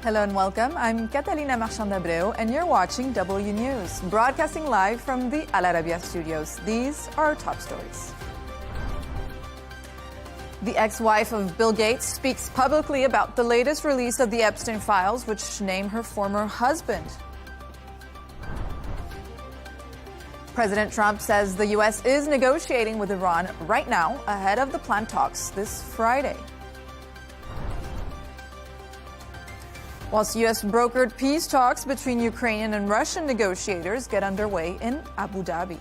Hello and welcome. I'm Catalina Marchand-Abreu and you're watching W News, broadcasting live from the Al Arabiya studios. These are our top stories. The ex-wife of Bill Gates speaks publicly about the latest release of the Epstein files, which name her former husband. President Trump says the U.S. is negotiating with Iran right now ahead of the planned talks this Friday. Whilst U.S. brokered peace talks between Ukrainian and Russian negotiators get underway in Abu Dhabi.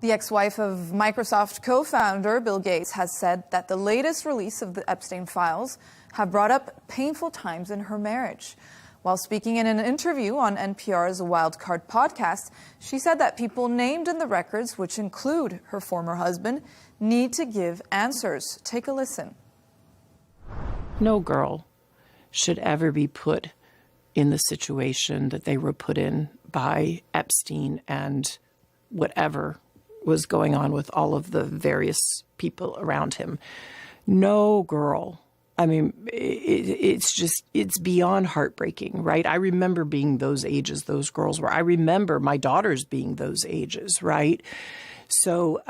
The ex-wife of Microsoft co-founder Bill Gates has said that the latest release of the Epstein files have brought up painful times in her marriage. While speaking in an interview on NPR's Wildcard podcast, she said that people named in the records, which include her former husband, need to give answers. Take a listen. No girl should ever be put in the situation that they were put in by Epstein and whatever was going on with all of the various people around him. No girl. I mean, it's beyond heartbreaking, right? I remember being those ages those girls were. I remember my daughters being those ages, right? So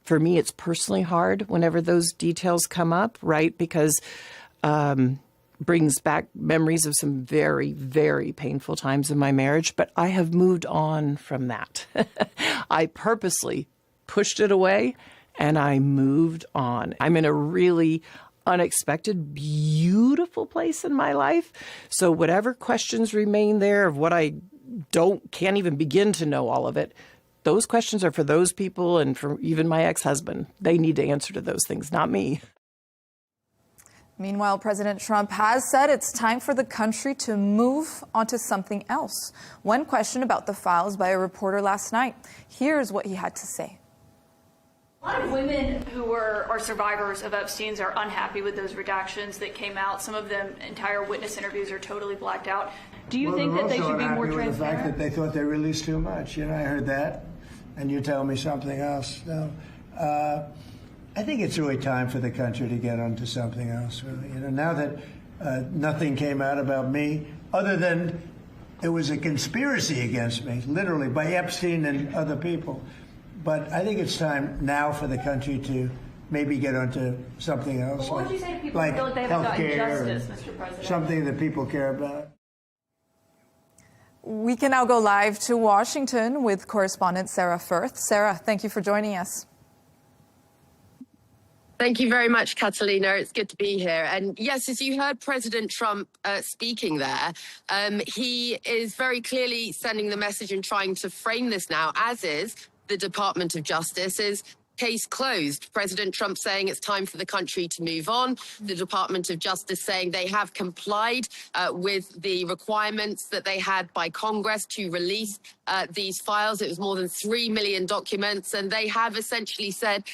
for me, it's personally hard whenever those details come up, right? Because brings back memories of some very, very painful times in my marriage. But I have moved on from that. I purposely pushed it away and I moved on. I'm in a really unexpected, beautiful place in my life. So whatever questions remain there of what I can't even begin to know all of it, those questions are for those people and for even my ex-husband. They need to answer to those things, not me. Meanwhile, President Trump has said it's time for the country to move onto something else. When questioned about the files by a reporter last night, here's what he had to say. A lot of women who are survivors of Epstein's are unhappy with those redactions that came out. Some of them, entire witness interviews are totally blacked out. Do you think that they should be more transparent? The fact that they thought they released too much. You know, I heard that, and you tell me something else. No, I think it's really time for the country to get onto something else. Really, you know, now that nothing came out about me, other than it was a conspiracy against me, literally by Epstein and other people. But I think it's time now for the country to maybe get onto something else. What would you say to people who feel like they haven't gotten justice, Mr. President? Something that people care about. We can now go live to Washington with correspondent Sarah Firth. Sarah, thank you for joining us. Thank you very much, Catalina. It's good to be here. And yes, as you heard President Trump speaking there, he is very clearly sending the message and trying to frame this now, as is the Department of Justice, is case closed. President Trump saying it's time for the country to move on. The Department of Justice saying they have complied with the requirements that they had by Congress to release these files. It was more than 3 million documents, and they have essentially said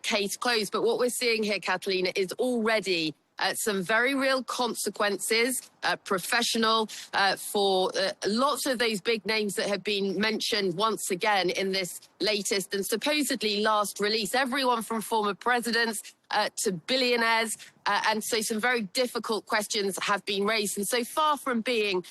case closed. But what we're seeing here, Catalina, is already some very real consequences, professional, for lots of those big names that have been mentioned once again in this latest and supposedly last release. Everyone from former presidents to billionaires. And so some very difficult questions have been raised. And so far from being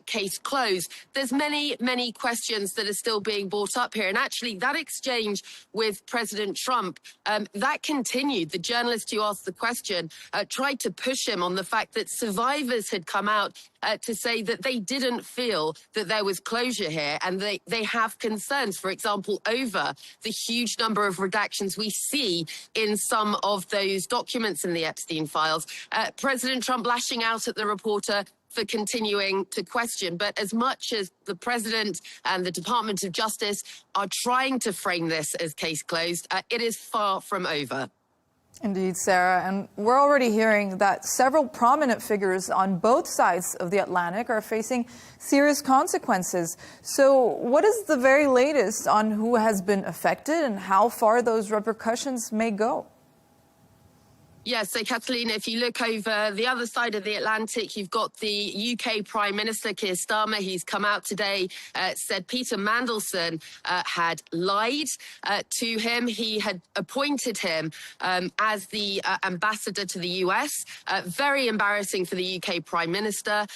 case closed, there's many, many questions that are still being brought up here. And actually, that exchange with President Trump, that continued. The journalist who asked the question tried to push him on the fact that survivors had come out to say that they didn't feel that there was closure here, and they have concerns, for example, over the huge number of redactions we see in some of those documents in the Epstein files. President Trump lashing out at the reporter for continuing to question. But as much as the president and the Department of Justice are trying to frame this as case closed, it is far from over. Indeed, Sarah. And we're already hearing that several prominent figures on both sides of the Atlantic are facing serious consequences. So what is the very latest on who has been affected and how far those repercussions may go? Yeah, so Catalina, if you look over the other side of the Atlantic, you've got the UK Prime Minister, Keir Starmer. He's come out today, said Peter Mandelson had lied to him. He had appointed him as the ambassador to the US. Very embarrassing for the UK Prime Minister.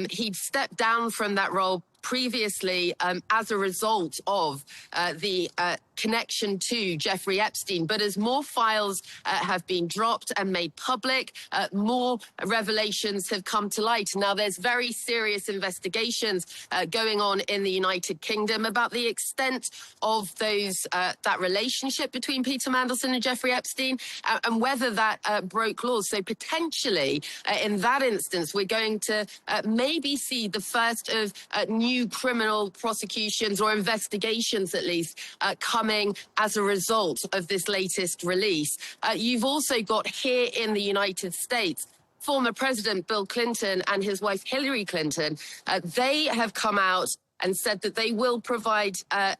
He'd stepped down from that role previously as a result of the connection to Jeffrey Epstein. But as more files have been dropped and made public, more revelations have come to light. Now, there's very serious investigations going on in the United Kingdom about the extent of that relationship between Peter Mandelson and Jeffrey Epstein and whether that broke laws. So potentially, in that instance, we're going to maybe see the first of new criminal prosecutions or investigations, at least, coming as a result of this latest release. You've also got here in the United States former President Bill Clinton and his wife Hillary Clinton. They have come out and said that they will provide a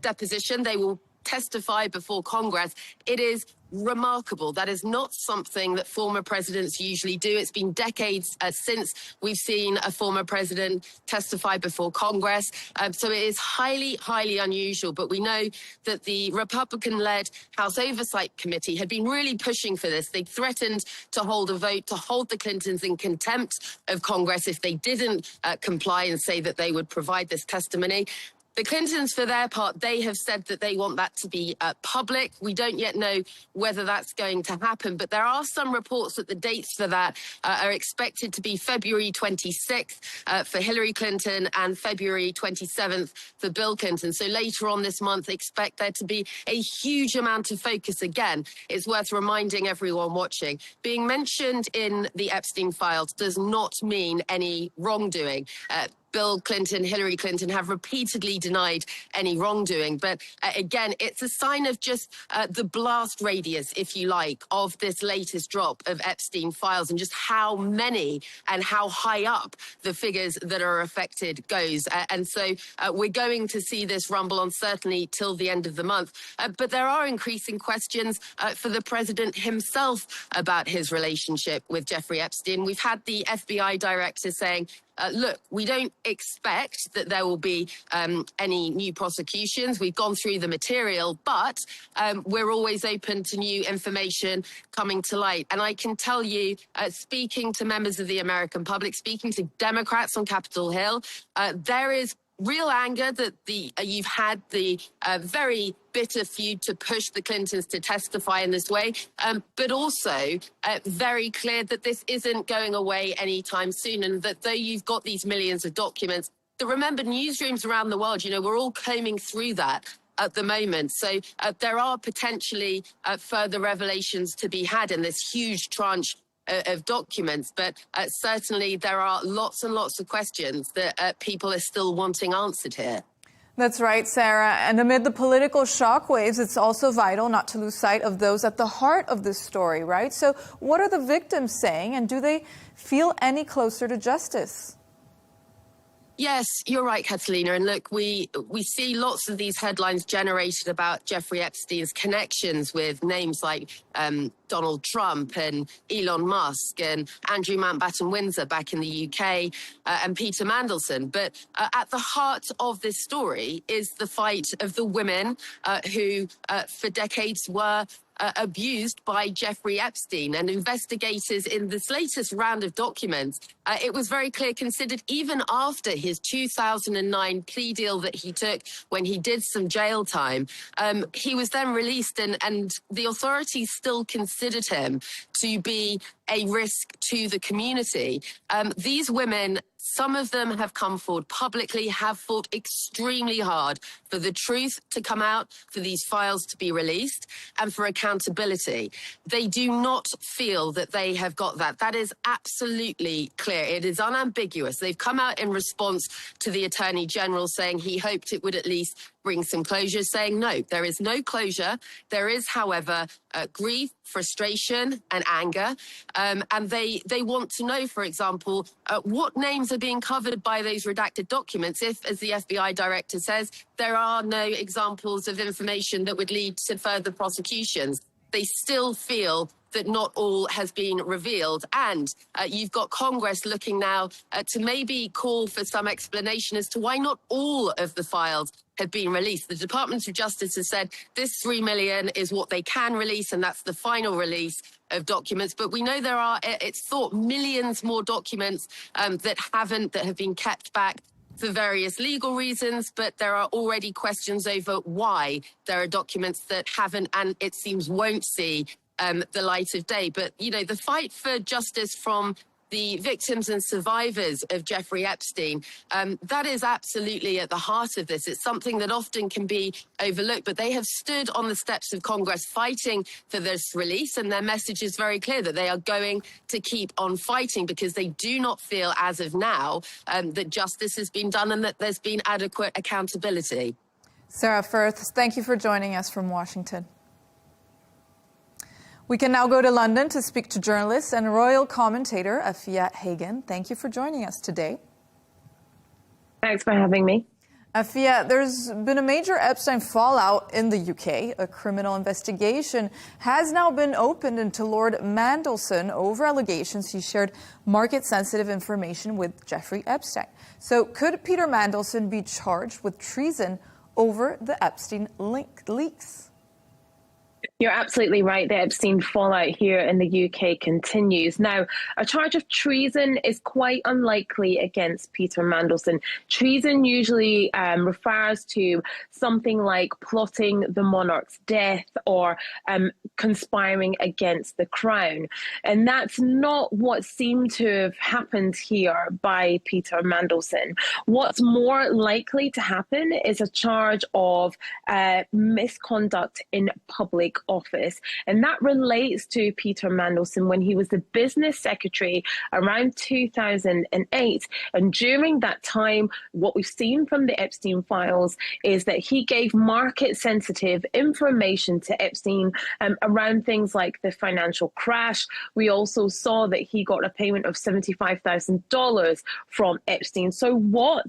deposition. They will testify before Congress. It is remarkable. That is not something that former presidents usually do. It's been decades since we've seen a former president testify before Congress. So it is highly, highly unusual. But we know that the Republican-led House Oversight Committee had been really pushing for this. They threatened to hold a vote to hold the Clintons in contempt of Congress if they didn't comply and say that they would provide this testimony. The Clintons, for their part, they have said that they want that to be public. We don't yet know whether that's going to happen, but there are some reports that the dates for that are expected to be February 26th for Hillary Clinton and February 27th for Bill Clinton. So later on this month, expect there to be a huge amount of focus again. It's worth reminding everyone watching. Being mentioned in the Epstein files does not mean any wrongdoing. Bill Clinton, Hillary Clinton have repeatedly denied any wrongdoing. But again, it's a sign of just the blast radius, if you like, of this latest drop of Epstein files and just how many and how high up the figures that are affected goes. And so we're going to see this rumble on certainly till the end of the month. But there are increasing questions for the president himself about his relationship with Jeffrey Epstein. We've had the FBI director saying, look, we don't expect that there will be any new prosecutions. We've gone through the material, but we're always open to new information coming to light. And I can tell you, speaking to members of the American public, speaking to Democrats on Capitol Hill, there is real anger that you've had the very bitter feud to push the Clintons to testify in this way, but also very clear that this isn't going away anytime soon, and that though you've got these millions of documents, that remember, newsrooms around the world, we're all combing through that at the moment. So there are potentially further revelations to be had in this huge tranche of documents, but certainly there are lots and lots of questions that people are still wanting answered here. That's right, Sarah. And amid the political shockwaves, it's also vital not to lose sight of those at the heart of this story, right? So what are the victims saying, and do they feel any closer to justice? Yes, you're right, Catalina. And look, we see lots of these headlines generated about Jeffrey Epstein's connections with names like Donald Trump and Elon Musk and Andrew Mountbatten Windsor back in the UK and Peter Mandelson. But at the heart of this story is the fight of the women who for decades were abused by Jeffrey Epstein. And investigators in this latest round of documents, it was very clear, considered even after his 2009 plea deal that he took when he did some jail time, he was then released, and the authorities still considered him to be a risk to the community. These women, some of them have come forward publicly, have fought extremely hard for the truth to come out, for these files to be released, and for accountability. They do not feel that they have got that. That is absolutely clear. It is unambiguous. They've come out in response to the Attorney General saying he hoped it would at least bring some closure, saying no, there is no closure. There is, however, grief, frustration, and anger. And they want to know, for example, what names are being covered by those redacted documents if, as the FBI director says, there are no examples of information that would lead to further prosecutions. They still feel that not all has been revealed. And you've got Congress looking now to maybe call for some explanation as to why not all of the files have been released. The Department of Justice has said this 3 million is what they can release, and that's the final release of documents. But we know there are, it's thought, millions more documents that have been kept back for various legal reasons, but there are already questions over why there are documents that haven't, and it seems won't see the light of day. But, you know, the fight for justice from the victims and survivors of Jeffrey Epstein, that is absolutely at the heart of this. It's something that often can be overlooked, but they have stood on the steps of Congress fighting for this release, and their message is very clear that they are going to keep on fighting because they do not feel, as of now, that justice has been done and that there's been adequate accountability. Sarah Firth, thank you for joining us from Washington. We can now go to London to speak to journalist and royal commentator Afia Hagan. Thank you for joining us today. Thanks for having me. Afia, there's been a major Epstein fallout in the UK. A criminal investigation has now been opened into Lord Mandelson over allegations he shared market-sensitive information with Jeffrey Epstein. So could Peter Mandelson be charged with treason over the Epstein leaks? You're absolutely right. The Epstein fallout here in the UK continues. Now, a charge of treason is quite unlikely against Peter Mandelson. Treason usually refers to something like plotting the monarch's death or conspiring against the crown. And that's not what seemed to have happened here by Peter Mandelson. What's more likely to happen is a charge of misconduct in public office. And that relates to Peter Mandelson when he was the business secretary around 2008. And during that time, what we've seen from the Epstein files is that he gave market sensitive information to Epstein around things like the financial crash. We also saw that he got a payment of $75,000 from Epstein. So what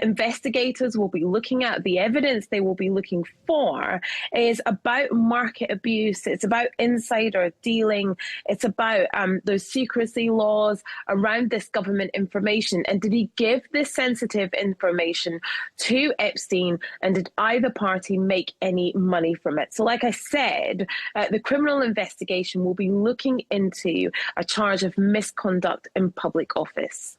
investigators will be looking at, the evidence they will be looking for, is about market abuse. It's about insider dealing. It's about those secrecy laws around this government information. And did he give this sensitive information to Epstein? And did either party make any money from it? So like I said, the criminal investigation will be looking into a charge of misconduct in public office.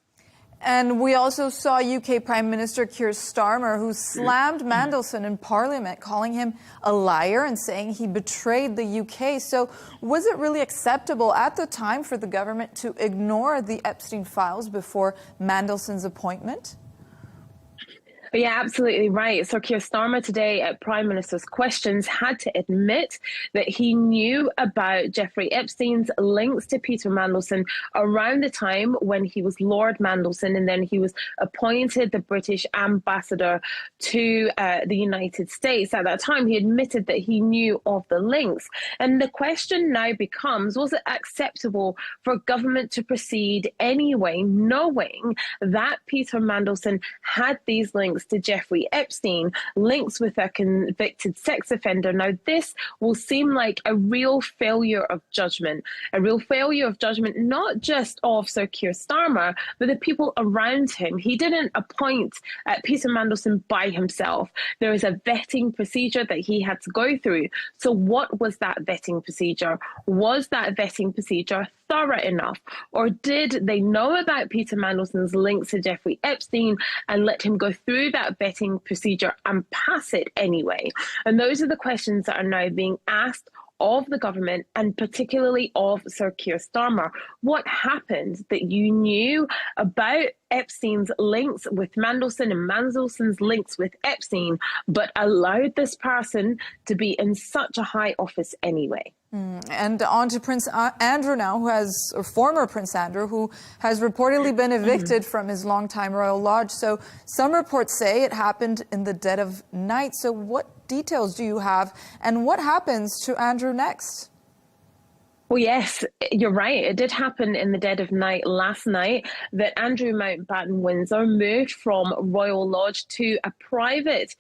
And we also saw UK Prime Minister Keir Starmer, who slammed Mandelson in Parliament, calling him a liar and saying he betrayed the UK. So was it really acceptable at the time for the government to ignore the Epstein files before Mandelson's appointment? Yeah, absolutely right. So Keir Starmer today at Prime Minister's Questions had to admit that he knew about Jeffrey Epstein's links to Peter Mandelson around the time when he was Lord Mandelson, and then he was appointed the British ambassador to the United States. At that time, he admitted that he knew of the links. And the question now becomes, was it acceptable for government to proceed anyway, knowing that Peter Mandelson had these links to Jeffrey Epstein, links with a convicted sex offender? Now, this will seem like a real failure of judgment, not just of Sir Keir Starmer, but the people around him. He didn't appoint Peter Mandelson by himself. There is a vetting procedure that he had to go through. So what was that vetting procedure? Was that vetting procedure thorough enough? Or did they know about Peter Mandelson's links to Jeffrey Epstein and let him go through that vetting procedure and pass it anyway? And those are the questions that are now being asked of the government, and particularly of Sir Keir Starmer. What happened that you knew about Epstein's links with Mandelson and Mandelson's links with Epstein, but allowed this person to be in such a high office anyway? And on to Prince Andrew now, or former Prince Andrew, who has reportedly been evicted from his longtime royal lodge. So some reports say it happened in the dead of night. So what details do you have, and what happens to Andrew next? Well, yes, you're right. It did happen in the dead of night last night that Andrew Mountbatten Windsor moved from Royal Lodge to a private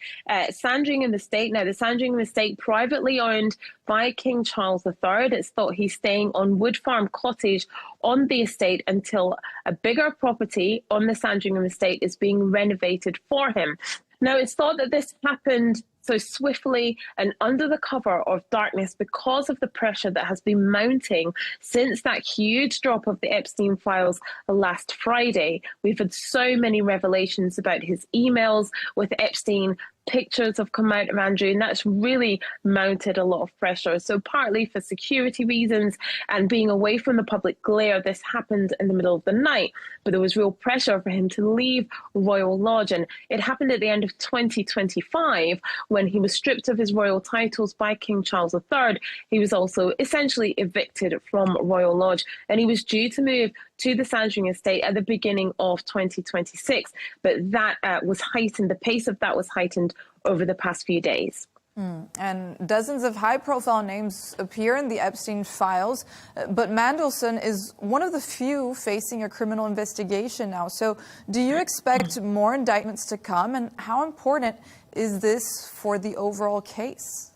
Sandringham estate. Now, the Sandringham estate, privately owned by King Charles III. It's thought he's staying on Wood Farm Cottage on the estate until a bigger property on the Sandringham estate is being renovated for him. Now, it's thought that this happened so swiftly and under the cover of darkness because of the pressure that has been mounting since that huge drop of the Epstein files last Friday. We've had so many revelations about his emails with Epstein. Pictures have come out of Andrew, and that's really mounted a lot of pressure. So partly for security reasons and being away from the public glare, this happened in the middle of the night. But there was real pressure for him to leave Royal Lodge. And it happened at the end of 2025 when he was stripped of his royal titles by King Charles III. He was also essentially evicted from Royal Lodge, and he was due to move to the Sandringham estate at the beginning of 2026. But that was heightened, the pace of that was heightened over the past few days. And dozens of high-profile names appear in the Epstein files, but Mandelson is one of the few facing a criminal investigation now. So do you expect more indictments to come, and how important is this for the overall case?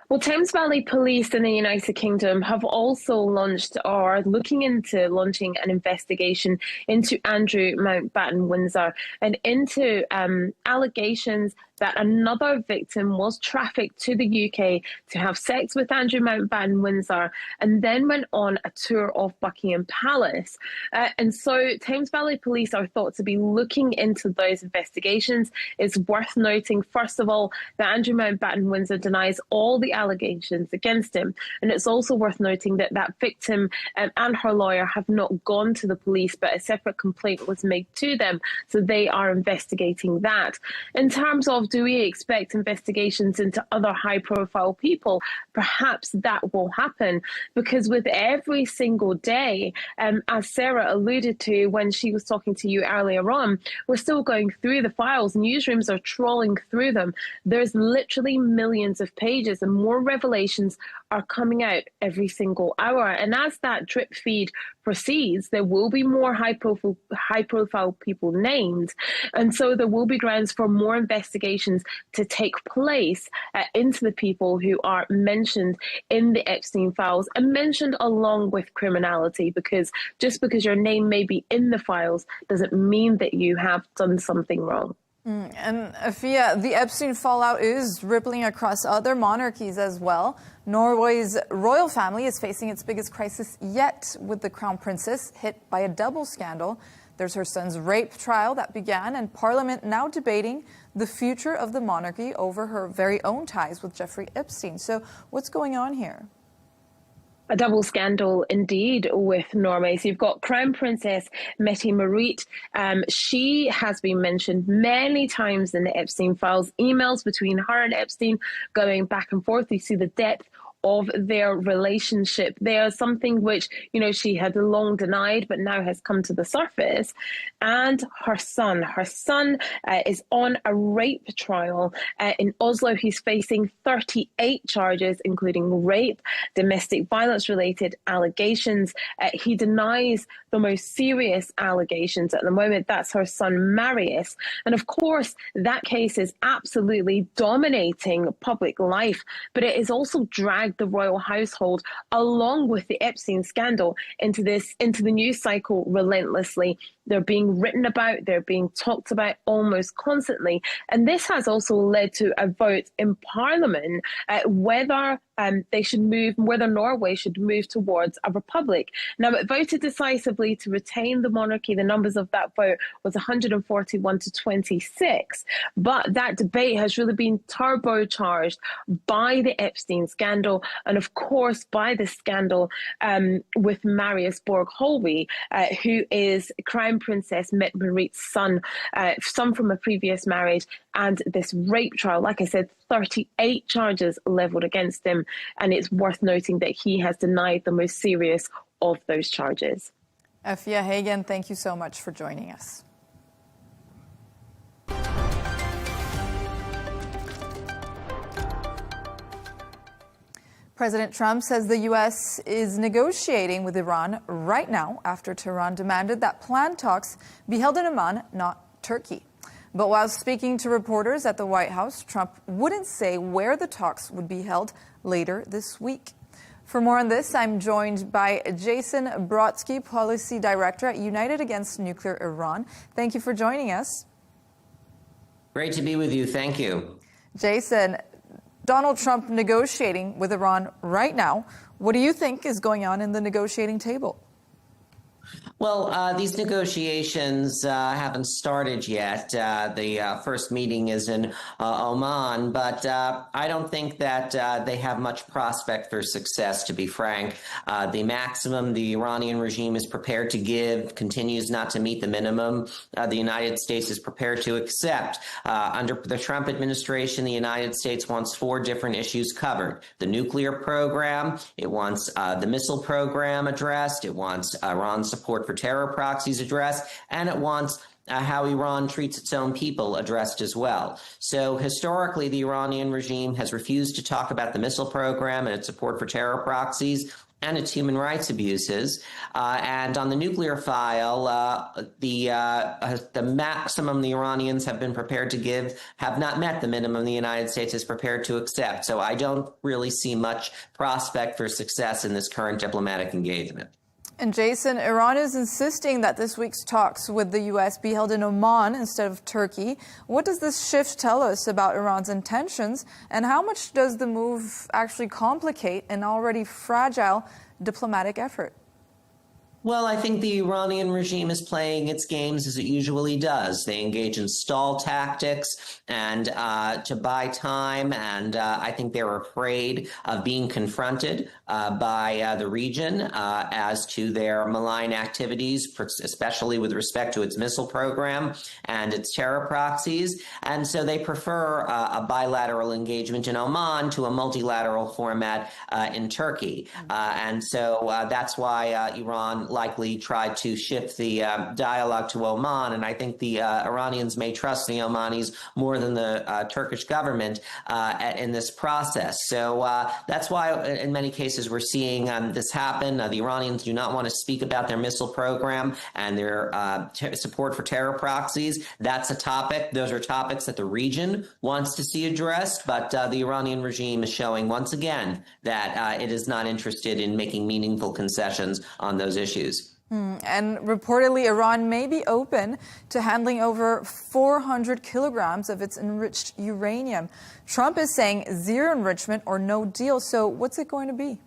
Well, Thames Valley Police in the United Kingdom have also launched or are looking into launching an investigation into Andrew Mountbatten Windsor and into allegations that another victim was trafficked to the UK to have sex with Andrew Mountbatten Windsor and then went on a tour of Buckingham Palace. And so Thames Valley Police are thought to be looking into those investigations. It's worth noting, first of all, that Andrew Mountbatten Windsor denies all the allegations against him. And it's also worth noting that that victim and her lawyer have not gone to the police, but a separate complaint was made to them. So they are investigating that. In terms of, do we expect investigations into other high-profile people? Perhaps that will happen, because with every single day, as Sarah alluded to when she was talking to you earlier on, we're still going through the files. Newsrooms are trawling through them. There's literally millions of pages, and more revelations are coming out every single hour. And as that drip feed proceeds, there will be more high-profile people named. And so there will be grounds for more investigations to take place into the people who are mentioned in the Epstein files and mentioned along with criminality, because just because your name may be in the files doesn't mean that you have done something wrong. And Afia, the Epstein fallout is rippling across other monarchies as well. Norway's royal family is facing its biggest crisis yet, with the crown princess hit by a double scandal. There's her son's rape trial that began, and Parliament now debating the future of the monarchy over her very own ties with Jeffrey Epstein. So what's going on here? A double scandal indeed with Norway. So you've got Crown Princess Mette-Marit. She has been mentioned many times in the Epstein files, emails between her and Epstein going back and forth. You see the depth of their relationship there, something which, she had long denied, but now has come to the surface. And her son is on a rape trial in Oslo. He's facing 38 charges, including rape, domestic violence related allegations. He denies the most serious allegations at the moment. That's her son, Marius. And of course, that case is absolutely dominating public life, but it is also dragged the royal household along with the Epstein scandal into the news cycle relentlessly. They're being written about, they're being talked about almost constantly. And this has also led to a vote in Parliament whether Norway should move towards a republic. Now, it voted decisively to retain the monarchy. The numbers of that vote was 141 to 26. But that debate has really been turbocharged by the Epstein scandal, and of course by the scandal with Marius Borg-Holby, who is Crown Princess Mette-Marit's son from a previous marriage, and this rape trial. Like I said, 38 charges leveled against him, and it's worth noting that he has denied the most serious of those charges. Afia Hagen, thank you so much for joining us. President Trump says the U.S. is negotiating with Iran right now after Tehran demanded that planned talks be held in Oman, not Turkey. But while speaking to reporters at the White House, Trump wouldn't say where the talks would be held later this week. For more on this, I'm joined by Jason Brodsky, Policy Director at United Against Nuclear Iran. Thank you for joining us. Great to be with you. Thank you. Jason, Donald Trump negotiating with Iran right now. What do you think is going on in the negotiating table? Well, these negotiations haven't started yet. The first meeting is in Oman, but I don't think that they have much prospect for success, to be frank. The maximum the Iranian regime is prepared to give continues not to meet the minimum the United States is prepared to accept. Under the Trump administration, the United States wants 4 different issues covered. The nuclear program, it wants the missile program addressed, it wants Iran's support for terror proxies addressed, and it wants how Iran treats its own people addressed as well. So historically, the Iranian regime has refused to talk about the missile program and its support for terror proxies and its human rights abuses. And on the nuclear file, the maximum the Iranians have been prepared to give have not met the minimum the United States is prepared to accept. So I don't really see much prospect for success in this current diplomatic engagement. And Jason, Iran is insisting that this week's talks with the U.S. be held in Oman instead of Turkey. What does this shift tell us about Iran's intentions, and how much does the move actually complicate an already fragile diplomatic effort? Well, I think the Iranian regime is playing its games as it usually does. They engage in stall tactics and to buy time, and I think they're afraid of being confronted by the region as to their malign activities, especially with respect to its missile program and its terror proxies. And so they prefer a bilateral engagement in Oman to a multilateral format in Turkey. And so that's why Iran likely tried to shift the dialogue to Oman, and I think the Iranians may trust the Omanis more than the Turkish government in this process. So that's why in many cases we're seeing this happen. The Iranians do not want to speak about their missile program and their support for terror proxies. That's a topic. Those are topics that the region wants to see addressed, but the Iranian regime is showing once again that it is not interested in making meaningful concessions on those issues. And reportedly, Iran may be open to handling over 400 kilograms of its enriched uranium. Trump is saying zero enrichment or no deal. So what's it going to be?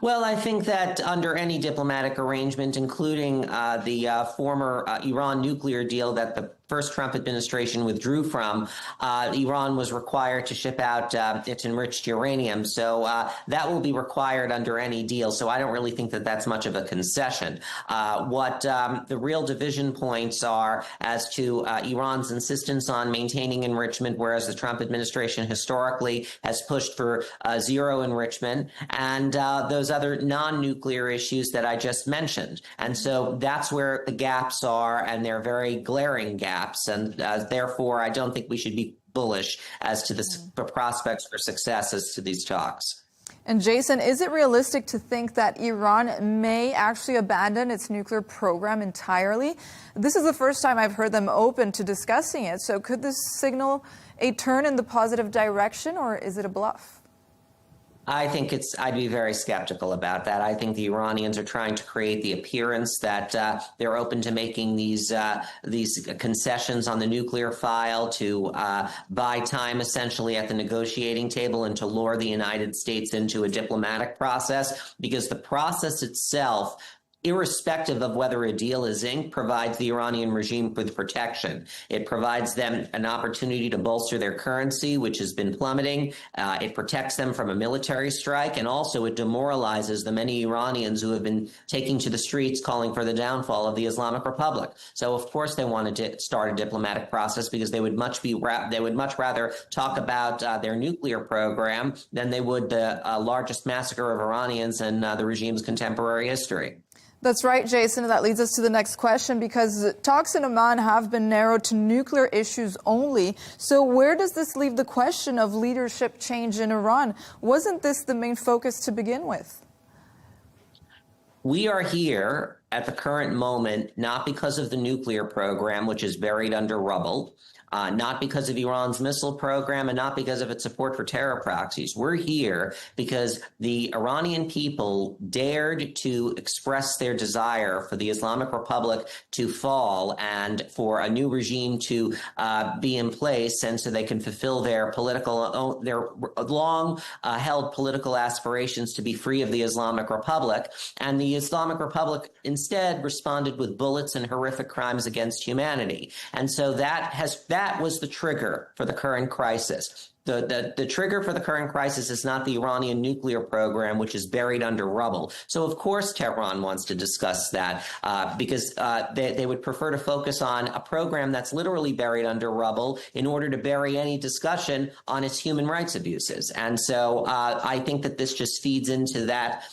Well, I think that under any diplomatic arrangement, including the former Iran nuclear deal that the first Trump administration withdrew from, Iran was required to ship out its enriched uranium. So that will be required under any deal. So I don't really think that that's much of a concession. What the real division points are as to Iran's insistence on maintaining enrichment, whereas the Trump administration historically has pushed for zero enrichment, and those other non-nuclear issues that I just mentioned. And so that's where the gaps are, and they're very glaring gaps. And therefore, I don't think we should be bullish as to the prospects for success as to these talks. And Jason, is it realistic to think that Iran may actually abandon its nuclear program entirely? This is the first time I've heard them open to discussing it. So could this signal a turn in the positive direction, or is it a bluff? I think I'd be very skeptical about that. I think the Iranians are trying to create the appearance that they're open to making these concessions on the nuclear file to buy time essentially at the negotiating table and to lure the United States into a diplomatic process, because the process itself, irrespective of whether a deal is inked, provides the Iranian regime with protection. It provides them an opportunity to bolster their currency, which has been plummeting. It protects them from a military strike, and also it demoralizes the many Iranians who have been taking to the streets calling for the downfall of the Islamic Republic. So, of course, they wanted to start a diplomatic process because they would much rather talk about their nuclear program than they would the largest massacre of Iranians in the regime's contemporary history. That's right, Jason. And that leads us to the next question, because talks in Oman have been narrowed to nuclear issues only. So where does this leave the question of leadership change in Iran? Wasn't this the main focus to begin with? We are here at the current moment, not because of the nuclear program, which is buried under rubble, not because of Iran's missile program, and not because of its support for terror proxies. We're here because the Iranian people dared to express their desire for the Islamic Republic to fall and for a new regime to be in place, and so they can fulfill their long-held political aspirations to be free of the Islamic Republic. And the Islamic Republic instead responded with bullets and horrific crimes against humanity. And so that was the trigger for the current crisis. The trigger for the current crisis is not the Iranian nuclear program, which is buried under rubble. So, of course, Tehran wants to discuss that because they would prefer to focus on a program that's literally buried under rubble in order to bury any discussion on its human rights abuses. And so I think that this just feeds into that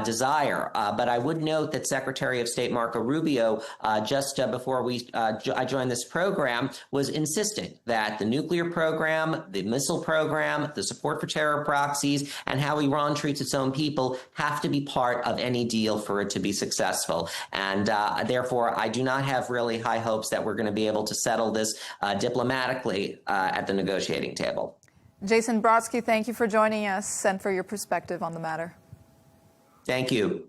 desire. But I would note that Secretary of State Marco Rubio, just before I joined this program, was insisting that the nuclear program, the missile program, the support for terror proxies, and how Iran treats its own people have to be part of any deal for it to be successful. And therefore, I do not have really high hopes that we're going to be able to settle this diplomatically at the negotiating table. Jason Brodsky, thank you for joining us and for your perspective on the matter. Thank you.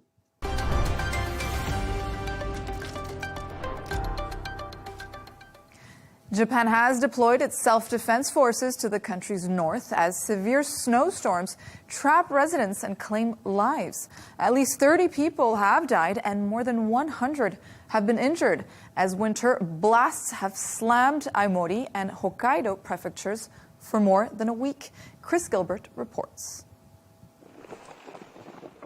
Japan has deployed its self-defense forces to the country's north as severe snowstorms trap residents and claim lives. At least 30 people have died and more than 100 have been injured as winter blasts have slammed Aomori and Hokkaido prefectures for more than a week. Chris Gilbert reports.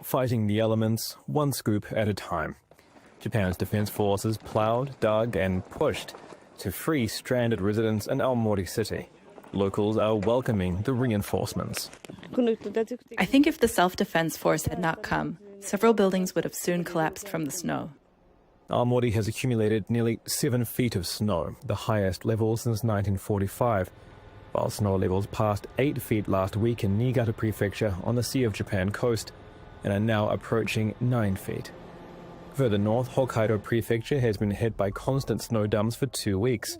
Fighting the elements, one scoop at a time. Japan's defense forces plowed, dug and pushed to free stranded residents in Aomori City. Locals are welcoming the reinforcements. I think if the self-defense force had not come, several buildings would have soon collapsed from the snow. Aomori has accumulated nearly 7 feet of snow, the highest level since 1945, while snow levels passed 8 feet last week in Niigata Prefecture on the Sea of Japan coast and are now approaching 9 feet. Further north, Hokkaido Prefecture has been hit by constant snow dumps for 2 weeks.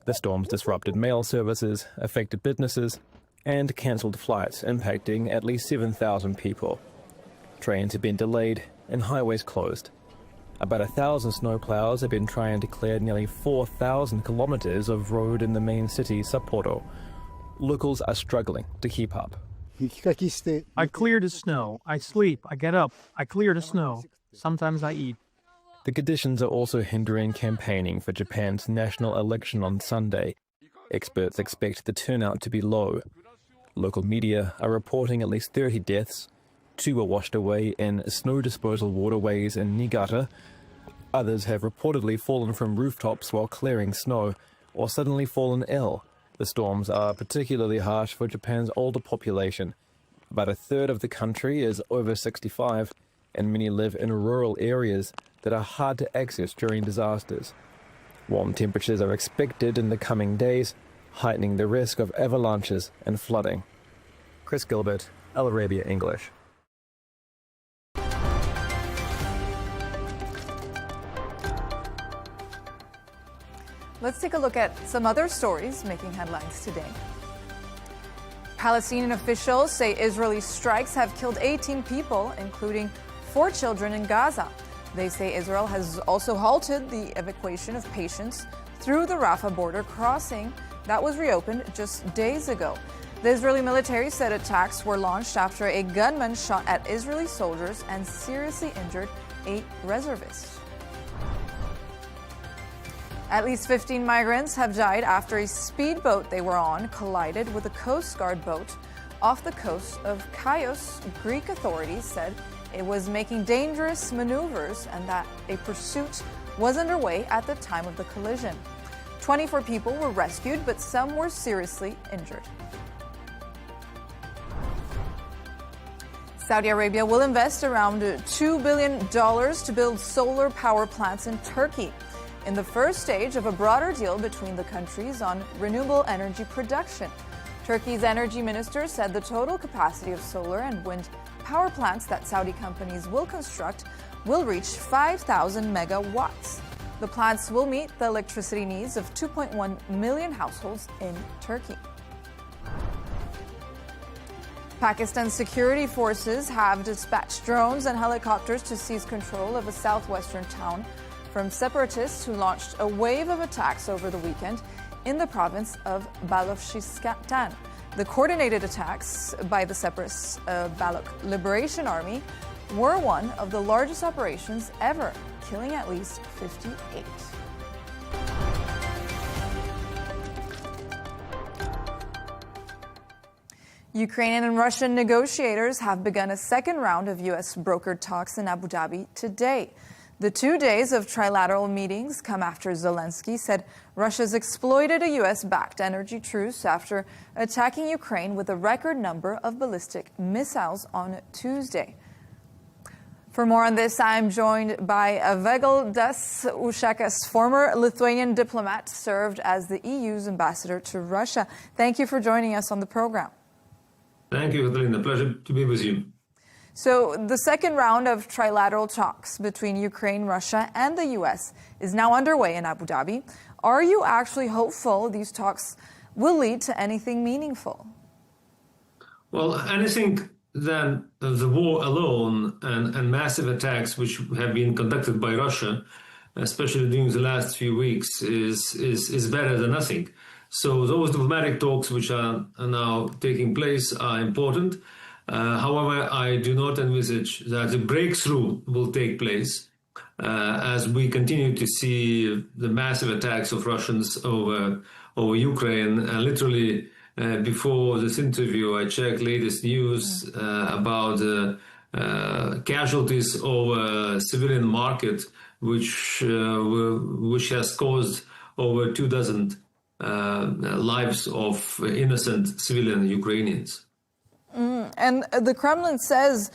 The storms disrupted mail services, affected businesses, and cancelled flights, impacting at least 7,000 people. Trains have been delayed and highways closed. About 1,000 snowplows have been trying to clear nearly 4,000 kilometers of road in the main city, Sapporo. Locals are struggling to keep up. I clear the snow. I sleep. I get up. I clear the snow. Sometimes I eat. The conditions are also hindering campaigning for Japan's national election on Sunday. Experts expect the turnout to be low. Local media are reporting at least 30 deaths. 2 were washed away in snow disposal waterways in Niigata. Others have reportedly fallen from rooftops while clearing snow, or suddenly fallen ill. The storms are particularly harsh for Japan's older population. About a third of the country is over 65, and many live in rural areas that are hard to access during disasters. Warm temperatures are expected in the coming days, heightening the risk of avalanches and flooding. Chris Gilbert, Arabiya English. Let's take a look at some other stories making headlines today. Palestinian officials say Israeli strikes have killed 18 people, including 4 children in Gaza. They say Israel has also halted the evacuation of patients through the Rafah border crossing that was reopened just days ago. The Israeli military said attacks were launched after a gunman shot at Israeli soldiers and seriously injured 8 reservists. At least 15 migrants have died after a speedboat they were on collided with a Coast Guard boat off the coast of Chios. Greek authorities said it was making dangerous maneuvers and that a pursuit was underway at the time of the collision. 24 people were rescued, but some were seriously injured. Saudi Arabia will invest around $2 billion to build solar power plants in Turkey, in the first stage of a broader deal between the countries on renewable energy production. Turkey's energy minister said the total capacity of solar and wind power plants that Saudi companies will construct will reach 5,000 megawatts. The plants will meet the electricity needs of 2.1 million households in Turkey. Pakistan's security forces have dispatched drones and helicopters to seize control of a southwestern town from separatists who launched a wave of attacks over the weekend in the province of Balochistan. The coordinated attacks by the separatists Baloch Liberation Army were one of the largest operations ever, killing at least 58. Ukrainian and Russian negotiators have begun a second round of U.S. brokered talks in Abu Dhabi today. The 2 days of trilateral meetings come after Zelensky said Russia's exploited a U.S.-backed energy truce after attacking Ukraine with a record number of ballistic missiles on Tuesday. For more on this, I'm joined by Vegoldas Ušakas, former Lithuanian diplomat, served as the EU's ambassador to Russia. Thank you for joining us on the program. Thank you, Catalina. Pleasure to be with you. So the second round of trilateral talks between Ukraine, Russia, and the U.S. is now underway in Abu Dhabi. Are you actually hopeful these talks will lead to anything meaningful? Well, anything than the war alone and massive attacks which have been conducted by Russia, especially during the last few weeks, is better than nothing. So those diplomatic talks which are now taking place are important. However, I do not envisage that a breakthrough will take place as we continue to see the massive attacks of Russians over Ukraine. And literally, before this interview, I checked latest news about casualties over civilian market, which has caused over 24 lives of innocent civilian Ukrainians. And the Kremlin says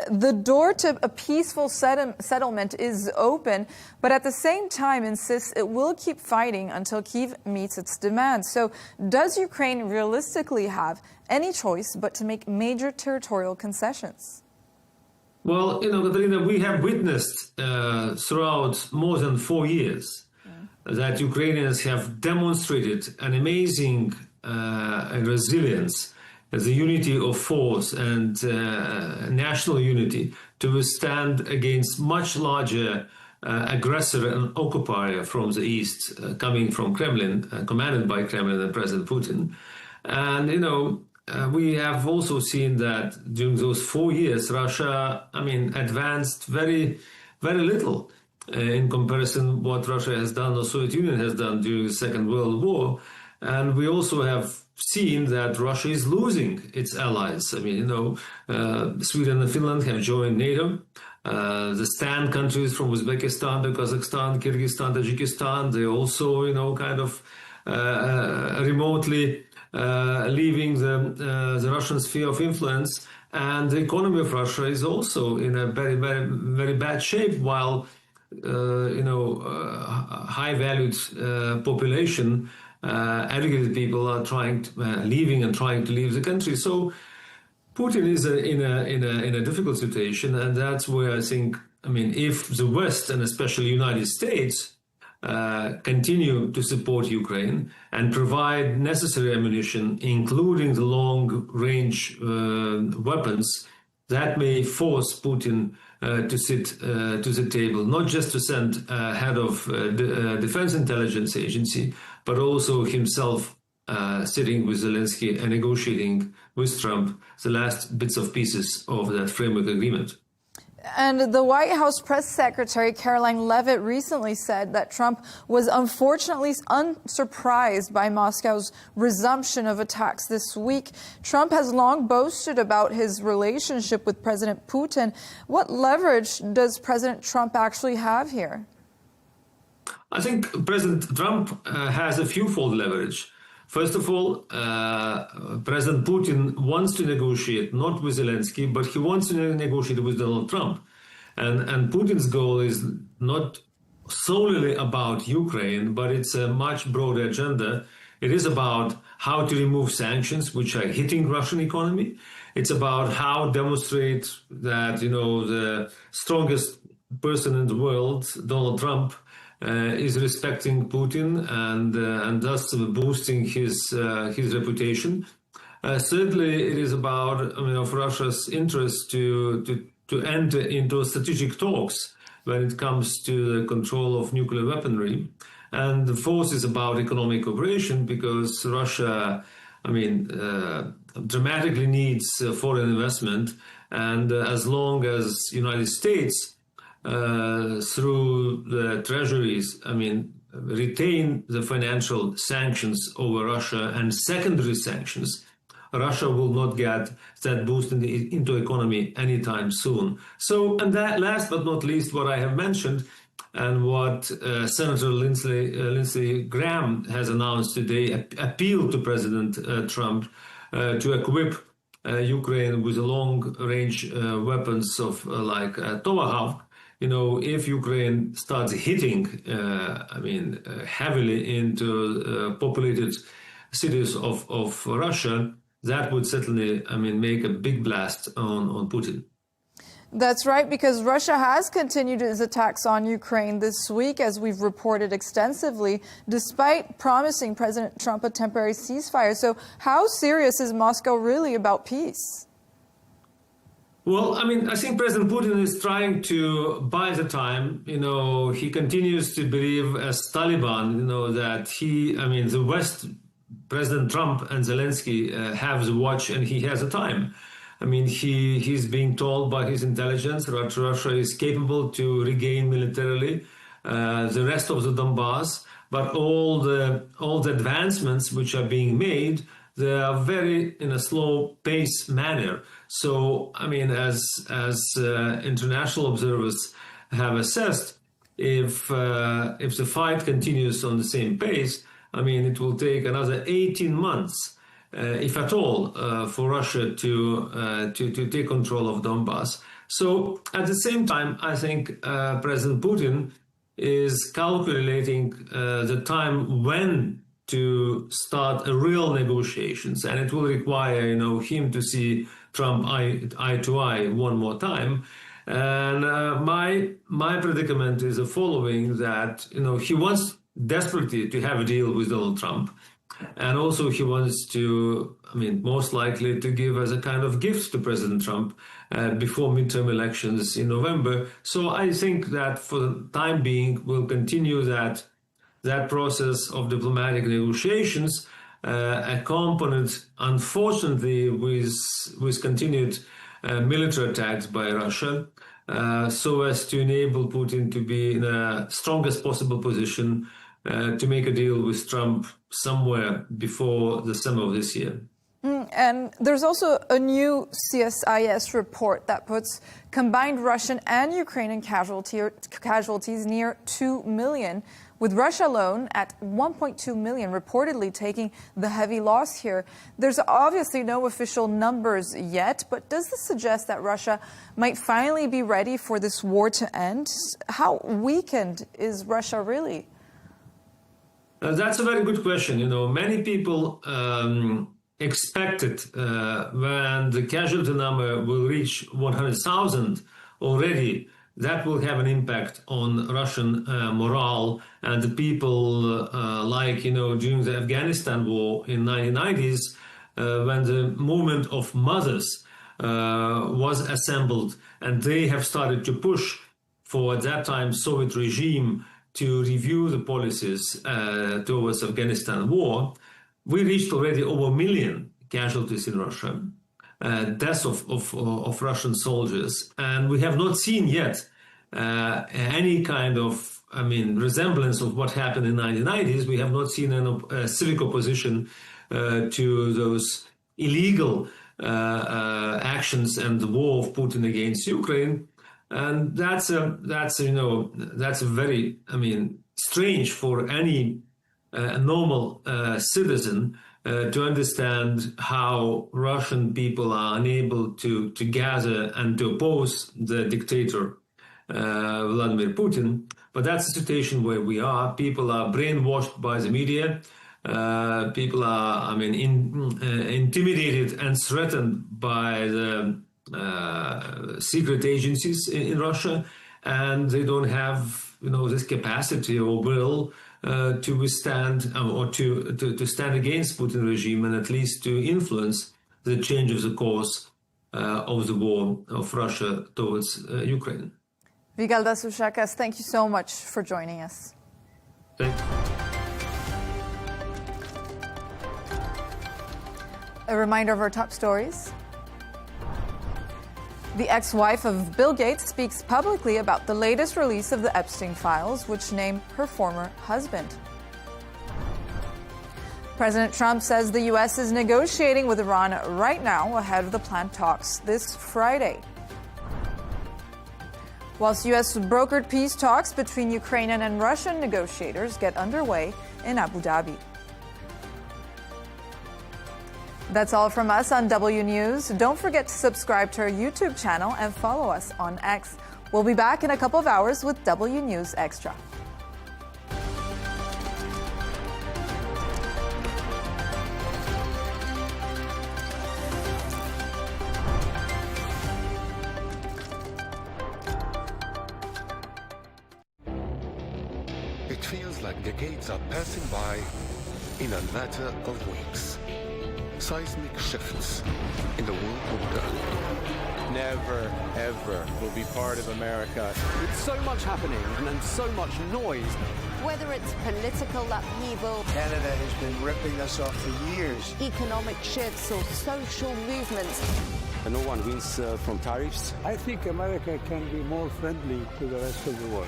the door to a peaceful settlement is open, but at the same time insists it will keep fighting until Kyiv meets its demands. So does Ukraine realistically have any choice but to make major territorial concessions? Well, Catalina, we have witnessed throughout more than 4 years that Ukrainians have demonstrated an amazing resilience, the unity of force and national unity to withstand against much larger aggressor and occupier from the east, coming from Kremlin, commanded by Kremlin and President Putin. And, we have also seen that during those 4 years, Russia, advanced very, very little in comparison what Russia has done or Soviet Union has done during the Second World War. And we also have seen that Russia is losing its allies. Sweden and Finland have joined NATO. The STAN countries from Uzbekistan, Kazakhstan, Kyrgyzstan, Tajikistan, they also, remotely leaving the Russian sphere of influence. And the economy of Russia is also in a very, very, very bad shape, while, high-valued population, educated people are leaving and trying to leave the country. So Putin is in a difficult situation, and that's where I think, if the West and especially United States continue to support Ukraine and provide necessary ammunition, including the long-range weapons, that may force Putin to sit to the table, not just to send head of Defense Intelligence Agency, but also himself sitting with Zelensky and negotiating with Trump the last bits of pieces of that framework agreement. And the White House press secretary, Caroline Leavitt, recently said that Trump was unfortunately unsurprised by Moscow's resumption of attacks this week. Trump has long boasted about his relationship with President Putin. What leverage does President Trump actually have here? I think President Trump has a fewfold leverage. First of all, President Putin wants to negotiate not with Zelensky, but he wants to negotiate with Donald Trump. And Putin's goal is not solely about Ukraine, but it's a much broader agenda. It is about how to remove sanctions, which are hitting Russian economy. It's about how to demonstrate that, the strongest person in the world, Donald Trump, is respecting Putin and thus boosting his reputation. Certainly, it is about of Russia's interest to enter into strategic talks when it comes to the control of nuclear weaponry. And the fourth is about economic cooperation, because Russia, dramatically needs foreign investment. And as long as United States, through the treasuries, retain the financial sanctions over Russia and secondary sanctions, Russia will not get that boost into economy anytime soon. So, and that last but not least, what I have mentioned and what Senator Lindsey Graham has announced today, appeal to President Trump to equip Ukraine with long-range weapons of like Tomahawk. If Ukraine starts hitting, heavily into populated cities of Russia, that would certainly, make a big blast on Putin. That's right, because Russia has continued its attacks on Ukraine this week, as we've reported extensively, despite promising President Trump a temporary ceasefire. So how serious is Moscow really about peace? Well, I think President Putin is trying to buy the time. He continues to believe, as Taliban, that the West, President Trump and Zelensky have the watch and he has the time. He's being told by his intelligence that Russia is capable to regain militarily the rest of the Donbass, but all the advancements which are being made, they are very in a slow pace manner. So, as international observers have assessed, if the fight continues on the same pace, it will take another 18 months, if at all, for Russia to take control of Donbass. So at the same time, I think President Putin is calculating the time when to start real negotiations, and it will require, him to see Trump eye to eye one more time. And my predicament is the following: that he wants desperately to have a deal with Donald Trump. And also he wants to, most likely to give as a kind of gift to President Trump before midterm elections in November. So I think that for the time being, we'll continue that process of diplomatic negotiations, accompanied, unfortunately, with continued military attacks by Russia, so as to enable Putin to be in the strongest possible position to make a deal with Trump somewhere before the summer of this year. And there's also a new CSIS report that puts combined Russian and Ukrainian casualties near 2 million, with Russia alone at 1.2 million, reportedly taking the heavy loss here. There's obviously no official numbers yet, but does this suggest that Russia might finally be ready for this war to end? How weakened is Russia really? That's a very good question. Many people expected when the casualty number will reach 100,000 already, that will have an impact on Russian morale, and the people during the Afghanistan war in 1990s, when the movement of mothers was assembled, and they have started to push for, at that time, Soviet regime to review the policies towards Afghanistan war. We reached already over 1 million casualties in Russia, deaths of Russian soldiers, and we have not seen yet any kind of, resemblance of what happened in the 1990s. We have not seen a civic opposition to those illegal actions and the war of Putin against Ukraine. And that's very, strange for any a normal citizen to understand how Russian people are unable to gather and to oppose the dictator, Vladimir Putin. But that's the situation where we are. People are brainwashed by the media. People are, intimidated and threatened by the secret agencies in Russia, and they don't have, this capacity or will to withstand or to stand against Putin regime and at least to influence the change of the course of the war of Russia towards Ukraine. Vigaldas Ušakas, thank you so much for joining us. Thank you. A reminder of our top stories. The ex-wife of Bill Gates speaks publicly about the latest release of the Epstein files, which name her former husband. President Trump says the U.S. is negotiating with Iran right now ahead of the planned talks this Friday. Whilst U.S. brokered peace talks between Ukrainian and Russian negotiators get underway in Abu Dhabi. That's all from us on W News. Don't forget to subscribe to our YouTube channel and follow us on X. We'll be back in a couple of hours with W News Extra. It feels like decades are passing by in a matter of weeks. Seismic shifts in the world order. Never, ever will be part of America. With so much happening and so much noise. Whether it's political upheaval, Canada has been ripping us off for years. Economic shifts or social movements. And no one wins from tariffs. I think America can be more friendly to the rest of the world.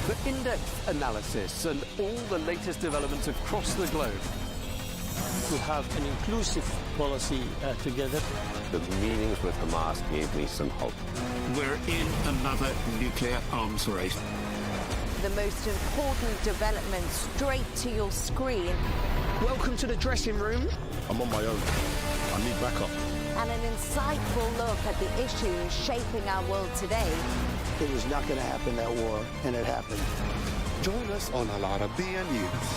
For in-depth analysis and all the latest developments across the globe. To have an inclusive policy together. The meetings with Hamas gave me some hope. We're in another nuclear arms race. The most important development straight to your screen. Welcome to the dressing room. I'm on my own. I need backup. And an insightful look at the issues shaping our world today. It was not going to happen, that war, and it happened. Join us on Arabiya News,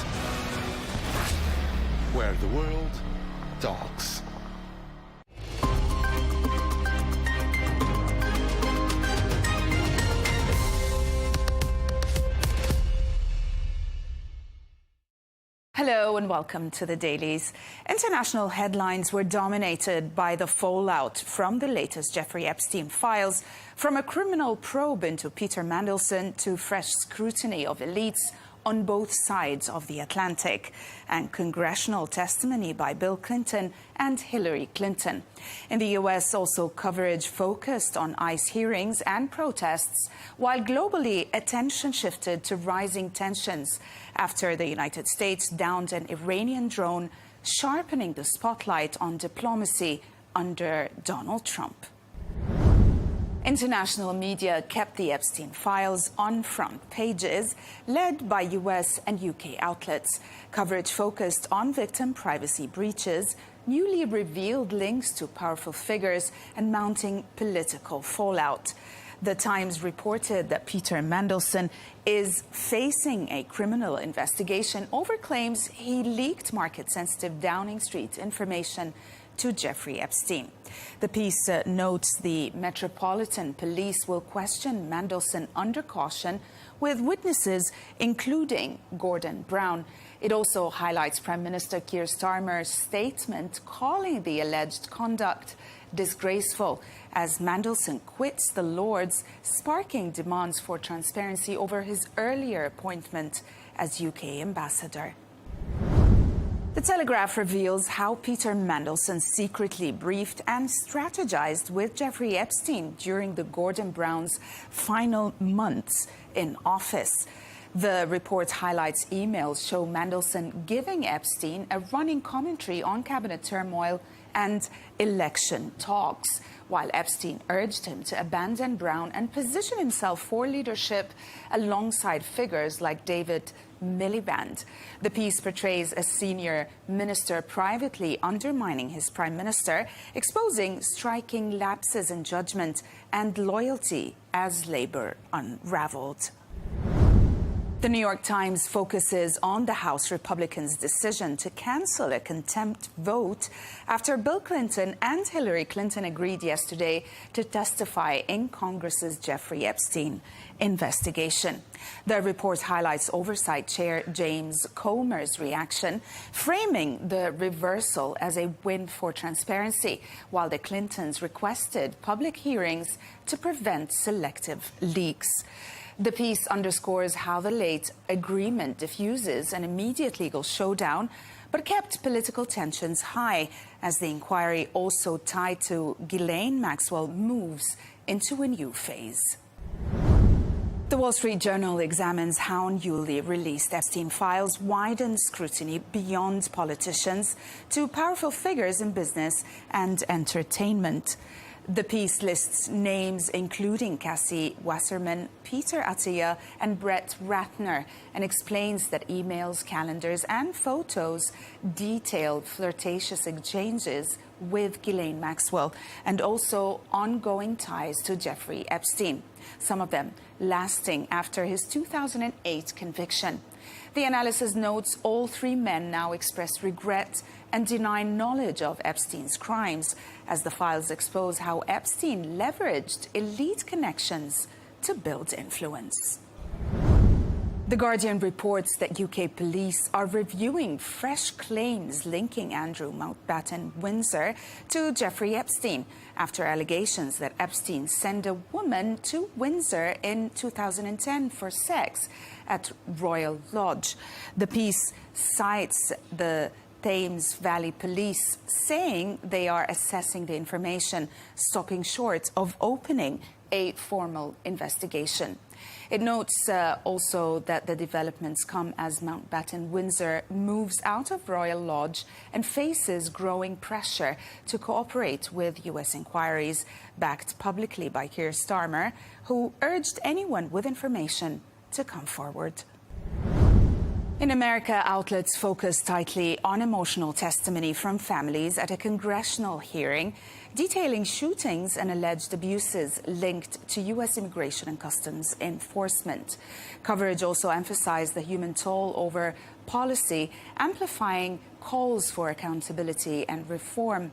where the world talks. Hello and welcome to the Dailies. International headlines were dominated by the fallout from the latest Jeffrey Epstein files, from a criminal probe into Peter Mandelson to fresh scrutiny of elites on both sides of the Atlantic, and congressional testimony by Bill Clinton and Hillary Clinton. In the U.S., also coverage focused on ICE hearings and protests, while globally attention shifted to rising tensions after the United States downed an Iranian drone, sharpening the spotlight on diplomacy under Donald Trump. International media kept the Epstein files on front pages, led by US and UK outlets. Coverage focused on victim privacy breaches, newly revealed links to powerful figures, and mounting political fallout. The Times reported that Peter Mandelson is facing a criminal investigation over claims he leaked market-sensitive Downing Street information to Jeffrey Epstein. The piece notes the Metropolitan Police will question Mandelson under caution, with witnesses including Gordon Brown. It also highlights Prime Minister Keir Starmer's statement calling the alleged conduct disgraceful as Mandelson quits the Lords, sparking demands for transparency over his earlier appointment as UK ambassador. The Telegraph reveals how Peter Mandelson secretly briefed and strategized with Jeffrey Epstein during the Gordon Brown's final months in office. The report highlights emails show Mandelson giving Epstein a running commentary on cabinet turmoil and election talks, while Epstein urged him to abandon Brown and position himself for leadership alongside figures like David Miliband. The piece portrays a senior minister privately undermining his prime minister, exposing striking lapses in judgment and loyalty as Labour unraveled. The New York Times focuses on the House Republicans' decision to cancel a contempt vote after Bill Clinton and Hillary Clinton agreed yesterday to testify in Congress's Jeffrey Epstein investigation. The report highlights Oversight Chair James Comer's reaction, framing the reversal as a win for transparency, while the Clintons requested public hearings to prevent selective leaks. The piece underscores how the late agreement diffuses an immediate legal showdown, but kept political tensions high as the inquiry, also tied to Ghislaine Maxwell, moves into a new phase. The Wall Street Journal examines how newly released Epstein files widen scrutiny beyond politicians to powerful figures in business and entertainment. The piece lists names including Cassie Wasserman, Peter Attia, and Brett Ratner, and explains that emails, calendars, and photos detail flirtatious exchanges with Ghislaine Maxwell and also ongoing ties to Jeffrey Epstein, some of them lasting after his 2008 conviction. The analysis notes all three men now express regret and deny knowledge of Epstein's crimes, as the files expose how Epstein leveraged elite connections to build influence. The Guardian reports that UK police are reviewing fresh claims linking Andrew Mountbatten Windsor to Jeffrey Epstein after allegations that Epstein sent a woman to Windsor in 2010 for sex at Royal Lodge. The piece cites the Thames Valley Police, saying they are assessing the information, stopping short of opening a formal investigation. It notes also that the developments come as Mountbatten Windsor moves out of Royal Lodge and faces growing pressure to cooperate with U.S. inquiries, backed publicly by Keir Starmer, who urged anyone with information to come forward. In America, outlets focus tightly on emotional testimony from families at a congressional hearing detailing shootings and alleged abuses linked to U.S. Immigration and Customs Enforcement. Coverage also emphasized the human toll over policy, amplifying calls for accountability and reform.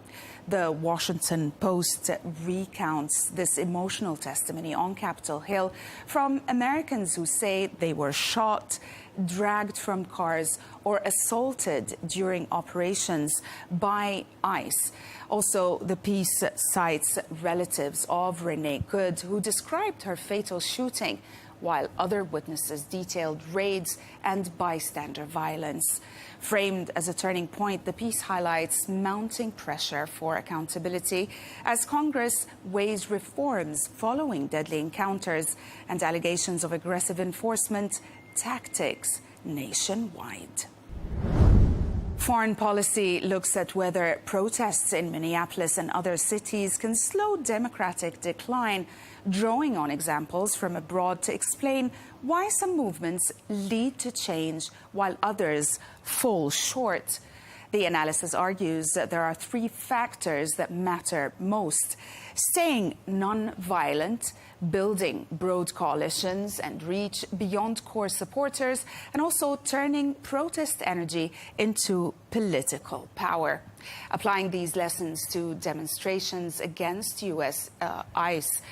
The Washington Post recounts this emotional testimony on Capitol Hill from Americans who say they were shot, dragged from cars, or assaulted during operations by ICE. Also, the piece cites relatives of Renee Good, who described her fatal shooting, while other witnesses detailed raids and bystander violence. Framed as a turning point, the piece highlights mounting pressure for accountability as Congress weighs reforms following deadly encounters and allegations of aggressive enforcement tactics nationwide. Foreign policy looks at whether protests in Minneapolis and other cities can slow democratic decline, drawing on examples from abroad to explain why some movements lead to change while others fall short. The analysis argues that there are three factors that matter most: staying non-violent, building broad coalitions and reach beyond core supporters, and also turning protest energy into political power. Applying these lessons to demonstrations against U.S. ICE,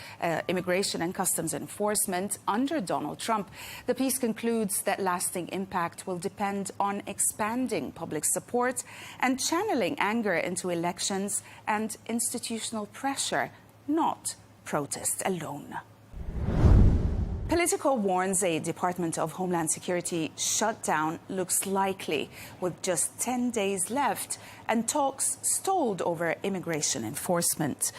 Immigration and Customs Enforcement under Donald Trump, the piece concludes that lasting impact will depend on expanding public support and channeling anger into elections and institutional pressure, not protest alone. Politico warns a Department of Homeland Security shutdown looks likely, with just 10 days left and talks stalled over immigration enforcement.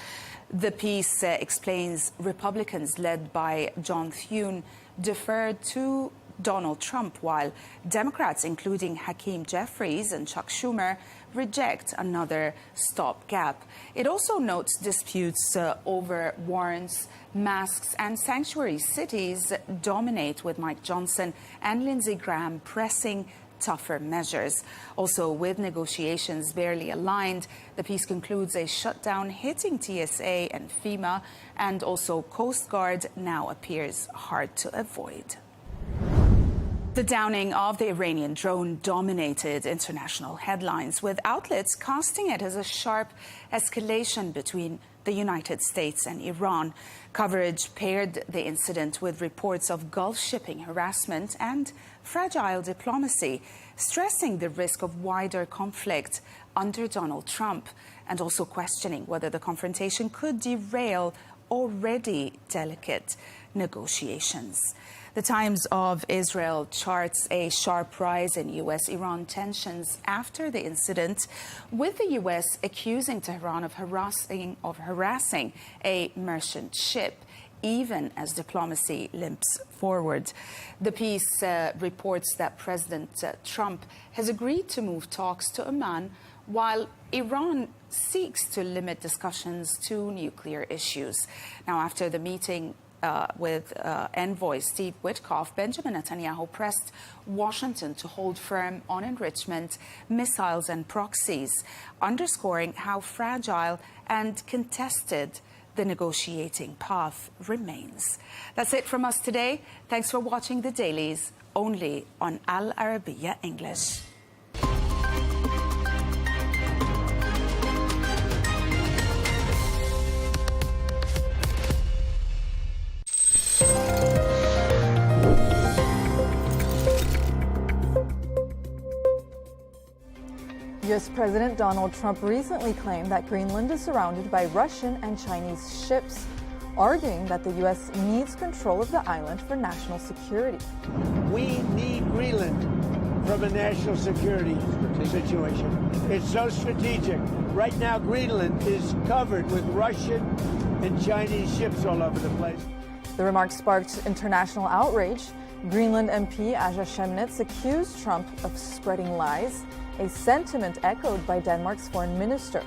The piece explains Republicans led by John Thune deferred to Donald Trump, while Democrats, including Hakeem Jeffries and Chuck Schumer, reject another stopgap. It also notes disputes over warrants, masks and sanctuary cities dominate, with Mike Johnson and Lindsey Graham pressing tougher measures. Also, with negotiations barely aligned, the piece concludes a shutdown hitting TSA and FEMA, and also Coast Guard now appears hard to avoid. The downing of the Iranian drone dominated international headlines, with outlets casting it as a sharp escalation between the United States and Iran. Coverage paired the incident with reports of Gulf shipping harassment and fragile diplomacy, stressing the risk of wider conflict under Donald Trump, and also questioning whether the confrontation could derail already delicate negotiations. The Times of Israel charts a sharp rise in U.S.-Iran tensions after the incident, with the U.S. accusing Tehran of harassing a merchant ship, even as diplomacy limps forward. The piece reports that President Trump has agreed to move talks to Oman, while Iran seeks to limit discussions to nuclear issues. Now, after the meeting with envoy Steve Witkoff, Benjamin Netanyahu pressed Washington to hold firm on enrichment, missiles and proxies, underscoring how fragile and contested the negotiating path remains. That's it from us today. Thanks for watching The Dailies, only on Al Arabiya English. U.S. President Donald Trump recently claimed that Greenland is surrounded by Russian and Chinese ships, arguing that the U.S. needs control of the island for national security. We need Greenland from a national security situation. It's so strategic. Right now, Greenland is covered with Russian and Chinese ships all over the place. The remarks sparked international outrage. Greenland MP Aja Chemnitz accused Trump of spreading lies, a sentiment echoed by Denmark's foreign minister.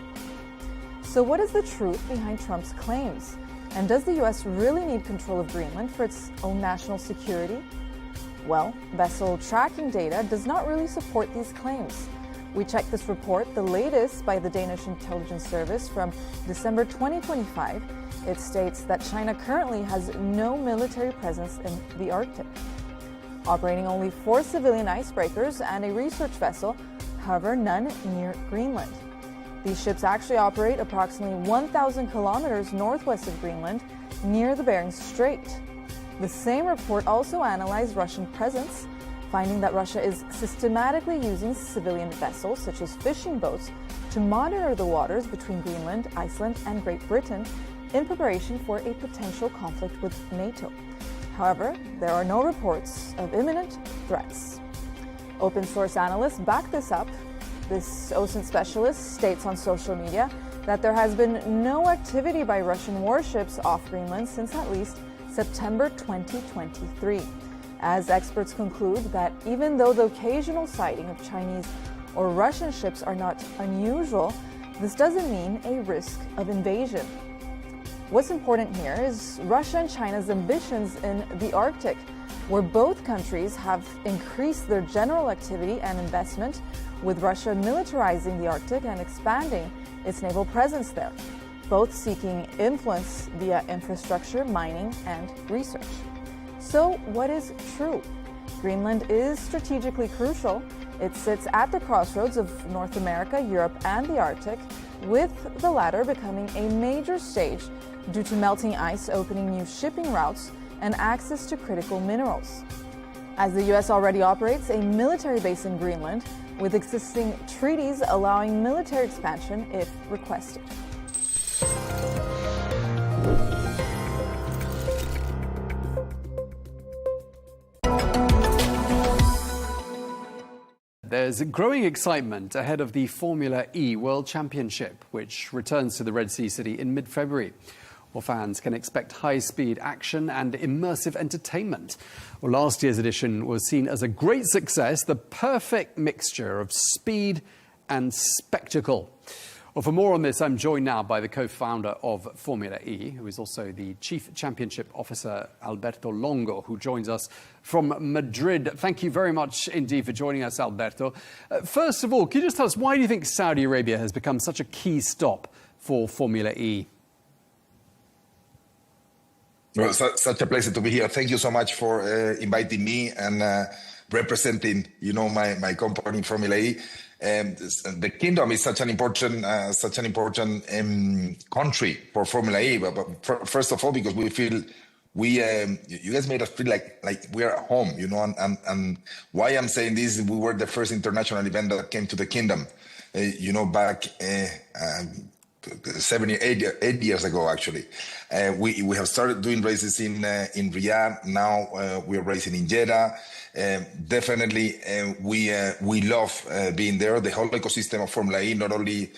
So what is the truth behind Trump's claims? And does the U.S. really need control of Greenland for its own national security? Well, vessel tracking data does not really support these claims. We checked this report, the latest by the Danish intelligence service from December 2025. It states that China currently has no military presence in the Arctic, operating only 4 civilian icebreakers and a research vessel, however, none near Greenland. These ships actually operate approximately 1,000 kilometers northwest of Greenland, near the Bering Strait. The same report also analyzed Russian presence, finding that Russia is systematically using civilian vessels, such as fishing boats, to monitor the waters between Greenland, Iceland, and Great Britain in preparation for a potential conflict with NATO. However, there are no reports of imminent threats. Open source analysts back this up. This OSINT specialist states on social media that there has been no activity by Russian warships off Greenland since at least September 2023, as experts conclude that even though the occasional sighting of Chinese or Russian ships are not unusual, this doesn't mean a risk of invasion. What's important here is Russia and China's ambitions in the Arctic, where both countries have increased their general activity and investment, with Russia militarizing the Arctic and expanding its naval presence there, both seeking influence via infrastructure, mining, and research. So what is true? Greenland is strategically crucial. It sits at the crossroads of North America, Europe, and the Arctic, with the latter becoming a major stage due to melting ice opening new shipping routes and access to critical minerals. As the U.S. already operates a military base in Greenland, with existing treaties allowing military expansion if requested. There's growing excitement ahead of the Formula E World Championship, which returns to the Red Sea City in mid-February. Well, fans can expect high-speed action and immersive entertainment. Well, last year's edition was seen as a great success, the perfect mixture of speed and spectacle. Well, for more on this, I'm joined now by the co-founder of Formula E, who is also the Chief Championship Officer, Alberto Longo, who joins us from Madrid. Thank you very much indeed for joining us, Alberto. First of all, can you just tell us, why do you think Saudi Arabia has become such a key stop for Formula E? Well, such a pleasure to be here. Thank you so much for inviting me and representing, my company, Formula E. The kingdom is such an important country for Formula E. But first of all, because we feel you guys made us feel like we are at home, And why I'm saying this is we were the first international event that came to the kingdom, back 8 years ago, actually. We have started doing races in Riyadh. Now we are racing in Jeddah. Definitely, we love being there. The whole ecosystem of Formula E, not only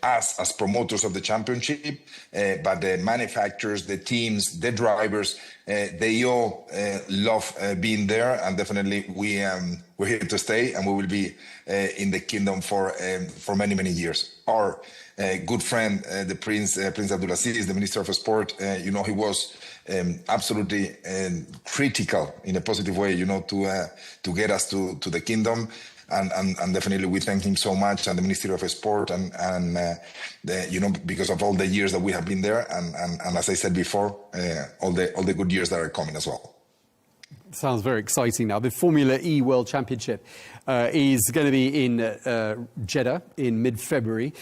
us as promoters of the championship, but the manufacturers, the teams, the drivers, they all love being there. And definitely, we're here to stay, and we will be in the kingdom for many, many years. Our good friend, the Prince Abdulaziz, the Minister of Sport, he was absolutely critical in a positive way, to get us to the kingdom. And definitely we thank him so much, and the Ministry of Sport, and because of all the years that we have been there, and as I said before, all the good years that are coming as well. Sounds very exciting now. The Formula E World Championship is going to be in Jeddah in mid-February.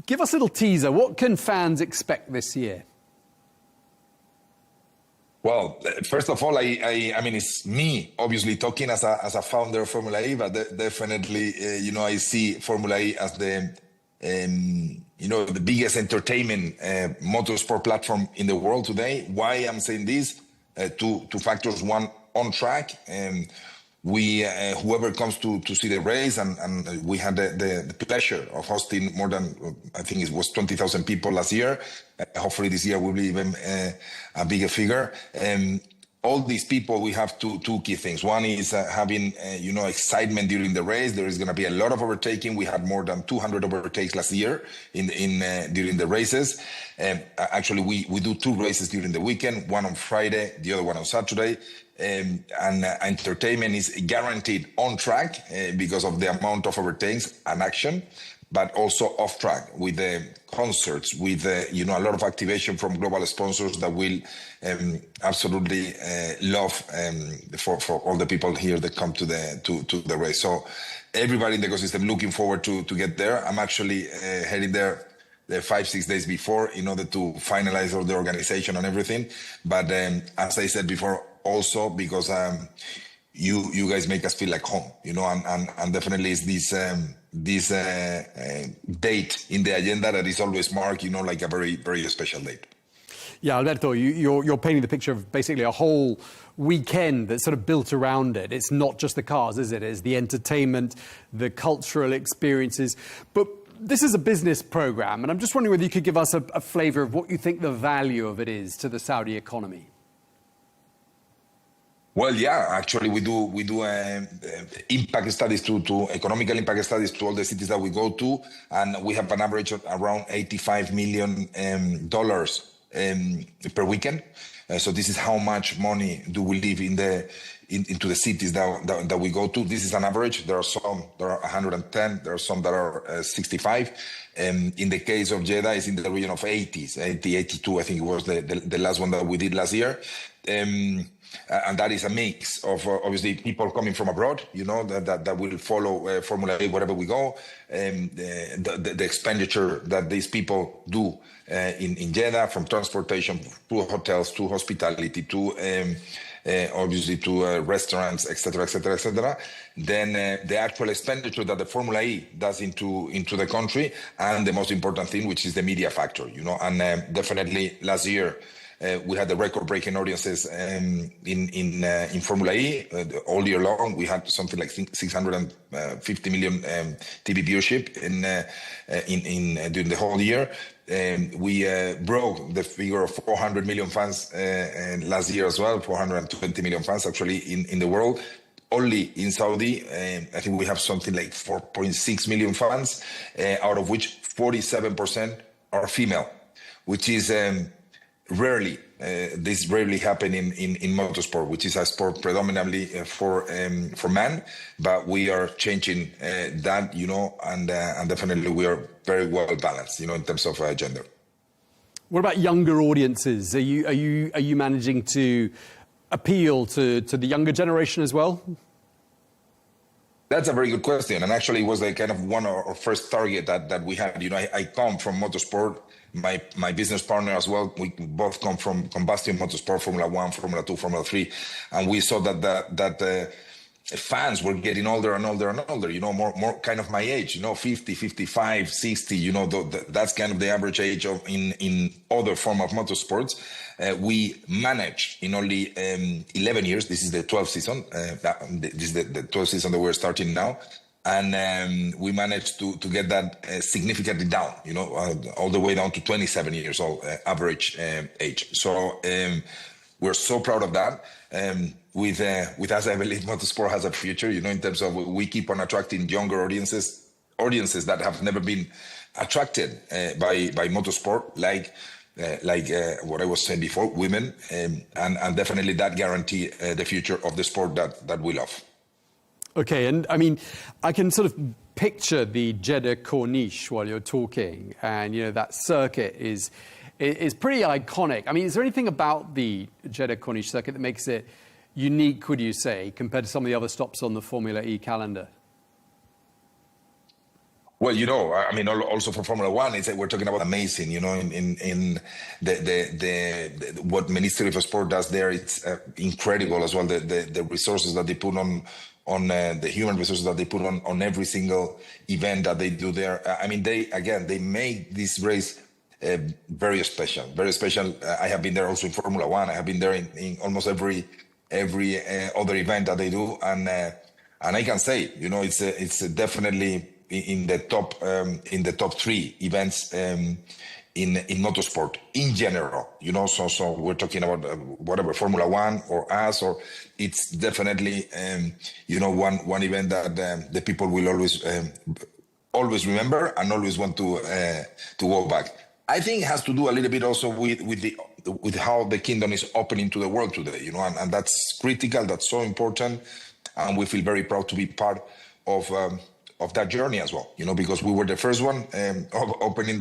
Give us a little teaser. What can fans expect this year? Well, first of all, I mean, it's me obviously talking as a founder of Formula E, but definitely, I see Formula E as the the biggest entertainment motorsport platform in the world today. Why I'm saying this? Two factors. One, on track. Whoever comes to see the race, and we had the pleasure of hosting more than, I think it was 20,000 people last year. Hopefully this year will be even a bigger figure. All these people, we have two key things. One is having excitement during the race. There is going to be a lot of overtaking. We had more than 200 overtakes last year during the races. Actually, we do 2 races during the weekend, one on Friday, the other one on Saturday. And entertainment is guaranteed on track because of the amount of overtakes and action, but also off track with the concerts, with a lot of activation from global sponsors that will absolutely love for all the people here that come to the race. So everybody in the ecosystem looking forward to get there. I'm actually heading there 5-6 days before in order to finalize all the organization and everything. But as I said before, also because you guys make us feel like home, and definitely it's this date in the agenda that is always marked, like a very, very special date. Yeah, Alberto, you're painting the picture of basically a whole weekend that's sort of built around it. It's not just the cars, is it? It's the entertainment, the cultural experiences. But this is a business program, and I'm just wondering whether you could give us a flavour of what you think the value of it is to the Saudi economy. Well, yeah, actually we do impact studies to economical impact studies to all the cities that we go to, and we have an average of around $85 million per weekend. So this is how much money do we leave into the cities that we go to. This is an average. There are some that are 110. There are some that are 65. In the case of Jeddah, it's in the region of 80, 82. I think it was the last one that we did last year. And that is a mix of obviously people coming from abroad, that will follow Formula E wherever we go. The expenditure that these people do in Jeddah, from transportation to hotels to hospitality to obviously to restaurants, etc., etc., etc. Then the actual expenditure that the Formula E does into the country, and the most important thing, which is the media factor, And definitely last year, we had the record-breaking audiences in Formula E all year long. We had something like 650 million TV viewership during the whole year. We broke the figure of 400 million fans last year as well, 420 million fans actually in the world. only in Saudi, I think we have something like 4.6 million fans, out of which 47% are female, which is rarely. This rarely happen in motorsport, which is a sport predominantly for men. But we are changing that, and definitely we are very well balanced, in terms of gender. What about younger audiences? Are you managing to appeal to the younger generation as well? That's a very good question, and actually it was like kind of one of our first target that we had. I come from motorsport. My business partner as well. We both come from combustion motorsport, Formula 1, Formula 2, Formula 3, and we saw that fans were getting older and older and older. More kind of my age. 50, 55, 60. That's kind of the average age of in other form of motorsports. We managed in only 11 years. This is the 12th season. This is the 12th season that we're starting now. And we managed to get that significantly down, all the way down to 27 years old average age. So we're so proud of that. With us, I believe motorsport has a future, in terms of we keep on attracting younger audiences that have never been attracted by motorsport, like what I was saying before, women, and definitely that guarantee the future of the sport that we love. Okay, and I mean, I can sort of picture the Jeddah Corniche while you're talking, and that circuit is pretty iconic. I mean, is there anything about the Jeddah Corniche circuit that makes it unique, would you say, compared to some of the other stops on the Formula E calendar? Well, I mean, also for Formula 1, it's we're talking about amazing, in the what Ministry of Sport does there, it's incredible as well. The resources that they put on the human resources that they put on every single event that they do there. I mean, they make this race very special, very special. I have been there also in Formula 1. I have been there in almost every other event that they do, and I can say, it's definitely in the top 3 events in motorsport in general, so we're talking about whatever Formula 1 or us, or it's definitely one event that the people will always remember and always want to go back. I think it has to do a little bit also with how the kingdom is opening to the world today, and that's critical, that's so important, and we feel very proud to be part of that journey as well, because we were the first one opening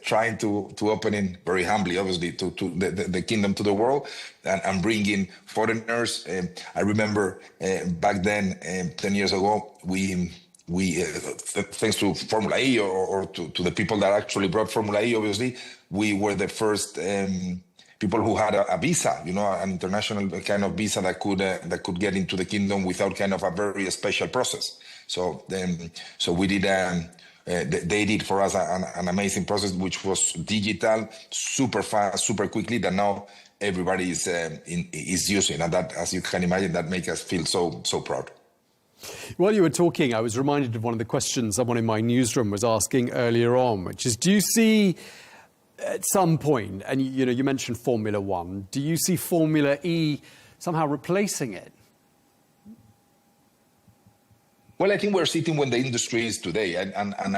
trying to open in very humbly, obviously, to the kingdom to the world, and bringing foreigners. I remember back then, 10 years ago, we thanks to Formula E or to the people that actually brought Formula E, obviously, we were the first people who had a visa, an international kind of visa that could get into the kingdom without kind of a very special process. So we did. They did for us an amazing process, which was digital, super fast, super quickly. That now everybody is using, and that, as you can imagine, that makes us feel so proud. While you were talking, I was reminded of one of the questions someone in my newsroom was asking earlier on, which is, do you see at some point, and you mentioned Formula 1, do you see Formula E somehow replacing it? Well, I think we're sitting when the industry is today, and I'm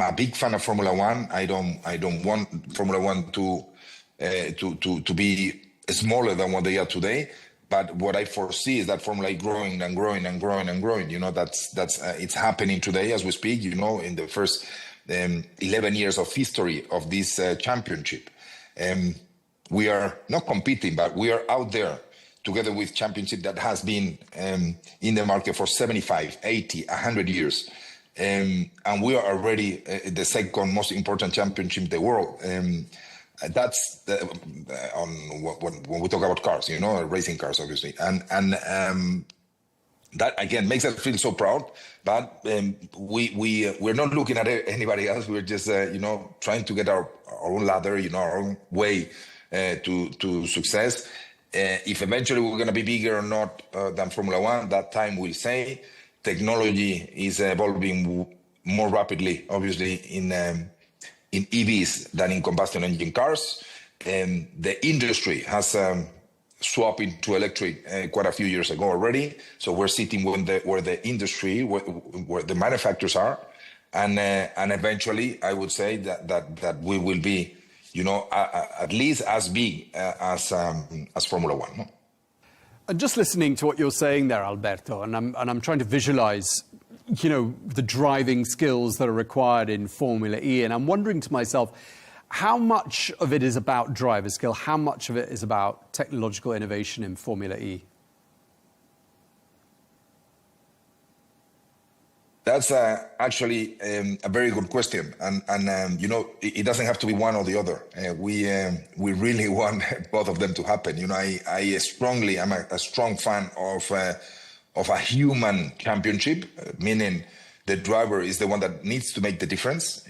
a big fan of Formula 1. I don't want Formula 1 to be smaller than what they are today. But what I foresee is that Formula E growing and growing and growing and growing. That's it's happening today as we speak. In the first 11 years of history of this championship, we are not competing, but we are out there together with championship that has been in the market for 75, 80, 100 years. And we are already the second most important championship in the world. That's when we talk about cars, racing cars, obviously. And that, again, makes us feel so proud. But we're not looking at anybody else. We're just, trying to get our own ladder, our own way to success. If eventually we're going to be bigger or not than Formula 1, that time will say. Technology is evolving more rapidly, obviously, in EVs than in combustion engine cars. The industry has swapping to electric quite a few years ago already. So we're sitting where the industry, where the manufacturers are, and eventually I would say that we will be, at least as big as Formula One. No? And just listening to what you're saying there, Alberto, and I'm trying to visualize, the driving skills that are required in Formula E, and I'm wondering to myself, how much of it is about driver skill? How much of it is about technological innovation in Formula E? That's actually a very good question, and it doesn't have to be one or the other. We really want both of them to happen. I strongly am a strong fan of a human championship, meaning the driver is the one that needs to make the difference.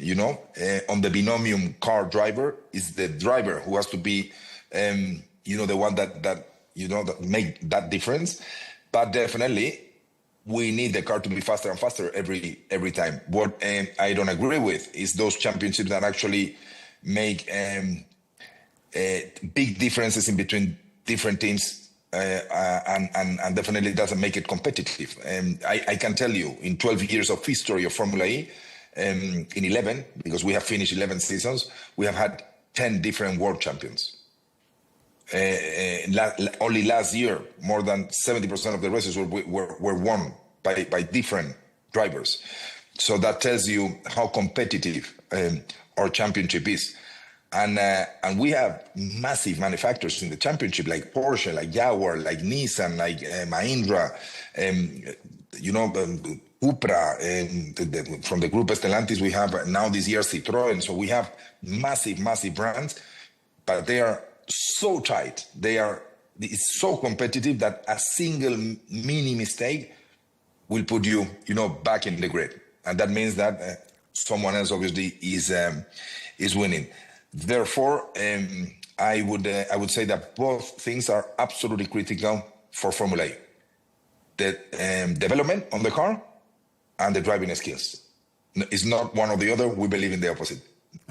On the binomium car driver is the driver who has to be, the one that make that difference. But definitely, we need the car to be faster and faster every time. What I don't agree with is those championships that actually make big differences in between different teams. And definitely doesn't make it competitive. I can tell you, in 12 years of history of Formula E, in 11, because we have finished 11 seasons, we have had 10 different world champions. Only last year, more than 70% of the races were won by different drivers. So that tells you how competitive our championship is. And we have massive manufacturers in the championship, like Porsche, like Jaguar, like Nissan, like Mahindra, Cupra, from the group Stellantis, we have now this year Citroën. So we have massive brands, but they are so tight. It's so competitive that a single mini mistake will put you, back in the grid. And that means that someone else obviously is winning. Therefore, I would say that both things are absolutely critical for Formula E. The development on the car and the driving skills. It's not one or the other. We believe in the opposite.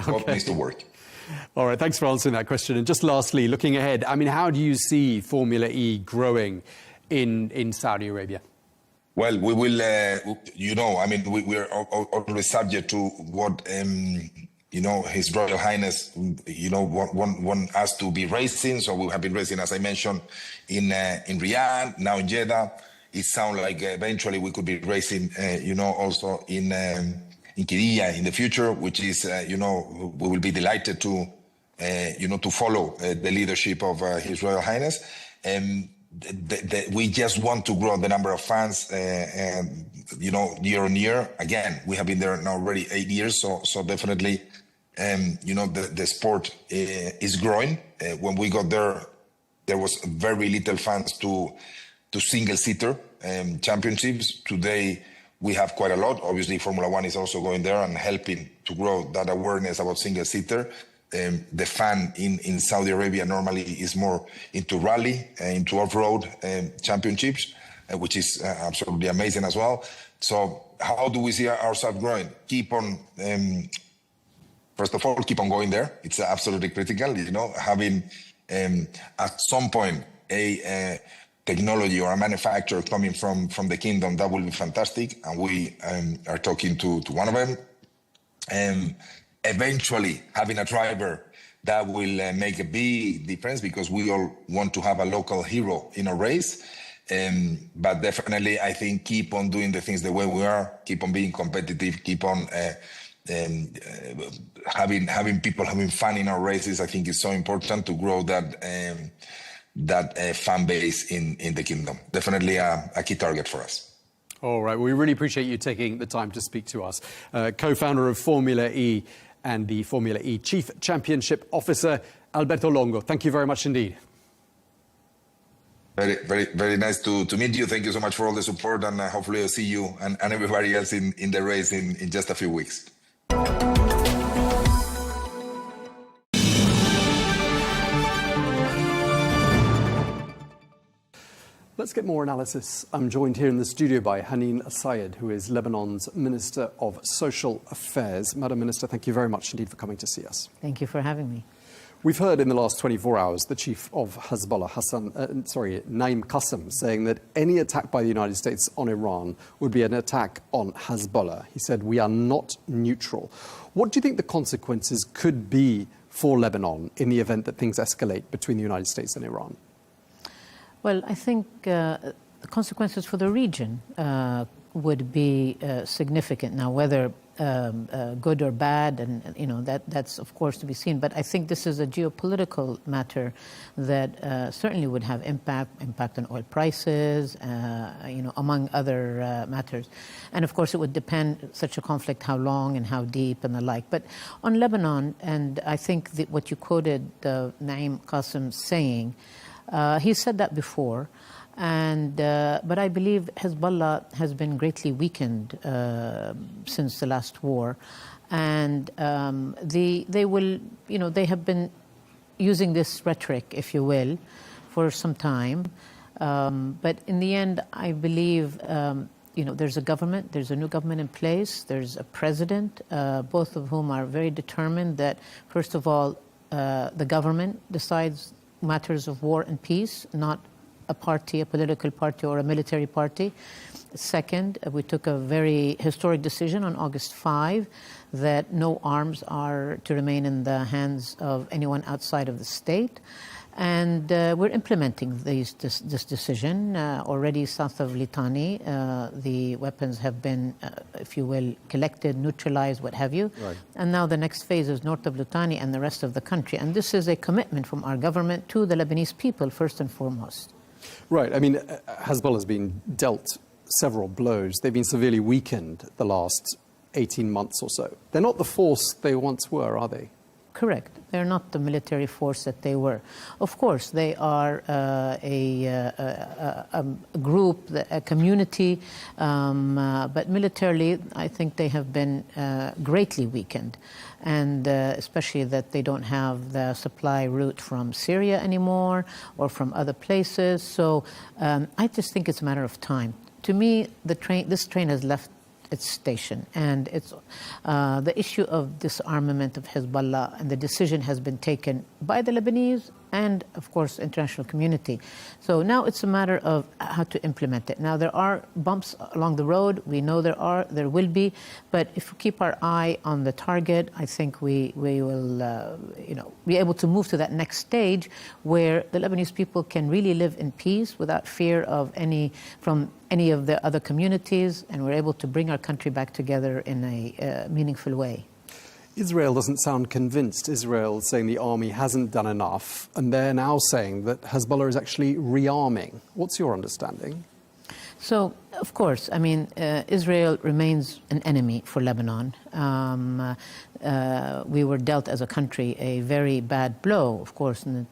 Both needs to work. All right, thanks for answering that question. And just lastly, looking ahead, how do you see Formula E growing in Saudi Arabia? Well, we will, we're always subject to what, His Royal Highness, want us to be racing. So we have been racing, as I mentioned, in Riyadh, now in Jeddah. It sounds like eventually we could be racing, also in Qiddiya in the future, which is, we will be delighted to, to follow the leadership of His Royal Highness. We just want to grow the number of fans, year on year. Again, we have been there now already 8 years, so definitely, the sport is growing. When we got there, there was very little fans to single-seater championships. Today, we have quite a lot. Obviously, Formula One is also going there and helping to grow that awareness about single-seater. The fan in Saudi Arabia normally is more into rally, into off-road championships, which is absolutely amazing as well. So how do we see ourselves growing? Keep on, first of all, keep on going there. It's absolutely critical, having at some point a technology or a manufacturer coming from the kingdom, that will be fantastic. And we are talking to one of them. Eventually having a driver that will make a big difference, because we all want to have a local hero in a race. But definitely, I think keep on doing the things the way we are, keep on being competitive, keep on having people having fun in our races. I think is so important to grow that fan base in the kingdom. Definitely a key target for us. All right. Well, we really appreciate you taking the time to speak to us. Co-founder of Formula E and the Formula E Chief Championship Officer, Alberto Longo. Thank you very much indeed. Very, very, very nice to meet you. Thank you so much for all the support, and hopefully I'll see you and everybody else in the race in just a few weeks. Let's get more analysis. I'm joined here in the studio by Haneen Sayed, who is Lebanon's Minister of Social Affairs. Madam Minister, thank you very much indeed for coming to see us. Thank you for having me. We've heard in the last 24 hours the chief of Hezbollah, Naim Qassem, saying that any attack by the United States on Iran would be an attack on Hezbollah. He said, "We are not neutral." What do you think the consequences could be for Lebanon in the event that things escalate between the United States and Iran? Well, I think the consequences for the region would be significant. Now, whether good or bad, and that's of course to be seen. But I think this is a geopolitical matter that certainly would have impact on oil prices, among other matters. And of course, it would depend, such a conflict, how long and how deep and the like. But on Lebanon, and I think what you quoted Naim Qassem saying, he said that before. But I believe Hezbollah has been greatly weakened since the last war, and they will, they have been using this rhetoric, if you will, for some time. But in the end, I believe, there's a government, there's a new government in place, there's a president, both of whom are very determined that, first of all, the government decides matters of war and peace, not a party, a political party or a military party. Second, we took a very historic decision on August 5 that no arms are to remain in the hands of anyone outside of the state. And we're implementing this decision. Already south of Litani, the weapons have been, if you will, collected, neutralized, what have you. Right. And now the next phase is north of Litani and the rest of the country. And this is a commitment from our government to the Lebanese people, first and foremost. Right. I mean, Hezbollah has been dealt several blows. They've been severely weakened the last 18 months or so. They're not the force they once were, are they? Correct. They're not the military force that they were. Of course, they are a group, a community, but militarily, I think they have been greatly weakened, and especially that they don't have the supply route from Syria anymore or from other places. So I just think it's a matter of time. To me, this train has left its station, and it's the issue of disarmament of Hezbollah, and the decision has been taken by the Lebanese and, of course, international community. So now it's a matter of how to implement it. Now, there are bumps along the road. We know there will be, but if we keep our eye on the target, I think we will, be able to move to that next stage where the Lebanese people can really live in peace without fear of from any of the other communities, and we're able to bring our country back together in a meaningful way. Israel doesn't sound convinced. Israel is saying the army hasn't done enough, and they're now saying that Hezbollah is actually rearming. What's your understanding? So, of course, I mean, Israel remains an enemy for Lebanon. We were dealt as a country a very bad blow, of course, in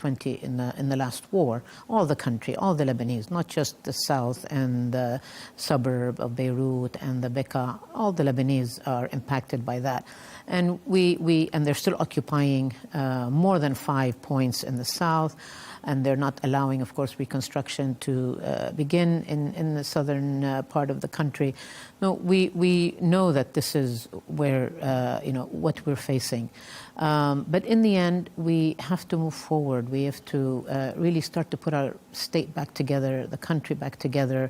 the last war. All the country, all the Lebanese, not just the south and the suburb of Beirut and the Bekaa. All the Lebanese are impacted by that. And and they're still occupying more than 5 points in the south, and they're not allowing, of course, reconstruction to begin in the southern part of the country. No, we know that this is where what we're facing. But in the end, we have to move forward. We have to really start to put our state back together, the country back together.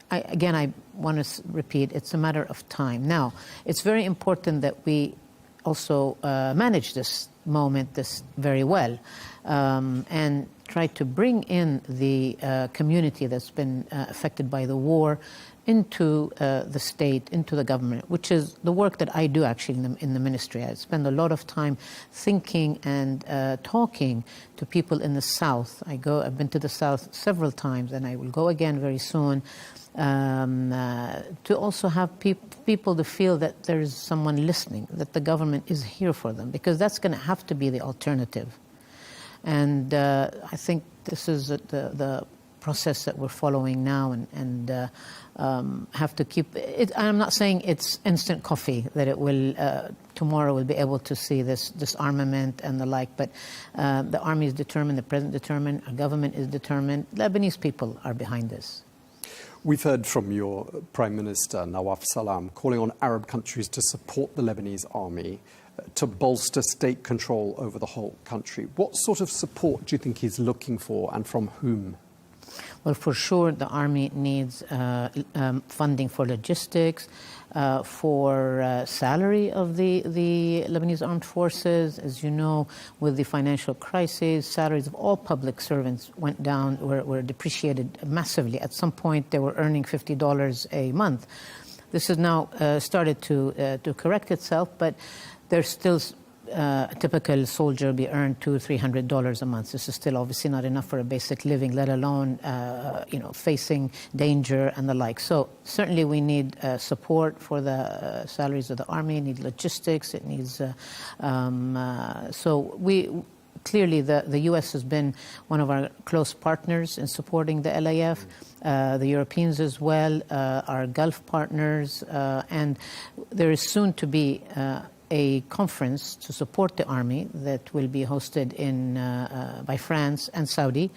I want to repeat, it's a matter of time. Now, it's very important that we also manage this moment very well, and try to bring in the community that's been affected by the war into the state, into the government, which is the work that I do actually in the ministry. I spend a lot of time thinking and talking to people in the South. I've been to the South several times, and I will go again very soon, to also have people to feel that there is someone listening, that the government is here for them, because that's going to have to be the alternative. And I think this is the process that we're following now, and have to keep it. I'm not saying it's instant coffee, that it will tomorrow we'll be able to see this disarmament and the like, but the army is determined, the president is determined, our government is determined. Lebanese people are behind this. We've heard from your Prime Minister, Nawaf Salam, calling on Arab countries to support the Lebanese army. to bolster state control over the whole country. What sort of support do you think he's looking for, and from whom? Well, for sure, the army needs funding for logistics, for salary of the Lebanese armed forces. As you know, with the financial crisis, salaries of all public servants went down, were depreciated massively. At some point, they were earning $50 a month. This has now started to correct itself, but there's still a typical soldier be earned $200-300 a month. This is still obviously not enough for a basic living, let alone facing danger and the like. So certainly we need support for the salaries of the army. It needs logistics. It needs clearly the U.S. has been one of our close partners in supporting the LAF. The Europeans as well, our Gulf partners, and there is soon to be a conference to support the army that will be hosted by France and Saudi,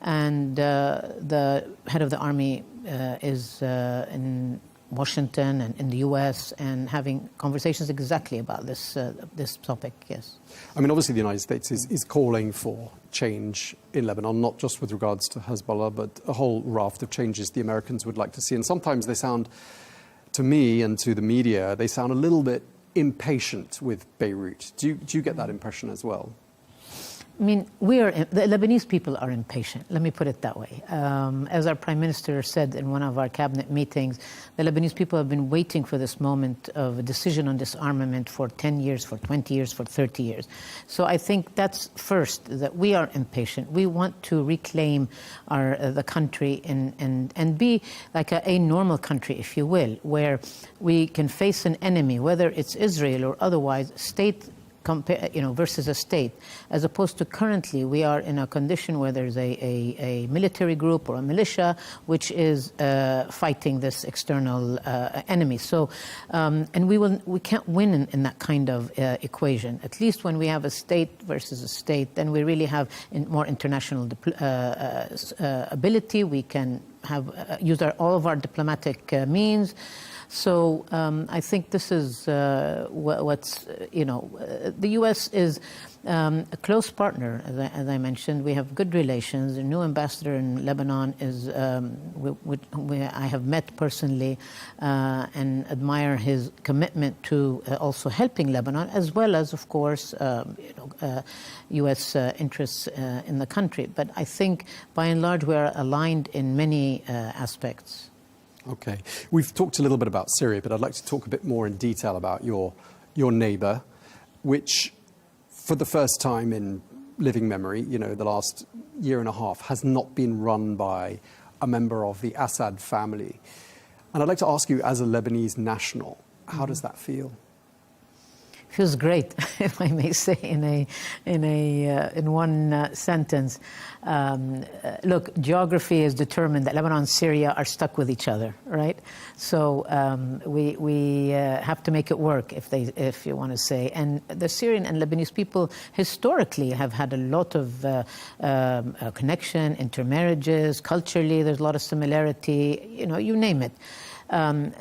and the head of the army is in Washington and in the U.S. and having conversations exactly about this topic. Yes, I mean, obviously the United States is calling for change in Lebanon, not just with regards to Hezbollah, but a whole raft of changes the Americans would like to see. And sometimes they sound, to me and to the media, they sound a little bit impatient with Beirut. Do you get that impression as well? I mean, the Lebanese people are impatient. Let me put it that way. As our Prime Minister said in one of our cabinet meetings, the Lebanese people have been waiting for this moment of a decision on disarmament for 10 years, for 20 years, for 30 years. So I think that's first, that we are impatient. We want to reclaim the country and be like a normal country, if you will, where we can face an enemy, whether it's Israel or otherwise, state versus a state, as opposed to currently we are in a condition where there's a military group or a militia which is fighting this external enemy. So, and we can't win in that kind of equation. At least when we have a state versus a state, then we really have more international ability. We can use all of our diplomatic means. So I think this is what's, the U.S. is a close partner, as I mentioned. We have good relations. The new ambassador in Lebanon is, I have met personally and admire his commitment to also helping Lebanon, as well as, of course, U.S. interests in the country. But I think, by and large, we are aligned in many aspects. Okay. We've talked a little bit about Syria, but I'd like to talk a bit more in detail about your neighbour, which, for the first time in living memory, the last year and a half, has not been run by a member of the Assad family. And I'd like to ask you, as a Lebanese national, how does that feel? Feels great, if I may say, in one sentence. Look, geography has determined that Lebanon and Syria are stuck with each other, right? So we have to make it work, if you want to say. And the Syrian and Lebanese people historically have had a lot of connection, intermarriages, culturally. There's a lot of similarity. You name it. And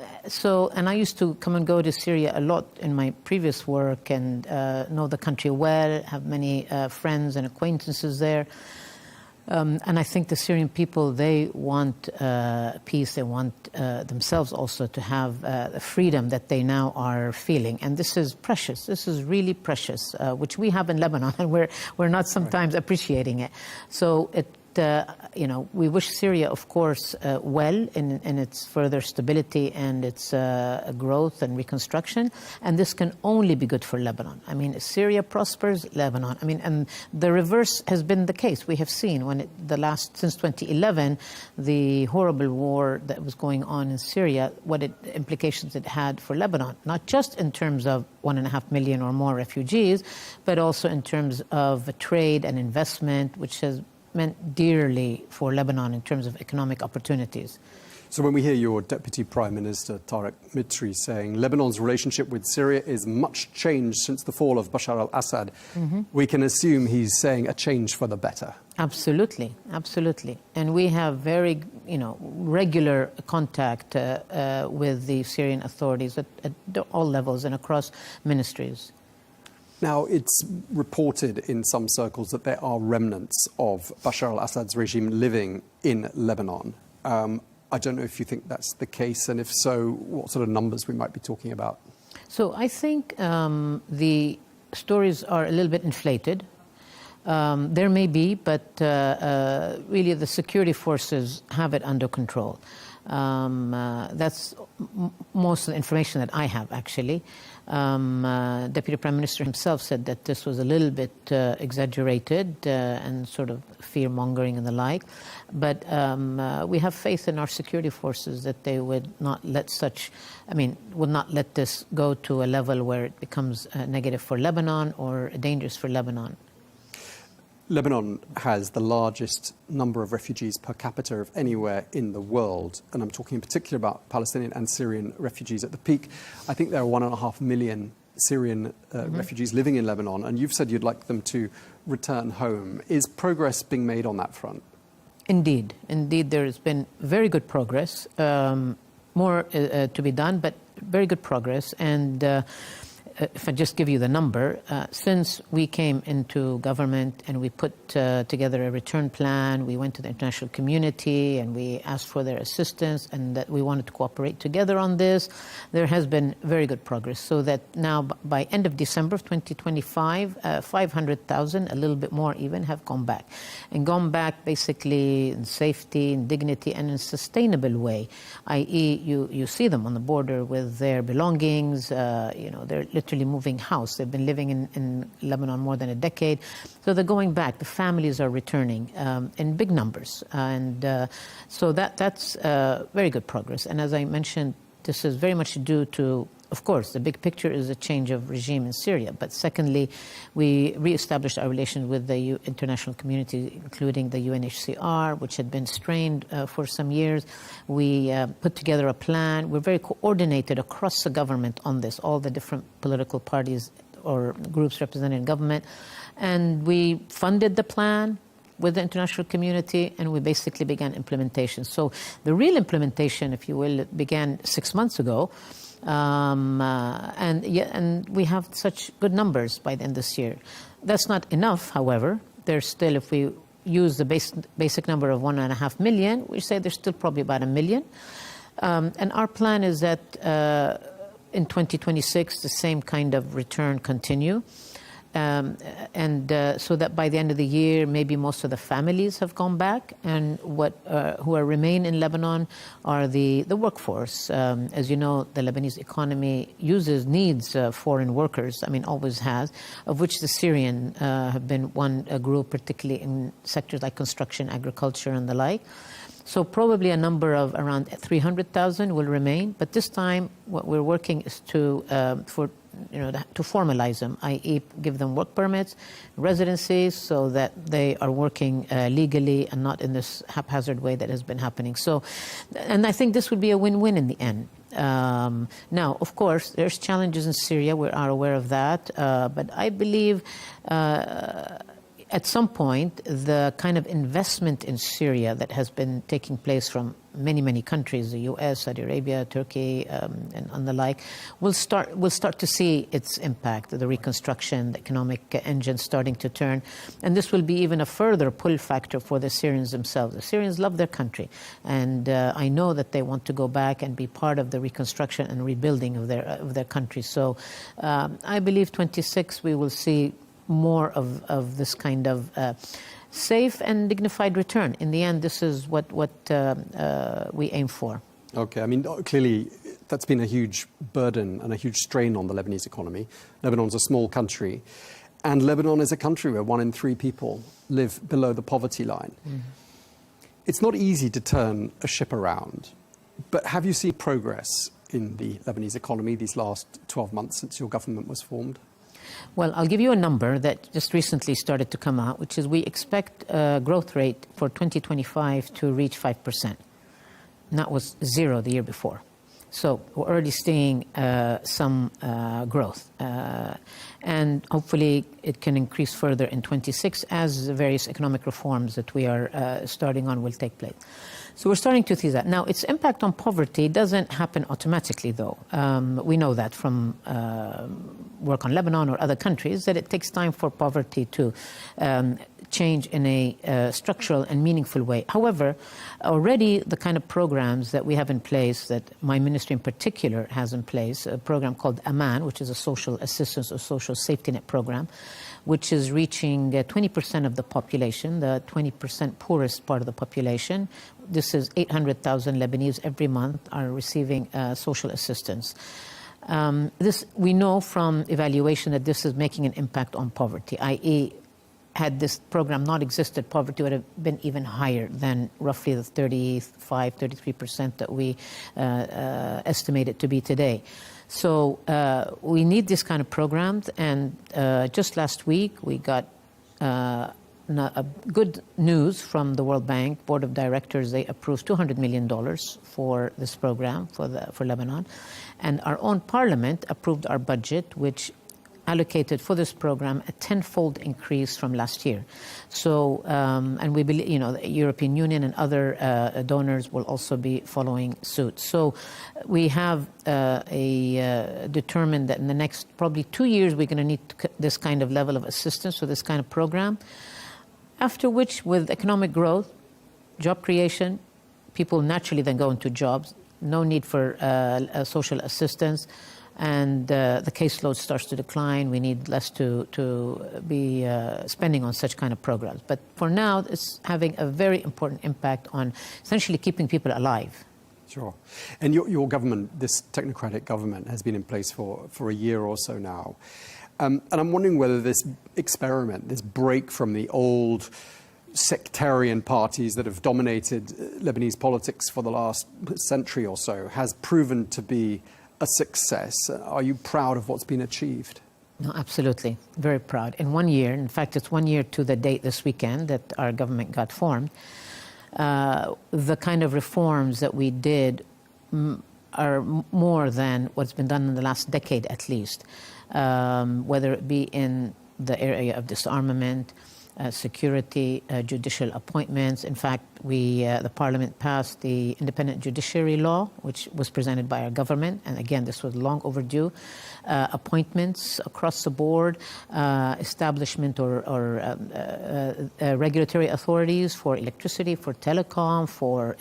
I used to come and go to Syria a lot in my previous work and know the country well, have many friends and acquaintances there. And I think the Syrian people, they want peace. They want themselves also to have the freedom that they now are feeling. And this is precious. This is really precious, which we have in Lebanon, and we're not sometimes appreciating it. So we wish Syria, of course, well in its further stability and its growth and reconstruction. And this can only be good for Lebanon. I mean, Syria prospers, Lebanon. I mean, and the reverse has been the case. We have seen since 2011, the horrible war that was going on in Syria, implications it had for Lebanon, not just in terms of 1.5 million or more refugees, but also in terms of trade and investment, which has meant dearly for Lebanon in terms of economic opportunities. So when we hear your Deputy Prime Minister, Tariq Mitri, saying Lebanon's relationship with Syria is much changed since the fall of Bashar al-Assad, we can assume he's saying a change for the better. Absolutely, absolutely. And we have very, regular contact with the Syrian authorities at all levels and across ministries. Now, it's reported in some circles that there are remnants of Bashar al-Assad's regime living in Lebanon. I don't know if you think that's the case, and if so, what sort of numbers we might be talking about. So I think the stories are a little bit inflated. There may be, but really the security forces have it under control. That's most of the information that I have, actually. Deputy Prime Minister himself said that this was a little bit exaggerated and sort of fear-mongering and the like. But we have faith in our security forces that they would not let would not let this go to a level where it becomes negative for Lebanon or dangerous for Lebanon. Lebanon has the largest number of refugees per capita of anywhere in the world. And I'm talking in particular about Palestinian and Syrian refugees. At the peak, I think there are 1.5 million Syrian refugees living in Lebanon. And you've said you'd like them to return home. Is progress being made on that front? Indeed. Indeed, there has been very good progress. More to be done, but very good progress. And if I just give you the number, since we came into government and we put together a return plan, we went to the international community and we asked for their assistance and that we wanted to cooperate together on this, there has been very good progress. So that now by end of December of 2025, 500,000, a little bit more even, have gone back. And gone back basically in safety, in dignity, and in a sustainable way, i.e. you see them on the border with their belongings, they're literally moving house. They've been living in Lebanon more than a decade. So they're going back. The families are returning in big numbers. So that's very good progress. And as I mentioned, this is very much due to, of course, the big picture is a change of regime in Syria. But secondly, we reestablished our relations with the international community, including the UNHCR, which had been strained for some years. We put together a plan. We're very coordinated across the government on this, all the different political parties or groups represented in government. And we funded the plan with the international community, and we basically began implementation. So the real implementation, if you will, began 6 months ago. And we have such good numbers by the end of this year. That's not enough, however. There's still, if we use the basic number of 1.5 million, we say there's still probably about 1 million. And our plan is that in 2026, the same kind of return continue. So that by the end of the year, maybe most of the families have gone back, and who remain in Lebanon are the workforce. As you know, the Lebanese economy needs foreign workers, always has, of which the Syrian have been one group, particularly in sectors like construction, agriculture, and the like. So probably a number of around 300,000 will remain, but this time what we're working is to formalize them, i.e. give them work permits, residencies, so that they are working legally and not in this haphazard way that has been happening. So, and I think this would be a win-win in the end. Now, of course, there's challenges in Syria. We are aware of that. But I believe at some point, the kind of investment in Syria that has been taking place from many, many countries, the US, Saudi Arabia, Turkey, and the like, we'll start to see its impact, the reconstruction, the economic engine starting to turn. And this will be even a further pull factor for the Syrians themselves. The Syrians love their country. And I know that they want to go back and be part of the reconstruction and rebuilding of their country. So I believe 26 we will see more of this kind of safe and dignified return. In the end, this is what we aim for. Okay, clearly that's been a huge burden and a huge strain on the Lebanese economy. Lebanon's a small country, and Lebanon is a country where 1 in 3 people live below the poverty line. Mm-hmm. It's not easy to turn a ship around, but have you seen progress in the Lebanese economy these last 12 months since your government was formed? Well, I'll give you a number that just recently started to come out, which is we expect a growth rate for 2025 to reach 5%. And that was 0 the year before. So we're already seeing some growth. And hopefully it can increase further in 26 as the various economic reforms that we are starting on will take place. So we're starting to see that. Now, its impact on poverty doesn't happen automatically, though. We know that from work on Lebanon or other countries, that it takes time for poverty to change in a structural and meaningful way. However, already the kind of programs that we have in place, that my ministry in particular has in place, a program called AMAN, which is a social assistance or social safety net program, which is reaching 20% of the population, the 20% poorest part of the population. This is 800,000 Lebanese every month are receiving social assistance. We know from evaluation that this is making an impact on poverty, i.e., had this program not existed, poverty would have been even higher than roughly the 35, 33% that we estimate it to be today. So we need this kind of programs, and just last week we got good news from the World Bank Board of Directors. They approved $200 million for this program for Lebanon, and our own parliament approved our budget, which allocated for this program a tenfold increase from last year. So, and we believe, the European Union and other donors will also be following suit. So we have determined that in the next probably 2 years, we're going to need this kind of level of assistance for this kind of program. After which, with economic growth, job creation, people naturally then go into jobs, no need for social assistance, and the caseload starts to decline. We need less to be spending on such kind of programs. But for now, it's having a very important impact on essentially keeping people alive. Sure. And your government, this technocratic government, has been in place for a year or so now. And I'm wondering whether this experiment, this break from the old sectarian parties that have dominated Lebanese politics for the last century or so, has proven to be a success. Are you proud of what's been achieved? No, absolutely. Very proud. In 1 year, in fact, it's 1 year to the date this weekend that our government got formed, the kind of reforms that we did are more than what's been done in the last decade at least, whether it be in the area of disarmament, security, judicial appointments. In fact, the Parliament passed the independent judiciary law, which was presented by our government, and again, this was long overdue. Appointments across the board, establishment or regulatory authorities for electricity, for telecom, for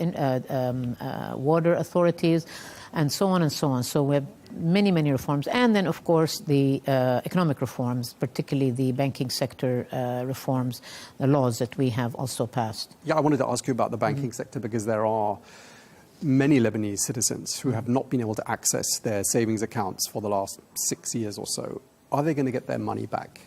water authorities, and so on and so on. So we have many, many reforms. And then, of course, the economic reforms, particularly the banking sector reforms, the laws that we have also passed. Yeah, I wanted to ask you about the banking sector, because there are many Lebanese citizens who have not been able to access their savings accounts for the last 6 years or so. Are they going to get their money back?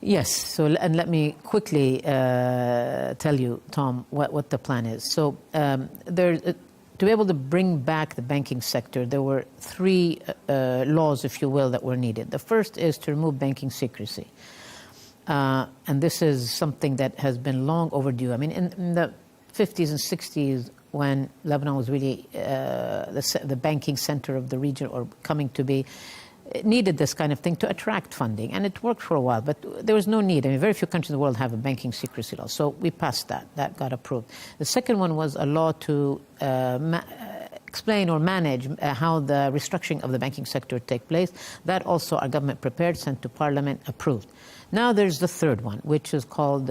Yes. So, and let me quickly tell you, Tom, what the plan is. So to be able to bring back the banking sector, there were three laws, if you will, that were needed. The first is to remove banking secrecy. And this is something that has been long overdue. I mean, in the 50s and 60s, when Lebanon was really the banking center of the region, or coming to be, it needed this kind of thing to attract funding. And it worked for a while, but there was no need. I mean, very few countries in the world have a banking secrecy law. So we passed that. That got approved. The second one was a law to explain or manage how the restructuring of the banking sector take place. That also our government prepared, sent to Parliament, approved. Now there's the third one, which is called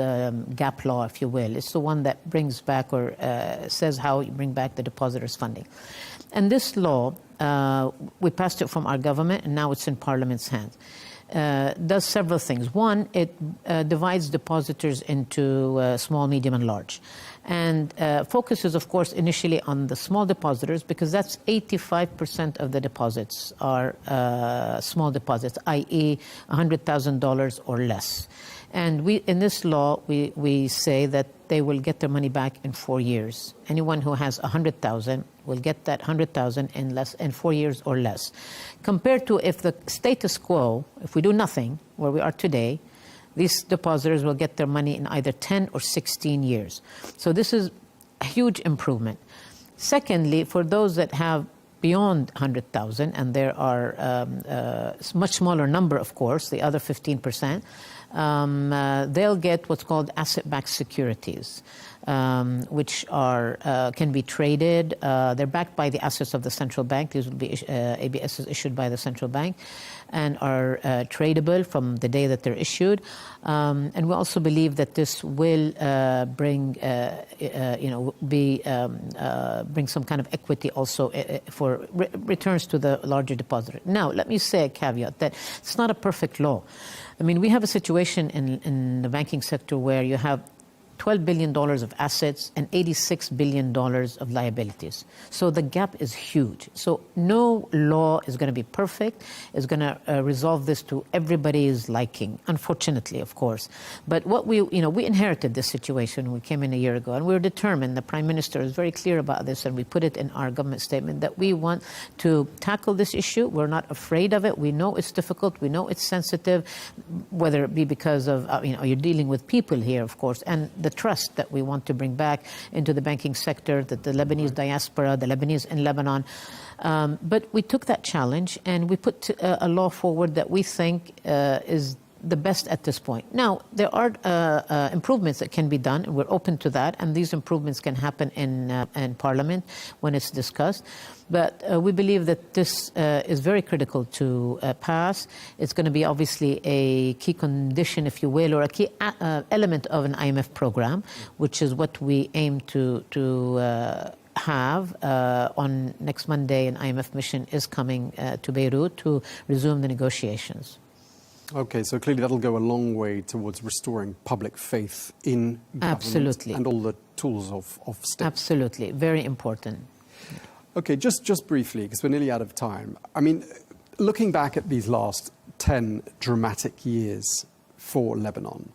GAP law, if you will. It's the one that brings back or says how you bring back the depositors' funding. And this law, we passed it from our government, and now it's in Parliament's hands. Does several things. One, it divides depositors into small, medium, and large. And focuses, of course, initially on the small depositors, because that's 85% of the deposits are small deposits, i.e. $100,000 or less. And in this law, we say that they will get their money back in 4 years. Anyone who has 100,000 will get that 100,000 in 4 years or less. Compared to if the status quo, if we do nothing, where we are today, these depositors will get their money in either 10 or 16 years. So this is a huge improvement. Secondly, for those that have beyond 100,000, and there are a much smaller number, of course, the other 15%, they'll get what's called asset-backed securities, which are can be traded. They're backed by the assets of the central bank. These will be ABSs issued by the central bank and are tradable from the day that they're issued. And we also believe that this will bring some kind of equity also for returns to the larger depositor. Now, let me say a caveat that it's not a perfect law. I mean, we have a situation in the banking sector where you have $12 billion of assets and $86 billion of liabilities. So the gap is huge. So no law is going to be perfect, is going to resolve this to everybody's liking, unfortunately, of course. But what we inherited this situation when we came in a year ago, and we were determined, the Prime Minister is very clear about this, and we put it in our government statement, that we want to tackle this issue. We're not afraid of it. We know it's difficult. We know it's sensitive, whether it be because of, you're dealing with people here, of course, and the trust that we want to bring back into the banking sector, that the Lebanese diaspora, the Lebanese in Lebanon. But we took that challenge and we put a law forward that we think is the best at this point. Now, there are improvements that can be done, and we're open to that, and these improvements can happen in Parliament when it's discussed. But we believe that this is very critical to pass. It's going to be obviously a key condition, if you will, or a key element of an IMF program, which is what we aim to have on next Monday. An IMF mission is coming to Beirut to resume the negotiations. Okay, so clearly that'll go a long way towards restoring public faith in government. Absolutely. And all the tools of state. Absolutely, very important. Okay, just briefly, because we're nearly out of time. I mean, looking back at these last 10 dramatic years for Lebanon,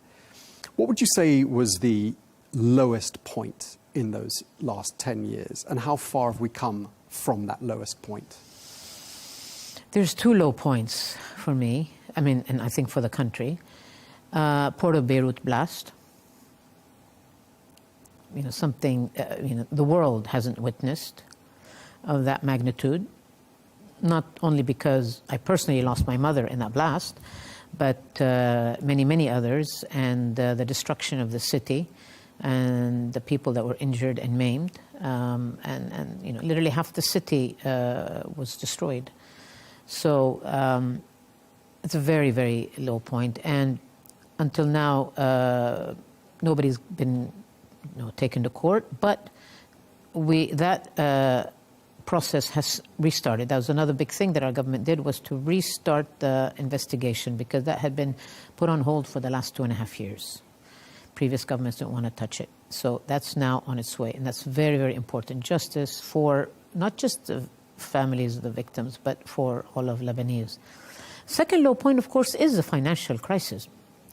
what would you say was the lowest point in those last 10 years? And how far have we come from that lowest point? There's two low points for me, and I think for the country. Port of Beirut blast. Something the world hasn't witnessed of that magnitude, not only because I personally lost my mother in that blast, but many, many others, and the destruction of the city and the people that were injured and maimed, and literally half the city was destroyed. So it's a very, very low point, and until now nobody's been taken to court, but that process has restarted. That was another big thing that our government did, was to restart the investigation, because that had been put on hold for the last 2.5 years. Previous governments didn't want to touch it. So that's now on its way, and that's very, very important. Justice for not just the families of the victims, but for all of Lebanese. Second low point, of course, is the financial crisis.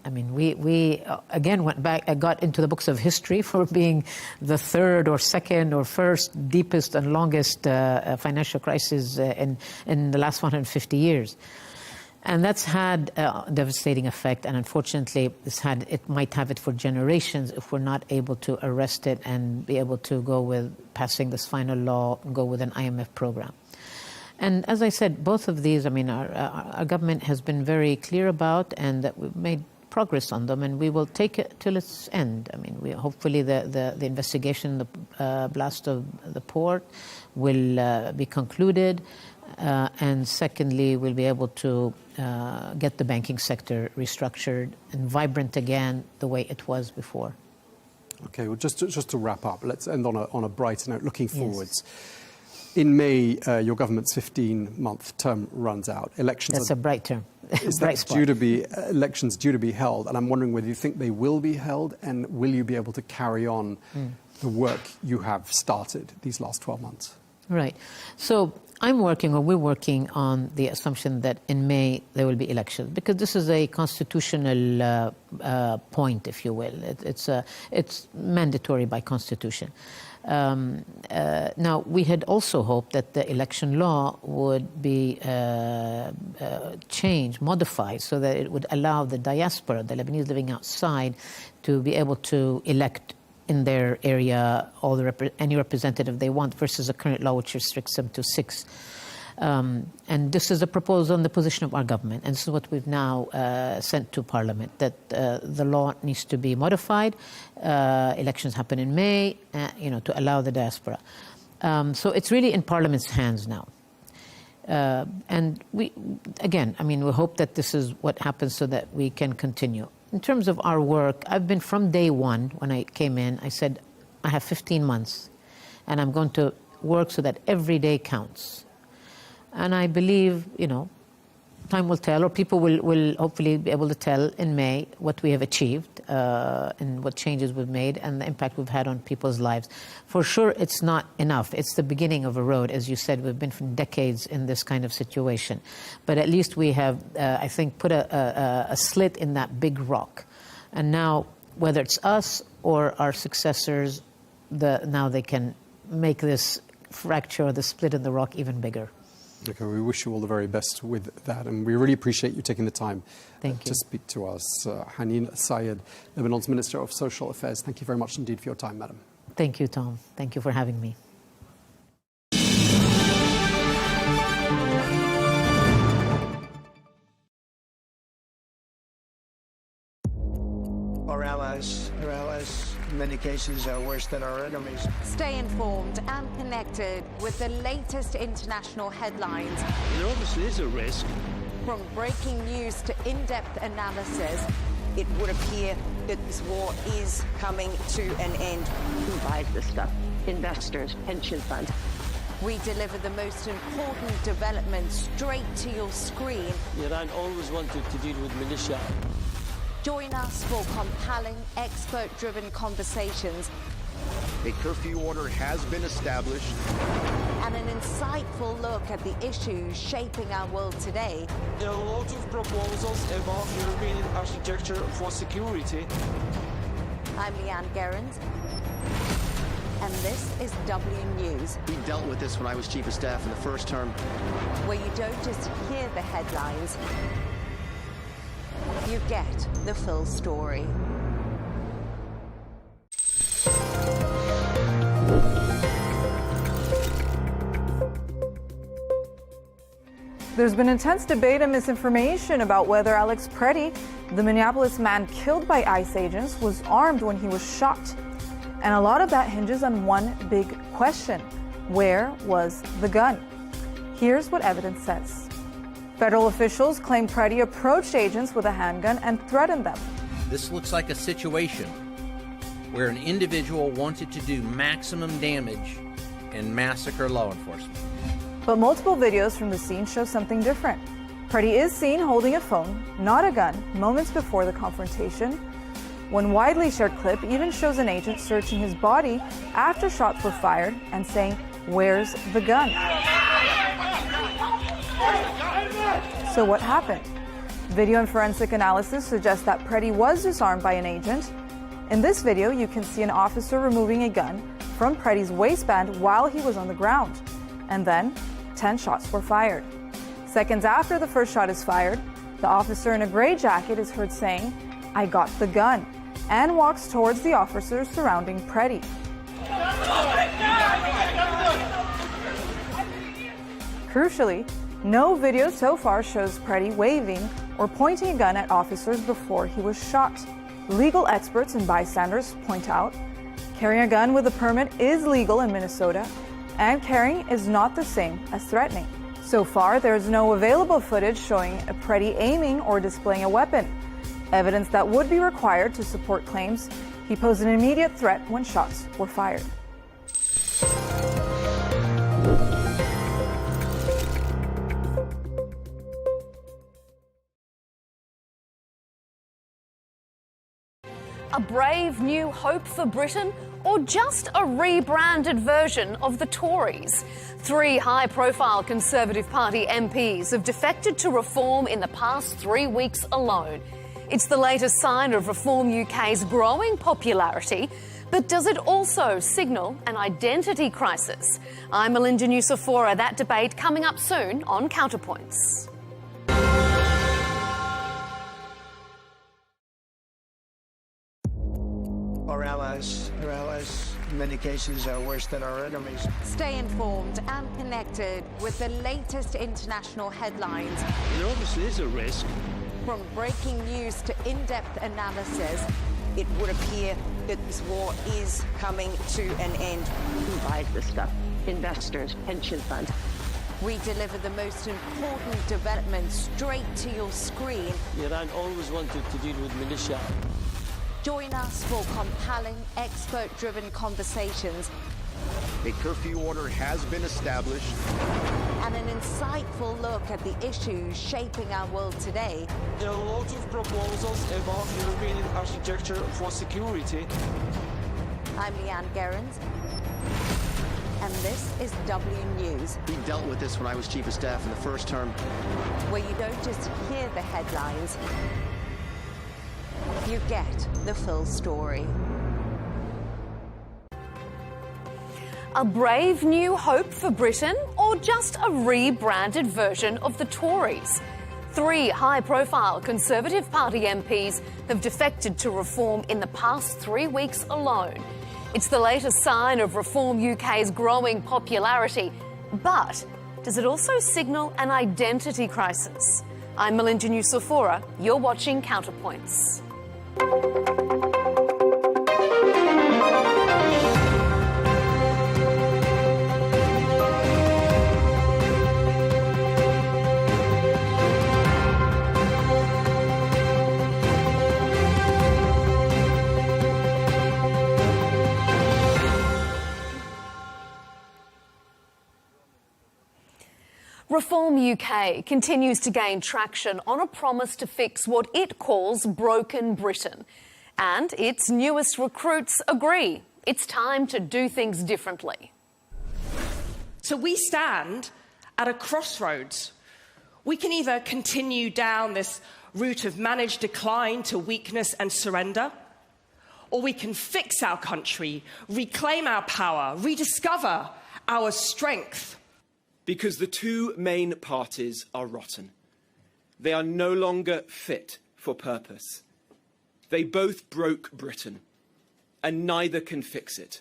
I mean, we again went back and got into the books of history for being the third or second or first deepest and longest financial crisis in the last 150 years. And that's had a devastating effect, and unfortunately it might have it for generations if we're not able to arrest it and be able to go with passing this final law and go with an IMF program. And as I said, both of these, our government has been very clear about, and that we've made progress on them, and we will take it till its end. Hopefully the investigation, the blast of the port, will be concluded, and secondly, we'll be able to get the banking sector restructured and vibrant again the way it was before. Okay, well, just to wrap up, let's end on a brighter note, looking forwards. In May, your government's 15-month term runs out. Elections. That's a bright term. Elections due to be held, and I'm wondering whether you think they will be held, and will you be able to carry on the work you have started these last 12 months? Right. So we're working on the assumption that in May there will be elections, because this is a constitutional point, if you will. It's mandatory by constitution. Now, we had also hoped that the election law would be changed, modified, so that it would allow the diaspora, the Lebanese living outside, to be able to elect in their area any representative they want, versus the current law, which restricts them to 6. And this is a proposal on the position of our government, and this is what we've now sent to Parliament, that the law needs to be modified. Elections happen in May, to allow the diaspora. So it's really in Parliament's hands now. And we hope that this is what happens so that we can continue. In terms of our work, I've been from day one, when I came in, I said, I have 15 months, and I'm going to work so that every day counts. And I believe, time will tell, or people will hopefully be able to tell in May what we have achieved and what changes we've made and the impact we've had on people's lives. For sure, it's not enough. It's the beginning of a road. As you said, we've been for decades in this kind of situation. But at least we have, I think, put a slit in that big rock. And now, whether it's us or our successors, now they can make this fracture or the split in the rock even bigger. Okay, we wish you all the very best with that, and we really appreciate you taking the time to speak to us. Haneen Sayed, Lebanon's Minister of Social Affairs, thank you very much indeed for your time, madam. Thank you, Tom. Thank you for having me. Our allies, in many cases, are worse than our enemies. Stay informed and connected with the latest international headlines. There obviously is a risk. From breaking news to in-depth analysis. It would appear that this war is coming to an end. Who buys this stuff? Investors, pension funds. We deliver the most important developments straight to your screen. Iran always wanted to deal with militia. Join us for compelling, expert-driven conversations. A curfew order has been established. And an insightful look at the issues shaping our world today. There are a lot of proposals about European architecture for security. I'm Leigh Ann Gerrans, and this is W News. We dealt with this when I was Chief of Staff in the first term. Where you don't just hear the headlines, you get the full story. There's been intense debate and misinformation about whether Alex Preddy, the Minneapolis man killed by ICE agents, was armed when he was shot. And a lot of that hinges on one big question: where was the gun? Here's what evidence says. Federal officials claim Preddy approached agents with a handgun and threatened them. This looks like a situation where an individual wanted to do maximum damage and massacre law enforcement. But multiple videos from the scene show something different. Preddy is seen holding a phone, not a gun, moments before the confrontation. One widely shared clip even shows an agent searching his body after shots were fired and saying, "Where's the gun?" So what happened? Video and forensic analysis suggests that Preddy was disarmed by an agent. In this video, you can see an officer removing a gun from Preddy's waistband while he was on the ground. And then 10 shots were fired. Seconds after the first shot is fired, the officer in a gray jacket is heard saying, "I got the gun," and walks towards the officers surrounding Preddy. Crucially, no video so far shows Preddy waving or pointing a gun at officers before he was shot. Legal experts and bystanders point out, carrying a gun with a permit is legal in Minnesota, and carrying is not the same as threatening. So far, there is no available footage showing a Preddy aiming or displaying a weapon, evidence that would be required to support claims he posed an immediate threat when shots were fired. A brave new hope for Britain, or just a rebranded version of the Tories? 3 high-profile Conservative Party MPs have defected to Reform in the past 3 weeks alone. It's the latest sign of Reform UK's growing popularity, but does it also signal an identity crisis? I'm Melinda Nucifora. That debate coming up soon on Counterpoints. Our allies, their allies, in many cases, are worse than our enemies. Stay informed and connected with the latest international headlines. There obviously is a risk. From breaking news to in-depth analysis. It would appear that this war is coming to an end. Who buys this stuff? Investors, pension funds. We deliver the most important developments straight to your screen. Iran always wanted to deal with militia. Join us for compelling, expert-driven conversations. A curfew order has been established. And an insightful look at the issues shaping our world today. There are lots of proposals about European architecture for security. I'm Leigh Ann Gerrans, and this is W News. We dealt with this when I was Chief of Staff in the first term. Where you don't just hear the headlines, you get the full story. A brave new hope for Britain, or just a rebranded version of the Tories? 3 high-profile Conservative Party MPs have defected to Reform in the past 3 weeks alone. It's the latest sign of Reform UK's growing popularity. But does it also signal an identity crisis? I'm Melinda Nucifora. You're watching Counterpoints. Reform UK continues to gain traction on a promise to fix what it calls broken Britain. And its newest recruits agree. It's time to do things differently. So we stand at a crossroads. We can either continue down this route of managed decline to weakness and surrender, or we can fix our country, reclaim our power, rediscover our strength. Because the two main parties are rotten. They are no longer fit for purpose. They both broke Britain, and neither can fix it.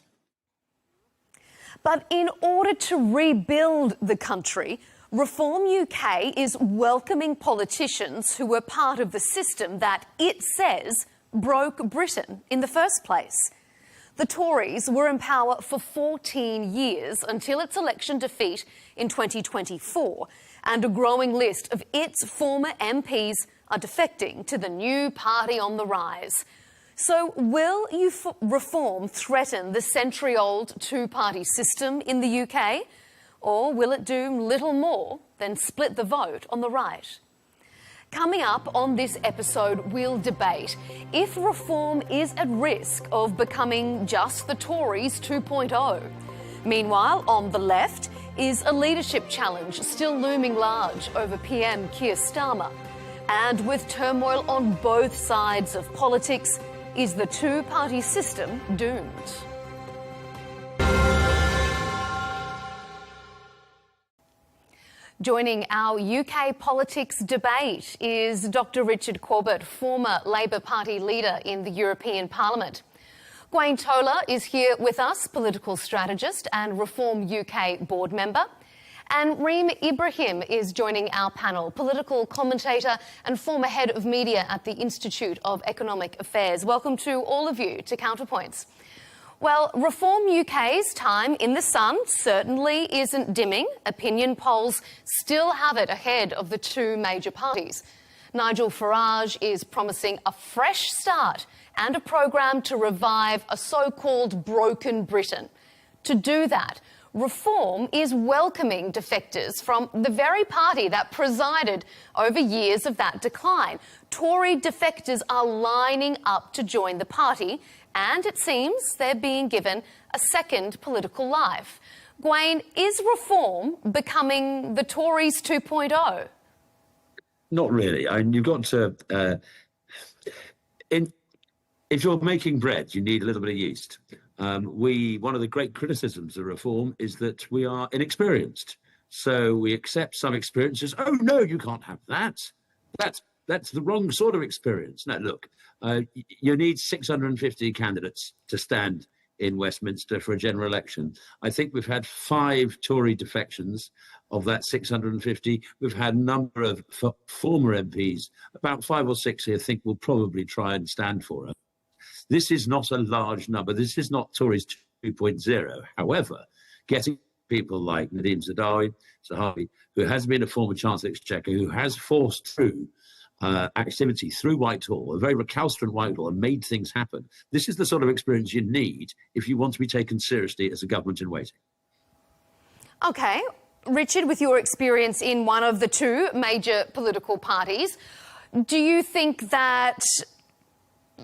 But in order to rebuild the country, Reform UK is welcoming politicians who were part of the system that it says broke Britain in the first place. The Tories were in power for 14 years until its election defeat in 2024, and a growing list of its former MPs are defecting to the new party on the rise. So will Reform threaten the century-old two-party system in the UK, or will it do little more than split the vote on the right? Coming up on this episode, we'll debate if Reform is at risk of becoming just the Tories 2.0. Meanwhile, on the left is a leadership challenge still looming large over PM Keir Starmer. And with turmoil on both sides of politics, is the two-party system doomed? Joining our UK politics debate is Dr. Richard Corbett, former Labor Party leader in the European Parliament. Gwaine Toler is here with us, political strategist and Reform UK board member. And Reem Ibrahim is joining our panel, political commentator and former head of media at the Institute of Economic Affairs. Welcome to all of you to Counterpoints. Well, Reform UK's time in the sun certainly isn't dimming. Opinion polls still have it ahead of the two major parties. Nigel Farage is promising a fresh start and a program to revive a so-called broken Britain. To do that, Reform is welcoming defectors from the very party that presided over years of that decline. Tory defectors are lining up to join the party, and it seems they're being given a second political life. Gwaine, is Reform becoming the Tories 2.0? Not really. I mean, you've got to... if you're making bread, you need a little bit of yeast. One of the great criticisms of Reform is that we are inexperienced. So we accept some experiences. Oh, no, you can't have that. That's that's the wrong sort of experience. Now, look, you need 650 candidates to stand in Westminster for a general election. I think we've had 5 Tory defections. Of that 650, we've had a number of former MPs, about 5 or 6 here, think will probably try and stand for her. This is not a large number. This is not Tories 2.0. However, getting people like Nadine Zahawi, who has been a former Chancellor of the Exchequer, who has forced through activity through Whitehall, a very recalcitrant Whitehall, and made things happen. This is the sort of experience you need if you want to be taken seriously as a government in waiting. OK. Richard, with your experience in one of the 2 major political parties, do you think that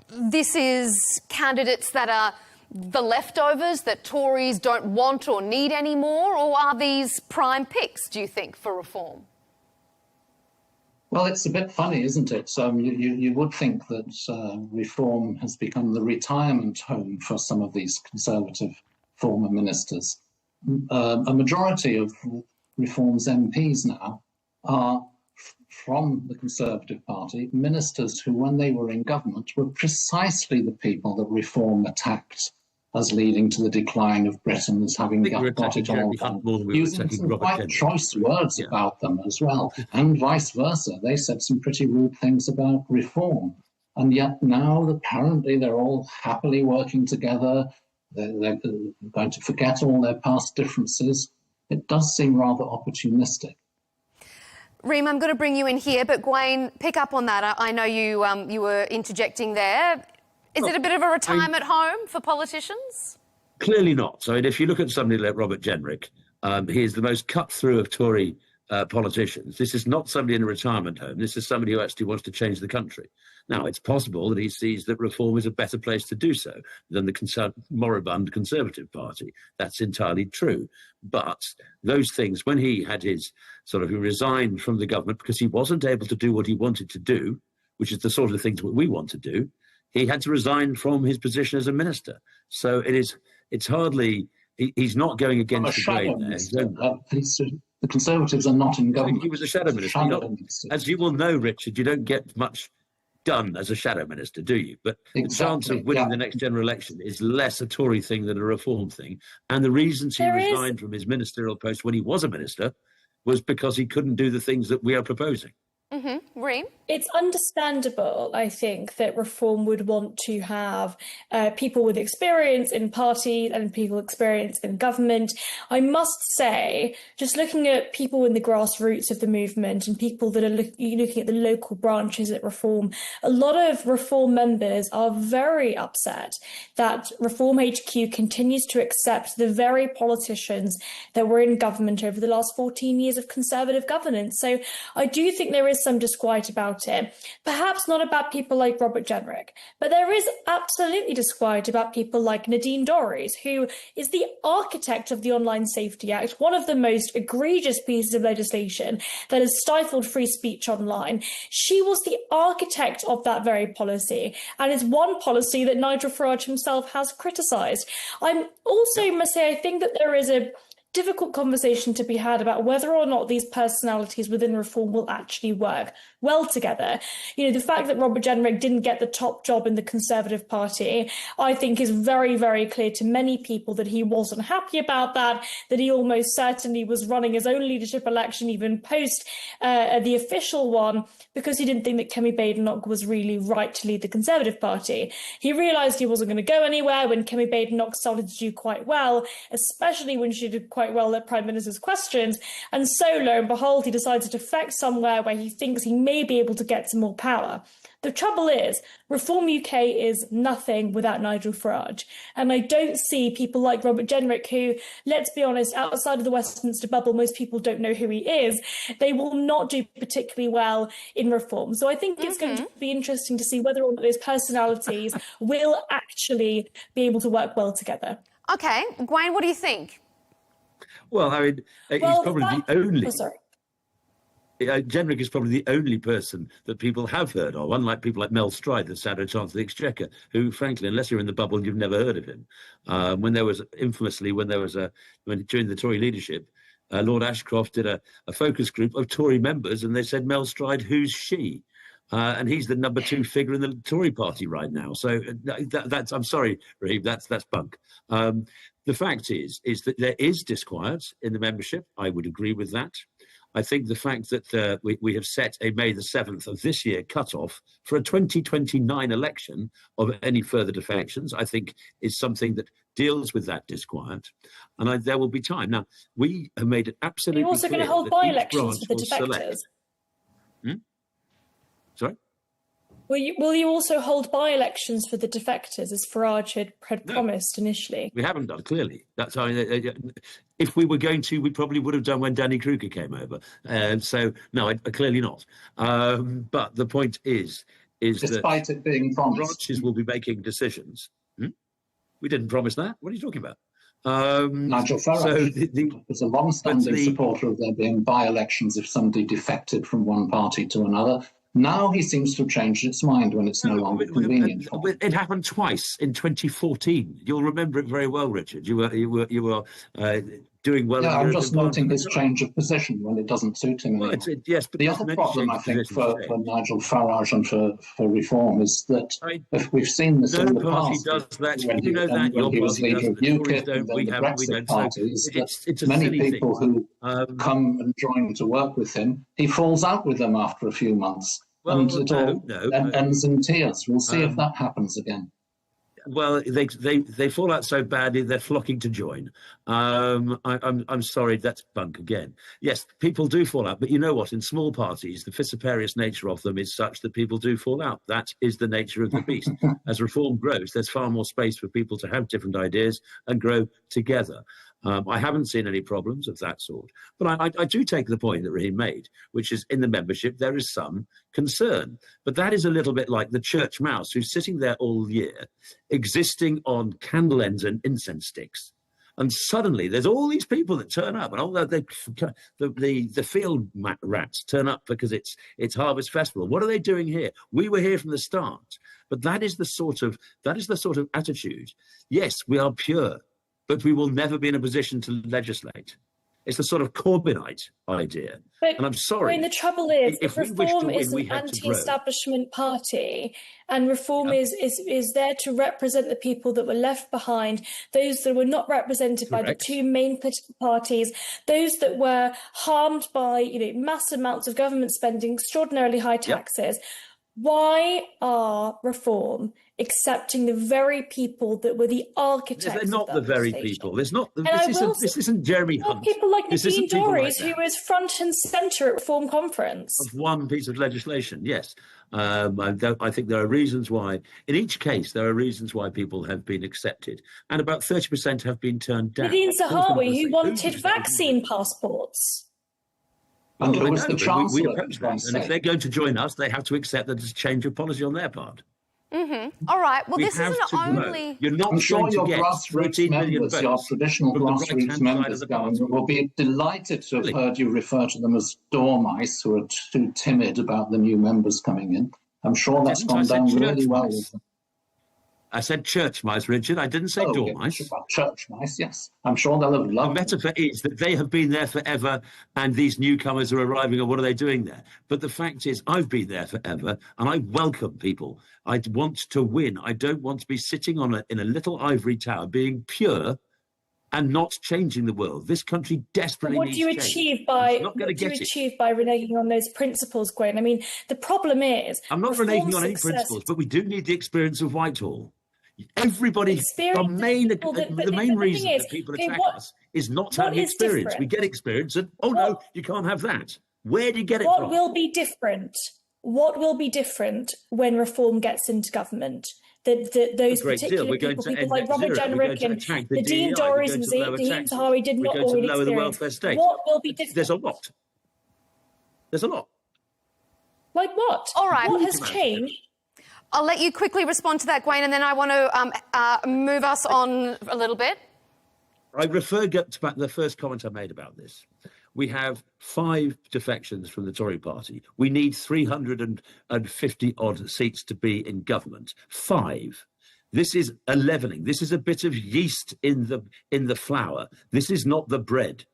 this is candidates that are the leftovers that Tories don't want or need anymore, or are these prime picks, do you think, for reform? Well, it's a bit funny, isn't it? You would think that reform has become the retirement home for some of these Conservative former ministers. A majority of Reform's MPs now are from the Conservative Party, ministers who, when they were in government, were precisely the people that Reform attacked as leading to the decline of Britain, as having got it all done, using some quite choice words about them as well, and vice versa. They said some pretty rude things about Reform. And yet now, apparently, they're all happily working together. They're going to forget all their past differences. It does seem rather opportunistic. Reem, I'm going to bring you in here, but Gwaine, pick up on that. I know you you were interjecting there. Is it a bit of a retirement home for politicians? Clearly not. So if you look at somebody like Robert Jenrick, he is the most cut through of Tory politicians. This is not somebody in a retirement home. This is somebody who actually wants to change the country. Now, it's possible that he sees that reform is a better place to do so than the moribund Conservative Party. That's entirely true. But those things, when he had his he resigned from the government because he wasn't able to do what he wanted to do, which is the sort of things that we want to do, he had to resign from his position as a minister. So it's hardly, he's not going against the grain there. The Conservatives are not in government. He was a shadow minister. As you will know, Richard, you don't get much done as a shadow minister, do you? But the chance of winning the next general election is less a Tory thing than a Reform thing. And the reasons he resigned from his ministerial post when he was a minister was because he couldn't do the things that we are proposing. Reem? It's understandable, I think, that Reform would want to have people with experience in parties and people experience in government. I must say, just looking at people in the grassroots of the movement and people that are looking at the local branches at Reform, a lot of Reform members are very upset that Reform HQ continues to accept the very politicians that were in government over the last 14 years of Conservative governance. So I do think there is some disquiet about it. Perhaps not about people like Robert Jenrick, but there is absolutely disquiet about people like Nadine Dorries, who is the architect of the Online Safety Act, one of the most egregious pieces of legislation that has stifled free speech online. She was the architect of that very policy, and is one policy that Nigel Farage himself has criticised. I'm also must say I think that there is a difficult conversation to be had about whether or not these personalities within Reform will actually work well together. You know, the fact that Robert Jenrick didn't get the top job in the Conservative Party, I think is very, very clear to many people that he wasn't happy about that he almost certainly was running his own leadership election, even post the official one, because he didn't think that Kemi Badenoch was really right to lead the Conservative Party. He realised he wasn't going to go anywhere when Kemi Badenoch started to do quite well, especially when she did quite well at Prime Minister's questions. And so, lo and behold, he decides to defect somewhere where he thinks he may be able to get some more power. The trouble is, Reform UK is nothing without Nigel Farage. And I don't see people like Robert Jenrick, who, let's be honest, outside of the Westminster bubble, most people don't know who he is. They will not do particularly well in Reform. So I think it's going to be interesting to see whether or not those personalities will actually be able to work well together. OK. Gwaine, what do you think? Well, I mean, he's probably the only... Jenrick is probably the only person that people have heard of, unlike people like Mel Stride, the Shadow Chancellor of the Exchequer, who, frankly, unless you're in the bubble, you've never heard of him. During the Tory leadership, Lord Ashcroft did a focus group of Tory members, and they said, Mel Stride, who's she? And he's the number 2 figure in the Tory party right now. So that's, I'm sorry, Raheem, that's bunk. The fact is that there is disquiet in the membership. I would agree with that. I think the fact that we have set a May the 7th of this year cutoff for a 2029 election of any further defections, I think is something that deals with that disquiet. And there will be time. Now, we have made it absolutely clear. You're also going to hold by-elections for the defectors. Sorry? Will you also hold by-elections for the defectors, as Farage had promised initially? We haven't done, clearly. That's how. If we were going to, we probably would have done when Danny Kruger came over. So no, clearly not. But the point is despite it being promised, branches will be making decisions. We didn't promise that. What are you talking about? Nigel Farage was a long-standing supporter of there being by-elections if somebody defected from one party to another. Now he seems to have changed its mind when it's no longer convenient. It happened twice in 2014. You'll remember it very well, Richard. You were doing well. Yeah, I'm just noting his change of position when it doesn't suit him anymore. Yes, but the other problem, I think, for Nigel Farage and for reform is that if we've seen this in the past, does that. when he was leader of UKIP and then the Brexit Party, is that many people who come and join to work with him, he falls out with them after a few months. And it all ends in tears. We'll see if that happens again. Well, they fall out so badly they're flocking to join. I'm sorry, that's bunk again. Yes, people do fall out, but you know what? In small parties, the vociferous nature of them is such that people do fall out. That is the nature of the beast. As reform grows, there's far more space for people to have different ideas and grow together. I haven't seen any problems of that sort. But I do take the point that Raheem made, which is in the membership there is some concern. But that is a little bit like the church mouse who's sitting there all year, existing on candle ends and incense sticks. And suddenly there's all these people that turn up, and all the field rats turn up because it's Harvest Festival. What are they doing here? We were here from the start. But that is the sort of attitude. Yes, we are pure, but we will never be in a position to legislate. It's the sort of Corbynite idea. But, and I'm sorry. The trouble is, if Reform is an anti-establishment party, and Reform is there to represent the people that were left behind, those that were not represented by the two main political parties, those that were harmed by mass amounts of government spending, extraordinarily high taxes. Why are Reform accepting the very people that were the architects? They're not the very people. There's not. This isn't Jeremy Hunt. People like Nadine Dorries, who was front and centre at Reform Conference. Of one piece of legislation, yes. I think there are reasons why, in each case, there are reasons why people have been accepted, and about 30% have been turned down. Nadine Zahawi, who wanted vaccine passports. And who was the Chancellor? We oppose that. And if they're going to join us, they have to accept that it's a change of policy on their part. All right. Well, this isn't only. You're not I'm sure your grassroots members, your traditional grassroots members, will be delighted to have heard you refer to them as dormice who are too timid about the new members coming in. I'm sure that's gone down really well with them. I said church mice, Richard. I didn't say dormice. Church mice, yes. I'm sure they'll have loved it. The metaphor is that they have been there forever, and these newcomers are arriving, and what are they doing there? But the fact is, I've been there forever, and I welcome people. I want to win. I don't want to be sitting in a little ivory tower, being pure and not changing the world. This country desperately needs change. What do you achieve by reneging on those principles, Gwen? I mean, the problem is... I'm not reneging on any principles, but we do need the experience of Whitehall. Everybody, the main reason that people attack us is not having experience. We get experience and, no, you can't have that. Where do you get it from? What will be different? What will be different when Reform gets into government? Those particular people like Robert Jenrick and Nadine Dorries and Nadine Zahawi did not already experience. What will be different? There's a lot. There's a lot. Like what? All right. What has changed? I'll let you quickly respond to that, Gwen, and then I want to move us on a little bit. I refer back to the first comment I made about this. We have 5 defections from the Tory party. We need 350-odd seats to be in government. 5. This is a leavening. This is a bit of yeast in the flour. This is not the bread.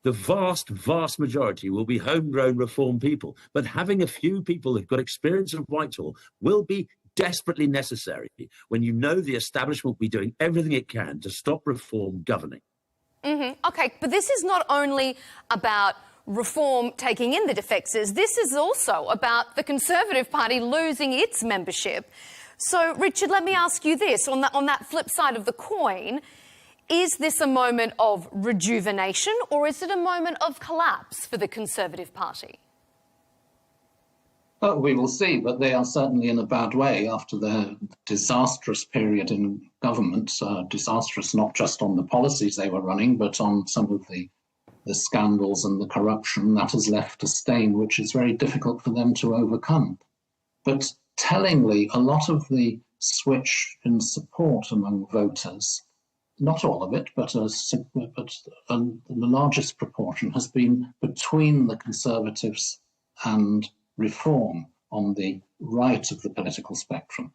the vast, vast majority will be homegrown reform people. But having a few people who've got experience of Whitehall will be desperately necessary when you know the establishment will be doing everything it can to stop reform governing. OK, but this is not only about reform taking in the defectors, this is also about the Conservative Party losing its membership. So, Richard, let me ask you this. On that flip side of the coin, is this a moment of rejuvenation or is it a moment of collapse for the Conservative Party? Well, we will see, but they are certainly in a bad way after their disastrous period in government. Disastrous not just on the policies they were running, but on some of the scandals and the corruption. That has left a stain which is very difficult for them to overcome. But tellingly, a lot of the switch in support among voters, not all of it, but the largest proportion has been between the Conservatives and Reform on the right of the political spectrum.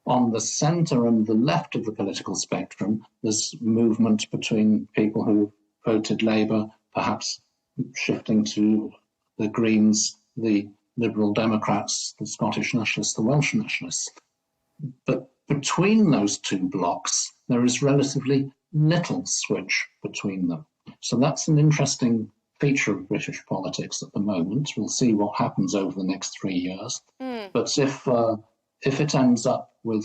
On the centre and the left of the political spectrum, there's movement between people who voted Labour, perhaps shifting to the Greens, the Liberal Democrats, the Scottish Nationalists, the Welsh Nationalists. But between those two blocks, there is relatively little switch between them. So that's an interesting feature of British politics at the moment. We'll see what happens over the next 3 years. But if it ends up with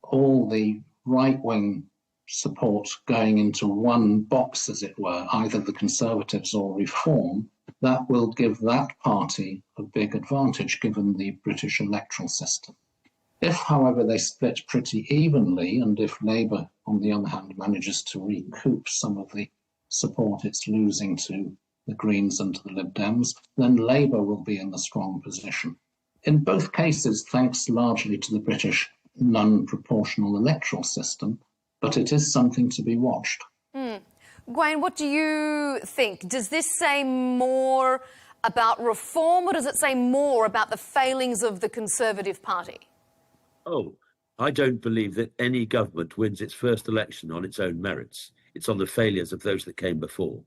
all the right-wing support going into one box, as it were, either the Conservatives or Reform, that will give that party a big advantage given the British electoral system. If, however, they split pretty evenly, and if Labour, on the other hand, manages to recoup some of the support it's losing to the Greens and to the Lib Dems, then Labour will be in a strong position. In both cases, thanks largely to the British non-proportional electoral system, but it is something to be watched. Gwen, what do you think? Does this say more about reform or does it say more about the failings of the Conservative Party? Oh, I don't believe that any government wins its first election on its own merits. It's on the failures of those that came before.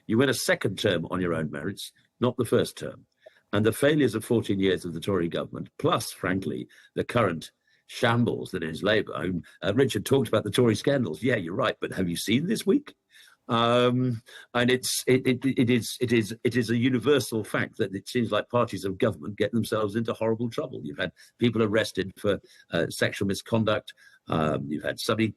You win a second term on your own merits, not the first term. And the failures of 14 years of the Tory government, plus, frankly, the current shambles that is Labour. Richard talked about the Tory scandals. Yeah, you're right. But have you seen this week? And it is a universal fact that it seems like parties of government get themselves into horrible trouble. You've had people arrested for sexual misconduct. You've had somebody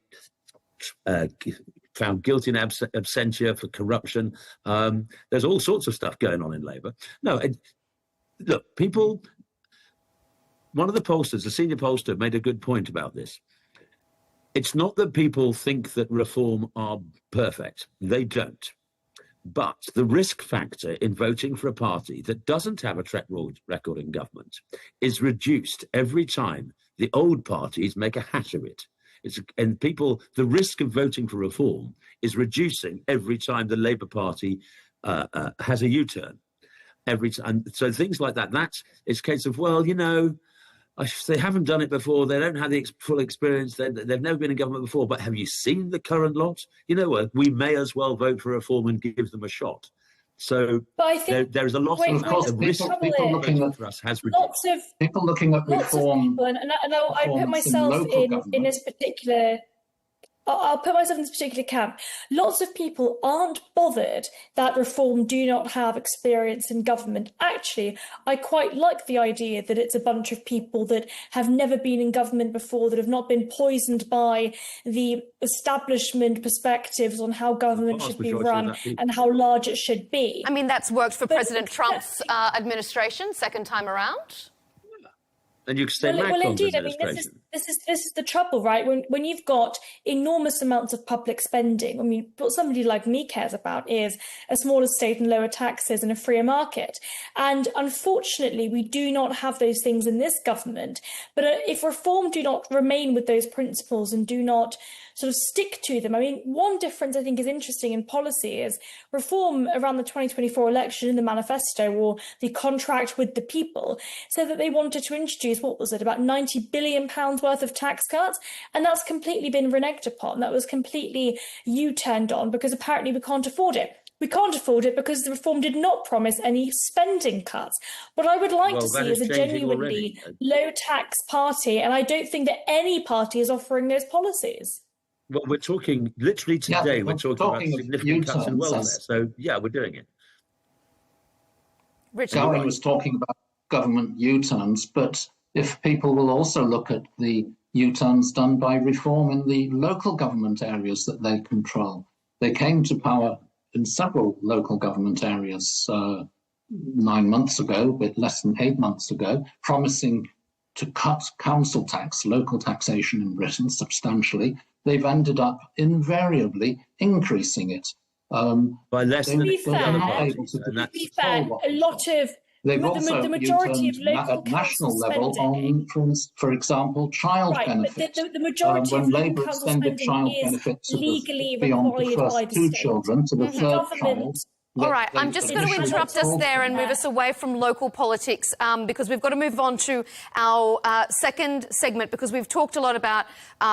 found guilty in absentia for corruption. There's all sorts of stuff going on in Labour. No, look, people. One of the pollsters, the senior pollster, made a good point about this. It's not that people think that Reform are perfect. They don't. But the risk factor in voting for a party that doesn't have a track record in government is reduced every time the old parties make a hash of it. The risk of voting for Reform is reducing every time the Labour Party has a U-turn. Every time. So things like that, it's a case of, well, you know, they haven't done it before. They don't have the full experience. They've never been in government before. But have you seen the current lot? You know what? We may as well vote for Reform and give them a shot. So there is a lot of risk. People looking at for us has lots of people looking at Reform. People, and I put myself in this particular. I'll put myself in this particular camp. Lots of people aren't bothered that Reform do not have experience in government. Actually, I quite like the idea that it's a bunch of people that have never been in government before, that have not been poisoned by the establishment perspectives on how government should be run and how large it should be. I mean, that's worked for President Trump's administration, second time around. And you can say indeed. I mean, this is the trouble, right? When you've got enormous amounts of public spending. I mean, what somebody like me cares about is a smaller state and lower taxes and a freer market. And unfortunately, we do not have those things in this government. But if Reform do not remain with those principles and do not sort of stick to them. I mean, one difference I think is interesting in policy is Reform around the 2024 election in the manifesto or the contract with the people said that they wanted to introduce, what was it, about £90 billion worth of tax cuts. And that's completely been reneged upon. That was completely U-turned on because apparently we can't afford it. we can't afford it because the reform did not promise any spending cuts. What I would like to see is a genuinely low-tax party, and I don't think that any party is offering those policies. Well, we're talking, literally today, we're talking about significant cuts in welfare. So, yeah, we're doing it. Gary was talking about government U-turns, but if people will also look at the U-turns done by reform in the local government areas that they control. They came to power in several local government areas 9 months ago, but less than 8 months ago, promising to cut council tax, local taxation in Britain substantially. They've ended up invariably increasing it. By less than other parties. To be fair, a lot of the majority of local at national level on, for example, child benefit. But the majority when of Labour extended child benefit to legally beyond the required by first the two state. children to the third child. All right, I'm just going to interrupt us there and move us away from local politics because we've got to move on to our second segment, because we've talked a lot about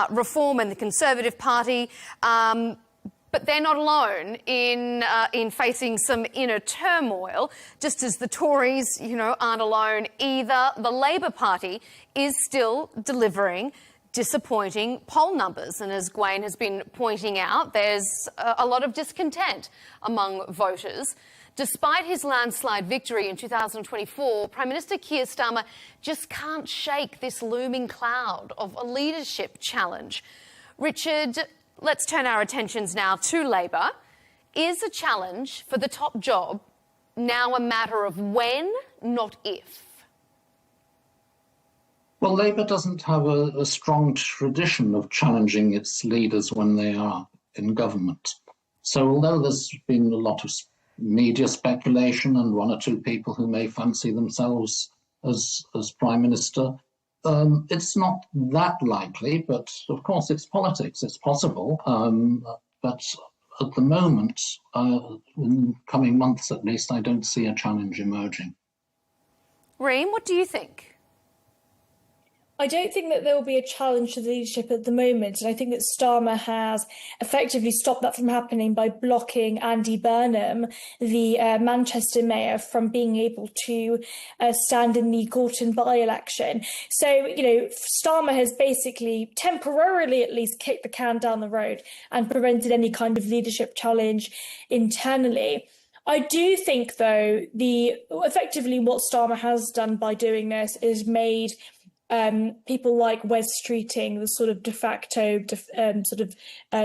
reform and the Conservative Party. But they're not alone in facing some inner turmoil, just as the Tories, aren't alone either. The Labor Party is still delivering disappointing poll numbers. And as Gwaine has been pointing out, there's a lot of discontent among voters. Despite his landslide victory in 2024, Prime Minister Keir Starmer just can't shake this looming cloud of a leadership challenge. Richard, let's turn our attentions now to Labor. Is a challenge for the top job now a matter of when, not if? Well, Labour doesn't have a strong tradition of challenging its leaders when they are in government. So although there's been a lot of media speculation and one or two people who may fancy themselves as Prime Minister, it's not that likely, but of course it's politics, it's possible. But at the moment, in coming months at least, I don't see a challenge emerging. Reem, what do you think? I don't think that there will be a challenge to the leadership at the moment, and I think that Starmer has effectively stopped that from happening by blocking Andy Burnham, the Manchester mayor, from being able to stand in the Gorton by-election. So, Starmer has basically, temporarily at least, kicked the can down the road and prevented any kind of leadership challenge internally. I do think, though, effectively what Starmer has done by doing this is made people like Wes Streeting the sort of de facto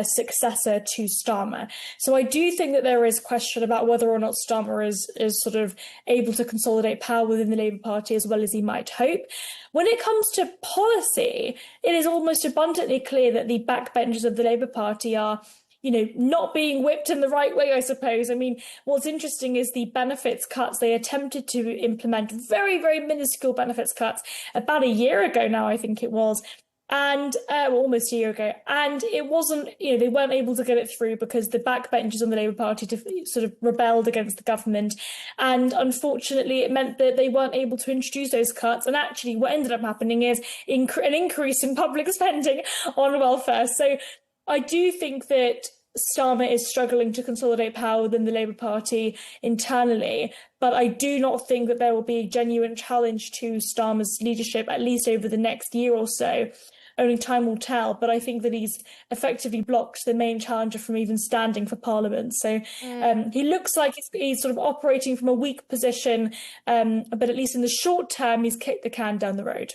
successor to Starmer. So I do think that there is question about whether or not Starmer is sort of able to consolidate power within the Labour Party as well as he might hope. When it comes to policy, it is almost abundantly clear that the backbenchers of the Labour Party are not being whipped in the right way, I suppose. I mean, what's interesting is the benefits cuts they attempted to implement, very, very minuscule benefits cuts, about a year ago now, I think it was, and almost a year ago. And it wasn't, they weren't able to get it through because the backbenchers on the Labour Party sort of rebelled against the government. And unfortunately, it meant that they weren't able to introduce those cuts. And actually, what ended up happening is an increase in public spending on welfare. So I do think that Starmer is struggling to consolidate power within the Labour Party internally, but I do not think that there will be a genuine challenge to Starmer's leadership, at least over the next year or so. Only time will tell, but I think that he's effectively blocked the main challenger from even standing for Parliament. So he looks like he's sort of operating from a weak position, but at least in the short term, he's kicked the can down the road.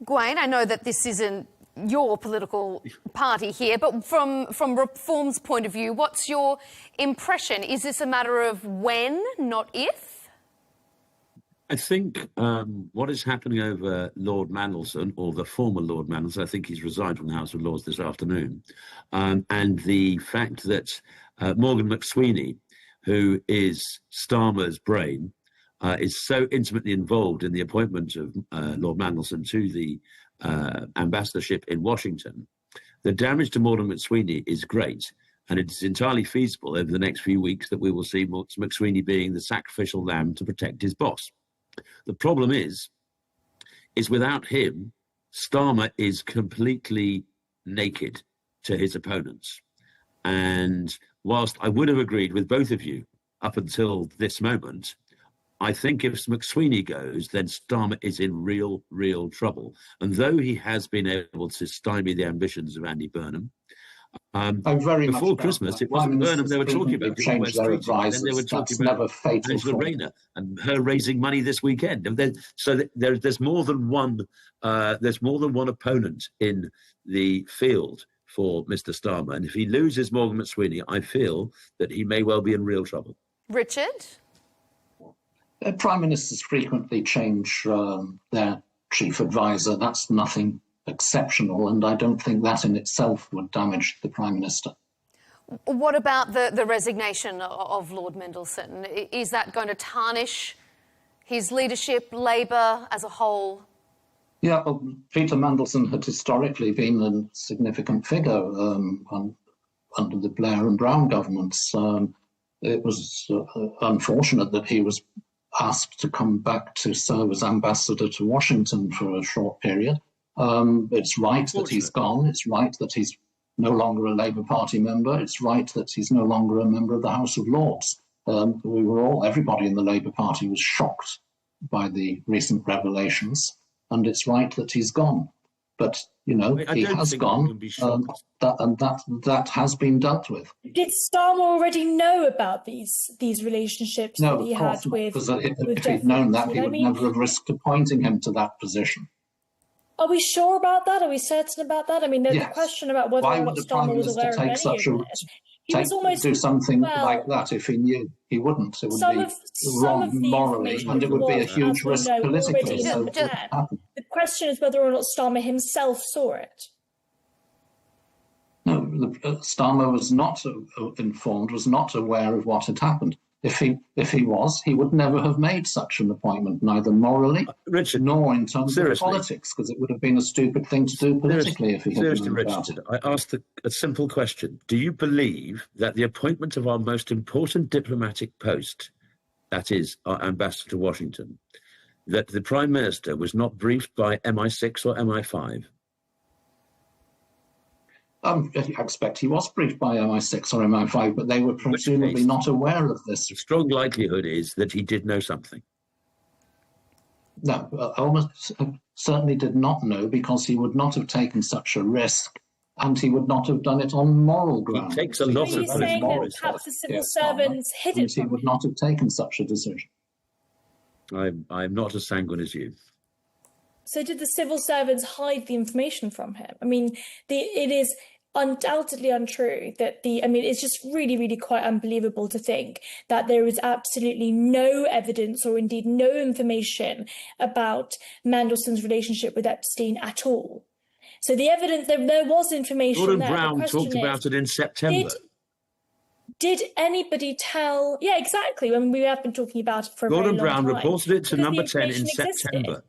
Gwaine, I know that this isn't your political party here, but from Reform's point of view, what's your impression? Is this a matter of when, not if? I think what is happening over Lord Mandelson, or the former Lord Mandelson, I think he's resigned from the House of Lords this afternoon, and the fact that Morgan McSweeney, who is Starmer's brain, is so intimately involved in the appointment of Lord Mandelson to the ambassadorship in Washington. The damage to Morgan McSweeney is great, and it's entirely feasible over the next few weeks that we will see McSweeney being the sacrificial lamb to protect his boss. The problem is without him, Starmer is completely naked to his opponents. And whilst I would have agreed with both of you up until this moment, I think if McSweeney goes, then Starmer is in real, real trouble. And though he has been able to stymie the ambitions of Andy Burnham, before Christmas, it wasn't Burnham they were talking about. Changed their advisors. Then they were talking That's about never fatal. Angela Rayner and her raising money this weekend. And there's more than one. There's more than one opponent in the field for Mr. Starmer. And if he loses Morgan McSweeney, I feel that he may well be in real trouble. Richard? Prime Ministers frequently change their chief advisor. That's nothing exceptional, and I don't think that in itself would damage the Prime Minister. What about the resignation of Lord Mendelsohn? Is that going to tarnish his leadership, Labour as a whole? Yeah, well, Peter Mandelson had historically been a significant figure under the Blair and Brown governments. It was unfortunate that he was asked to come back to serve as ambassador to Washington for a short period. It's right that he's gone. It's right that he's no longer a Labour Party member. It's right that he's no longer a member of the House of Lords. Everybody in the Labour Party was shocked by the recent revelations, and it's right that he's gone. But, you know, he has gone, that has been dealt with. Did Starmer already know about these relationships that he had with if he'd known that, he would never have risked appointing him to that position. Are we sure about that? Are we certain about that? I mean, there's a question about whether or not Starmer was aware of any of it. Do something like that if he knew. He wouldn't. It would be wrong morally, and it would be a huge risk politically. So the question is whether or not Starmer himself saw it. No, Starmer was not informed, was not aware of what had happened. If he was, he would never have made such an appointment, neither morally nor in terms of politics, because it would have been a stupid thing to do politically if he had known about it. I asked a simple question. Do you believe that the appointment of our most important diplomatic post, that is our ambassador to Washington, that the Prime Minister was not briefed by MI6 or MI5? I expect he was briefed by MI6 or MI5, but they were presumably not aware of this. The strong likelihood is that he did know something. No, almost certainly did not know, because he would not have taken such a risk, and he would not have done it on moral grounds. He takes a lot of saying that perhaps the civil servants hid it. He would not have taken such a decision. I'm not as sanguine as you. So did the civil servants hide the information from him? I mean, it is undoubtedly untrue that it's just really, really quite unbelievable to think that there is absolutely no evidence or indeed no information about Mandelson's relationship with Epstein at all. So the evidence, there was information Gordon there. Brown talked about it in September. Did anybody tell? Yeah, exactly. I mean, we have been talking about it for a very long time. Gordon Brown reported it to Number 10 in September.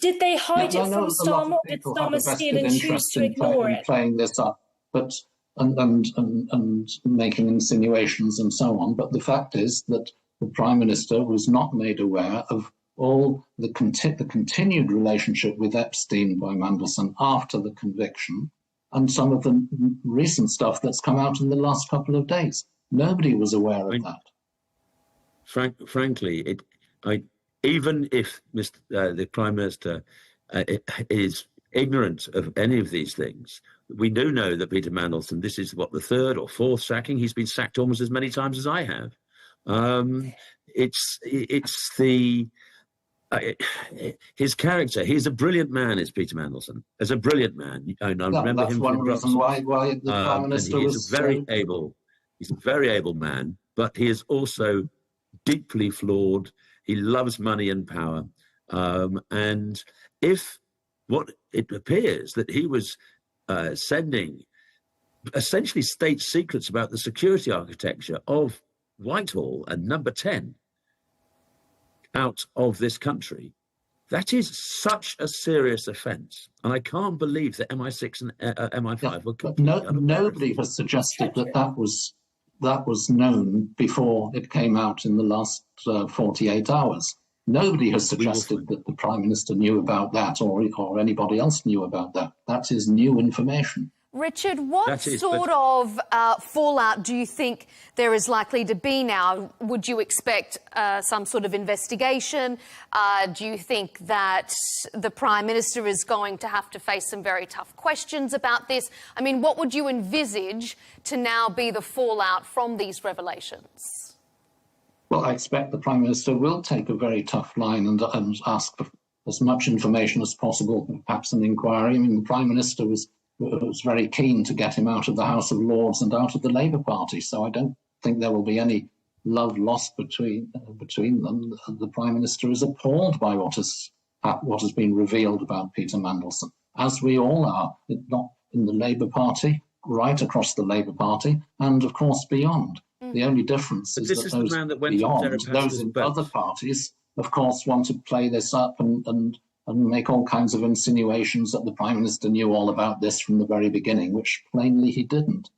Did they hide it from Starmer? Did Starmer steal and choose to ignore it? Playing this up, but and making insinuations and so on. But the fact is that the Prime Minister was not made aware of all the continued relationship with Epstein by Mandelson after the conviction, and some of the recent stuff that's come out in the last couple of days. Nobody was aware of that. Frankly, even if the Prime Minister is ignorant of any of these things, we do know that Peter Mandelson, this is the third or fourth sacking. He's been sacked almost as many times as I have. His character. He's a brilliant man, is Peter Mandelson. As a brilliant man, I remember him. That's one reason why the Prime Minister was very able. He's a very able man, but he is also deeply flawed. He loves money and power. And if what it appears that he was sending essentially state secrets about the security architecture of Whitehall and Number 10 out of this country, that is such a serious offence. And I can't believe that MI6 and MI5 were completely nobody has suggested that was known before it came out in the last 48 hours. Nobody has suggested that the Prime Minister knew about that or anybody else knew about that. That is new information. Richard, what sort of fallout do you think there is likely to be now? Would you expect some sort of investigation? Do you think that the Prime Minister is going to have to face some very tough questions about this? I mean, what would you envisage to now be the fallout from these revelations? Well, I expect the Prime Minister will take a very tough line and ask for as much information as possible, perhaps an inquiry. I mean, the Prime Minister was very keen to get him out of the House of Lords and out of the Labour Party, so I don't think there will be any love lost between them. The Prime Minister is appalled by what has been revealed about Peter Mandelson, as we all are, not in the Labour Party, right across the Labour Party, and of course beyond. The only difference is that those beyond, those in other parties, of course, want to play this up and make all kinds of insinuations that the Prime Minister knew all about this from the very beginning, which plainly he didn't.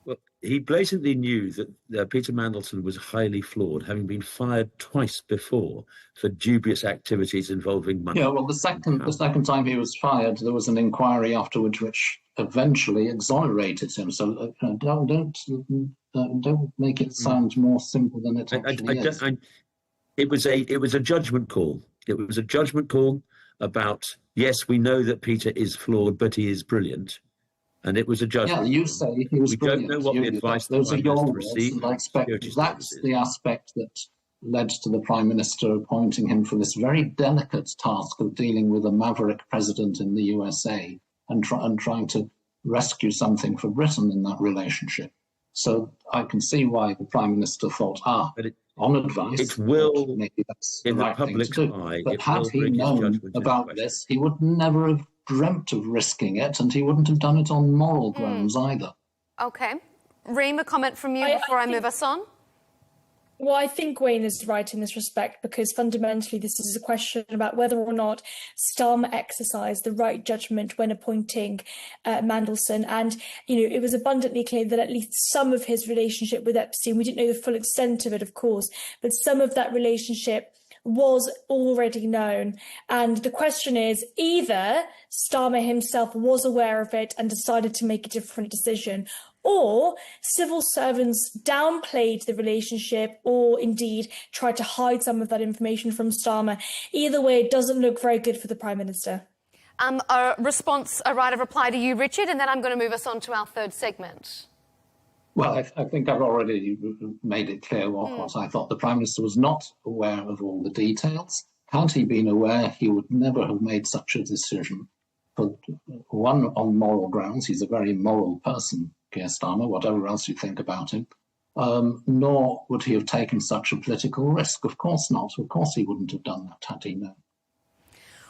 Well, he blatantly knew that Peter Mandelson was highly flawed, having been fired twice before for dubious activities involving money. Yeah, well, the second time he was fired, there was an inquiry afterwards which eventually exonerated him. So don't make it sound more simple than it actually is. It was a judgment call. It was a judgment call about, yes, we know that Peter is flawed, but he is brilliant. And it was a judgment. Yeah, you say he was brilliant. We don't know what the advice those are your words, received. and I expect that's the aspect that led to the Prime Minister appointing him for this very delicate task of dealing with a maverick president in the USA and trying to rescue something for Britain in that relationship. So I can see why the Prime Minister thought, on advice, it will, maybe that's in the right the public's thing to do. eye, But had he known about this, he would never have dreamt of risking it, and he wouldn't have done it on moral grounds either. OK. Reem, a comment from you before I move us on? Well, I think Wayne is right in this respect, because fundamentally this is a question about whether or not Starmer exercised the right judgment when appointing Mandelson. And, it was abundantly clear that at least some of his relationship with Epstein, we didn't know the full extent of it, of course, but some of that relationship was already known. And the question is, either Starmer himself was aware of it and decided to make a different decision, or civil servants downplayed the relationship or indeed tried to hide some of that information from Starmer. Either way, it doesn't look very good for the Prime Minister. A right of reply to you, Richard, and then I'm going to move us on to our third segment. Well, I think I've already made it clear what I thought. The Prime Minister was not aware of all the details. Had he been aware, he would never have made such a decision. For one, on moral grounds, he's a very moral person, Keir Starmer, whatever else you think about him, nor would he have taken such a political risk. Of course not. Of course he wouldn't have done that had he known.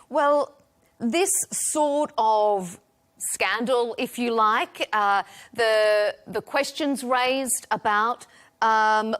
Well, this sort of scandal, if you like, the questions raised about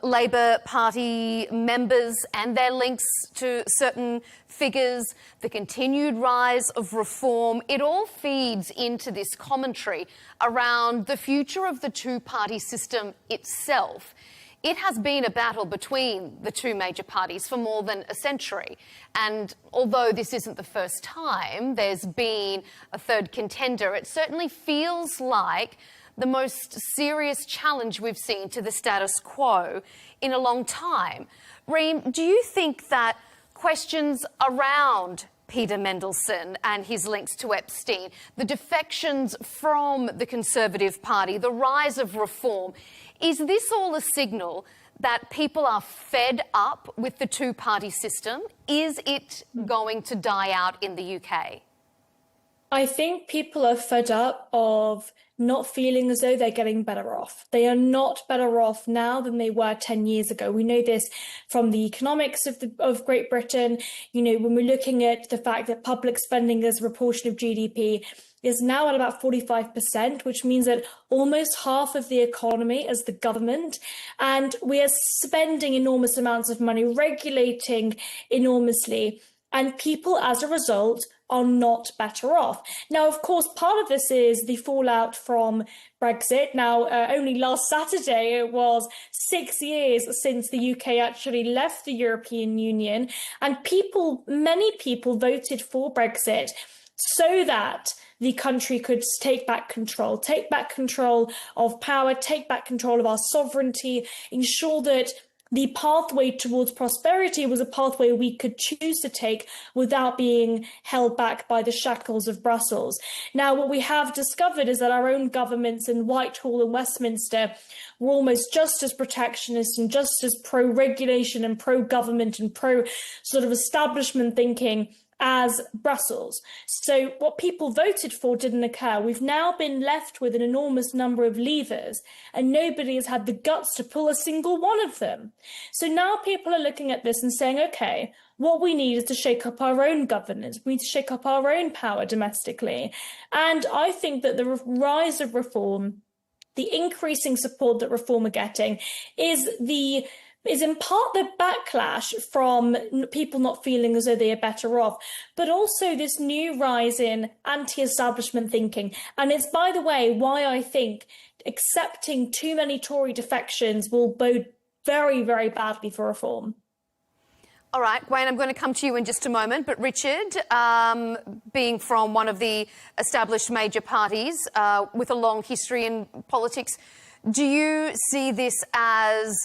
Labour Party members and their links to certain figures, the continued rise of reform, it all feeds into this commentary around the future of the two-party system itself. It has been a battle between the two major parties for more than a century. And although this isn't the first time there's been a third contender, it certainly feels like the most serious challenge we've seen to the status quo in a long time. Reem, do you think that questions around Peter Mandelson and his links to Epstein, the defections from the Conservative Party, the rise of reform, is this all a signal that people are fed up with the two-party system? Is it going to die out in the UK? I think people are fed up of not feeling as though they're getting better off. They are not better off now than they were 10 years ago. We know this from the economics of Great Britain. When we're looking at the fact that public spending as a proportion of GDP is now at about 45%, which means that almost half of the economy is the government. And we are spending enormous amounts of money, regulating enormously. And people, as a result, are not better off. Now, of course, part of this is the fallout from Brexit. Now, only last Saturday, it was 6 years since the UK actually left the European Union. And many people voted for Brexit so that the country could take back control of power, take back control of our sovereignty, ensure that the pathway towards prosperity was a pathway we could choose to take without being held back by the shackles of Brussels. Now, what we have discovered is that our own governments in Whitehall and Westminster were almost just as protectionist and just as pro-regulation and pro-government and pro-sort of establishment thinking as Brussels. So what people voted for didn't occur. We've now been left with an enormous number of levers, and nobody has had the guts to pull a single one of them. So now people are looking at this and saying, okay, what we need is to shake up our own governance. We need to shake up our own power domestically. And I think that the rise of reform, the increasing support that reform are getting, is in part the backlash from people not feeling as though they are better off, but also this new rise in anti-establishment thinking. And it's, by the way, why I think accepting too many Tory defections will bode very, very badly for reform. All right, Wayne, I'm going to come to you in just a moment. But Richard, being from one of the established major parties with a long history in politics, do you see this as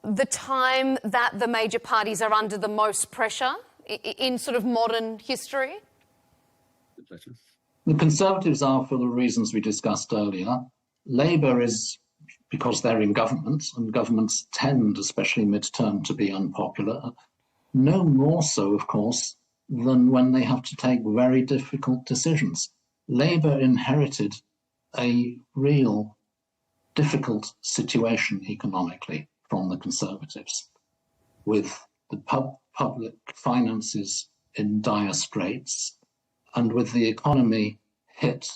the time that the major parties are under the most pressure in sort of modern history? The Conservatives are for the reasons we discussed earlier. Labour is because they're in government, and governments tend, especially mid-term, to be unpopular. No more so, of course, than when they have to take very difficult decisions. Labour inherited a real difficult situation economically from the Conservatives, with the public finances in dire straits, and with the economy hit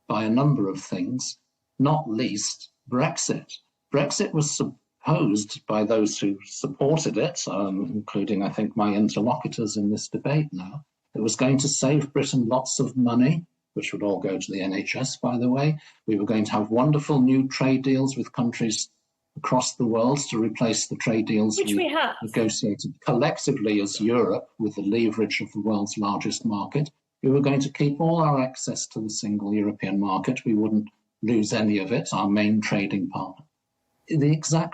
by a number of things, not least Brexit. Brexit was supposed by those who supported it, including, I think, my interlocutors in this debate now, it was going to save Britain lots of money, which would all go to the NHS, by the way. We were going to have wonderful new trade deals with countries across the world to replace the trade deals we have negotiated collectively as Europe with the leverage of the world's largest market. We were going to keep all our access to the single European market. We wouldn't lose any of it, our main trading partner.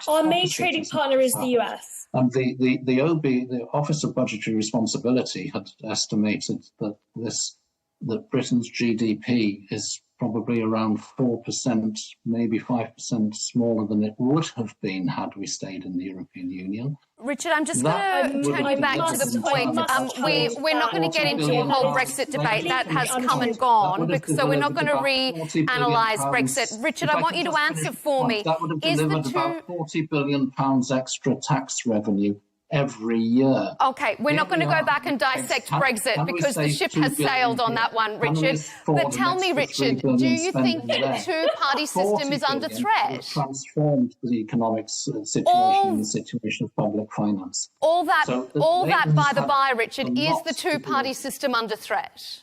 Our main trading partner is the US. And the OB, the Office of Budgetary Responsibility, had estimated that Britain's GDP is probably around 4%, maybe 5% smaller than it would have been had we stayed in the European Union. Richard, I'm just going to turn you back to the point. We're not going to get into a whole Brexit debate. That has come and gone, so we're not going to reanalyse Brexit. Richard, I want you to answer for me. That would have delivered about £40 billion extra tax revenue every year. OK, we're not going to go back and dissect Brexit because the ship has sailed on that one, Richard. But tell me, Richard, do you think the two-party system is under threat? Transformed the economic situation and the situation of public finance. All that, by the by, Richard, is the two-party system under threat?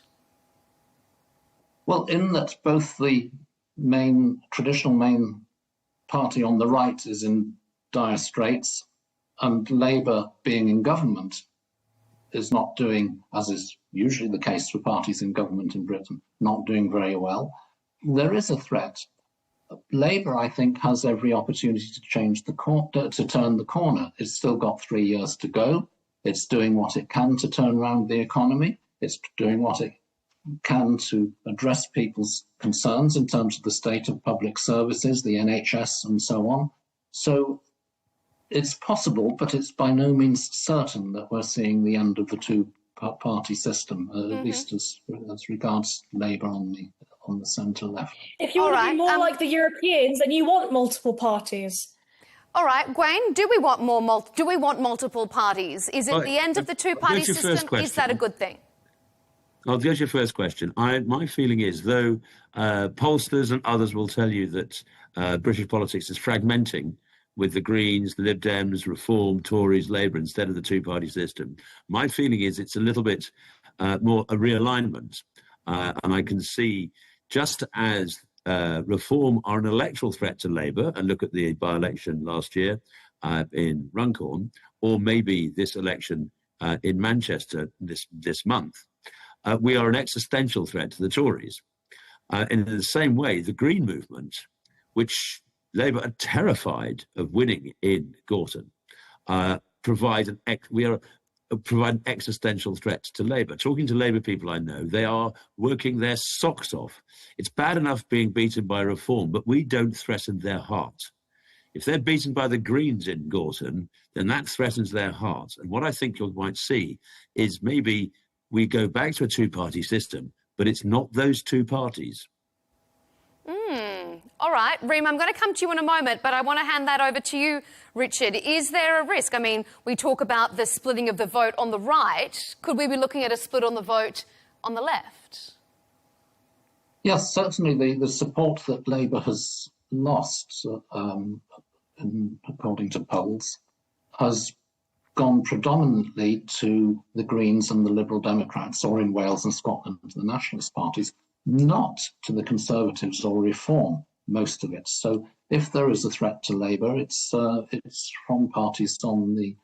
Well, in that both the traditional main party on the right is in dire straits, and Labour, being in government, is not doing, as is usually the case for parties in government in Britain, not doing very well. There is a threat. Labour, I think, has every opportunity to turn the corner. It's still got 3 years to go. It's doing what it can to turn around the economy. It's doing what it can to address people's concerns in terms of the state of public services, the NHS, and so on. So it's possible, but it's by no means certain that we're seeing the end of the two-party system, at least as regards Labour on the centre left. If you want to be more like the Europeans, then you want multiple parties. All right, Wayne, do we want multiple parties? Is it the end of the two-party system? Is that a good thing? I'll go to your first question. My feeling is, though pollsters and others will tell you that British politics is fragmenting, with the Greens, the Lib Dems, Reform, Tories, Labour, instead of the two-party system. My feeling is it's a little bit more a realignment. And I can see, just as Reform are an electoral threat to Labour, and look at the by-election last year in Runcorn, or maybe this election in Manchester this month, we are an existential threat to the Tories. And in the same way, the Green movement, which Labour are terrified of winning in Gorton, provide an existential threat to Labour. Talking to Labour people I know, they are working their socks off. It's bad enough being beaten by Reform, but we don't threaten their heart. If they're beaten by the Greens in Gorton, then that threatens their heart. And what I think you might see is maybe we go back to a two-party system, but it's not those two parties. All right, Reem, I'm going to come to you in a moment, but I want to hand that over to you, Richard. Is there a risk? I mean, we talk about the splitting of the vote on the right. Could we be looking at a split on the vote on the left? Yes, certainly the support that Labour has lost, according to polls, has gone predominantly to the Greens and the Liberal Democrats, or in Wales and Scotland, the nationalist parties, not to the Conservatives or Reform, most of it. So if there is a threat to Labour, it's from parties on the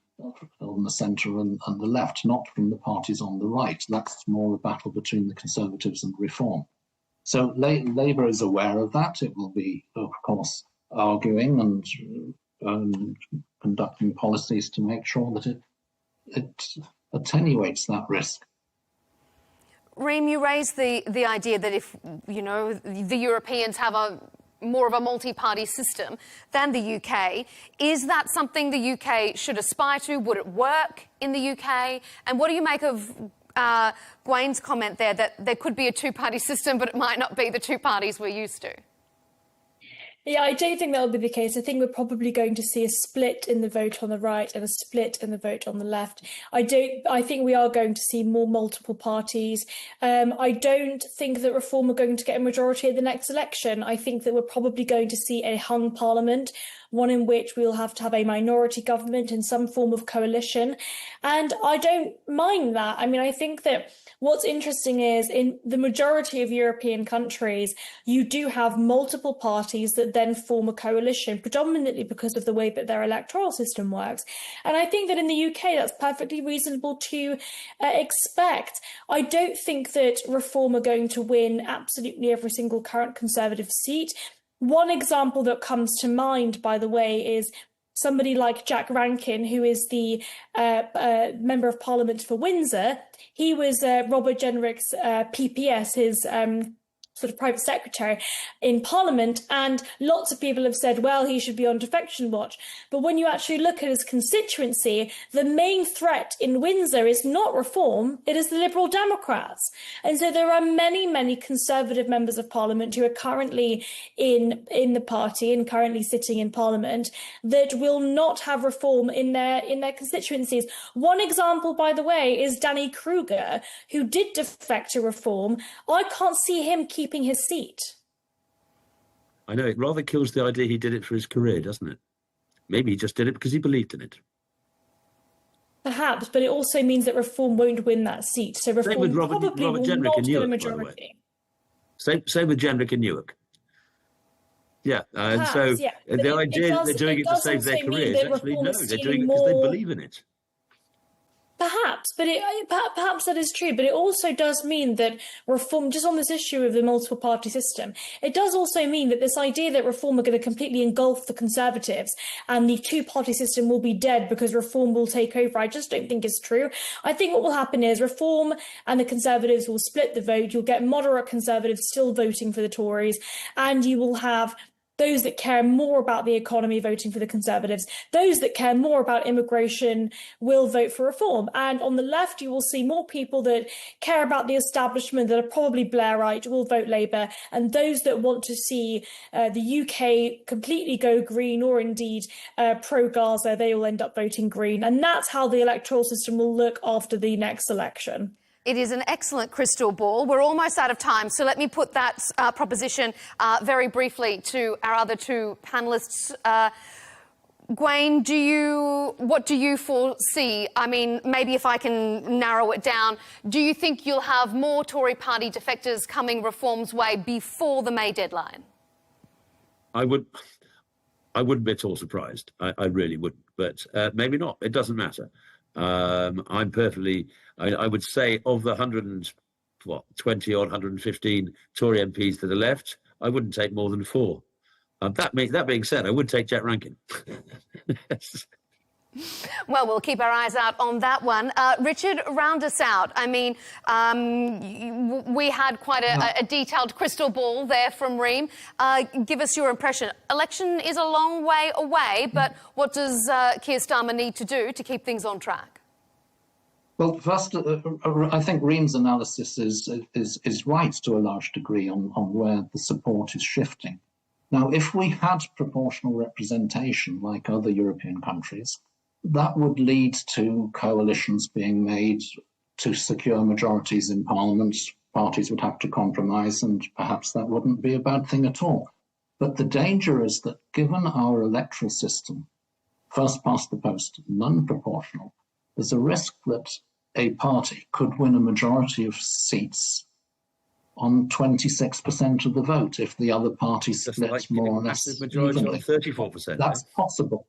centre and the left, not from the parties on the right. That's more a battle between the Conservatives and Reform. So Labour is aware of that. It will be, of course, arguing and conducting policies to make sure that it attenuates that risk. Reem, you raised the idea that if, you know, the Europeans have more of a multi-party system than the UK, is that something the UK should aspire to? Would it work in the UK? And what do you make of Gwain's comment there that there could be a two-party system, but it might not be the two parties we're used to? Yeah, I don't think that will be the case. I think we're probably going to see a split in the vote on the right and a split in the vote on the left. I think we are going to see more multiple parties. I don't think that Reform are going to get a majority at the next election. I think that we're probably going to see a hung parliament, one in which we'll have to have a minority government in some form of coalition. And I don't mind that. I mean, I think that what's interesting is in the majority of European countries, you do have multiple parties that then form a coalition, predominantly because of the way that their electoral system works. And I think that in the UK, that's perfectly reasonable to expect. I don't think that Reform are going to win absolutely every single current Conservative seat. One example that comes to mind, by the way, is somebody like Jack Rankin, who is the Member of Parliament for Windsor. He was Robert Jenrick's PPS, his sort of private secretary in Parliament, and lots of people have said, well, he should be on defection watch. But when you actually look at his constituency, the main threat in Windsor is not Reform, it is the Liberal Democrats. And so there are many, many Conservative members of Parliament who are currently in the party and currently sitting in Parliament that will not have Reform in their constituencies. One example, by the way, is Danny Kruger, who did defect to Reform. I can't see him keeping his seat. I know, it rather kills the idea he did it for his career, doesn't it? Maybe he just did it because he believed in it. Perhaps, but it also means that Reform won't win that seat. So Reform with Robert probably will Jenrick not in get a Newark, majority. Same with Jenrick in Newark. Yeah, and Perhaps, so yeah. the idea that they're doing it to save their careers, actually, no, they're doing it because they believe in it. Perhaps, but perhaps that is true. But it also does mean that Reform, just on this issue of the multiple party system, it does also mean that this idea that Reform are going to completely engulf the Conservatives and the two-party system will be dead because Reform will take over, I just don't think is true. I think what will happen is Reform and the Conservatives will split the vote. You'll get moderate Conservatives still voting for the Tories, and you will have those that care more about the economy voting for the Conservatives. Those that care more about immigration will vote for Reform. And on the left, you will see more people that care about the establishment, that are probably Blairite, will vote Labour. And those that want to see the UK completely go green, or indeed pro-Gaza, they will end up voting Green. And that's how the electoral system will look after the next election. It is an excellent crystal ball. We're almost out of time, so let me put that proposition very briefly to our other two panellists. Gwain, what do you foresee? I mean, maybe if I can narrow it down, do you think you'll have more Tory party defectors coming Reform's way before the May deadline? I wouldn't be at all surprised. I really wouldn't, but maybe not. It doesn't matter. I would say of the 20 or 115 Tory MPs to the left, I wouldn't take more than 4. That being said, I would take Jack Rankin. Yes. Well, we'll keep our eyes out on that one. Richard, round us out. I mean, we had quite a detailed crystal ball there from Reem. Give us your impression. Election is a long way away, but what does Keir Starmer need to do to keep things on track? Well, first, I think Reem's analysis is right to a large degree on where the support is shifting. Now, if we had proportional representation like other European countries, that would lead to coalitions being made to secure majorities in Parliament. Parties would have to compromise, and perhaps that wouldn't be a bad thing at all. But the danger is that given our electoral system, first past the post, non-proportional, there's a risk that a party could win a majority of seats on 26% of the vote if the other party splits more or less majority evenly. on 34%. That's possible.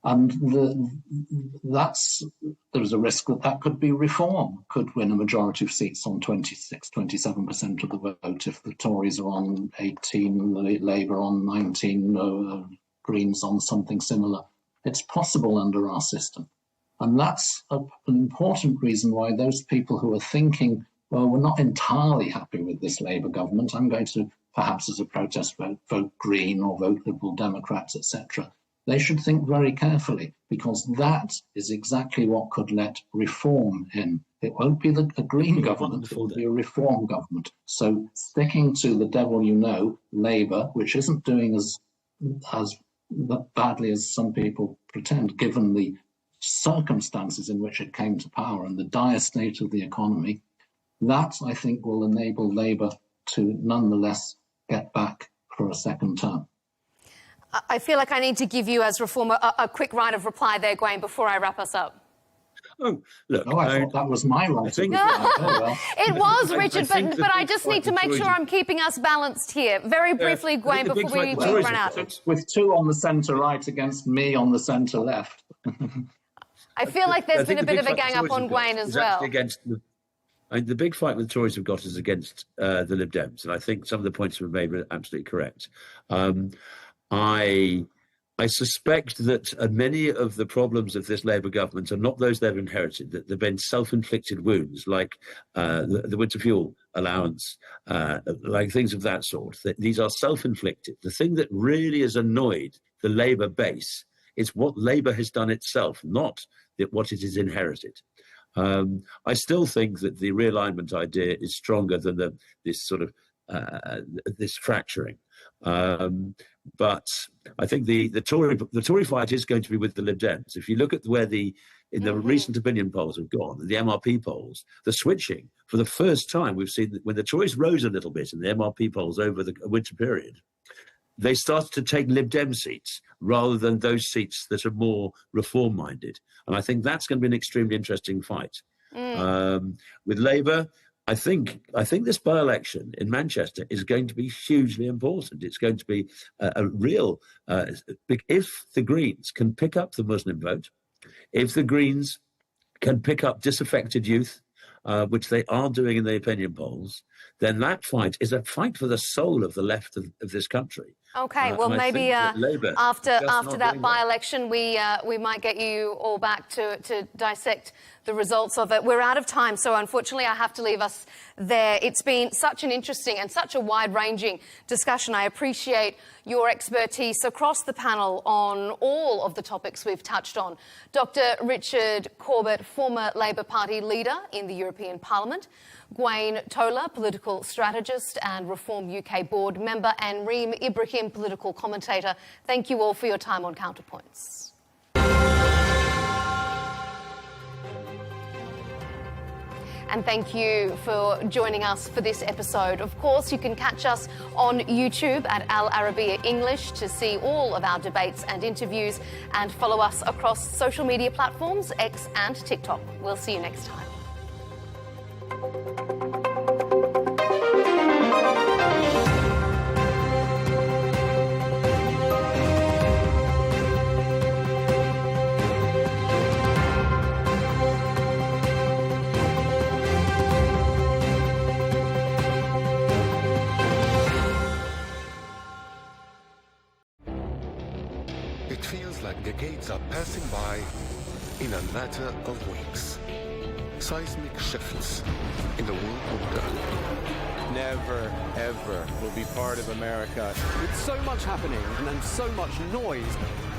And there's a risk that could be Reform could win a majority of seats on 27% of the vote if the Tories are on 18, Labour on 19, Greens on something similar. It's possible under our system. And that's an important reason why those people who are thinking, well, we're not entirely happy with this Labour government, I'm going to perhaps as a protest vote Green or vote Liberal Democrats, etc. They should think very carefully, because that is exactly what could let Reform in. It won't be a Green government, it will be a Reform government. So sticking to the devil you know, Labour, which isn't doing as badly as some people pretend, given the circumstances in which it came to power and the dire state of the economy, that, I think, will enable Labour to nonetheless get back for a second term. I feel like I need to give you, as Reformer, a quick right of reply there, Gwen, before I wrap us up. Oh, look. Oh, I thought that was my right. It was, Richard, but I just need to make sure I'm keeping us balanced here. Very briefly, Gwen, before we run out. With 2 on the centre right against me on the centre left. I feel like there's been a bit of a gang up on Gwen as well. The big fight the Tories have got is against the Lib Dems, and I think some of the points we've made are absolutely correct. I suspect that many of the problems of this Labour government are not those they've inherited, that they've been self-inflicted wounds, like the winter fuel allowance, like things of that sort. These are self-inflicted. The thing that really has annoyed the Labour base is what Labour has done itself, not what it has inherited. I still think that the realignment idea is stronger than this sort of this fracturing. But I think the Tory fight is going to be with the Lib Dems. If you look at where the recent opinion polls have gone, the MRP polls, the switching, for the first time we've seen that when the Tories rose a little bit in the MRP polls over the winter period, they started to take Lib Dem seats rather than those seats that are more reform-minded. And I think that's going to be an extremely interesting fight. With Labour, I think this by-election in Manchester is going to be hugely important. It's going to be a real... if the Greens can pick up the Muslim vote, if the Greens can pick up disaffected youth, which they are doing in the opinion polls, then that fight is a fight for the soul of the left of this country. Okay, well, maybe after that by-election, we might get you all back to dissect the results of it. We're out of time, so unfortunately I have to leave us there. It's been such an interesting and such a wide-ranging discussion. I appreciate your expertise across the panel on all of the topics we've touched on. Dr. Richard Corbett, former Labour Party leader in the European Parliament, Gwen Tola, political strategist and Reform UK board member, and Reem Ibrahim, political commentator. Thank you all for your time on Counterpoints. And thank you for joining us for this episode. Of course, you can catch us on YouTube at Al Arabiya English to see all of our debates and interviews, and follow us across social media platforms, X and TikTok. We'll see you next time. It feels like decades are passing by in a matter of weeks. Seismic shifts in the world order. Never, ever will be part of America. With so much happening and so much noise.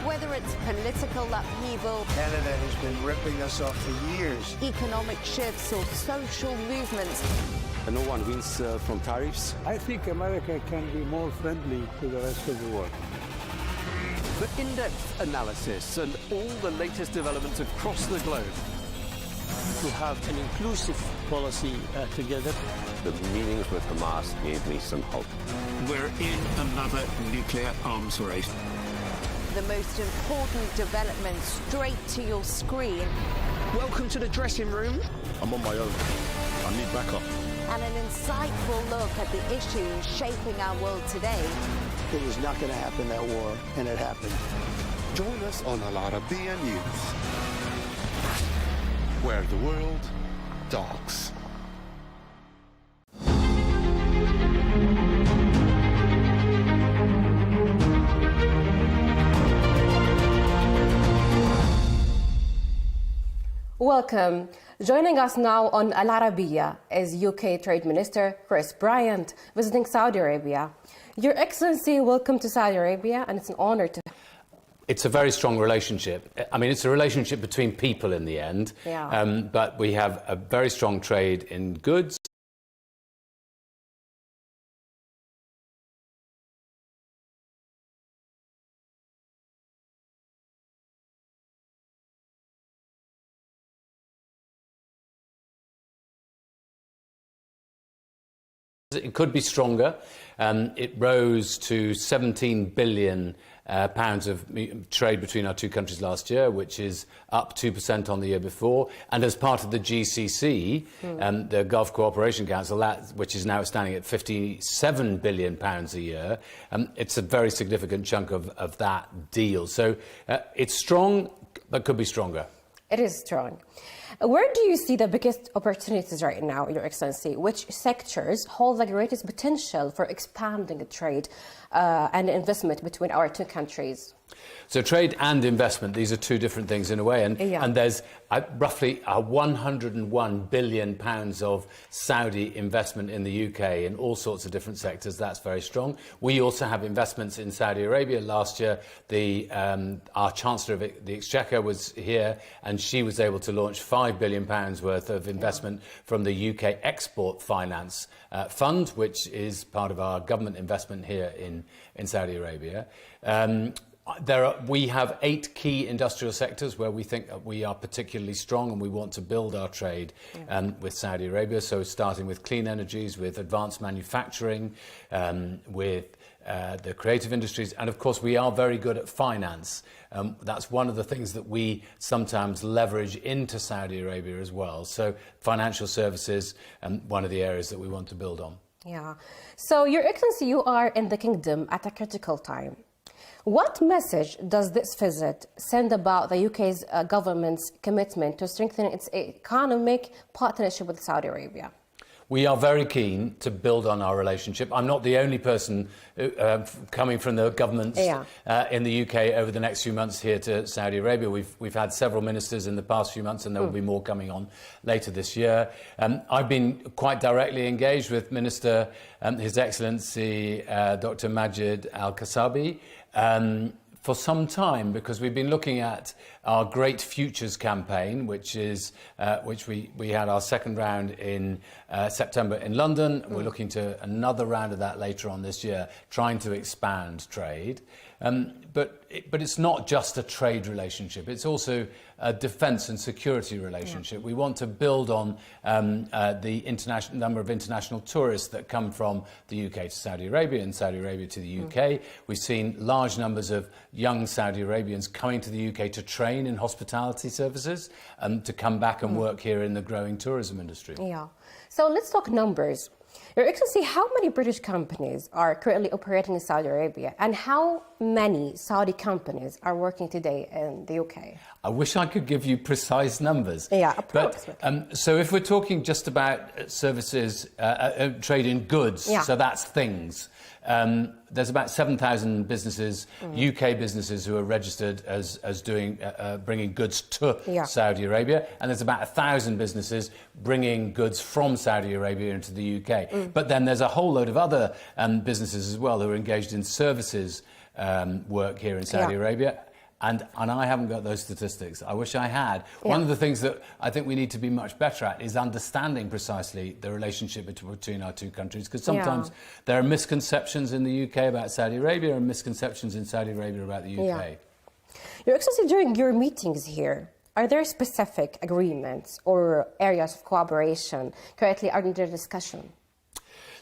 Whether it's political upheaval, Canada has been ripping us off for years. economic shifts, or social movements, No one wins from tariffs. I think America can be more friendly to the rest of the world. For in-depth analysis and all the latest developments across the globe. To have an inclusive policy together. The meetings with Hamas gave me some hope. We're in another nuclear arms race. the most important development straight to your screen. Welcome to the dressing room. I'm on my own. I need backup. And an insightful look at the issues shaping our world today. It was not going to happen, that war, and it happened. Join us on Arabiya News, where the world talks. Welcome. Joining us now on Al Arabiya is UK Trade Minister Chris Bryant, visiting Saudi Arabia. Your Excellency, welcome to Saudi Arabia, and it's an honor to... It's a very strong relationship. I mean, it's a relationship between people in the end, but we have a very strong trade in goods. It could be stronger. It rose to £17 billion of trade between our two countries last year, which is up 2% on the year before. And as part of the GCC, the Gulf Cooperation Council, which is now standing at £57 billion a year, it's a very significant chunk of that deal. So it's strong, but could be stronger. It is strong. Where do you see the biggest opportunities right now, Your Excellency? Which sectors hold the greatest potential for expanding the trade and investment between our two countries? So trade and investment, these are two different things in a way. And there's roughly £101 billion of Saudi investment in the UK in all sorts of different sectors. That's very strong. We also have investments in Saudi Arabia. Last year, our Chancellor of the Exchequer was here, and she was able to launch £5 billion worth of investment from the UK Export Finance Fund, which is part of our government investment here in Saudi Arabia. We have 8 key industrial sectors where we think that we are particularly strong, and we want to build our trade with Saudi Arabia. So starting with clean energies, with advanced manufacturing, with the creative industries, and of course we are very good at finance. That's one of the things that we sometimes leverage into Saudi Arabia as well. So financial services, one of the areas that we want to build on. Yeah. So, Your Excellency, you are in the kingdom at a critical time. What message does this visit send about the UK's government's commitment to strengthen its economic partnership with Saudi Arabia? We are very keen to build on our relationship. I'm not the only person coming from the governments in the UK over the next few months here to Saudi Arabia. We've had several ministers in the past few months, and there will be more coming on later this year. I've been quite directly engaged with Minister, His Excellency Dr. Majid Al-Kasabi, for some time, because we've been looking at our Great Futures campaign, which we had our second round in September in London. We're looking to another round of that later on this year, trying to expand trade. But it's not just a trade relationship. It's also a defence and security relationship. We want to build on the number of international tourists that come from the UK to Saudi Arabia and Saudi Arabia to the UK. We've seen large numbers of young Saudi Arabians coming to the UK to train in hospitality services and to come back and work here in the growing tourism industry. Yeah. So let's talk numbers. Your Excellency, how many British companies are currently operating in Saudi Arabia, and how many Saudi companies are working today in the UK? I wish I could give you precise numbers. Yeah, approximately. But, so if we're talking just about services, trade in goods, so that's things. There's about 7,000 businesses, UK businesses, who are registered as doing bringing goods to Saudi Arabia, and there's about 1,000 businesses bringing goods from Saudi Arabia into the UK. But then there's a whole load of other businesses as well who are engaged in services work here in Saudi Arabia. And I haven't got those statistics. I wish I had. One of the things that I think we need to be much better at is understanding precisely the relationship between our two countries, because sometimes there are misconceptions in the UK about Saudi Arabia and misconceptions in Saudi Arabia about the UK. Your Excellency, during your meetings here, are there specific agreements or areas of cooperation currently under discussion?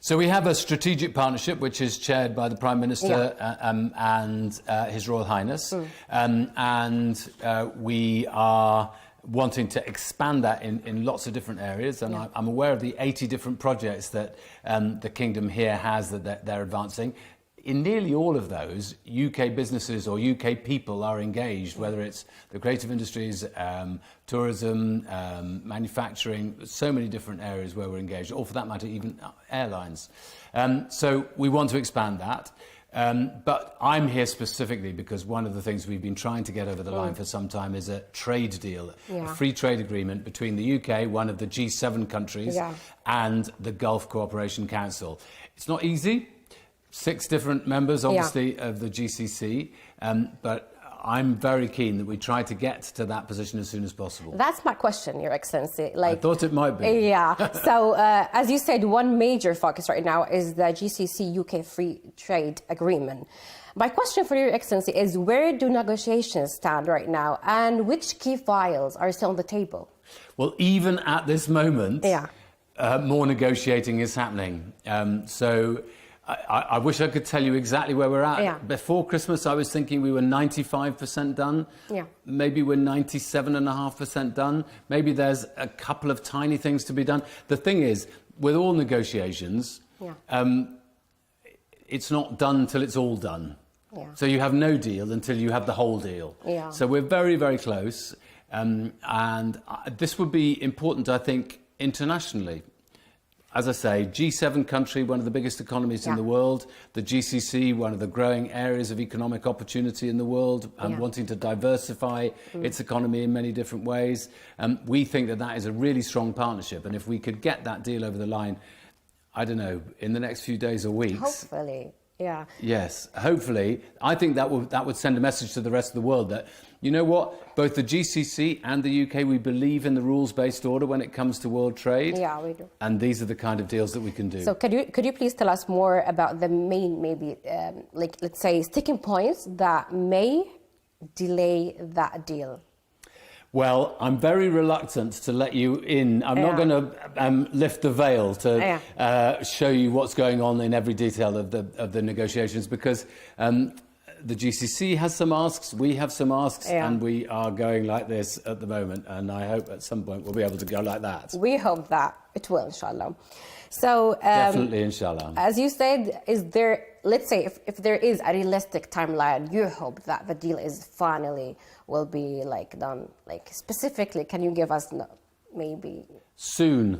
So we have a strategic partnership which is chaired by the Prime Minister and His Royal Highness, and we are wanting to expand that in lots of different areas, and I'm aware of the 80 different projects that the Kingdom here has that they're advancing. In nearly all of those, UK businesses or UK people are engaged, whether it's the creative industries, tourism, manufacturing, so many different areas where we're engaged, or for that matter, even airlines. So we want to expand that. But I'm here specifically because one of the things we've been trying to get over the line for some time is a trade deal, a free trade agreement between the UK, one of the G7 countries, and the Gulf Cooperation Council. It's not easy. 6 different members, obviously, of the GCC, but I'm very keen that we try to get to that position as soon as possible. That's my question, Your Excellency. I thought it might be. So, as you said, one major focus right now is the GCC UK Free Trade Agreement. My question for Your Excellency is, where do negotiations stand right now, and which key files are still on the table? Well, even at this moment, more negotiating is happening. I wish I could tell you exactly where we're at. Before Christmas, I was thinking we were 95% done. Maybe we're 97.5% done. Maybe there's a couple of tiny things to be done. The thing is, with all negotiations, it's not done till it's all done. So you have no deal until you have the whole deal. So we're very, very close. And this would be important, I think, internationally. As I say, G7 country, one of the biggest economies in the world, the GCC, one of the growing areas of economic opportunity in the world, and wanting to diversify its economy in many different ways. We think that that is a really strong partnership, and if we could get that deal over the line, I don't know, in the next few days or weeks. Hopefully, Yes, hopefully. I think that would send a message to the rest of the world that, you know what, both the GCC and the UK, we believe in the rules-based order when it comes to world trade. Yeah, we do. And these are the kind of deals that we can do. So could you please tell us more about the main, maybe, like, let's say, sticking points that may delay that deal? Well, I'm very reluctant to let you in. I'm not going to lift the veil to show you what's going on in every detail of the negotiations, because the GCC has some asks, we have some asks, and we are going like this at the moment. And I hope at some point we'll be able to go like that. We hope that it will, inshallah. So definitely, inshallah. As you said, is there, let's say, if there is a realistic timeline, you hope that the deal is finally will be like done, like specifically, can you give us maybe soon?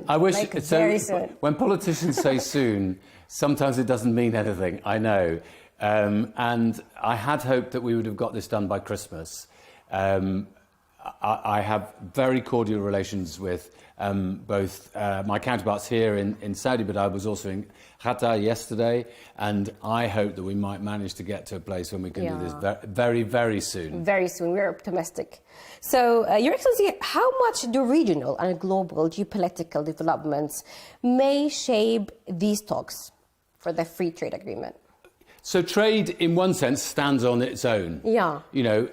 I wish like very soon. When politicians say soon, sometimes it doesn't mean anything, I know. And I had hoped that we would have got this done by Christmas. I have very cordial relations with both my counterparts here in Saudi, but I was also in Qatar yesterday, and I hope that we might manage to get to a place when we can do this very, very soon. Very soon, we're optimistic. So, Your Excellency, how much do regional and global geopolitical developments may shape these talks for the free trade agreement? So trade, in one sense, stands on its own. You know,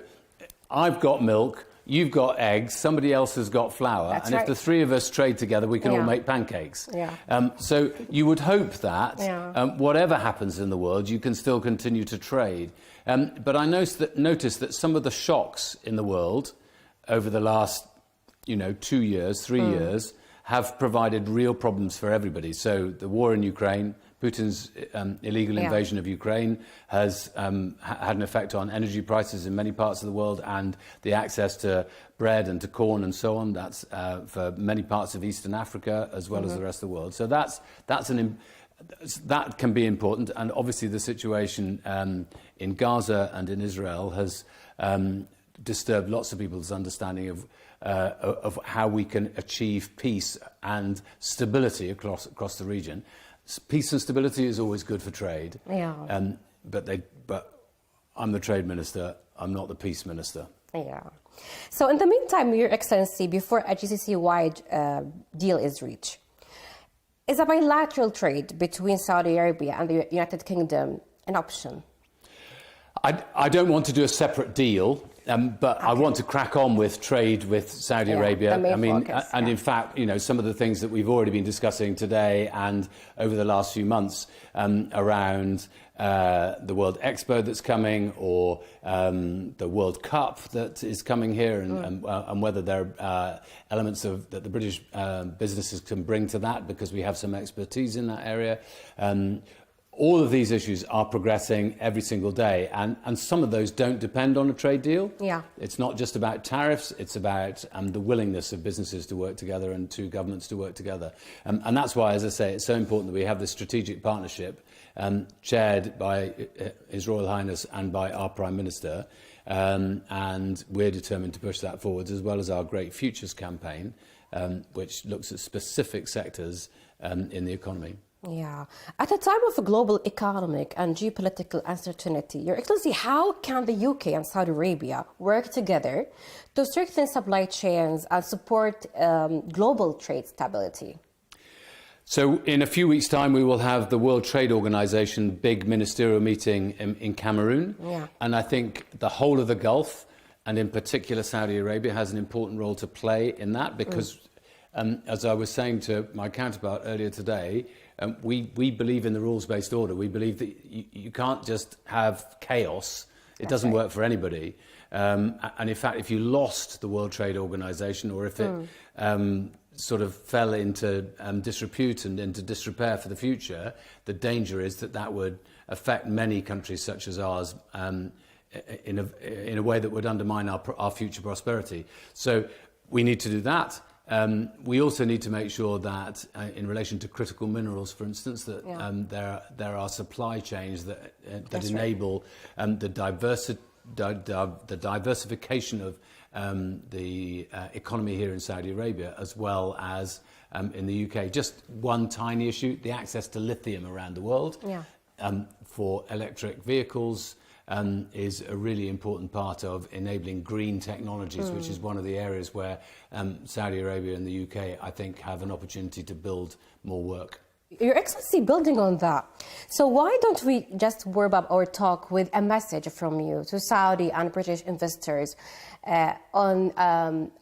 I've got milk, you've got eggs, somebody else has got flour, and if the three of us trade together, we can all make pancakes. So you would hope that whatever happens in the world, you can still continue to trade. But I noticed that some of the shocks in the world over the last, 2 years, 3 years, have provided real problems for everybody. So the war in Ukraine, Putin's illegal invasion of Ukraine has had an effect on energy prices in many parts of the world, and the access to bread and to corn and so on. That's for many parts of Eastern Africa as well as the rest of the world. So that can be important, and obviously the situation in Gaza and in Israel has disturbed lots of people's understanding of how we can achieve peace and stability across the region. Peace and stability is always good for trade. Yeah. But I'm the trade minister. I'm not the peace minister. Yeah. So in the meantime, Your Excellency, before a GCC-wide deal is reached, is a bilateral trade between Saudi Arabia and the United Kingdom an option? I don't want to do a separate deal, but I want to crack on with trade with Saudi Arabia. I mean, focus, and in fact, you know, some of the things that we've already been discussing today and over the last few months around the World Expo that's coming, or the World Cup that is coming here, and whether there are elements that the British businesses can bring to that, because we have some expertise in that area. All of these issues are progressing every single day, and some of those don't depend on a trade deal. Yeah. It's not just about tariffs, it's about the willingness of businesses to work together and two governments to work together. And that's why, as I say, it's so important that we have this strategic partnership chaired by His Royal Highness and by our Prime Minister, and we're determined to push that forwards, as well as our Great Futures campaign, which looks at specific sectors in the economy. Yeah. At a time of global economic and geopolitical uncertainty, Your Excellency, how can the UK and Saudi Arabia work together to strengthen supply chains and support global trade stability? So in a few weeks' time, we will have the World Trade Organization big ministerial meeting in Cameroon. Yeah. And I think the whole of the Gulf, and in particular Saudi Arabia, has an important role to play in that, because as I was saying to my counterpart earlier today, we believe in the rules-based order. We believe that you can't just have chaos. It doesn't work for anybody. And in fact, if you lost the World Trade Organization, or if it sort of fell into disrepute and into disrepair for the future, the danger is that that would affect many countries such as ours in a way that would undermine our future prosperity. So we need to do that. We also need to make sure that, in relation to critical minerals, for instance, that there are supply chains that enable the diversification of the economy here in Saudi Arabia, as well as in the UK. Just one tiny issue: the access to lithium around the world for electric vehicles. Is a really important part of enabling green technologies, which is one of the areas where Saudi Arabia and the UK, I think, have an opportunity to build more work. Your Excellency, building on that, so why don't we just warm up our talk with a message from you to Saudi and British investors on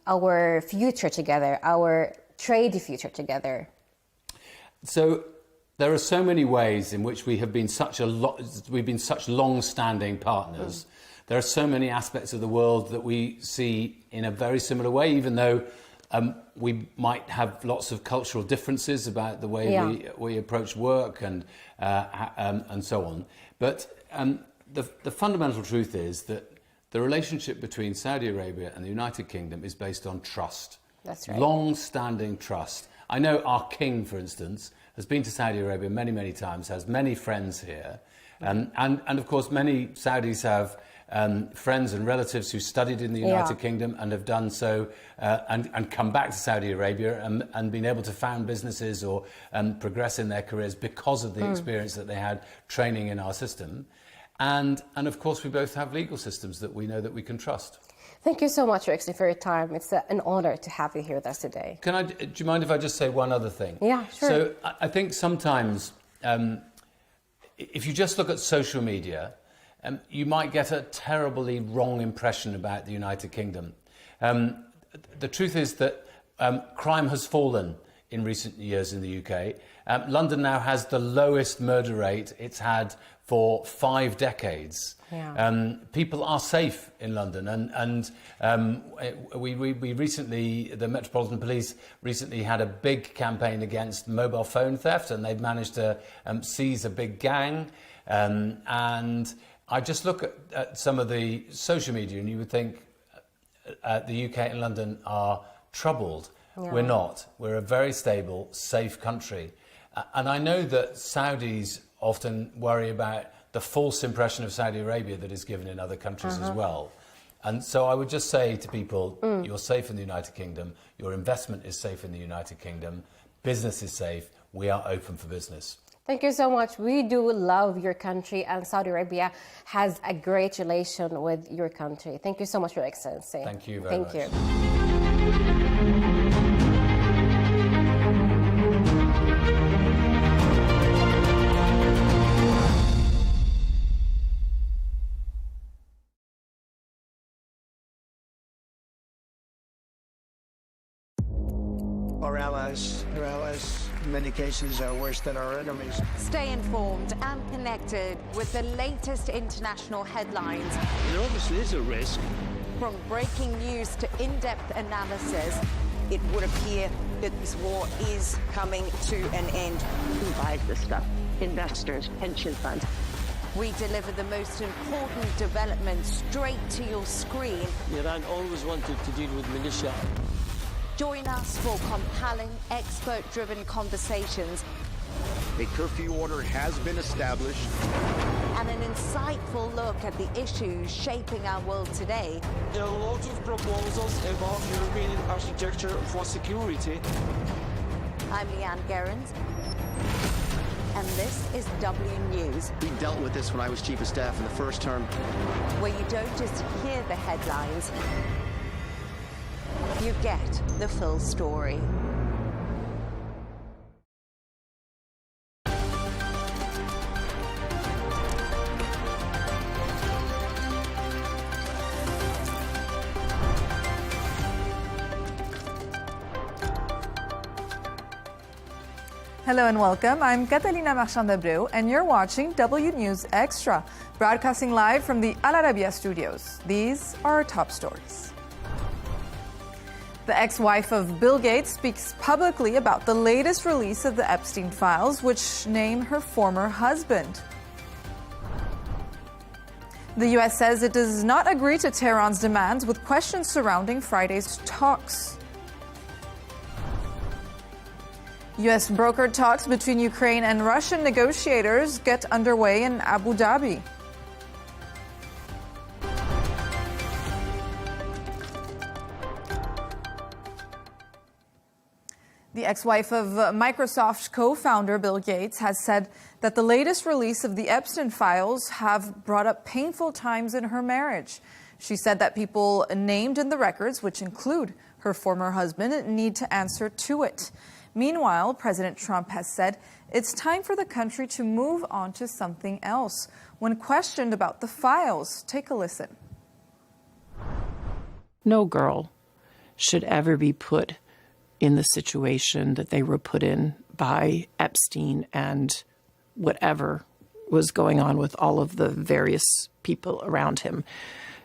our future together, our trade future together? So there are so many ways in which we have been such long-standing partners. There are so many aspects of the world that we see in a very similar way, even though we might have lots of cultural differences about the way we approach work and so on. But the fundamental truth is that the relationship between Saudi Arabia and the United Kingdom is based on trust. That's right. Long-standing trust. I know our king, for instance, has been to Saudi Arabia many, many times, has many friends here. And of course, many Saudis have friends and relatives who studied in the United Kingdom and have done so and come back to Saudi Arabia and been able to found businesses or progress in their careers because of the experience that they had training in our system. And of course, we both have legal systems that we know that we can trust. Thank you so much, Your Excellency, for your time. It's an honour to have you here with us today. Do you mind if I just say one other thing? Yeah, sure. So I think sometimes if you just look at social media, you might get a terribly wrong impression about the United Kingdom. The truth is that crime has fallen in recent years in the UK. London now has the lowest murder rate it's had for 5 decades. People are safe in London, and we recently, the Metropolitan Police recently had a big campaign against mobile phone theft, and they've managed to seize a big gang. And I just look at some of the social media, and you would think the UK and London are troubled. We're not. We're a very stable, safe country. And I know that Saudis often worry about the false impression of Saudi Arabia that is given in other countries as well. And so I would just say to people, you're safe in the United Kingdom, your investment is safe in the United Kingdom, business is safe, we are open for business. Thank you so much. We do love your country, and Saudi Arabia has a great relation with your country. Thank you so much, Your Excellency. Thank you very much. Thank you. Our allies, in many cases, are worse than our enemies. Stay informed and connected with the latest international headlines. There obviously is a risk. From breaking news to in-depth analysis, it would appear that this war is coming to an end. Who buys this stuff? Investors, pension funds. we deliver the most important developments straight to your screen. Iran always wanted to deal with militia. Join us for compelling, expert-driven conversations. A curfew order has been established. And an insightful look at the issues shaping our world today. There are a lot of proposals about European architecture for security. I'm Leigh Ann Gerrans, and this is W News. We dealt with this when I was Chief of Staff in the first term. Where you don't just hear the headlines, you get the full story. Hello and welcome. I'm Catalina Marchand-Abreu, and you're watching W News Extra, broadcasting live from the Al Arabiya studios. These are our top stories. The ex-wife of Bill Gates speaks publicly about the latest release of the Epstein files, which name her former husband. The U.S. says it does not agree to Tehran's demands, with questions surrounding Friday's talks. U.S. brokered talks between Ukraine and Russian negotiators get underway in Abu Dhabi. The ex-wife of Microsoft co-founder Bill Gates has said that the latest release of the Epstein files have brought up painful times in her marriage. She said that people named in the records, which include her former husband, need to answer to it. Meanwhile, President Trump has said it's time for the country to move on to something else. When questioned about the files, take a listen. No girl should ever be put in the situation that they were put in by Epstein and whatever was going on with all of the various people around him.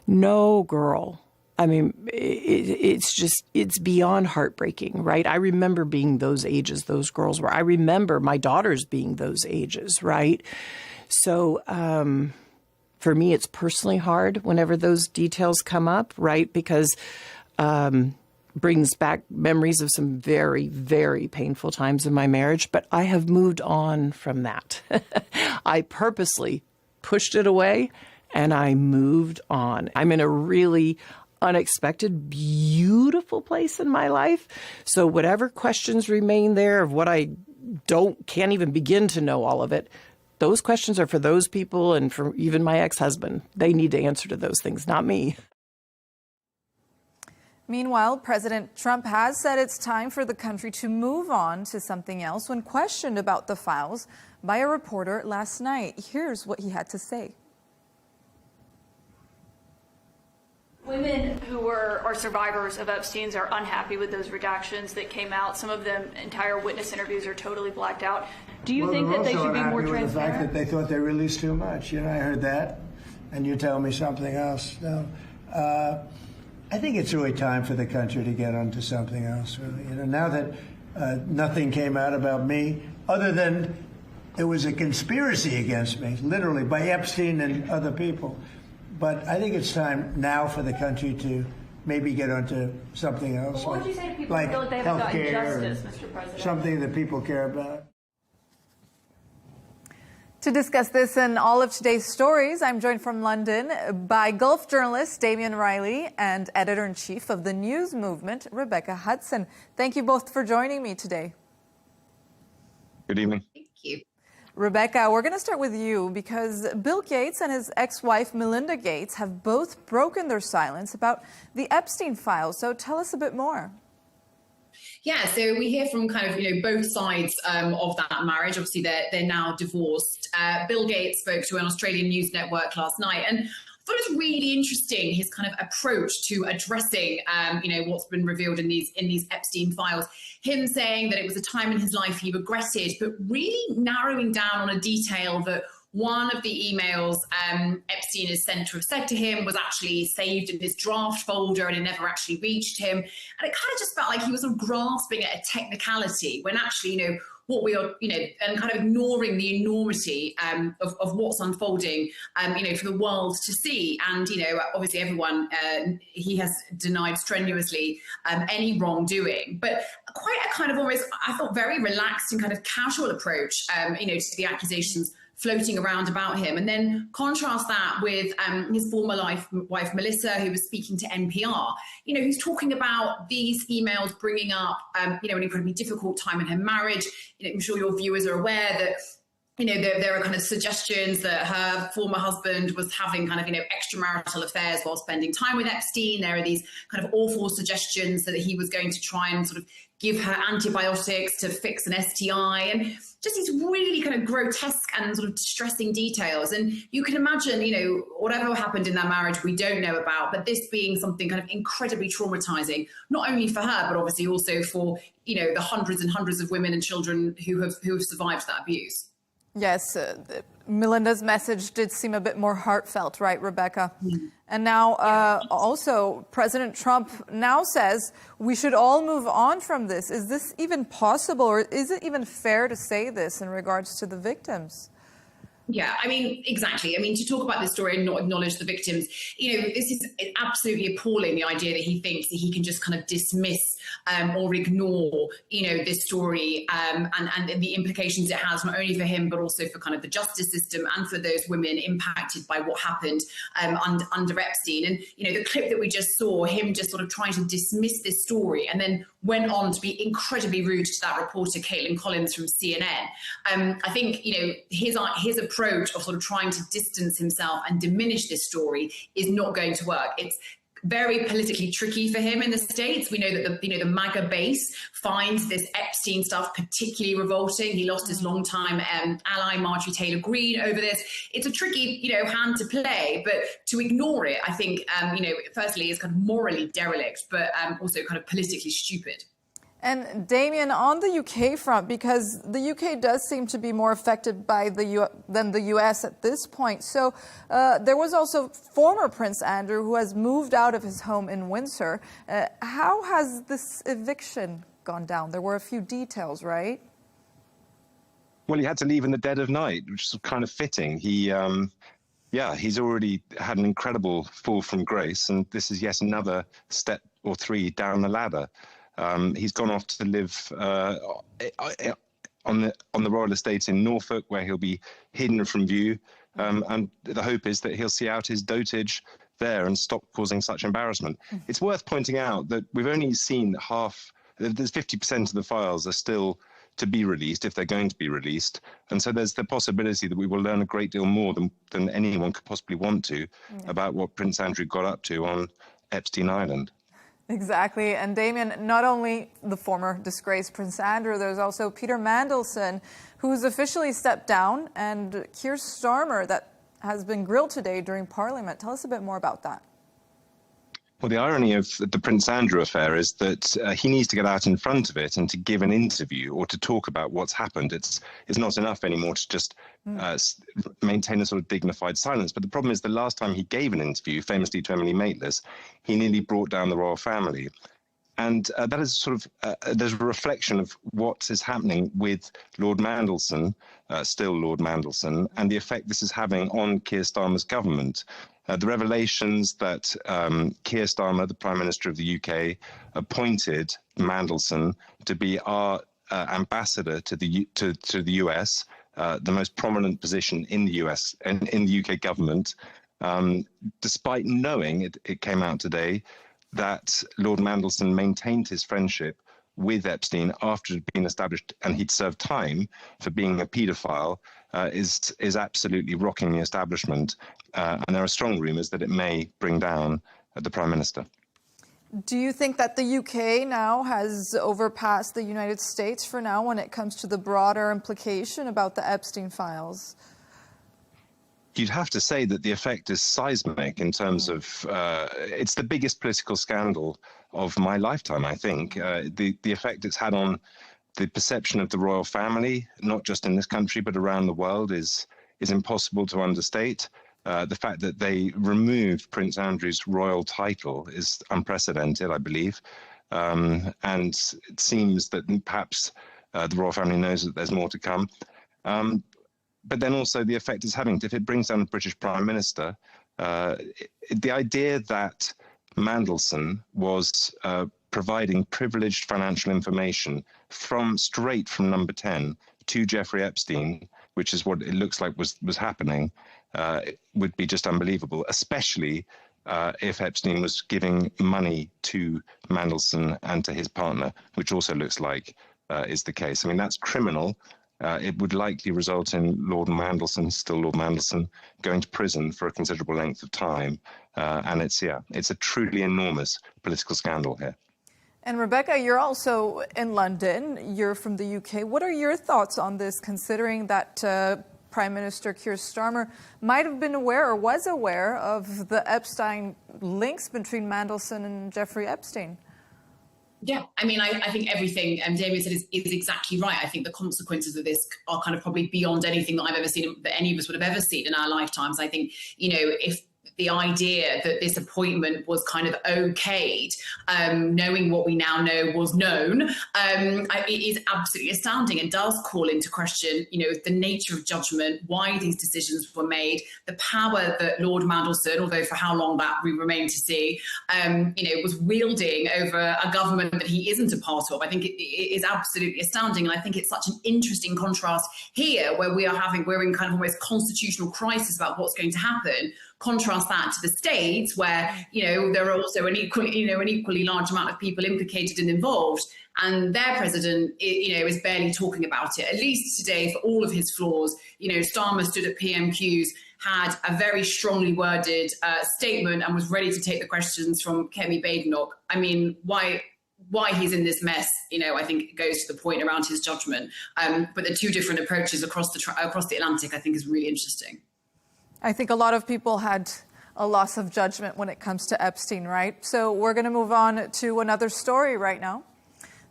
No girl. I mean, it's beyond heartbreaking, right? I remember being those ages those girls were. I remember my daughters being those ages, right? So for me, it's personally hard whenever those details come up, right? Because brings back memories of some very, very painful times in my marriage. But I have moved on from that. I purposely pushed it away and I moved on. I'm in a really unexpected, beautiful place in my life. So whatever questions remain there of what I can't even begin to know all of it, those questions are for those people and for even my ex-husband. They need to answer to those things, not me. Meanwhile, President Trump has said it's time for the country to move on to something else when questioned about the files by a reporter last night. Here's what he had to say. Women who are survivors of Epstein's are unhappy with those redactions that came out. Some of them, entire witness interviews are totally blacked out. Do you think that they should be more transparent? The fact that they thought they released too much. You know, I heard that, and you tell me something else. No, I think it's really time for the country to get onto something else. Really, you know, now that nothing came out about me, other than it was a conspiracy against me, literally by Epstein and other people. But I think it's time now for the country to maybe get onto something else. What would you say to people like who feel like they haven't gotten healthcare, justice, Mr. President? something that people care about. To discuss this and all of today's stories, I'm joined from London by Gulf journalist Damian Riley and editor-in-chief of the news movement, Rebecca Hudson. Thank you both for joining me today. Good evening. Thank you. Rebecca, we're going to start with you because Bill Gates and his ex-wife Melinda Gates have both broken their silence about the Epstein files. So tell us a bit more. Yeah, so we hear from kind of, both sides of that marriage. Obviously, they're now divorced. Bill Gates spoke to an Australian news network last night, and I thought it was really interesting, his kind of approach to addressing, what's been revealed in these Epstein files. Him saying that it was a time in his life he regretted, but really narrowing down on a detail that one of the emails Epstein is said to have said to him was actually saved in his draft folder and it never actually reached him. And it kind of just felt like he was sort of grasping at a technicality when actually, what we are, and kind of ignoring the enormity of what's unfolding, for the world to see. And, obviously everyone, he has denied strenuously any wrongdoing, but quite a kind of almost, I thought, very relaxed and kind of casual approach, to the accusations floating around about him. And then contrast that with his former wife, Melissa, who was speaking to NPR, who's talking about these emails bringing up, an incredibly difficult time in her marriage. I'm sure your viewers are aware that, there are kind of suggestions that her former husband was having kind of, extramarital affairs while spending time with Epstein. There are these kind of awful suggestions that he was going to try and sort of give her antibiotics to fix an STI, and just these really kind of grotesque and sort of distressing details. And you can imagine, whatever happened in that marriage, we don't know about, but this being something kind of incredibly traumatizing, not only for her, but obviously also for, the hundreds and hundreds of women and children who have survived that abuse. Yes, Melinda's message did seem a bit more heartfelt, right, Rebecca? And now also President Trump now says we should all move on from this. Is this even possible, or is it even fair to say this in regards to the victims? Yeah, exactly. To talk about this story and not acknowledge the victims, this is absolutely appalling, the idea that he thinks that he can just kind of dismiss or ignore, this story and the implications it has, not only for him, but also for kind of the justice system and for those women impacted by what happened under Epstein. And, the clip that we just saw, him just sort of trying to dismiss this story and then went on to be incredibly rude to that reporter, Caitlin Collins from CNN. I think, his approach of sort of trying to distance himself and diminish this story is not going to work. It's very politically tricky for him in the States. We know that the MAGA base finds this Epstein stuff particularly revolting. He lost his longtime ally Marjorie Taylor Greene over this. It's a tricky, hand to play, but to ignore it, I think, firstly is kind of morally derelict, but also kind of politically stupid. And Damian, on the UK front, because the UK does seem to be more affected by than the US at this point. So there was also former Prince Andrew who has moved out of his home in Windsor. How has this eviction gone down? There were a few details, right? Well, he had to leave in the dead of night, which is kind of fitting. He's already had an incredible fall from grace, and this is yet another step or three down the ladder. He's gone off to live on the royal estate in Norfolk, where he'll be hidden from view. And the hope is that he'll see out his dotage there and stop causing such embarrassment. It's worth pointing out that we've only seen there's 50% of the files are still to be released, if they're going to be released. And so there's the possibility that we will learn a great deal more than anyone could possibly want to about what Prince Andrew got up to on Epstein Island. Exactly. And Damian, not only the former disgraced Prince Andrew, there's also Peter Mandelson, who's officially stepped down, and Keir Starmer, that has been grilled today during Parliament. Tell us a bit more about that. Well, the irony of the Prince Andrew affair is that he needs to get out in front of it and to give an interview or to talk about what's happened. It's not enough anymore to just maintain a sort of dignified silence. But the problem is the last time he gave an interview, famously to Emily Maitlis, he nearly brought down the royal family. And that is sort of, there's a reflection of what is happening with Lord Mandelson, still Lord Mandelson, and the effect this is having on Keir Starmer's government. The revelations that Keir Starmer, the Prime Minister of the UK, appointed Mandelson to be our ambassador to the US, the most prominent position in the US and in the UK government, despite knowing, it came out today, that Lord Mandelson maintained his friendship with Epstein after it had been established and he'd served time for being a paedophile, is absolutely rocking the establishment. And there are strong rumours that it may bring down the Prime Minister. Do you think that the UK now has overpassed the United States for now when it comes to the broader implication about the Epstein files? You'd have to say that the effect is seismic in terms of, it's the biggest political scandal of my lifetime, I think. The effect it's had on the perception of the royal family, not just in this country, but around the world, is impossible to understate. The fact that they removed Prince Andrew's royal title is unprecedented, I believe. And it seems that perhaps the royal family knows that there's more to come. But then also the effect it's having, if it brings down the British Prime Minister, the idea that Mandelson was providing privileged financial information straight from number 10 to Jeffrey Epstein, which is what it looks like was happening, would be just unbelievable, especially if Epstein was giving money to Mandelson and to his partner, which also looks like is the case. I mean, that's criminal. It would likely result in Lord Mandelson, still Lord Mandelson, going to prison for a considerable length of time. And it's a truly enormous political scandal here. And Rebecca, you're also in London. You're from the UK. What are your thoughts on this, considering that Prime Minister Keir Starmer might have been aware or was aware of the Epstein links between Mandelson and Jeffrey Epstein? Yeah, I mean, I think everything Damien said is exactly right. I think the consequences of this are kind of probably beyond anything that I've ever seen, that any of us would have ever seen in our lifetimes. I think, if the idea that this appointment was kind of okayed, knowing what we now know was known, it is absolutely astounding and does call into question, the nature of judgment, why these decisions were made, the power that Lord Mandelson, although for how long that we remain to see, was wielding over a government that he isn't a part of. I think it is absolutely astounding. And I think it's such an interesting contrast here where we're in kind of almost constitutional crisis about what's going to happen. Contrast that to the States, where there are also an equally large amount of people implicated and involved, and their president is barely talking about it. At least today, for all of his flaws, Starmer stood at PMQs, had a very strongly worded statement, and was ready to take the questions from Kemi Badenoch. I mean, why he's in this mess, I think it goes to the point around his judgment. But the two different approaches across the Atlantic, I think, is really interesting. I think a lot of people had a loss of judgment when it comes to Epstein, right? So we're going to move on to another story right now.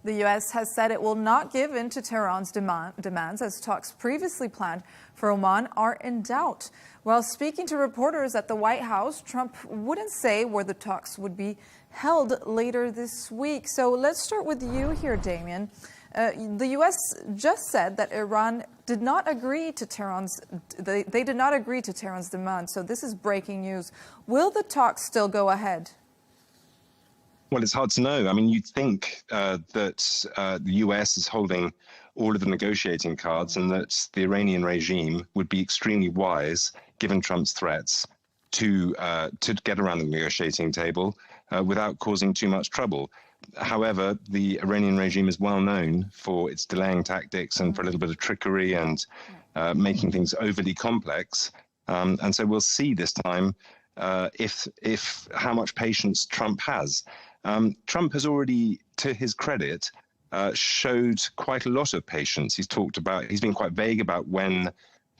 The U.S. has said it will not give in to Tehran's demands as talks previously planned for Oman are in doubt. While speaking to reporters at the White House, Trump wouldn't say where the talks would be held later this week. So let's start with you here, Damien. The U.S. just said that Iran did not agree to Tehran's. They did not agree to Tehran's demand. So this is breaking news. Will the talks still go ahead? Well, it's hard to know. I mean, you'd think that the U.S. is holding all of the negotiating cards, and that the Iranian regime would be extremely wise, given Trump's threats, to get around the negotiating table without causing too much trouble. However, the Iranian regime is well known for its delaying tactics and for a little bit of trickery and making things overly complex. And so we'll see this time if how much patience Trump has. Trump has already, to his credit, showed quite a lot of patience. He's been quite vague about when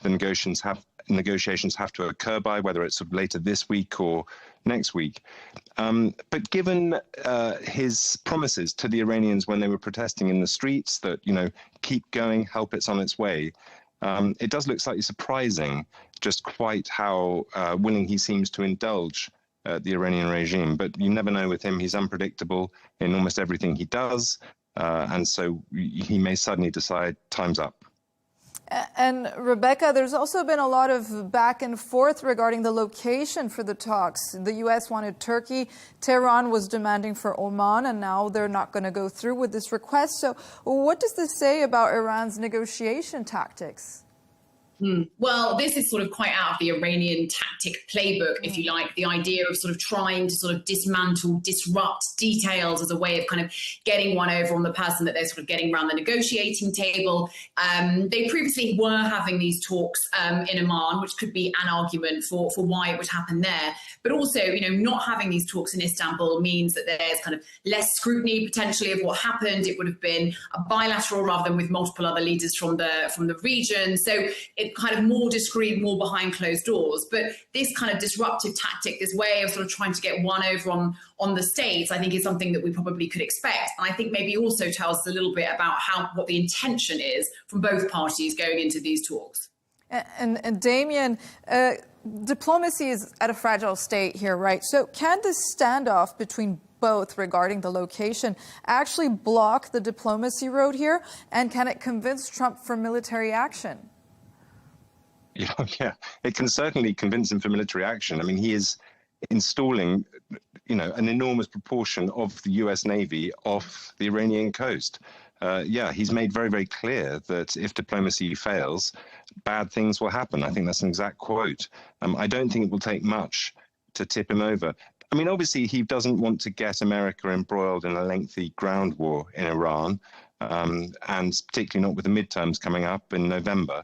the negotiations have to occur by, whether it's sort of later this week or next week. But given his promises to the Iranians when they were protesting in the streets that, keep going, help, it's on its way, it does look slightly surprising just quite how willing he seems to indulge the Iranian regime. But you never know with him. He's unpredictable in almost everything he does. And so he may suddenly decide time's up. And Rebecca, there's also been a lot of back and forth regarding the location for the talks. The U.S. wanted Turkey, Tehran was demanding for Oman, and now they're not going to go through with this request. So what does this say about Iran's negotiation tactics? Well, this is sort of quite out of the Iranian tactic playbook, if you like, the idea of sort of trying to sort of dismantle, disrupt details as a way of kind of getting one over on the person that they're sort of getting around the negotiating table. They previously were having these talks in Oman, which could be an argument for why it would happen there. But also, not having these talks in Istanbul means that there's kind of less scrutiny potentially of what happened. It would have been a bilateral rather than with multiple other leaders from the region. So it kind of more discreet, more behind closed doors. But this kind of disruptive tactic, this way of sort of trying to get one over on the states, I think is something that we probably could expect. And I think maybe also tells us a little bit about what the intention is from both parties going into these talks. And Damien, diplomacy is at a fragile state here, right? So can this standoff between both regarding the location actually block the diplomacy road here? And can it convince Trump for military action? Yeah, it can certainly convince him for military action. I mean, he is installing, an enormous proportion of the US Navy off the Iranian coast. He's made very, very clear that if diplomacy fails, bad things will happen. I think that's an exact quote. I don't think it will take much to tip him over. I mean, obviously, he doesn't want to get America embroiled in a lengthy ground war in Iran, and particularly not with the midterms coming up in November.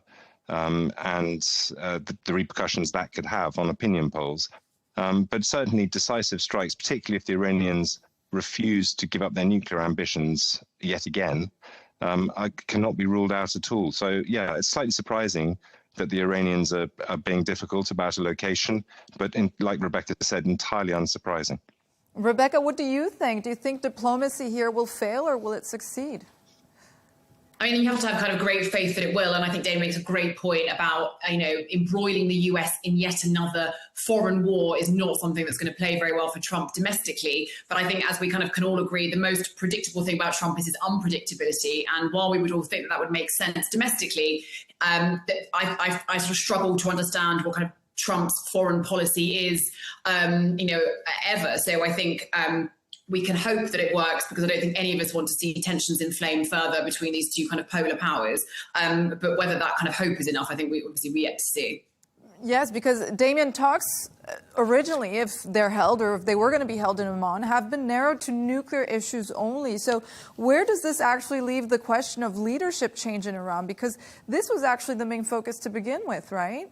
And the repercussions that could have on opinion polls. But certainly decisive strikes, particularly if the Iranians refuse to give up their nuclear ambitions yet again, cannot be ruled out at all. So, yeah, it's slightly surprising that the Iranians are being difficult about a location, but like Rebecca said, entirely unsurprising. Rebecca, what do you think? Do you think diplomacy here will fail or will it succeed? I mean, you have to have kind of great faith that it will. And I think Dave makes a great point about, embroiling the US in yet another foreign war is not something that's going to play very well for Trump domestically. But I think, as we kind of can all agree, the most predictable thing about Trump is his unpredictability. And while we would all think that would make sense domestically, I sort of struggle to understand what kind of Trump's foreign policy is, ever. So I think we can hope that it works, because I don't think any of us want to see tensions inflame further between these two kind of polar powers. But whether that kind of hope is enough, I think we yet to see. Yes, because Damien, talks originally, if they're held or if they were going to be held in Oman, have been narrowed to nuclear issues only. So where does this actually leave the question of leadership change in Iran? Because this was actually the main focus to begin with, right?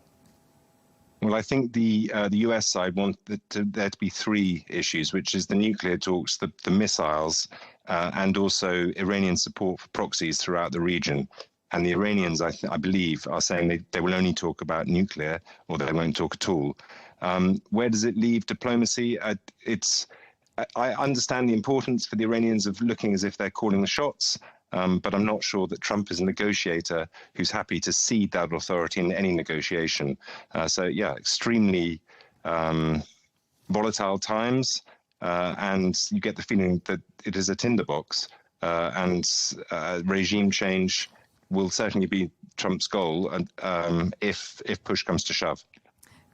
Well, I think the US side wanted there to be three issues, which is the nuclear talks, the missiles, and also Iranian support for proxies throughout the region. And the Iranians, I believe, are saying they will only talk about nuclear, or they won't talk at all. Where does it leave diplomacy? I understand the importance for the Iranians of looking as if they're calling the shots. But I'm not sure that Trump is a negotiator who's happy to cede that authority in any negotiation. Extremely volatile times, and you get the feeling that it is a tinderbox, and regime change will certainly be Trump's goal, if push comes to shove.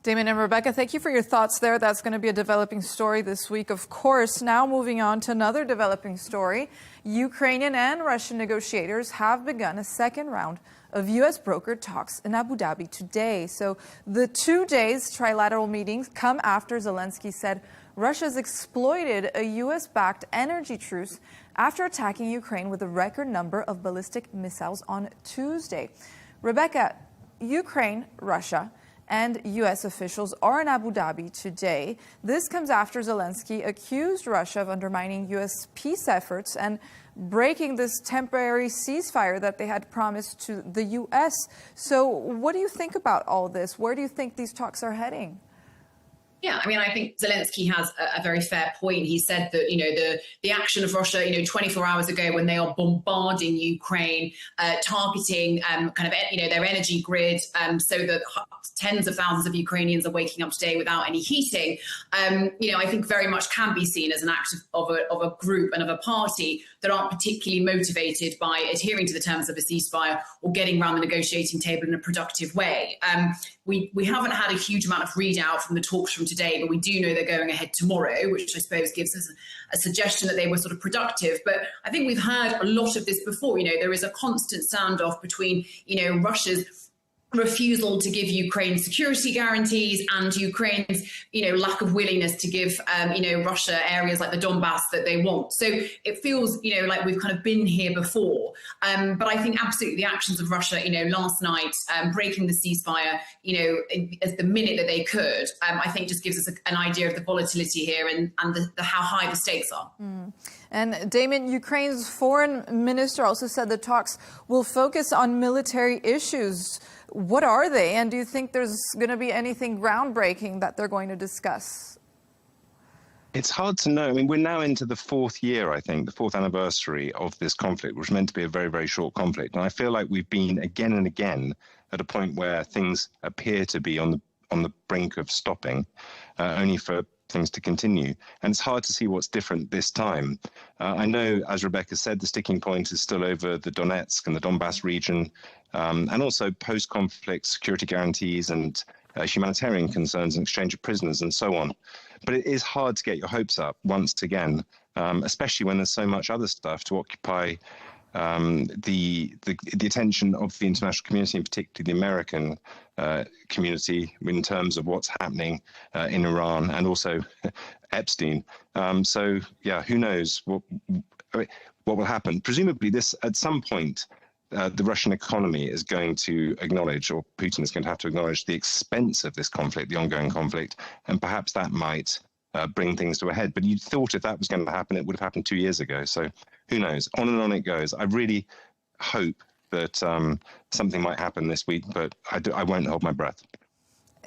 Damien and Rebecca, thank you for your thoughts there. That's going to be a developing story this week, of course. Now moving on to another developing story. Ukrainian and Russian negotiators have begun a second round of U.S. brokered talks in Abu Dhabi today. So the 2 days trilateral meetings come after Zelensky said Russia's exploited a U.S.-backed energy truce after attacking Ukraine with a record number of ballistic missiles on Tuesday. Rebecca, Ukraine, Russia, and U.S. officials are in Abu Dhabi today. This comes after Zelensky accused Russia of undermining U.S. peace efforts and breaking this temporary ceasefire that they had promised to the U.S. So what do you think about all this? Where do you think these talks are heading? Yeah, I mean, I think Zelensky has a very fair point. He said that, the action of Russia, 24 hours ago when they are bombarding Ukraine, targeting their energy grid, so that tens of thousands of Ukrainians are waking up today without any heating, I think very much can be seen as an act of a group and of a party that aren't particularly motivated by adhering to the terms of a ceasefire or getting around the negotiating table in a productive way. We haven't had a huge amount of readout from the talks from today, but we do know they're going ahead tomorrow, which I suppose gives us a suggestion that they were sort of productive. But I think we've heard a lot of this before. There is a constant standoff between, Russia's refusal to give Ukraine security guarantees and Ukraine's, lack of willingness to give, Russia areas like the Donbass that they want. So it feels, like we've kind of been here before. But I think absolutely the actions of Russia, last night, breaking the ceasefire, as the minute that they could, I think just gives us an idea of the volatility here and how high the stakes are. And Damien, Ukraine's foreign minister also said the talks will focus on military issues. What are they? And do you think there's going to be anything groundbreaking that they're going to discuss? It's hard to know. I mean, we're now into the fourth year, I think, the fourth anniversary of this conflict, which was meant to be a very, very short conflict. And I feel like we've been again and again at a point where things appear to be on the brink of stopping, only for things to continue. And it's hard to see what's different this time. I know, as Rebecca said, the sticking point is still over the Donetsk and the Donbass region, and also post-conflict security guarantees and humanitarian concerns and exchange of prisoners and so on. But it is hard to get your hopes up once again, especially when there's so much other stuff to occupy the attention of the international community, and particularly the American community, in terms of what's happening in Iran and also Epstein. So, yeah, who knows what will happen? Presumably, this at some point, the Russian economy is going to acknowledge, or Putin is going to have to acknowledge, the expense of this conflict, the ongoing conflict, and perhaps that might bring things to a head. But you'd thought if that was going to happen, it would have happened 2 years ago. So who knows? On and on it goes. I really hope that something might happen this week, but I won't hold my breath.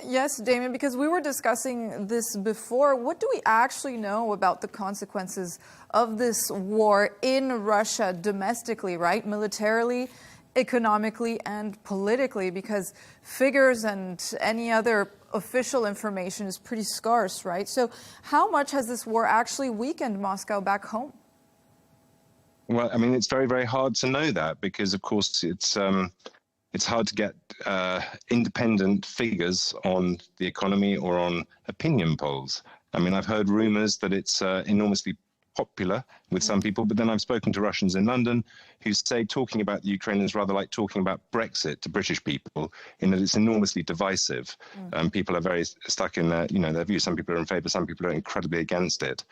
Yes, Damien, because we were discussing this before. What do we actually know about the consequences of this war in Russia domestically, right? Militarily, economically, and politically, because figures and any other official information is pretty scarce, right? So how much has this war actually weakened Moscow back home? Well, I mean, it's very, very hard to know that because, of course, it's hard to get independent figures on the economy or on opinion polls. I mean, I've heard rumors that it's enormously popular with some people, but then I've spoken to Russians in London who say talking about the Ukraine is rather like talking about Brexit to British people, in that it's enormously divisive. People are very stuck in their views. Some people are in favour, some people are incredibly against it.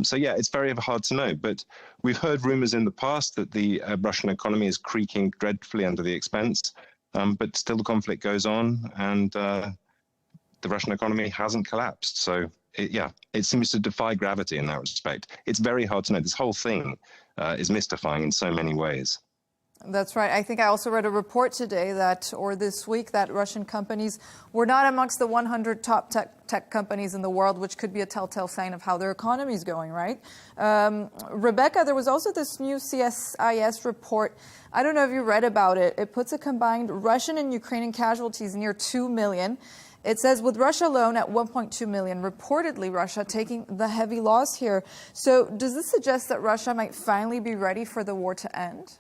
So, yeah, it's very hard to know. But we've heard rumours in the past that the Russian economy is creaking dreadfully under the expense, but still the conflict goes on and the Russian economy hasn't collapsed. So, it seems to defy gravity in that respect. It's very hard to know. This whole thing is mystifying in so many ways. That's right. I think I also read a report today this week that Russian companies were not amongst the 100 top tech companies in the world, which could be a telltale sign of how their economy is going, right? Rebecca, there was also this new CSIS report. I don't know if you read about it. It puts a combined Russian and Ukrainian casualties near 2 million. It says with Russia alone at 1.2 million, reportedly Russia taking the heavy loss here. So does this suggest that Russia might finally be ready for the war to end?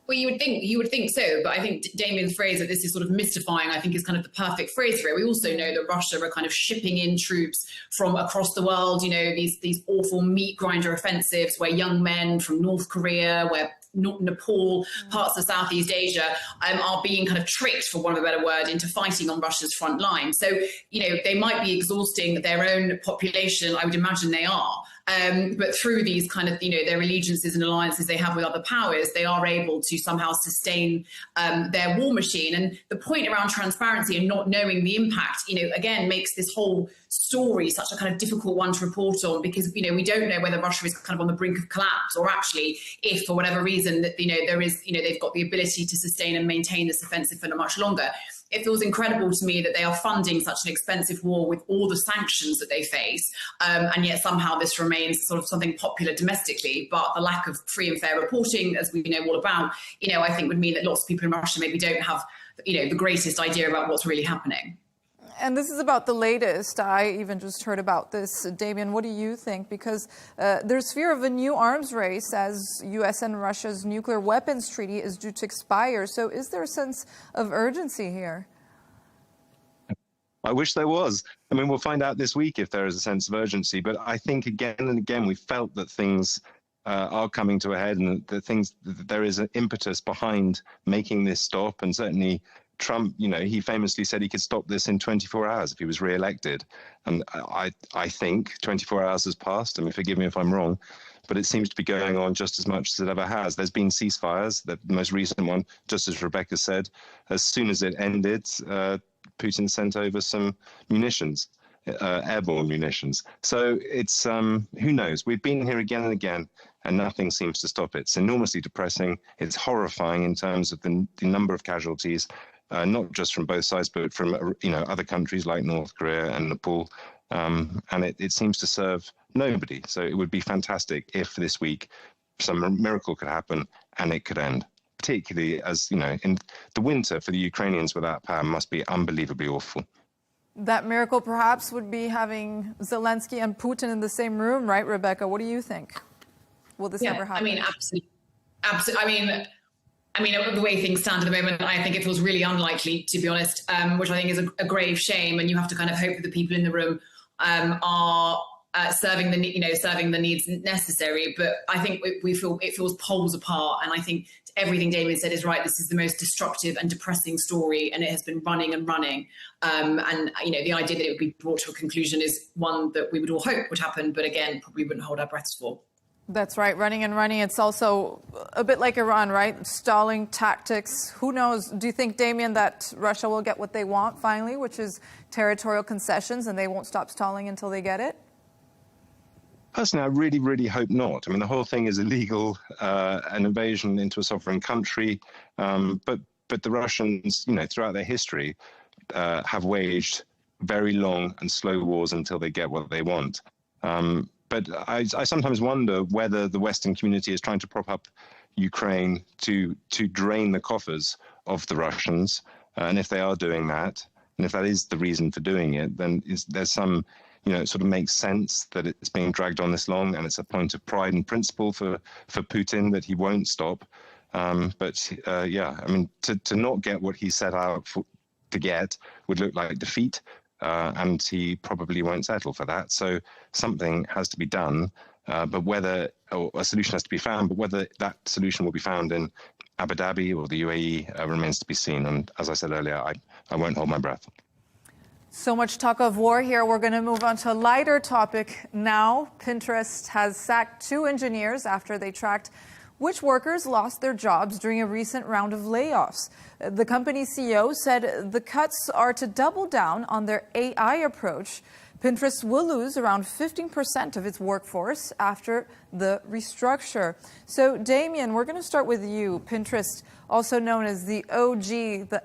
Well, you would think so, but I think Damien's phrase that this is sort of mystifying, I think is kind of the perfect phrase for it. We also know that Russia are kind of shipping in troops from across the world, these awful meat grinder offensives where young men from North Korea, where Nepal, parts of Southeast Asia are being kind of tricked, for want of a better word, into fighting on Russia's front line. So, they might be exhausting their own population. I would imagine they are. But through these kind of, their allegiances and alliances they have with other powers, they are able to somehow sustain their war machine. And the point around transparency and not knowing the impact, again, makes this whole story such a kind of difficult one to report on, because, we don't know whether Russia is kind of on the brink of collapse, or actually, if for whatever reason that, there is, they've got the ability to sustain and maintain this offensive for much longer. It feels incredible to me that they are funding such an expensive war with all the sanctions that they face, and yet somehow this remains sort of something popular domestically. But the lack of free and fair reporting, as we know all about, I think would mean that lots of people in Russia maybe don't have, the greatest idea about what's really happening. And this is about the latest. I even just heard about this. Damien, what do you think? Because there's fear of a new arms race as U.S. and Russia's nuclear weapons treaty is due to expire. So is there a sense of urgency here? I wish there was. I mean, we'll find out this week if there is a sense of urgency. But I think again and again, we felt that things are coming to a head, and there is an impetus behind making this stop. And certainly Trump, he famously said he could stop this in 24 hours if he was re-elected. And I think 24 hours has passed. I mean, forgive me if I'm wrong, but it seems to be going on just as much as it ever has. There's been ceasefires. The most recent one, just as Rebecca said, as soon as it ended, Putin sent over some munitions, airborne munitions. So it's, who knows? We've been here again and again, and nothing seems to stop it. It's enormously depressing. It's horrifying in terms of the number of casualties, not just from both sides, but from other countries like North Korea and Nepal. And it seems to serve nobody. So it would be fantastic if this week some miracle could happen and it could end. Particularly as, in the winter for the Ukrainians without power must be unbelievably awful. That miracle perhaps would be having Zelensky and Putin in the same room, right, Rebecca? What do you think? Will this ever happen? I mean, absolutely. I mean, the way things stand at the moment, I think it feels really unlikely, to be honest, which I think is a grave shame. And you have to kind of hope that the people in the room are serving the needs necessary. But I think it feels poles apart. And I think everything Damien said is right. This is the most destructive and depressing story, and it has been running and running. And the idea that it would be brought to a conclusion is one that we would all hope would happen, but again, probably wouldn't hold our breaths for. That's right, running and running. It's also a bit like Iran, right? Stalling tactics. Who knows? Do you think, Damien, that Russia will get what they want finally, which is territorial concessions, and they won't stop stalling until they get it? Personally, I really, really hope not. I mean, the whole thing is illegal, an invasion into a sovereign country. But the Russians, throughout their history, have waged very long and slow wars until they get what they want. But I sometimes wonder whether the Western community is trying to prop up Ukraine to drain the coffers of the Russians. And if they are doing that, and if that is the reason for doing it, then there's some, it sort of makes sense that it's being dragged on this long, and it's a point of pride and principle for Putin that he won't stop. I mean, to not get what he set out to get would look like defeat. And he probably won't settle for that. So something has to be done, or a solution has to be found, but whether that solution will be found in Abu Dhabi or the UAE remains to be seen. And as I said earlier, I won't hold my breath. So much talk of war here. We're going to move on to a lighter topic now. Pinterest has sacked 2 engineers after they tracked which workers lost their jobs during a recent round of layoffs. The company's CEO said the cuts are to double down on their AI approach. Pinterest will lose around 15% of its workforce after the restructure. So, Damien, we're going to start with you. Pinterest, also known as the OG, the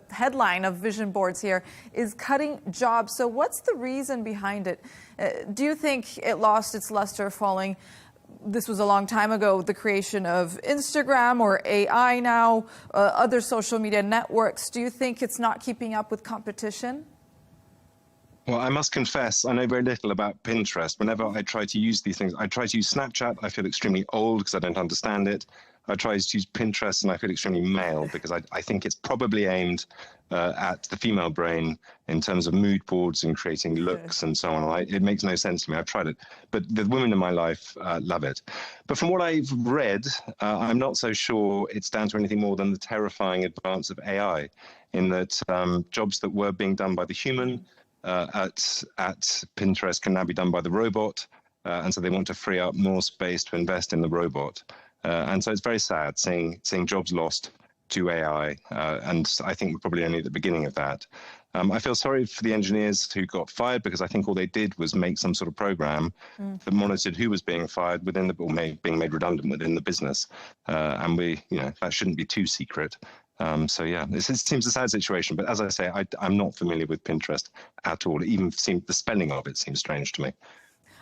headline of vision boards here, is cutting jobs. So what's the reason behind it? Do you think it lost its luster following, this was a long time ago, the creation of Instagram or AI now, other social media networks? Do you think it's not keeping up with competition? Well, I must confess, I know very little about Pinterest. Whenever I try to use these things, I try to use Snapchat, I feel extremely old because I don't understand it. I try to use Pinterest and I feel extremely male because I think it's probably aimed at the female brain in terms of mood boards and creating looks and so on. It makes no sense to me. I've tried it. But the women in my life love it. But from what I've read, I'm not so sure it's down to anything more than the terrifying advance of AI, in that jobs that were being done by the human at Pinterest can now be done by the robot. And so they want to free up more space to invest in the robot. And so it's very sad seeing jobs lost to AI, and I think we're probably only at the beginning of that. I feel sorry for the engineers who got fired, because I think all they did was make some sort of program that monitored who was being fired within or being made redundant within the business, and that shouldn't be too secret. It seems a sad situation, but as I say, I'm not familiar with Pinterest at all. It even the spelling of it seems strange to me.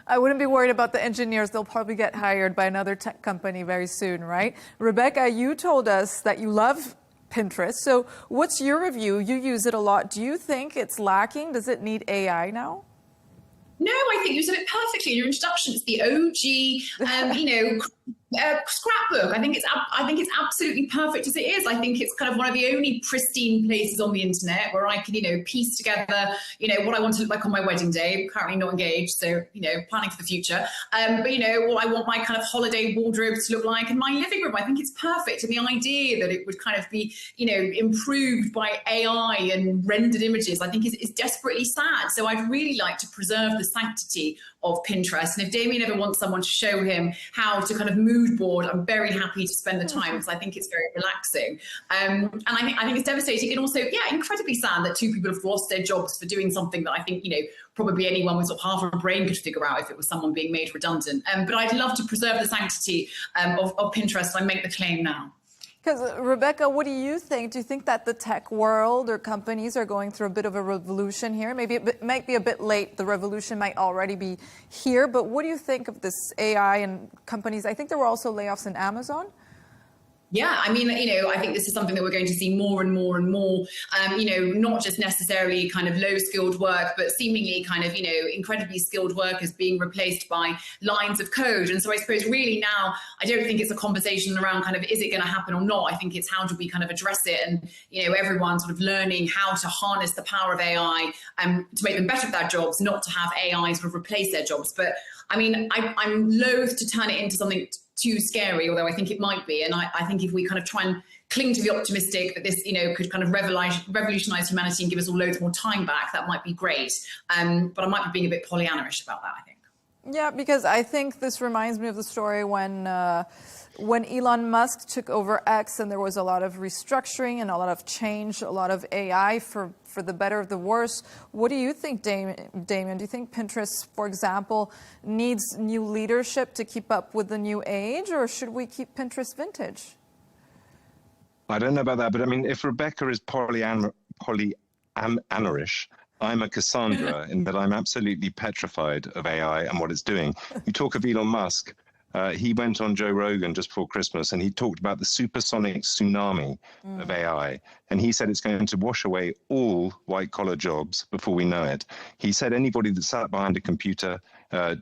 I wouldn't be worried about the engineers. They'll probably get hired by another tech company very soon, right? Rebecca, you told us that you love Pinterest. So what's your review? You use it a lot. Do you think it's lacking? Does it need AI now? No, I think you said it perfectly in your introduction. It's the OG, Scrapbook. I think it's absolutely perfect as it is. I think it's kind of one of the only pristine places on the internet where I can, piece together, what I want to look like on my wedding day. I'm currently not engaged, so, planning for the future. But, what I want my kind of holiday wardrobe to look like in my living room. I think it's perfect. And the idea that it would kind of be, improved by AI and rendered images, I think is desperately sad. So I'd really like to preserve the sanctity of Pinterest. And if Damien ever wants someone to show him how to kind of mood board, I'm very happy to spend the time because I think it's very relaxing. And I think it's devastating and also, incredibly sad that 2 people have lost their jobs for doing something that I think, probably anyone with sort of half a brain could figure out if it was someone being made redundant. But I'd love to preserve the sanctity of Pinterest. I make the claim now. Because, Rebecca, what do you think? Do you think that the tech world or companies are going through a bit of a revolution here? Maybe it might be a bit late. The revolution might already be here. But what do you think of this AI and companies? I think there were also layoffs in Amazon. Yeah, I mean, I think this is something that we're going to see more and more and more, not just necessarily kind of low-skilled work, but seemingly kind of, incredibly skilled workers being replaced by lines of code. And so I suppose really now, I don't think it's a conversation around kind of, is it going to happen or not? I think it's how do we kind of address it? And, everyone sort of learning how to harness the power of AI to make them better at their jobs, not to have AI sort of replace their jobs. But I mean, I'm loath to turn it into something too scary, although I think it might be. And I think if we kind of try and cling to the optimistic that this, could kind of revolutionize humanity and give us all loads more time back, that might be great. But I might be being a bit Pollyanna-ish about that, I think. Yeah, because I think this reminds me of the story when Elon Musk took over X and there was a lot of restructuring and a lot of change, a lot of AI for the better or the worse. What do you think, Damien? Do you think Pinterest, for example, needs new leadership to keep up with the new age, or should we keep Pinterest vintage? I don't know about that, but I mean, if Rebecca is Pollyanna-ish, I'm a Cassandra in that I'm absolutely petrified of AI and what it's doing. You talk of Elon Musk. He went on Joe Rogan just before Christmas and he talked about the supersonic tsunami of AI. And he said it's going to wash away all white-collar jobs before we know it. He said anybody that sat behind a computer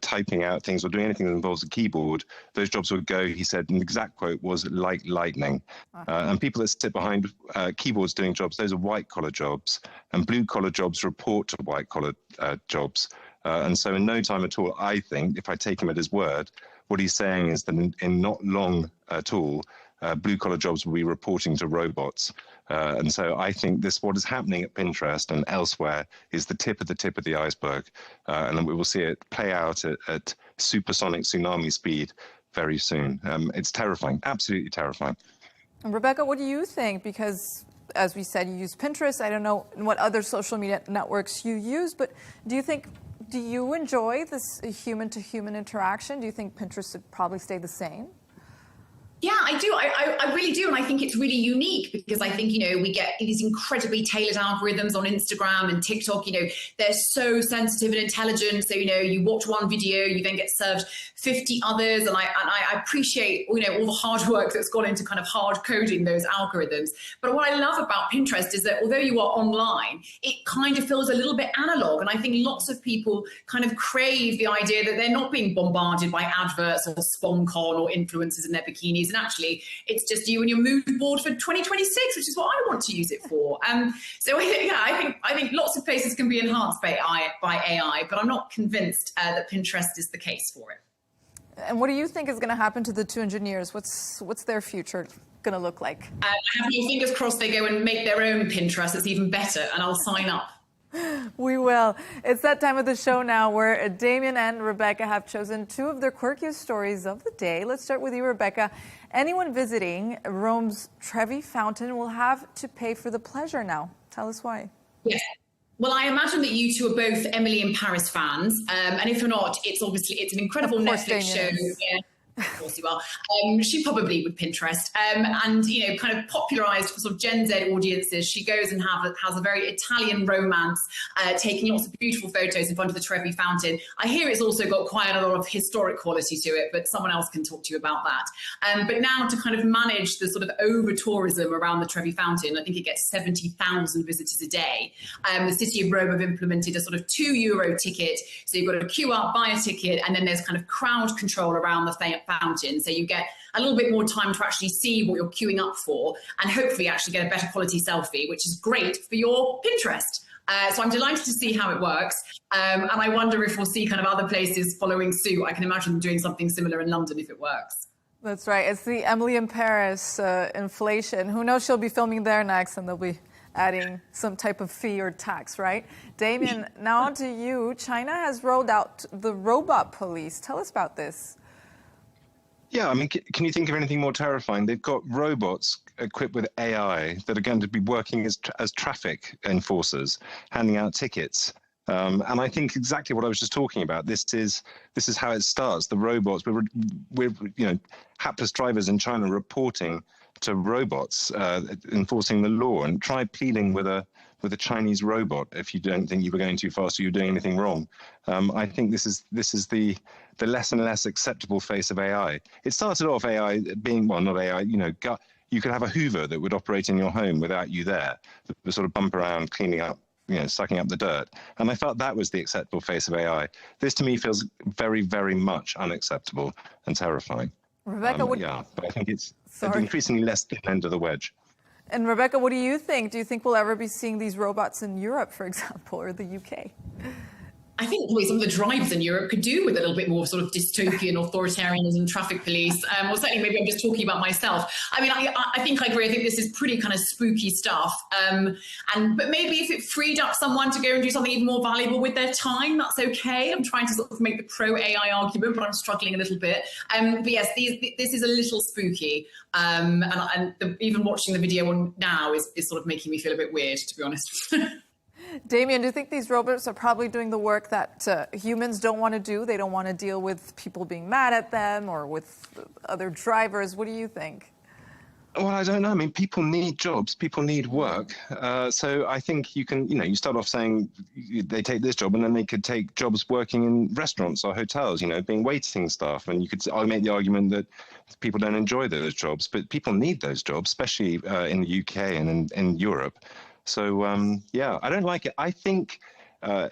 typing out things or doing anything that involves a keyboard, those jobs would go, he said, an exact quote was, like lightning. And people that sit behind keyboards doing jobs, those are white-collar jobs. And blue-collar jobs report to white-collar jobs. And so in no time at all, I think, if I take him at his word, what he's saying is that in not long at all, blue-collar jobs will be reporting to robots. And so I think what is happening at Pinterest and elsewhere is the tip of the iceberg. And then we will see it play out at supersonic tsunami speed very soon. It's terrifying, absolutely terrifying. And Rebecca, what do you think? Because, as we said, you use Pinterest. I don't know what other social media networks you use, but do you enjoy this human-to-human interaction? Do you think Pinterest should probably stay the same? Yeah, I do. I really do. And I think it's really unique because I think, we get these incredibly tailored algorithms on Instagram and TikTok, they're so sensitive and intelligent. So, you watch one video, you then get served 50 others. And I appreciate, all the hard work that's gone into kind of hard coding those algorithms. But what I love about Pinterest is that although you are online, it kind of feels a little bit analog. And I think lots of people kind of crave the idea that they're not being bombarded by adverts or SpomCon or influencers in their bikinis. And actually, it's just you and your mood board for 2026, which is what I want to use it for. So I think lots of places can be enhanced by AI, but I'm not convinced that Pinterest is the case for it. And what do you think is going to happen to the 2 engineers? What's their future going to look like? I have my fingers crossed they go and make their own Pinterest that's even better, and I'll sign up. We will. It's that time of the show now where Damien and Rebecca have chosen 2 of their quirkiest stories of the day. Let's start with you, Rebecca. Anyone visiting Rome's Trevi Fountain will have to pay for the pleasure now. Tell us why. Yes. Well, I imagine that you 2 are both Emily in Paris fans. And if you're not, it's an incredible Netflix show. Yeah. Of course you are. She probably would Pinterest. And, kind of popularised for sort of Gen Z audiences. She goes and has a very Italian romance, taking lots of beautiful photos in front of the Trevi Fountain. I hear it's also got quite a lot of historic quality to it, but someone else can talk to you about that. But now to kind of manage the sort of over-tourism around the Trevi Fountain, I think it gets 70,000 visitors a day. The City of Rome have implemented a sort of €2 ticket. So you've got to queue up, buy a ticket, and then there's kind of crowd control around the fountain. So you get a little bit more time to actually see what you're queuing up for and hopefully actually get a better quality selfie, which is great for your Pinterest. So I'm delighted to see how it works. And I wonder if we'll see kind of other places following suit. I can imagine them doing something similar in London if it works. That's right. It's the Emily in Paris inflation. Who knows, she'll be filming there next and they'll be adding some type of fee or tax, right? Damien, now on to you. China has rolled out the robot police. Tell us about this. Yeah, I mean, can you think of anything more terrifying? They've got robots equipped with AI that are going to be working as traffic enforcers, handing out tickets. And I think exactly what I was just talking about. This is how it starts. The robots, we're hapless drivers in China reporting to robots enforcing the law, and try pleading with a Chinese robot if you don't think you were going too fast or you're doing anything wrong. I think this is the less and less acceptable face of AI. It started off AI being, well, not AI, you could have a Hoover that would operate in your home without you there, that would sort of bump around, cleaning up, sucking up the dirt. And I felt that was the acceptable face of AI. This to me feels very, very much unacceptable and terrifying. Rebecca, but I think it's increasingly less thin end of the wedge. And Rebecca, what do you think? Do you think we'll ever be seeing these robots in Europe, for example, or the UK? I think probably some of the drivers in Europe could do with a little bit more sort of dystopian authoritarianism, traffic police, or certainly maybe I'm just talking about myself. I mean, I think I agree. I think this is pretty kind of spooky stuff. But maybe if it freed up someone to go and do something even more valuable with their time, that's okay. I'm trying to sort of make the pro-AI argument, but I'm struggling a little bit. But yes, this is a little spooky. Even watching the video now is sort of making me feel a bit weird, to be honest. Damien, do you think these robots are probably doing the work that humans don't want to do? They don't want to deal with people being mad at them or with other drivers. What do you think? Well, I don't know. I mean, people need jobs. People need work. So I think you can, you start off saying they take this job and then they could take jobs working in restaurants or hotels, being waiting staff. And you could make the argument that people don't enjoy those jobs, but people need those jobs, especially in the UK and in Europe. So, I don't like it. I think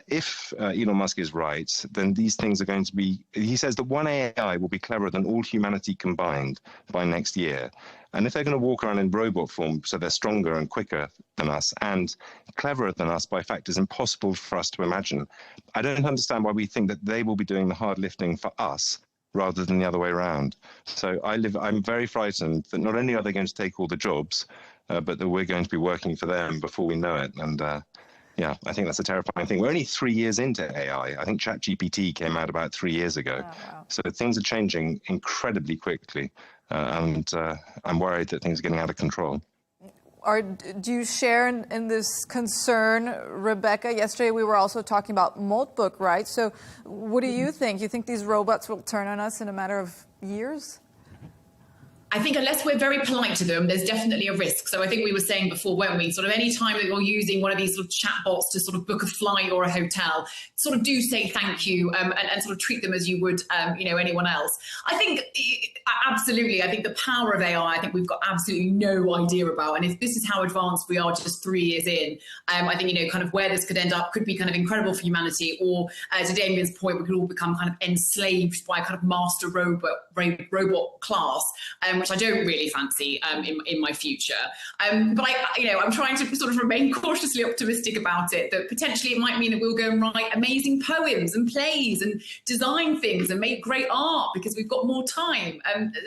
if Elon Musk is right, then these things are going to be, he says that one AI will be cleverer than all humanity combined by next year. And if they're going to walk around in robot form, so they're stronger and quicker than us and cleverer than us by factors impossible for us to imagine, I don't understand why we think that they will be doing the hard lifting for us rather than the other way around. So I'm very frightened that not only are they going to take all the jobs, but that we're going to be working for them before we know it. And I think that's a terrifying thing. We're only 3 years into AI. I think ChatGPT came out about 3 years ago. Oh, wow. So things are changing incredibly quickly. And I'm worried that things are getting out of control. Do you share in this concern, Rebecca? Yesterday we were also talking about Moltbook, right? So what do you think? You think these robots will turn on us in a matter of years? I think unless we're very polite to them, there's definitely a risk. So I think we were saying before, weren't we? Sort of any time that you're using one of these sort of chatbots to sort of book a flight or a hotel, sort of do say thank you and sort of treat them as you would, anyone else. I think absolutely. I think the power of AI, I think we've got absolutely no idea about. And if this is how advanced we are just 3 years in, I think, kind of where this could end up could be kind of incredible for humanity. Or to Damien's point, we could all become kind of enslaved by a kind of master robot class. Which I don't really fancy in my future. But I'm trying to sort of remain cautiously optimistic about it, that potentially it might mean that we'll go and write amazing poems and plays and design things and make great art because we've got more time.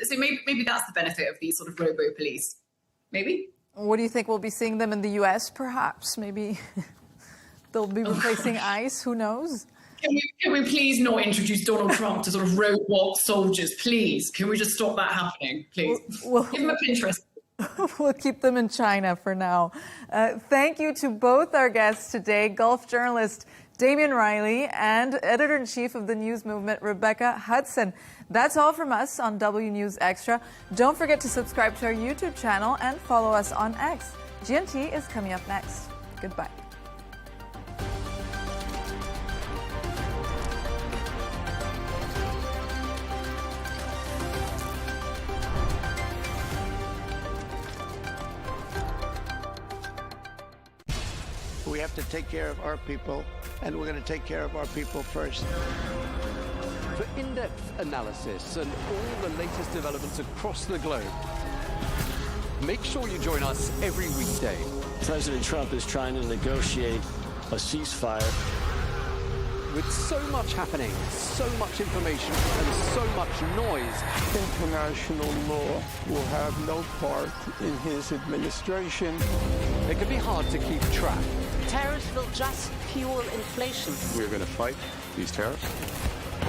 So maybe that's the benefit of these sort of robo-police. Maybe. What do you think? We'll be seeing them in the US, perhaps? Maybe they'll be replacing ICE. Who knows? Can we please not introduce Donald Trump to sort of robot soldiers, please? Can we just stop that happening, please? Give them a Pinterest. We'll keep them in China for now. Thank you to both our guests today, Gulf journalist Damien Riley and editor-in-chief of the News Movement, Rebecca Hudson. That's all from us on W News Extra. Don't forget to subscribe to our YouTube channel and follow us on X. GNT is coming up next. Goodbye. We have to take care of our people, and we're going to take care of our people first. for in-depth analysis and all the latest developments across the globe. Make sure you join us every weekday. President Trump is trying to negotiate a ceasefire. With so much happening, so much information, and so much noise, International law will have no part in his administration. it can be hard to keep track. Tariffs will just fuel inflation. We're going to fight these tariffs.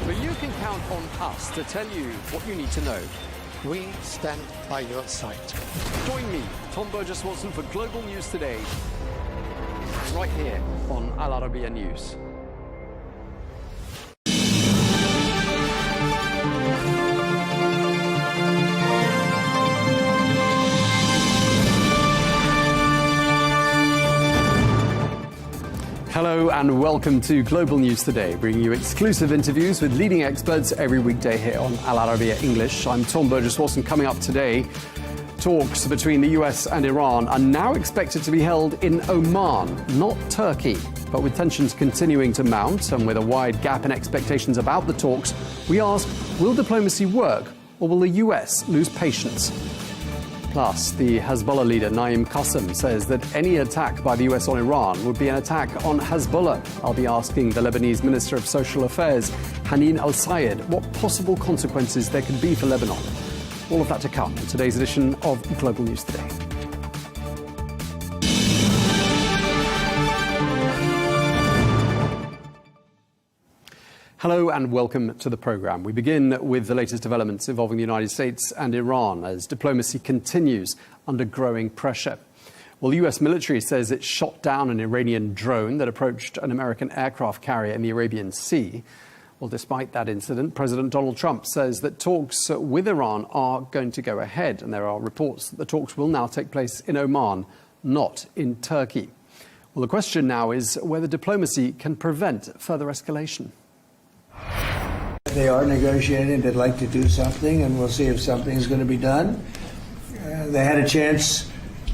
But you can count on us to tell you what you need to know. We stand by your side. Join me, Tom Burges Watson, for Global News Today, right here on Al Arabiya News. Hello and welcome to Global News Today, bringing you exclusive interviews with leading experts every weekday here on Al Arabiya English. I'm Tom Burges Watson. Coming up today, talks between the US and Iran are now expected to be held in Oman, not Turkey. But with tensions continuing to mount and with a wide gap in expectations about the talks, we ask, will diplomacy work or will the US lose patience? Plus, the Hezbollah leader Naim Qassem says that any attack by the US on Iran would be an attack on Hezbollah. I'll be asking the Lebanese Minister of Social Affairs, Hanine Al-Sayed, what possible consequences there could be for Lebanon. All of that to come in today's edition of Global News Today. Hello and welcome to the programme. We begin with the latest developments involving the United States and Iran as diplomacy continues under growing pressure. Well, the US military says it shot down an Iranian drone that approached an American aircraft carrier in the Arabian Sea. Well, despite that incident, President Donald Trump says that talks with Iran are going to go ahead, and there are reports that the talks will now take place in Oman, not in Turkey. Well, the question now is whether diplomacy can prevent further escalation. They are negotiating. They'd like to do something, and we'll see if something is going to be done. They had a chance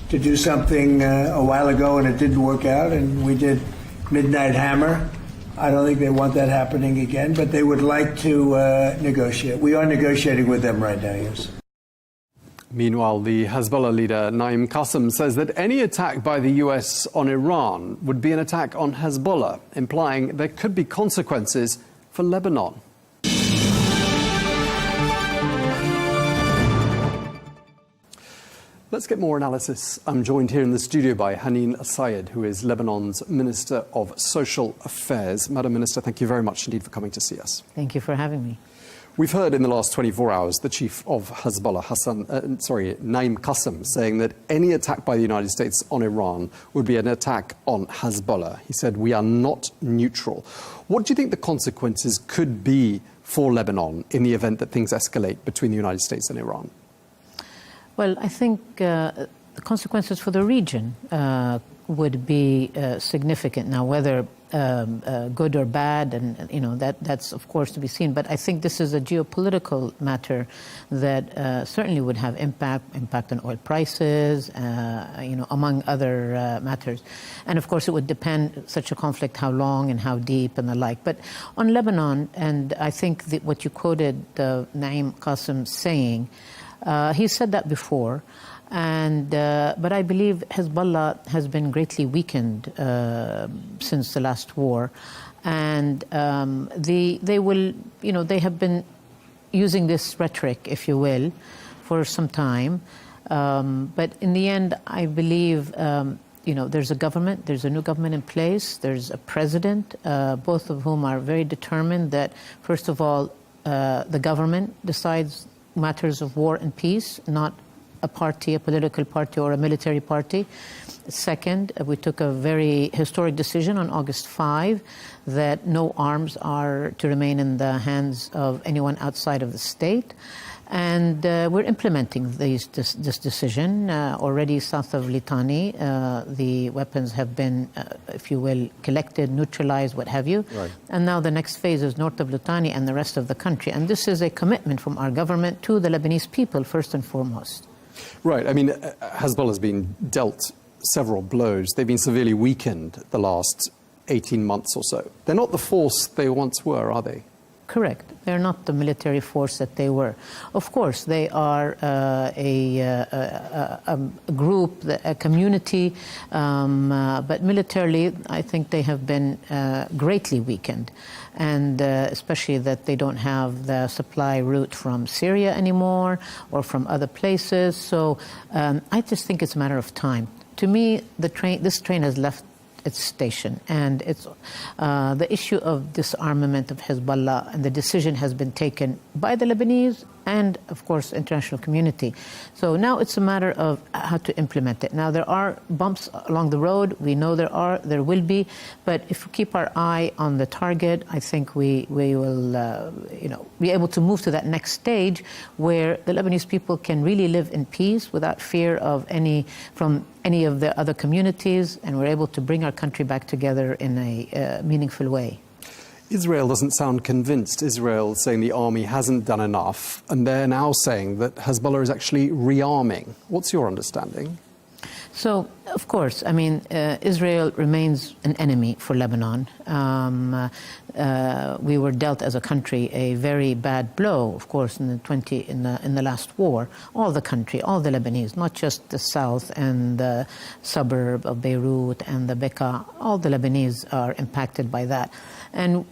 to do something a while ago, and it didn't work out, and we did Midnight Hammer. I don't think they want that happening again, but they would like to negotiate. We are negotiating with them right now, yes. Meanwhile, the Hezbollah leader Naim Qassem says that any attack by the US on Iran would be an attack on Hezbollah, implying there could be consequences for Lebanon. Let's get more analysis. I'm joined here in the studio by Hanine Al-Sayed, who is Lebanon's Minister of Social Affairs. Madam Minister, thank you very much indeed for coming to see us. Thank you for having me. We've heard in the last 24 hours the chief of Hezbollah, Naim Qassem, saying that any attack by the United States on Iran would be an attack on Hezbollah. He said, we are not neutral. What do you think the consequences could be for Lebanon in the event that things escalate between the United States and Iran? Well, I think the consequences for the region would be significant. Now, whether good or bad, and that's of course to be seen. But I think this is a geopolitical matter that certainly would have impact on oil prices, among other matters. And of course, it would depend, such a conflict, how long and how deep and the like. But on Lebanon, and I think that what you quoted Naim Qassem saying, he said that before. But I believe Hezbollah has been greatly weakened since the last war, and they will, they have been using this rhetoric, if you will, for some time. But in the end, I believe, there's a government, there's a new government in place, there's a president, both of whom are very determined that, first of all, the government decides matters of war and peace, not a party, a political party or a military party. Second, we took a very historic decision on August 5 that no arms are to remain in the hands of anyone outside of the state. And we're implementing this decision. Already south of Litani, the weapons have been, if you will, collected, neutralized, what have you. Right. And now the next phase is north of Litani and the rest of the country. And this is a commitment from our government to the Lebanese people, first and foremost. Right. I mean, Hezbollah has been dealt several blows. They've been severely weakened the last 18 months or so. They're not the force they once were, are they? Correct. They're not the military force that they were. Of course, they are a group, a community, but militarily, I think they have been greatly weakened, and especially that they don't have the supply route from Syria anymore or from other places. So I just think it's a matter of time. To me, this train has left its station, and it's the issue of disarmament of Hezbollah, and the decision has been taken by the Lebanese and, of course, international community. So now it's a matter of how to implement it. Now, there are bumps along the road. We know there will be, but if we keep our eye on the target, I think we will, be able to move to that next stage where the Lebanese people can really live in peace without fear of from any of the other communities, and we're able to bring our country back together in a meaningful way. Israel doesn't sound convinced. Israel saying the army hasn't done enough, and they're now saying that Hezbollah is actually rearming. What's your understanding? So, of course, I mean, Israel remains an enemy for Lebanon. We were dealt as a country a very bad blow, of course, in the last war. All the country, all the Lebanese, not just the south and the suburb of Beirut and the Bekaa. All the Lebanese are impacted by that. And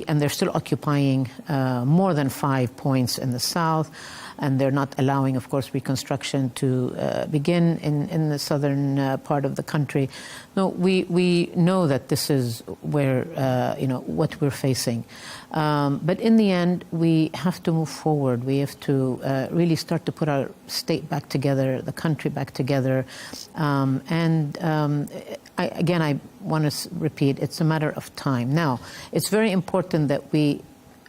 and they're still occupying more than 5 points in the south, and they're not allowing, of course, reconstruction to begin in the southern part of the country. No, we know that this is where what we're facing, but in the end, we have to move forward. We have to really start to put our state back together, the country back together, I want to repeat, it's a matter of time. Now, it's very important that we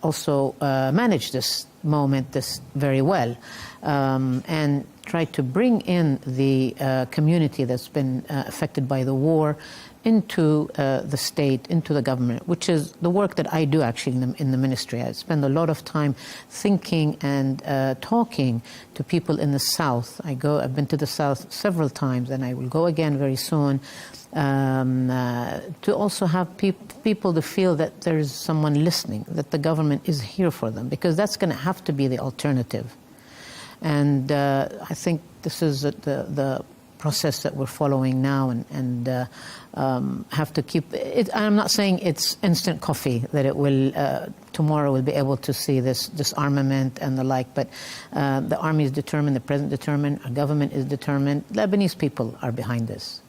also manage this moment very well, and try to bring in the community that's been affected by the war into the state, into the government, which is the work that I do actually in the ministry. I spend a lot of time thinking and talking to people in the South. I've been to the South several times, and I will go again very soon, to also have people to feel that there's someone listening, that the government is here for them, because that's going to have to be the alternative. And I think this is the process that we're following now, and have to keep it. I'm not saying it's instant coffee, that it will tomorrow we'll be able to see this disarmament and the like, but the army is determined, the president is determined, our government is determined. Lebanese people are behind this.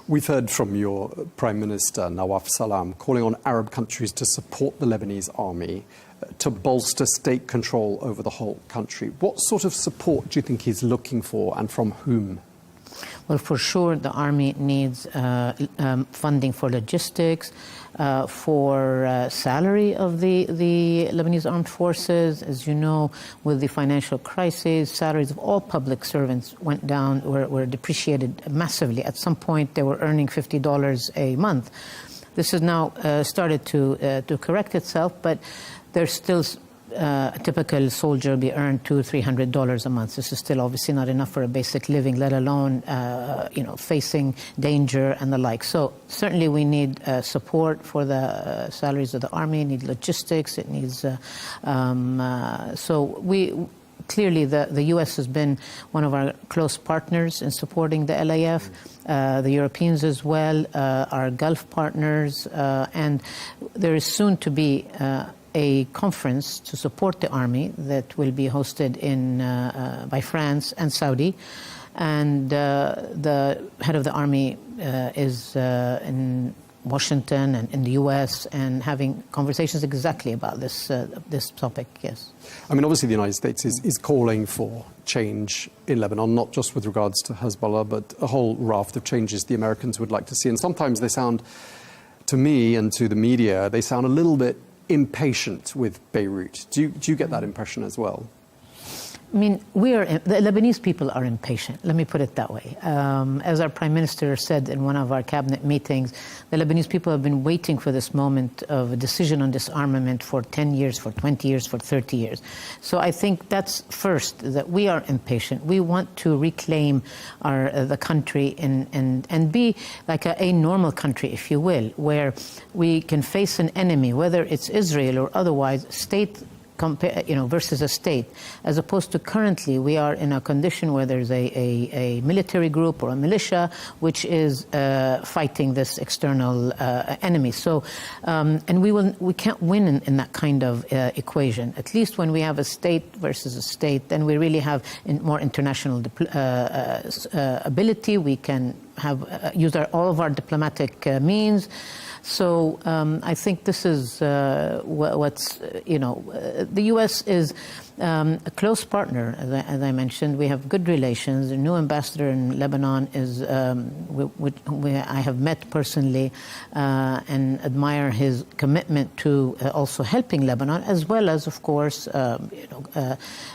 We've heard from your Prime Minister, Nawaf Salam, calling on Arab countries to support the Lebanese army to bolster state control over the whole country. What sort of support do you think he's looking for, and from whom? Well, for sure, the army needs funding for logistics, for salary of the Lebanese armed forces. As you know, with the financial crisis, salaries of all public servants went down, were depreciated massively. At some point, they were earning $50 a month. This has now started to correct itself, but there's still a typical soldier be earned $200-300 a month. This is still obviously not enough for a basic living, let alone facing danger and the like. So certainly we need support for the salaries of the army. It needs logistics. It needs clearly the U.S. has been one of our close partners in supporting the LAF. The Europeans as well, our Gulf partners, and there is soon to be a conference to support the army that will be hosted by France and Saudi, and the head of the army is in Washington and in the U.S. and having conversations exactly about this topic. Yes, I mean, obviously the United States is calling for change in Lebanon, not just with regards to Hezbollah, but a whole raft of changes the Americans would like to see. And sometimes they sound, to me and to the media, they sound a little bit impatient with Beirut. Do you get that impression as well? I mean, the Lebanese people are impatient. Let me put it that way. As our Prime Minister said in one of our cabinet meetings, the Lebanese people have been waiting for this moment of a decision on disarmament for 10 years, for 20 years, for 30 years. So I think that's first, that we are impatient. We want to reclaim the country and be like a normal country, if you will, where we can face an enemy, whether it's Israel or otherwise, state versus a state, as opposed to currently we are in a condition where there's a military group or a militia which is fighting this external enemy. So, and we can't win in that kind of equation. At least when we have a state versus a state, then we really have more international ability. We can use all of our diplomatic means. So I think this is what's, the U.S. is a close partner, as I mentioned. We have good relations. The new ambassador in Lebanon is, I have met personally and admire his commitment to also helping Lebanon, as well as, of course,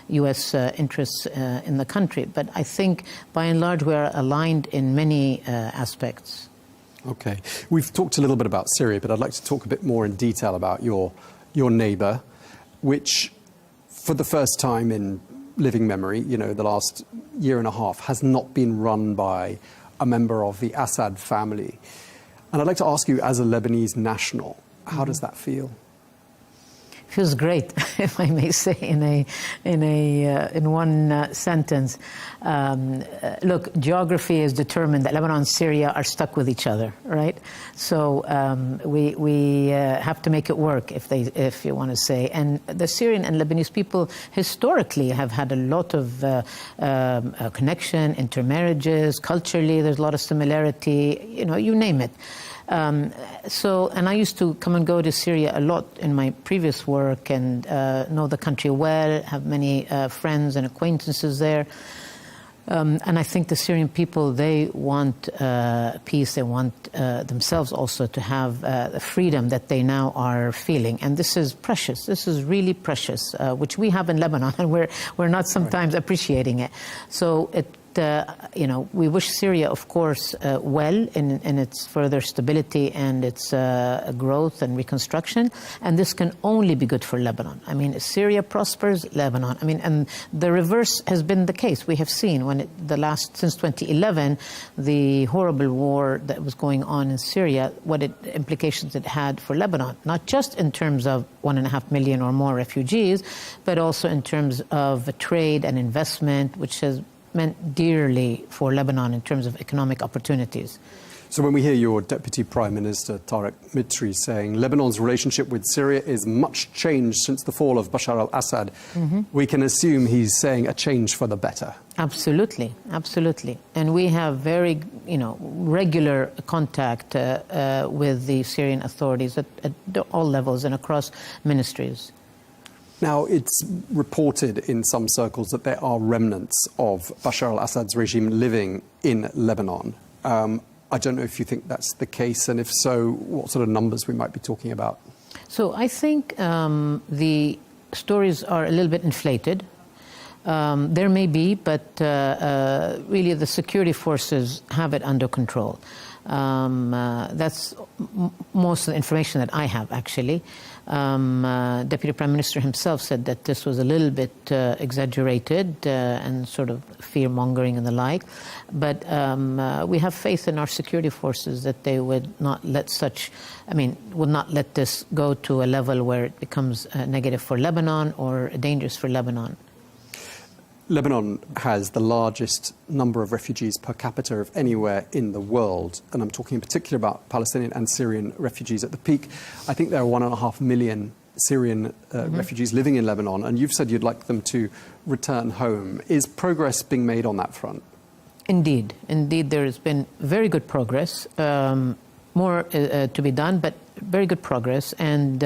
U.S. interests in the country. But I think, by and large, we are aligned in many aspects. Okay. We've talked a little bit about Syria, but I'd like to talk a bit more in detail about your neighbour, which, for the first time in living memory, the last year and a half, has not been run by a member of the Assad family. And I'd like to ask you, as a Lebanese national, how does that feel? Feels great, if I may say, in one sentence. Look, geography has determined that Lebanon and Syria are stuck with each other, right? So we have to make it work, if you want to say. And the Syrian and Lebanese people historically have had a lot of connection, intermarriages, culturally. There's a lot of similarity. You name it. And I used to come and go to Syria a lot in my previous work and know the country well, have many friends and acquaintances there. And I think the Syrian people, they want peace. They want themselves also to have the freedom that they now are feeling. And this is precious. This is really precious, which we have in Lebanon, and we're not sometimes appreciating it. So we wish Syria, of course, well in its further stability and its growth and reconstruction. And this can only be good for Lebanon. I mean, if Syria prospers, Lebanon. I mean, and the reverse has been the case. We have seen since 2011, the horrible war that was going on in Syria, implications it had for Lebanon, not just in terms of 1.5 million or more refugees, but also in terms of trade and investment, which has meant dearly for Lebanon in terms of economic opportunities. So when we hear your Deputy Prime Minister, Tariq Mitri, saying Lebanon's relationship with Syria is much changed since the fall of Bashar al-Assad, we can assume he's saying a change for the better. Absolutely, absolutely. And we have very, regular contact with the Syrian authorities at all levels and across ministries. Now, it's reported in some circles that there are remnants of Bashar al-Assad's regime living in Lebanon. I don't know if you think that's the case, and if so, what sort of numbers we might be talking about. So I think the stories are a little bit inflated. There may be, but really the security forces have it under control. That's most of the information that I have, actually. Deputy Prime Minister himself said that this was a little bit exaggerated and sort of fear-mongering and the like. But we have faith in our security forces that they would not let would not let this go to a level where it becomes negative for Lebanon or dangerous for Lebanon. Lebanon has the largest number of refugees per capita of anywhere in the world, and I'm talking in particular about Palestinian and Syrian refugees. At the peak, I think there are 1.5 million Syrian refugees living in Lebanon, and you've said you'd like them to return home. Is progress being made on that front? Indeed. Indeed, there has been very good progress. More to be done, but very good progress. And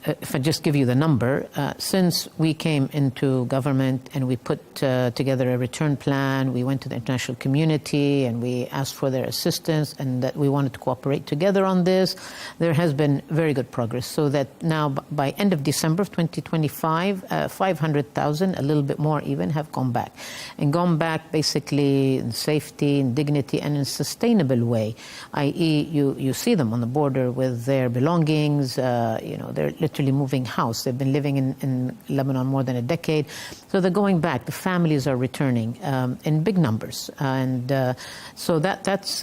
if I just give you the number, since we came into government and we put together a return plan, we went to the international community and we asked for their assistance and that we wanted to cooperate together on this, there has been very good progress. So that now by end of December of 2025, 500,000, a little bit more even, have gone back. And gone back basically in safety, in dignity, and in a sustainable way, i.e. you see them on the border with their belongings, they're literally moving house. They've been living in Lebanon more than a decade. So they're going back. The families are returning in big numbers. So that's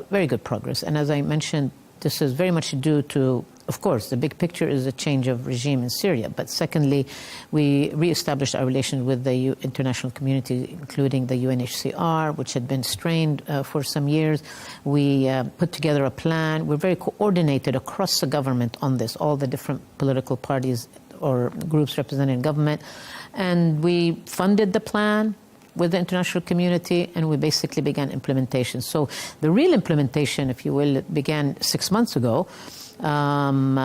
very good progress. And as I mentioned, this is very much due to, of course, the big picture is a change of regime in Syria. But secondly, we reestablished our relations with the international community, including the UNHCR, which had been strained for some years. We put together a plan. We're very coordinated across the government on this, all the different political parties or groups represented in government. And we funded the plan with the international community, and we basically began implementation. So the real implementation, if you will, began 6 months ago. And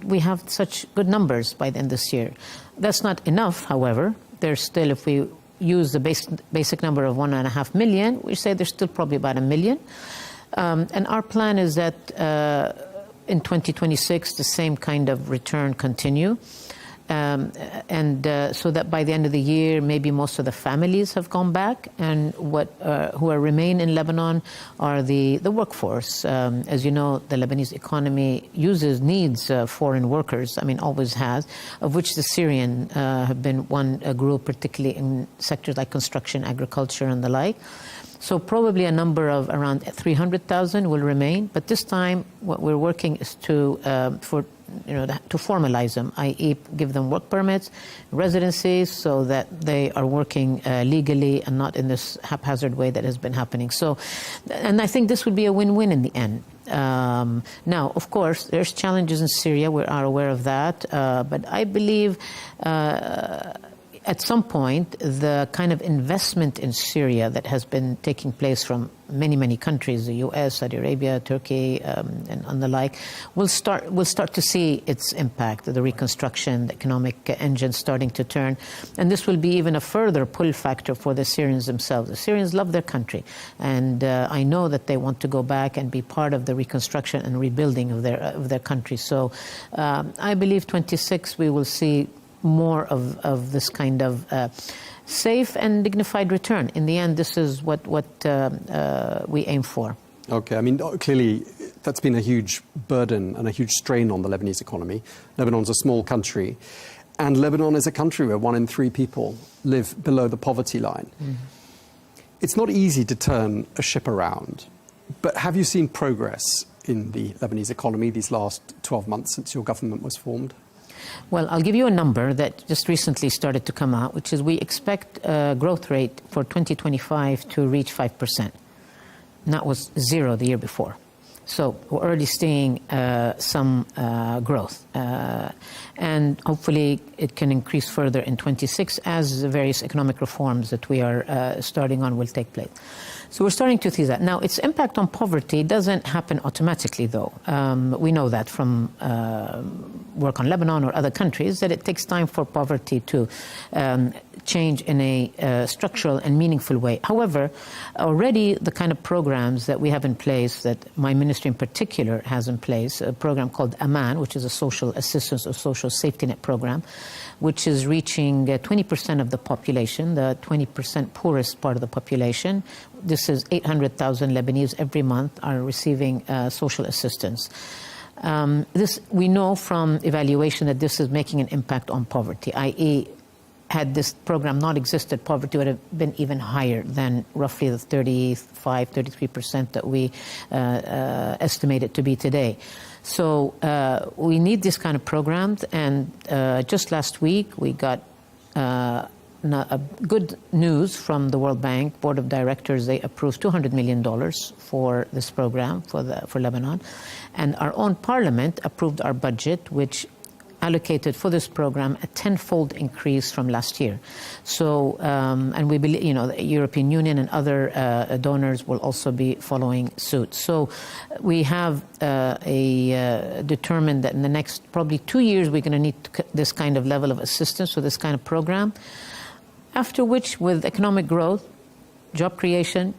we have such good numbers by the end of this year. That's not enough, however. There's still, if we use the basic number of 1.5 million, we say there's still probably about 1 million. And our plan is that in 2026, the same kind of return continue. So that by the end of the year, maybe most of the families have gone back, and who remain in Lebanon are the workforce. As you know, the Lebanese economy needs foreign workers, always has, of which the Syrian have been one group, particularly in sectors like construction, agriculture, and the like. So probably a number of around 300,000 will remain. But this time, what we're working is to formalize them, i.e. give them work permits, residencies, so that they are working legally and not in this haphazard way that has been happening. So, and I think this would be a win-win in the end. Now, of course, there's challenges in Syria. We are aware of that. But I believe at some point, the kind of investment in Syria that has been taking place from many, many countries, the U.S., Saudi Arabia, Turkey, and the like, we'll start to see its impact, the reconstruction, the economic engine starting to turn. And this will be even a further pull factor for the Syrians themselves. The Syrians love their country, and I know that they want to go back and be part of the reconstruction and rebuilding of their country. So I believe 26 we will see more of this kind of safe and dignified return. In the end, this is what we aim for. Okay, clearly that's been a huge burden and a huge strain on the Lebanese economy. Lebanon's a small country, and Lebanon is a country where 1 in 3 people live below the poverty line. Mm-hmm. It's not easy to turn a ship around, but have you seen progress in the Lebanese economy these last 12 months since your government was formed? Well, I'll give you a number that just recently started to come out, which is we expect growth rate for 2025 to reach 5%. And that was 0 the year before. So we're already seeing some growth. And hopefully it can increase further in 26 as the various economic reforms that we are starting on will take place. So we're starting to see that. Now, its impact on poverty doesn't happen automatically, though. We know that from work on Lebanon or other countries, that it takes time for poverty to change in a structural and meaningful way. However, already the kind of programs that we have in place, that my ministry in particular has in place, a program called AMAN, which is a social assistance or social safety net program, which is reaching 20% of the population, the 20% poorest part of the population. This is 800,000 Lebanese every month are receiving social assistance. We know from evaluation that this is making an impact on poverty, i.e. had this program not existed, poverty would have been even higher than roughly the 35, 33% that we estimate it to be today. So we need this kind of programs, and just last week we got good news from the World Bank Board of Directors. They approved $200 million for this program for Lebanon, and our own parliament approved our budget, which allocated for this program a tenfold increase from last year. So, and we believe, the European Union and other donors will also be following suit. So we have determined that in the next probably 2 years, we're going to need this kind of level of assistance for this kind of program. After which, with economic growth, job creation,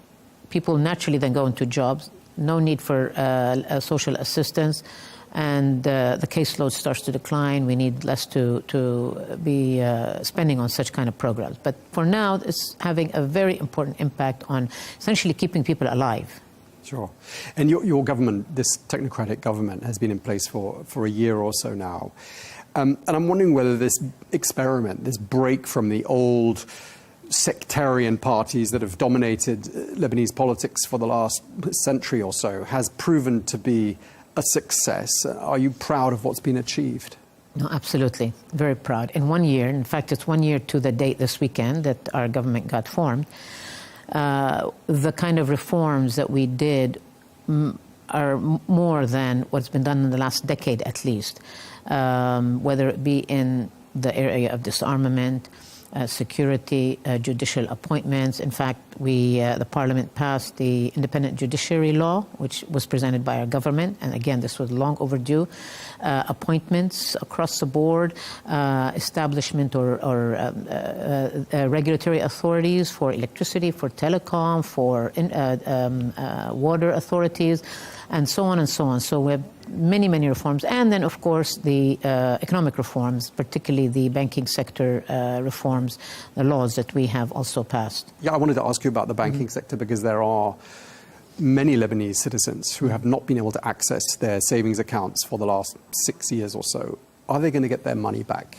people naturally then go into jobs, no need for social assistance, and the caseload starts to decline. We need less to be spending on such kind of programs. But for now, it's having a very important impact on essentially keeping people alive. Sure. And your government, this technocratic government, has been in place for a year or so now. And I'm wondering whether this experiment, this break from the old sectarian parties that have dominated Lebanese politics for the last century or so, has proven to be a success. Are you proud of what's been achieved? No, absolutely. Very proud. In 1 year, in fact, it's 1 year to the date this weekend that our government got formed, the kind of reforms that we did are more than what's been done in the last decade at least, whether it be in the area of disarmament, security, judicial appointments. In fact, the Parliament passed the independent judiciary law, which was presented by our government. And again, this was long overdue. Appointments across the board, establishment or regulatory authorities for electricity, for telecom, for water authorities, and so on and so on. So we have many, many reforms. And then, of course, the economic reforms, particularly the banking sector reforms, the laws that we have also passed. Yeah, I wanted to ask you about the banking sector, because there are many Lebanese citizens who have not been able to access their savings accounts for the last 6 years or so. Are they going to get their money back?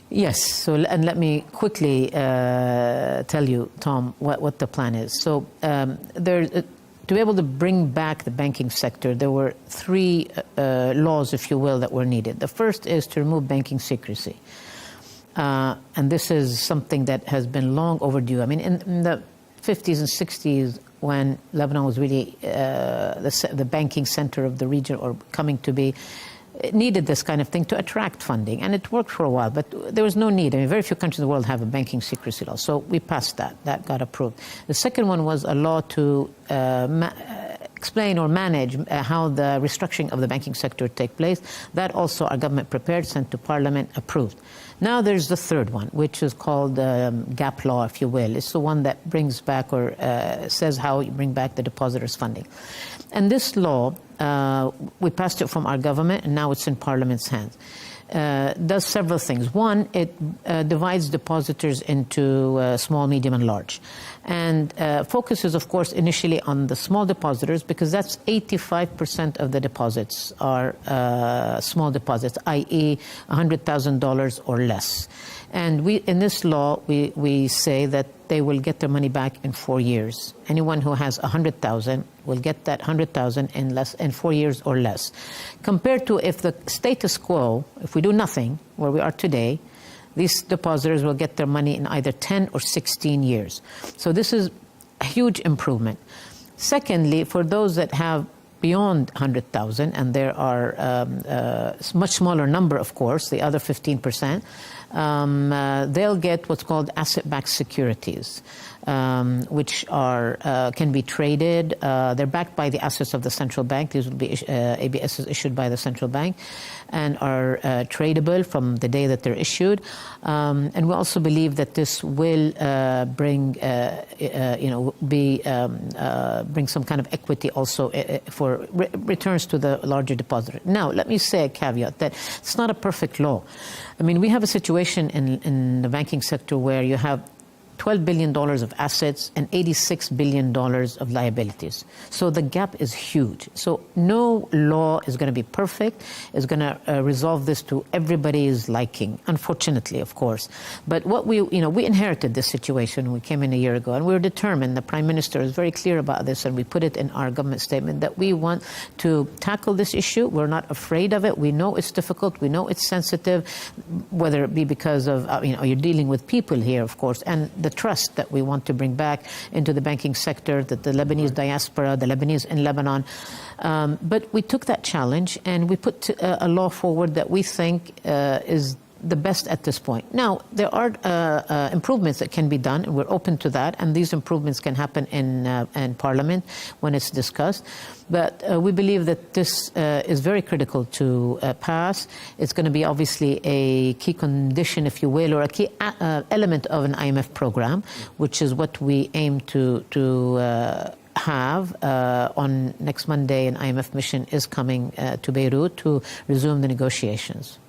Yes. So, and let me quickly tell you, Tom, what the plan is. So to be able to bring back the banking sector, there were 3 laws, if you will, that were needed. The first is to remove banking secrecy. And this is something that has been long overdue. I mean, in the 50s and 60s, when Lebanon was really the banking center of the region, or coming to be, it needed this kind of thing to attract funding. And it worked for a while, but there was no need. I mean, very few countries in the world have a banking secrecy law. So we passed that. That got approved. The second one was a law to explain or manage how the restructuring of the banking sector take place. That also our government prepared, sent to Parliament, approved. Now there's the third one, which is called gap law, if you will. It's the one that brings back or says how you bring back the depositors' funding. And this law, we passed it from our government, and now it's in Parliament's hands. Does several things. One, it divides depositors into small, medium, and large. And focuses, of course, initially on the small depositors, because that's 85% of the deposits are small deposits, i.e. $100,000 or less. And in this law, we say that they will get their money back in 4 years. Anyone who has 100,000 will get that 100,000 in 4 years or less. Compared to if the status quo, if we do nothing, where we are today, these depositors will get their money in either 10 or 16 years. So this is a huge improvement. Secondly, for those that have beyond 100,000, and there are a much smaller number, of course, the other 15%, they'll get what's called asset-backed securities, which can be traded. They're backed by the assets of the central bank. These will be ABSs issued by the central bank and are tradable from the day that they're issued. And we also believe that this will bring some kind of equity also for returns to the larger depositor. Now, let me say a caveat that it's not a perfect law. I mean, we have a situation in the banking sector where you have $12 billion of assets and $86 billion of liabilities. So the gap is huge. So no law is going to be perfect, is going to resolve this to everybody's liking, unfortunately, of course. But what we inherited this situation when we came in a year ago, and we were determined, the Prime Minister is very clear about this, and we put it in our government statement, that we want to tackle this issue. We're not afraid of it. We know it's difficult. We know it's sensitive, whether it be because of, you're dealing with people here, of course, and the trust that we want to bring back into the banking sector, that the Lebanese diaspora, the Lebanese in Lebanon. But we took that challenge and we put a law forward that we think is the best at this point. Now, there are improvements that can be done, and we're open to that, and these improvements can happen in Parliament when it's discussed. But we believe that this is very critical to pass. It's going to be obviously a key condition, if you will, or a key element of an IMF program, which is what we aim to have on next Monday. An IMF mission is coming to Beirut to resume the negotiations.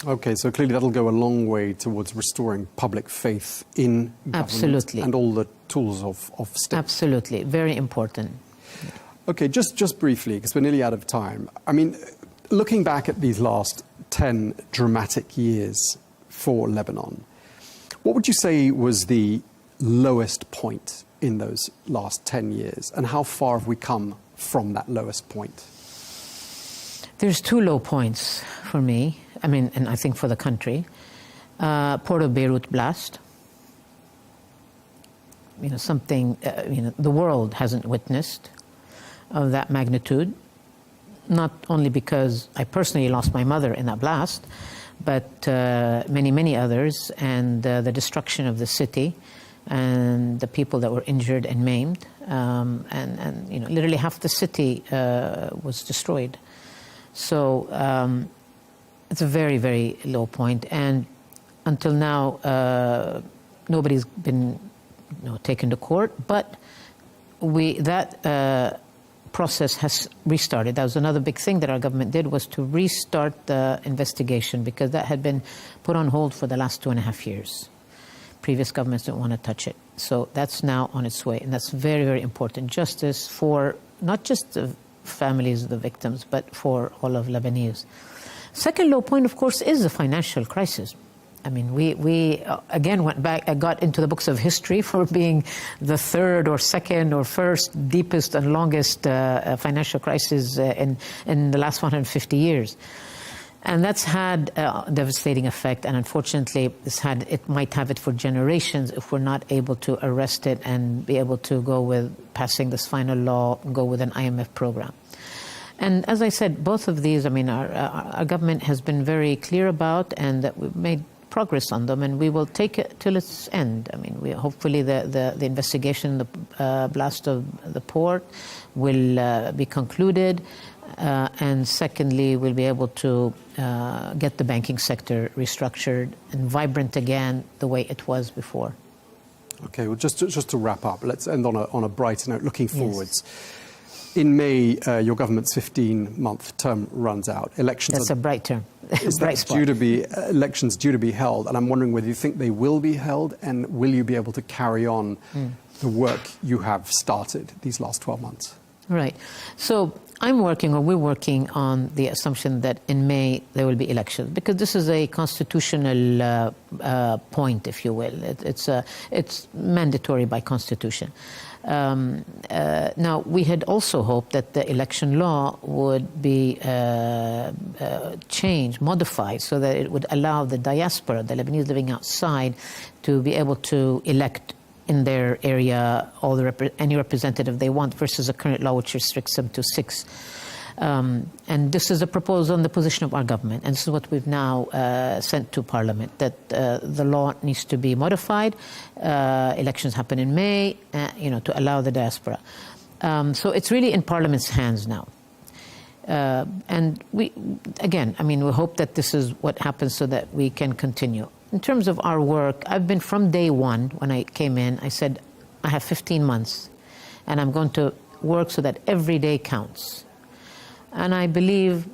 Okay, so clearly that'll go a long way towards restoring public faith in government. Absolutely. And all the tools of state. Absolutely, very important. Okay, just briefly, because we're nearly out of time. I mean, looking back at these last 10 dramatic years for Lebanon, what would you say was the lowest point in those last 10 years? And how far have we come from that lowest point? There's two low points for me, I mean, and I think for the country. Port of Beirut blast. You know, something the world hasn't witnessed of that magnitude, not only because I personally lost my mother in that blast, but many, many others, and the destruction of the city and the people that were injured and maimed, and you know, literally half the city was destroyed. So it's a very, very low point, and until now, nobody's been taken to court. But that process has restarted. That was another big thing that our government did, was to restart the investigation, because that had been put on hold for the last 2.5 years. Previous governments didn't want to touch it. So that's now on its way, and that's very, very important. Justice for not just the families of the victims, but for all of Lebanese. Second low point, of course, is the financial crisis. I mean, we again went back, got into the books of history for being the third or second or first deepest and longest financial crisis in the last 150 years. And that's had a devastating effect, and unfortunately it might have it for generations if we're not able to arrest it and be able to go with passing this final law, go with an IMF program. And as I said, both of these, I mean, our government has been very clear about, and that we've made progress on them, and we will take it till its end. I mean, hopefully the investigation, the blast of the port will be concluded. And secondly, we'll be able to get the banking sector restructured and vibrant again the way it was before. Okay, well, just to wrap up, let's end on a brighter note, looking forwards. Yes. In May, your government's 15-month term runs out. Elections. That's a bright term. Elections due to be held, and I'm wondering whether you think they will be held, and will you be able to carry on the work you have started these last 12 months? Right. So we're working on the assumption that in May there will be elections, because this is a constitutional point, if you will. It's mandatory by constitution. Now, we had also hoped that the election law would be changed, modified, so that it would allow the diaspora, the Lebanese living outside, to be able to elect in their area any representative they want, versus the current law, which restricts them to 6. And this is a proposal on the position of our government, and this is what we've now sent to Parliament, that the law needs to be modified. Elections happen in May, to allow the diaspora. So it's really in Parliament's hands now. And we hope that this is what happens, so that we can continue. In terms of our work, I've been, from day one when I came in, I said, I have 15 months, and I'm going to work so that every day counts. And I believe,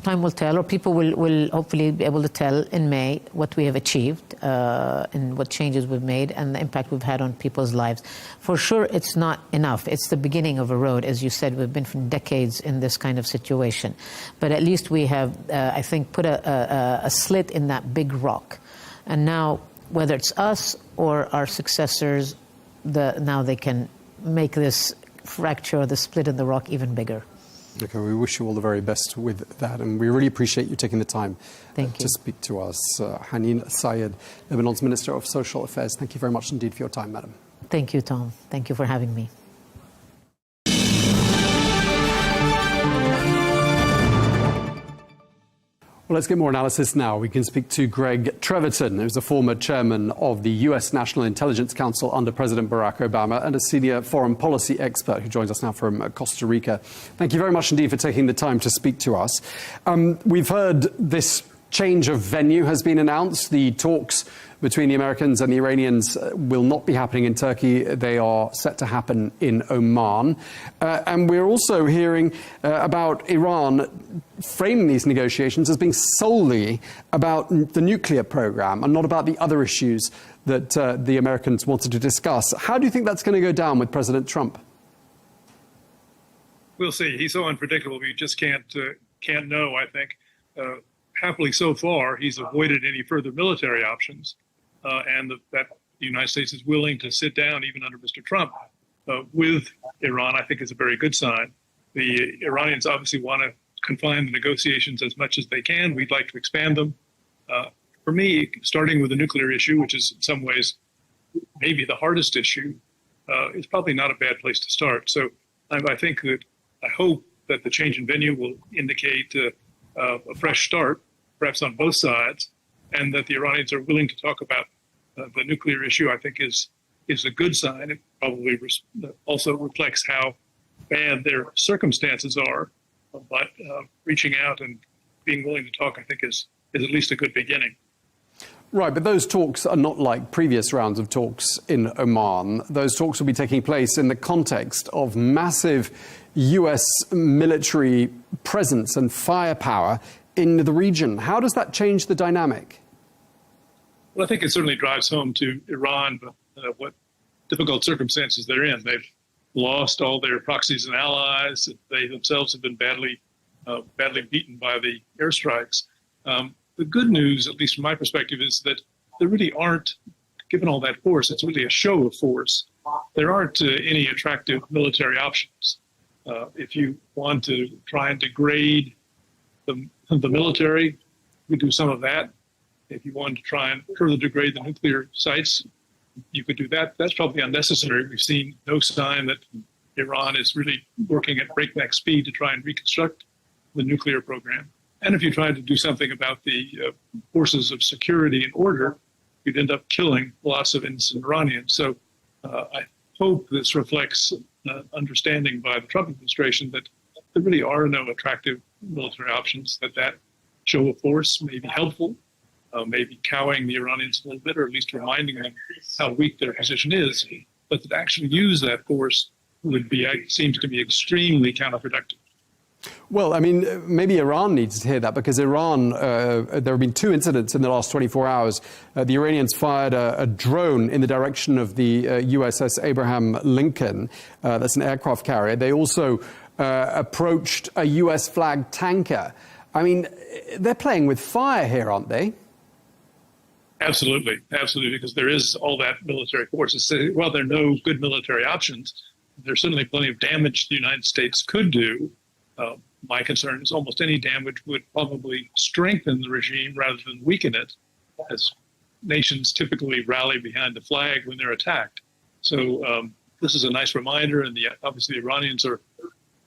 time will tell, or people will hopefully be able to tell in May what we have achieved and what changes we've made and the impact we've had on people's lives. For sure, it's not enough. It's the beginning of a road. As you said, we've been for decades in this kind of situation. But at least we have, I think, put a slit in that big rock. And now, whether it's us or our successors, now they can make this fracture, the split in the rock, even bigger. Okay, we wish you all the very best with that, and we really appreciate you taking the time to speak to us. Haneen Syed, Lebanon's Minister of Social Affairs, thank you very much indeed for your time, madam. Thank you, Tom. Thank you for having me. Well, let's get more analysis now. We can speak to Greg Treverton, who's a former chairman of the U.S. National Intelligence Council under President Barack Obama and a senior foreign policy expert who joins us now from Costa Rica. Thank you very much indeed for taking the time to speak to us. We've heard this change of venue has been announced. The talks between the Americans and the Iranians will not be happening in Turkey. They are set to happen in Oman. And we're also hearing about Iran framing these negotiations as being solely about the nuclear program and not about the other issues that the Americans wanted to discuss. How do you think that's going to go down with President Trump? We'll see. He's so unpredictable. We just can't know, I think. Happily, so far, he's avoided any further military options, and that the United States is willing to sit down, even under Mr. Trump, with Iran, I think is a very good sign. The Iranians obviously want to confine the negotiations as much as they can. We'd like to expand them. For me, starting with the nuclear issue, which is in some ways maybe the hardest issue, is probably not a bad place to start. So I hope that the change in venue will indicate a fresh start, perhaps on both sides, and that the Iranians are willing to talk about the nuclear issue, I think is a good sign. It probably also reflects how bad their circumstances are, but reaching out and being willing to talk, I think, is at least a good beginning. Right, but those talks are not like previous rounds of talks in Oman. Those talks will be taking place in the context of massive US military presence and firepower in the region. How does that change the dynamic? Well, I think it certainly drives home to Iran what difficult circumstances they're in. They've lost all their proxies and allies. They themselves have been badly beaten by the airstrikes. The good news, at least from my perspective, is that there really aren't, given all that force, it's really a show of force. There aren't any attractive military options. If you want to try and degrade the military, we do some of that. If you want to try and further degrade the nuclear sites, you could do that. That's probably unnecessary. We've seen no sign that Iran is really working at breakneck speed to try and reconstruct the nuclear program. And if you tried to do something about the forces of security and order, you'd end up killing lots of innocent Iranians. So I hope this reflects understanding by the Trump administration that there really are no attractive military options, that show of force may be helpful, maybe cowing the Iranians a little bit, or at least reminding them how weak their position is, but to actually use that force seems to be extremely counterproductive. Well, I mean, maybe Iran needs to hear that, because Iran, there have been 2 incidents in the last 24 hours. The Iranians fired a drone in the direction of the USS Abraham Lincoln. That's an aircraft carrier. They also approached a US flagged tanker. I mean, they're playing with fire here, aren't they? Absolutely, because there is all that military force. While there are no good military options, there's certainly plenty of damage the United States could do. My concern is almost any damage would probably strengthen the regime rather than weaken it, as nations typically rally behind the flag when they're attacked. So this is a nice reminder, and obviously the Iranians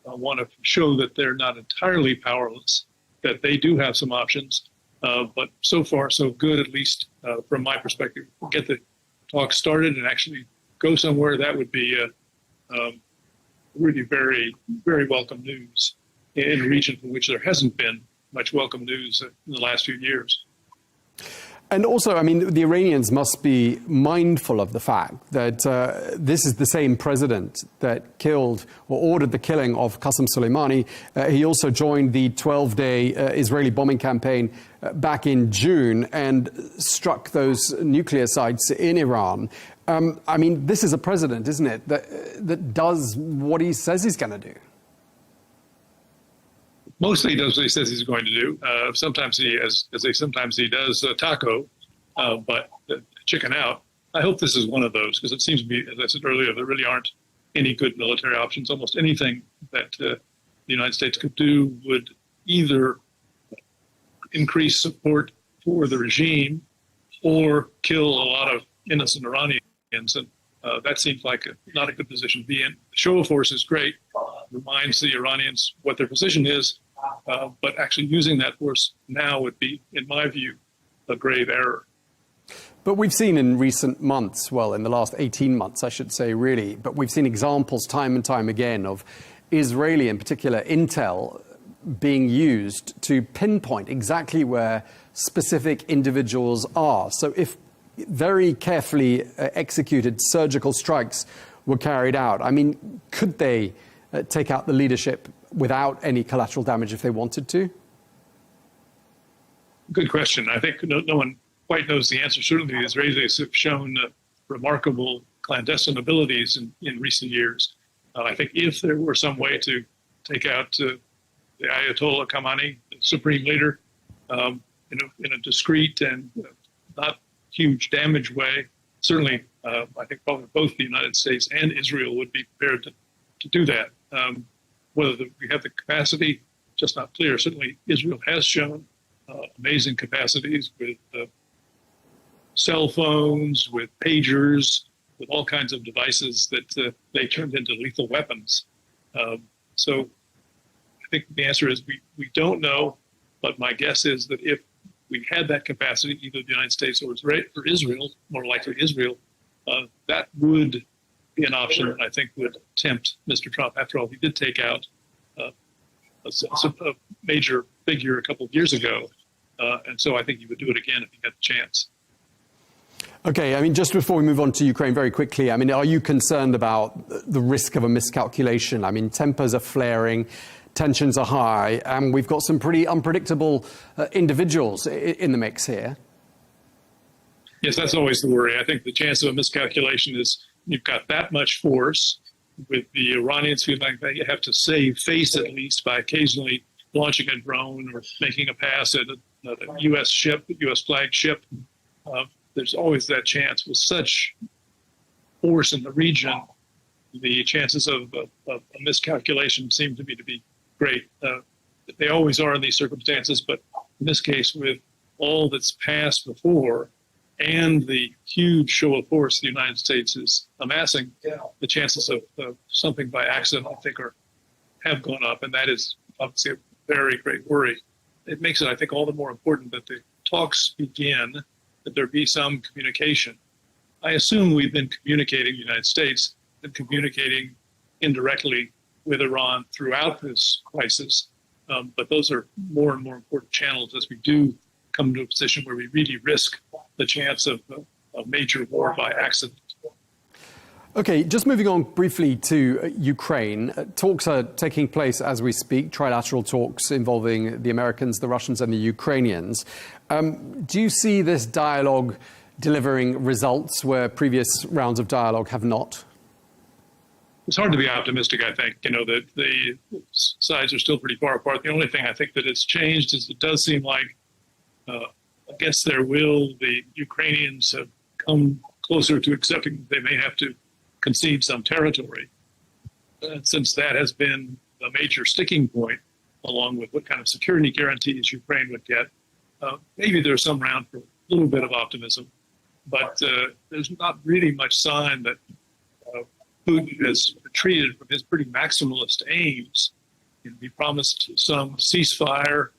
want to show that they're not entirely powerless, that they do have some options. But so far, so good, at least from my perspective. Get the talk started and actually go somewhere. That would be really very, very welcome news in a region from which there hasn't been much welcome news in the last few years. And also, I mean, the Iranians must be mindful of the fact that this is the same president that killed or ordered the killing of Qasem Soleimani. He also joined the 12-day Israeli bombing campaign back in June and struck those nuclear sites in Iran. I mean, this is a president, isn't it, that does what he says he's going to do? Mostly he does what he says he's going to do. Sometimes he, sometimes he does taco, but chicken out. I hope this is one of those, because it seems to be, as I said earlier, there really aren't any good military options. Almost anything that the United States could do would either increase support for the regime or kill a lot of innocent Iranians. And that seems like not a good position to be in. The show of force is great, reminds the Iranians what their position is, but actually using that force now would be, in my view, a grave error. But we've seen in recent months, well, in the last 18 months, I should say, really, but we've seen examples time and time again of Israeli, in particular, intel being used to pinpoint exactly where specific individuals are. So if very carefully executed surgical strikes were carried out, I mean, could they take out the leadership without any collateral damage if they wanted to? Good question. I think no one quite knows the answer. Certainly the Israelis have shown remarkable clandestine abilities in recent years. I think if there were some way to take out the Ayatollah Khamenei, the supreme leader, in a discreet and not huge damage way, certainly I think probably both the United States and Israel would be prepared to do that. Whether we have the capacity, just not clear. Certainly Israel has shown amazing capacities with cell phones, with pagers, with all kinds of devices that they turned into lethal weapons. So I think the answer is we don't know, but my guess is that if we had that capacity, either the United States or Israel, more likely Israel, that would be an option that I think would tempt Mr. Trump. After all, he did take out a major figure a couple of years ago, and so I think he would do it again if he got the chance. Okay, I mean, just before we move on to Ukraine very quickly, I mean, are you concerned about the risk of a miscalculation? I mean, tempers are flaring, tensions are high, and we've got some pretty unpredictable individuals in the mix here. Yes, that's always the worry. I think the chance of a miscalculation is you've got that much force with the Iranians feeling like they have to save face at least by occasionally launching a drone or making a pass at a U.S. ship, a U.S. flagged ship. There's always that chance. With such force in the region, the chances of a miscalculation seem to me to be great. They always are in these circumstances, but in this case, with all that's passed before and the huge show of force the United States is amassing, the chances of something by accident, I think, have gone up, and that is obviously a very great worry. It makes it, I think, all the more important that the talks begin, that there be some communication. I assume we've been communicating, the United States, been communicating indirectly with Iran throughout this crisis, but those are more and more important channels as we do come to a position where we really risk the chance of a major war by accident. Okay, just moving on briefly to Ukraine. Talks are taking place as we speak, trilateral talks involving the Americans, the Russians and the Ukrainians. Do you see this dialogue delivering results where previous rounds of dialogue have not? It's hard to be optimistic, I think. You know, that the sides are still pretty far apart. The only thing I think that has changed is it does seem like, against their will, the Ukrainians have come closer to accepting they may have to concede some territory. And since that has been a major sticking point, along with what kind of security guarantees Ukraine would get, maybe there's some ground for a little bit of optimism. But there's not really much sign that Putin has retreated from his pretty maximalist aims. You know, he promised some ceasefire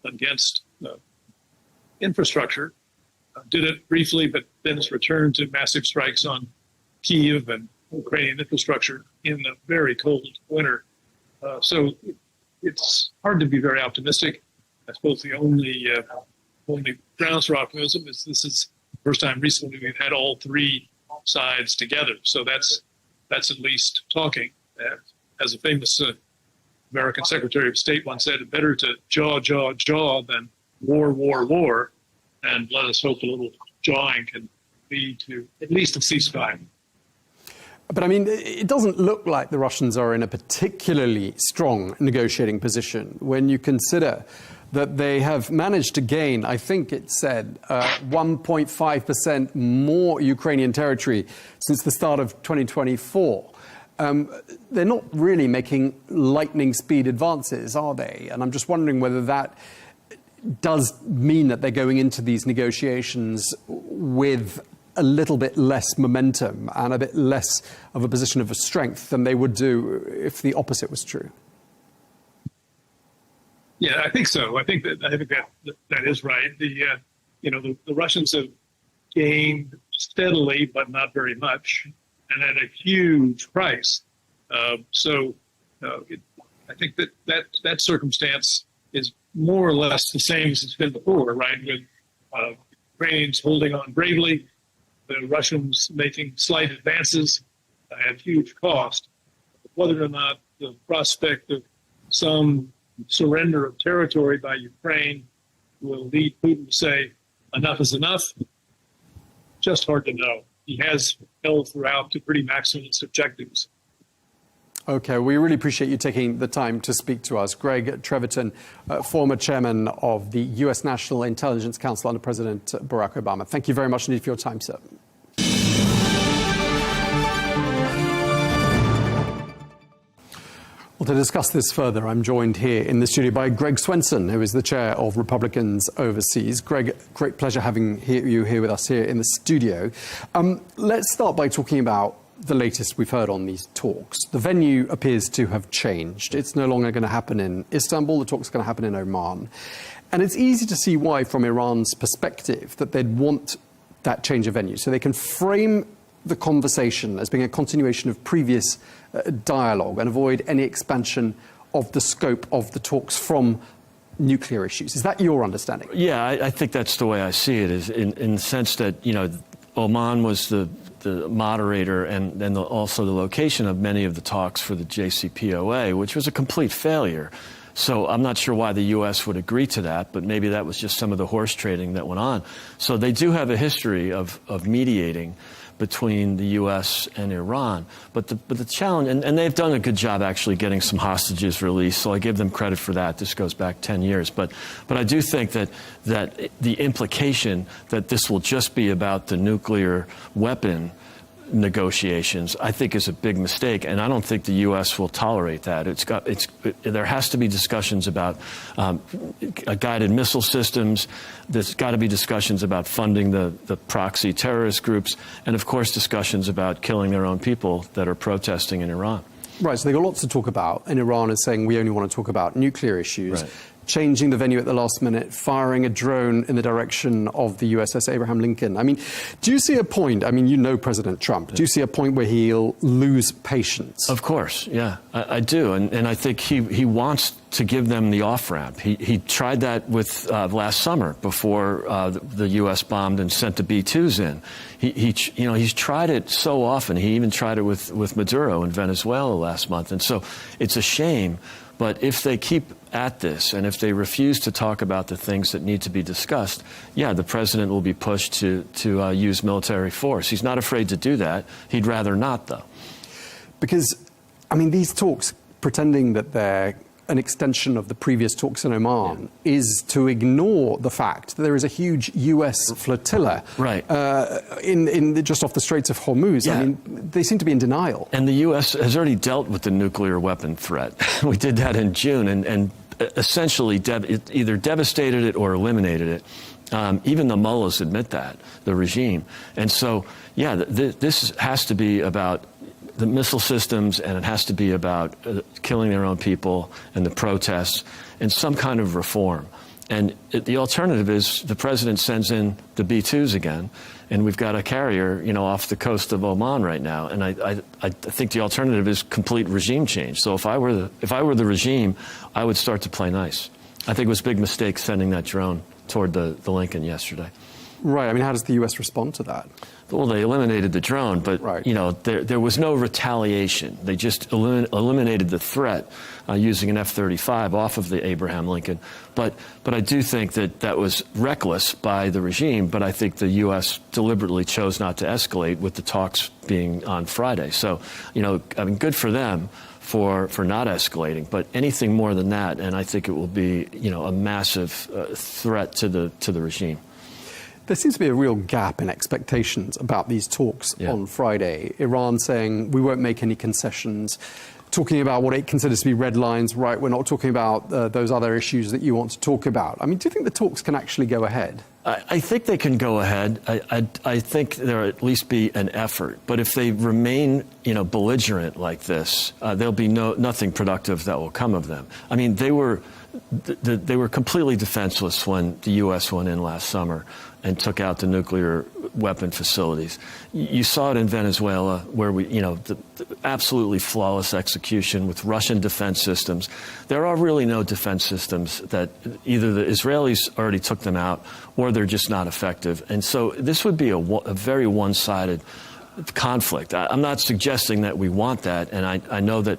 against infrastructure, did it briefly, but then has returned to massive strikes on Kyiv and Ukrainian infrastructure in the very cold winter. So it's hard to be very optimistic. I suppose the only grounds for optimism is this is the first time recently we've had all three sides together. So that's at least talking. As a famous American Secretary of State once said, better to jaw than war. And let us hope a little jawing can lead to at least a ceasefire. But I mean, it doesn't look like the Russians are in a particularly strong negotiating position when you consider that they have managed to gain, I think it said, 1.5% more Ukrainian territory since the start of 2024. they're not really making lightning speed advances, are they? And I'm just wondering whether that does mean that they're going into these negotiations with a little bit less momentum and a bit less of a position of strength than they would do if the opposite was true. Yeah, I think so. I think that is right. The Russians have gained steadily, but not very much, and at a huge price. I think that circumstance is more or less the same as it's been before, right? With Ukrainians holding on bravely, the Russians making slight advances at huge cost. Whether or not the prospect of some surrender of territory by Ukraine will lead Putin to say enough is enough, just hard to know. He has held throughout to pretty maximalist objectives. Okay, we really appreciate you taking the time to speak to us. Greg Treverton, former chairman of the U.S. National Intelligence Council under President Barack Obama. Thank you very much indeed for your time, sir. Well, to discuss this further, I'm joined here in the studio by Greg Swenson, who is the chair of Republicans Overseas. Greg, great pleasure having you here with us here in the studio. Let's start by talking about the latest we've heard on these talks. The venue appears to have changed. It's no longer going to happen in Istanbul. The talks are going to happen in Oman. And it's easy to see why, from Iran's perspective, that they'd want that change of venue. So they can frame the conversation as being a continuation of previous dialogue and avoid any expansion of the scope of the talks from nuclear issues. Is that your understanding? Yeah, I think that's the way I see it, is in the sense that, Oman was the moderator and then also the location of many of the talks for the JCPOA, which was a complete failure. So I'm not sure why the U.S. would agree to that, but maybe that was just some of the horse trading that went on. So they do have a history of mediating between the U.S. and Iran. But the challenge, and they've done a good job actually getting some hostages released, so I give them credit for that. This goes back 10 years. But I do think that the implication that this will just be about the nuclear weapon negotiations, I think, is a big mistake, and I don't think the U.S. will tolerate that. There has to be discussions about guided missile systems. There's got to be discussions about funding the proxy terrorist groups, and of course discussions about killing their own people that are protesting in Iran. Right, so they've got lots to talk about, and Iran is saying we only want to talk about nuclear issues. Right. Changing the venue at the last minute, firing a drone in the direction of the USS Abraham Lincoln. I mean, do you see a point, you know President Trump, do you see a point where he'll lose patience? Of course, yeah, I do. And I think he wants to give them the off-ramp. He tried that with last summer before the U.S. bombed and sent the B-2s in. He's tried it so often. He even tried it with Maduro in Venezuela last month. And so it's a shame. But if they keep at this, and if they refuse to talk about the things that need to be discussed, yeah, the president will be pushed to use military force. He's not afraid to do that. He'd rather not, though. Because, these talks, pretending that they're an extension of the previous talks in Oman, is to ignore the fact that there is a huge U.S. flotilla in just off the Straits of Hormuz. Yeah. They seem to be in denial. And the U.S. has already dealt with the nuclear weapon threat. We did that in June and essentially either devastated it or eliminated it. Even the mullahs admit that, the regime. And so, yeah, this has to be about the missile systems, and it has to be about killing their own people and the protests and some kind of reform. And the alternative is the president sends in the B-2s again, and we've got a carrier, off the coast of Oman right now. And I think the alternative is complete regime change. So if I were the regime, I would start to play nice. I think it was a big mistake sending that drone toward the Lincoln yesterday. Right. How does the U.S. respond to that? Well, they eliminated the drone, but there was no retaliation. They just eliminated the threat using an F-35 off of the Abraham Lincoln. But I do think that was reckless by the regime. But I think the U.S. deliberately chose not to escalate with the talks being on Friday. So, good for them for not escalating. But anything more than that, and I think it will be a massive threat to the regime. There seems to be a real gap in expectations about these talks on Friday. Iran saying we won't make any concessions, talking about what it considers to be red lines. Right, we're not talking about those other issues that you want to talk about. I mean, do you think the talks can actually go ahead? I think they can go ahead. I think there'll at least be an effort. But if they remain, belligerent like this, there'll be nothing productive that will come of them. I mean, they were completely defenseless when the U.S. went in last summer and took out the nuclear weapon facilities. You saw it in Venezuela, where the absolutely flawless execution with Russian defense systems. There are really no defense systems that either the Israelis already took them out or they're just not effective. And so this would be a very one-sided conflict. I'm not suggesting that we want that, and I know that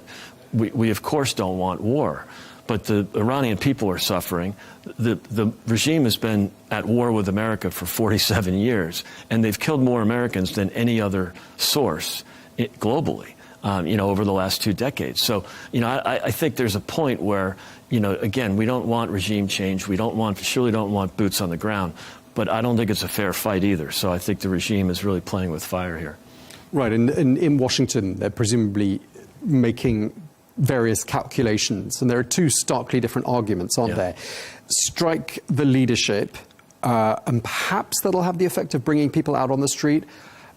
we of course don't want war. But the Iranian people are suffering. The regime has been at war with America for 47 years, and they've killed more Americans than any other source globally, over the last 2 decades. So, I think there's a point where, again, we don't want regime change. We surely don't want boots on the ground. But I don't think it's a fair fight either. So I think the regime is really playing with fire here. Right, and in Washington, they're presumably making various calculations, and there are two starkly different arguments, aren't there? Strike the leadership, and perhaps that'll have the effect of bringing people out on the street,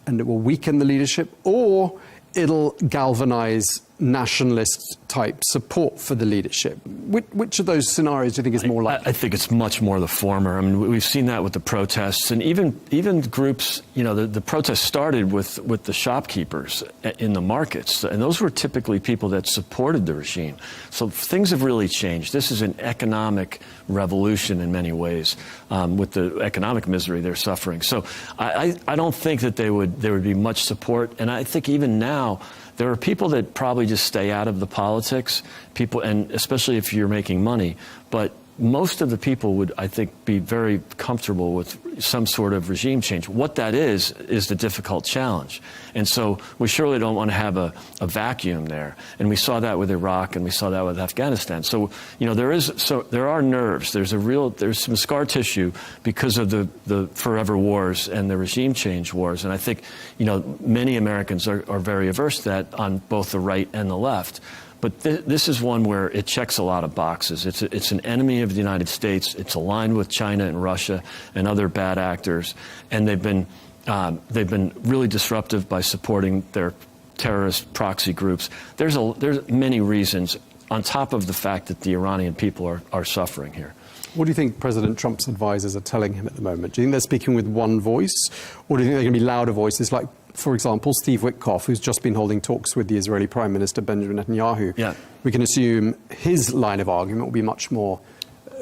and it will weaken the leadership, or it'll galvanize nationalist-type support for the leadership. Which of those scenarios do you think is more likely? I think it's much more the former. I mean, we've seen that with the protests, and even groups, the protests started with the shopkeepers in the markets, and those were typically people that supported the regime. So things have really changed. This is an economic revolution in many ways, with the economic misery they're suffering. So I don't think that there would be much support, and I think even now, there are people that probably just stay out of the politics, and especially if you're making money. But most of the people would, I think, be very comfortable with some sort of regime change. What that is the difficult challenge. And so we surely don't want to have a vacuum there. And we saw that with Iraq, and we saw that with Afghanistan. So, there are nerves. There's some scar tissue because of the forever wars and the regime change wars. And I think, many Americans are very averse to that on both the right and the left. But this is one where it checks a lot of boxes. It's an enemy of the United States. It's aligned with China and Russia and other bad actors, and they've been really disruptive by supporting their terrorist proxy groups. There's many reasons on top of the fact that the Iranian people are suffering here. What do you think President Trump's advisors are telling him at the moment? Do you think they're speaking with one voice, or do you think they're going to be louder voices like, for example, Steve Witkoff, who's just been holding talks with the Israeli Prime Minister Benjamin Netanyahu? Yeah. We can assume his line of argument will be much more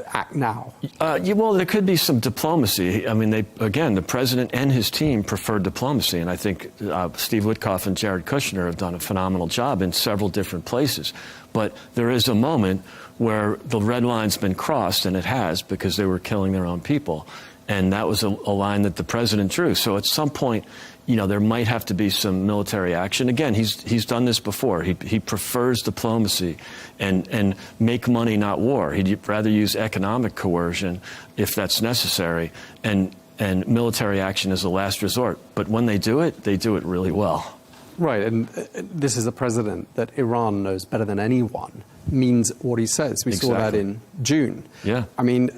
act now. Well, there could be some diplomacy. I mean, the president and his team prefer diplomacy, and I think Steve Witkoff and Jared Kushner have done a phenomenal job in several different places. But there is a moment where the red line's been crossed, and it has, because they were killing their own people. And that was a line that the president drew. So at some point, there might have to be some military action. Again, he's done this before. He prefers diplomacy and make money, not war. He'd rather use economic coercion if that's necessary, and military action as a last resort. But when they do it really well. Right, and this is a president that Iran knows better than anyone means what he says. We saw that in June. Yeah. I mean,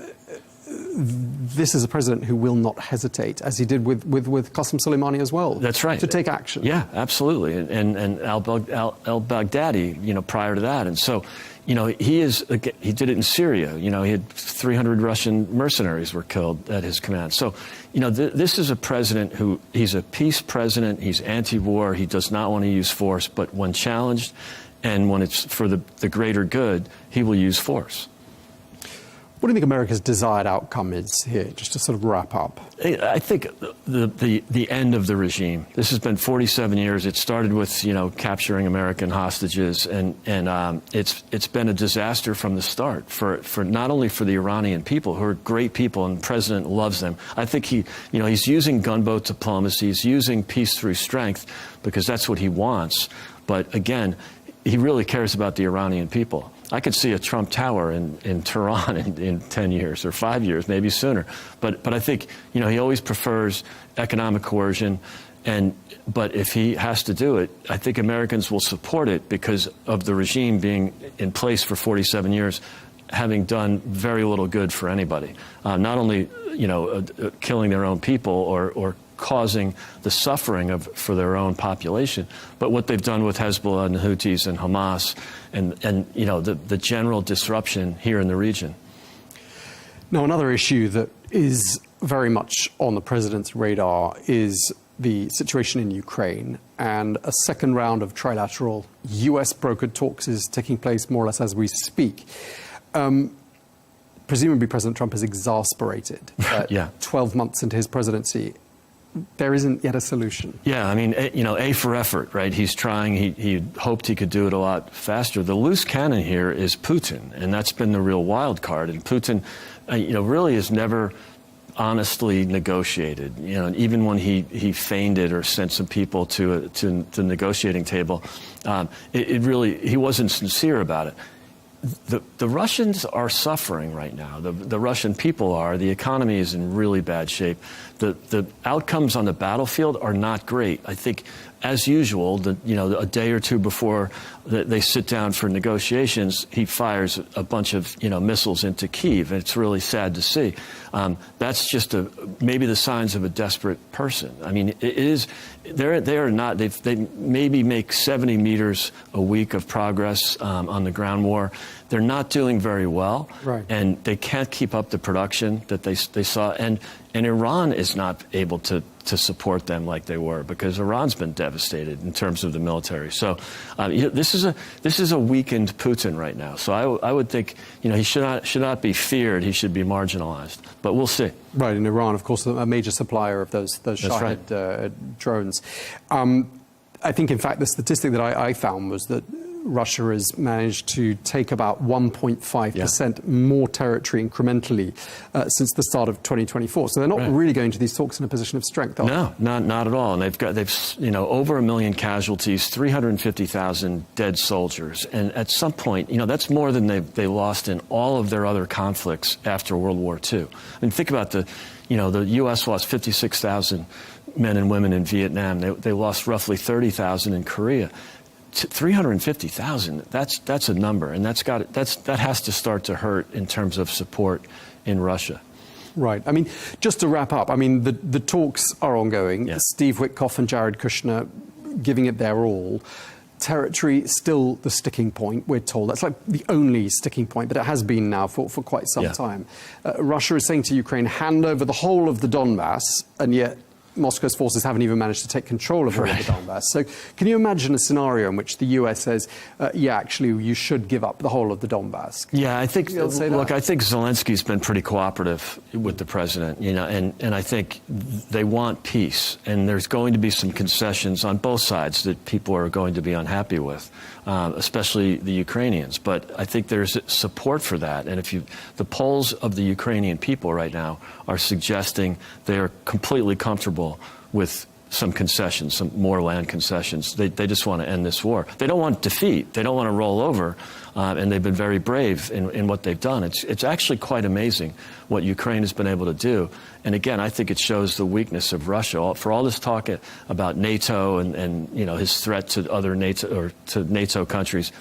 this is a president who will not hesitate, as he did with Qasem Soleimani as well. That's right. To take action. Yeah, absolutely. And al-Baghdadi, prior to that. And so, he did it in Syria. He had 300 Russian mercenaries were killed at his command. So, this is a president he's a peace president. He's anti-war. He does not want to use force. But when challenged and when it's for the greater good, he will use force. What do you think America's desired outcome is here, just to sort of wrap up? I think the end of the regime. This has been 47 years. It started with, capturing American hostages, and it's been a disaster from the start for not only for the Iranian people, who are great people, and the president loves them. I think he's using gunboat diplomacy. He's using peace through strength because that's what he wants. But again, he really cares about the Iranian people. I could see a Trump Tower in Tehran in 10 years or 5 years, maybe sooner. But I think, you know, he always prefers economic coercion. But if he has to do it, I think Americans will support it because of the regime being in place for 47 years, having done very little good for anybody. Not only, you know, killing their own people or causing the suffering for their own population, but what they've done with Hezbollah and the Houthis and Hamas and you know, the general disruption here in the region. Now, another issue that is very much on the president's radar is the situation in Ukraine, and a second round of trilateral US-brokered talks is taking place more or less as we speak. Presumably President Trump is exasperated. 12 months into his presidency, there isn't yet a solution. Yeah, I mean, you know, A for effort, right? He's trying. He hoped he could do it a lot faster. The loose cannon here is Putin, and that's been the real wild card. And Putin, you know, really has never honestly negotiated. You know, even when he feigned it or sent some people to the negotiating table, he wasn't sincere about it. The Russians are suffering right now. The Russian people are. The economy is in really bad shape. The outcomes on the battlefield are not great. I think, as usual, a day or two before they sit down for negotiations, he fires a bunch of missiles into Kyiv, and it's really sad to see. That's just maybe the signs of a desperate person. I mean, it is. They are not. They maybe make 70 meters a week of progress on the ground war. They're not doing very well, right. And they can't keep up the production that they saw. And Iran is not able to support them like they were, because Iran's been devastated in terms of the military. So this is a weakened Putin right now. So I would think he should not be feared. He should be marginalized. But we'll see. Right, in Iran, of course, a major supplier of those Shahed drones. I think, in fact, the statistic that I found was that Russia has managed to take about 1.5% more territory incrementally since the start of 2024. So they're not really going to these talks in a position of strength, are they? No, not at all. And they've over 1 million casualties, 350,000 dead soldiers, and at some point, that's more than they lost in all of their other conflicts after World War II. I mean, think about the U.S. lost 56,000 men and women in Vietnam. They lost roughly 30,000 in Korea. 350,000. That's a number, and that has to start to hurt in terms of support in Russia. Right. I mean, just to wrap up, I mean, the talks are ongoing. Yeah. Steve Witkoff and Jared Kushner giving it their all. Territory still the sticking point, we're told. That's like the only sticking point, but it has been now for quite some time. Russia is saying to Ukraine, hand over the whole of the Donbass, and yet Moscow's forces haven't even managed to take control of all of the Donbass. So can you imagine a scenario in which the US says, actually, you should give up the whole of the Donbass? Yeah, I think, look, I think Zelensky's been pretty cooperative with the president, and I think they want peace. And there's going to be some concessions on both sides that people are going to be unhappy with, especially the Ukrainians. But I think there's support for that. And the polls of the Ukrainian people right now are suggesting they are completely comfortable with some concessions, some more land concessions. They just want to end this war. They don't want defeat. They don't want to roll over, and they've been very brave in what they've done. It's actually quite amazing what Ukraine has been able to do. And again, I think it shows the weakness of Russia. For all this talk about NATO and his threat to other NATO or to NATO countries,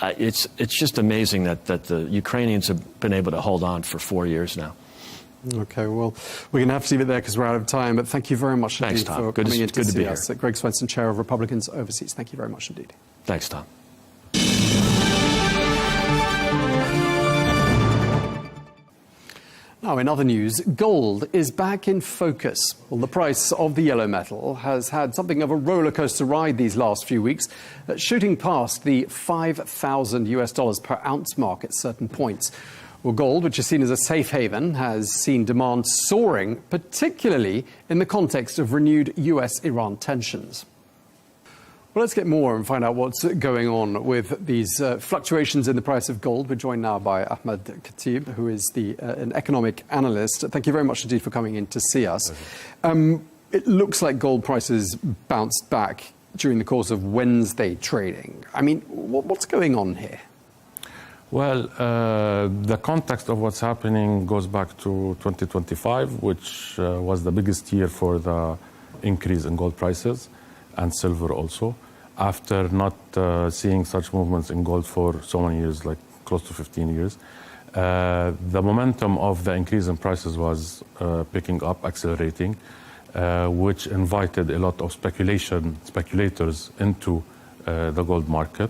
it's just amazing that the Ukrainians have been able to hold on for 4 years now. Okay, well, we're going to have to leave it there because we're out of time. But thank you very much indeed for coming in to see us. Greg Swenson, Chair of Republicans Overseas. Thank you very much indeed. Thanks, Tom. Now, in other news, gold is back in focus. Well, the price of the yellow metal has had something of a roller coaster ride these last few weeks, shooting past the $5,000 per ounce mark at certain points. Well, gold, which is seen as a safe haven, has seen demand soaring, particularly in the context of renewed US-Iran tensions. Well, let's get more and find out what's going on with these fluctuations in the price of gold. We're joined now by Ahmed Khatib, who is an economic analyst. Thank you very much indeed for coming in to see us. It looks like gold prices bounced back during the course of Wednesday trading. I mean, what's going on here? Well, the context of what's happening goes back to 2025, which was the biggest year for the increase in gold prices and silver also, after not seeing such movements in gold for so many years, like close to 15 years. The momentum of the increase in prices was picking up, accelerating, which invited a lot of speculators into the gold market.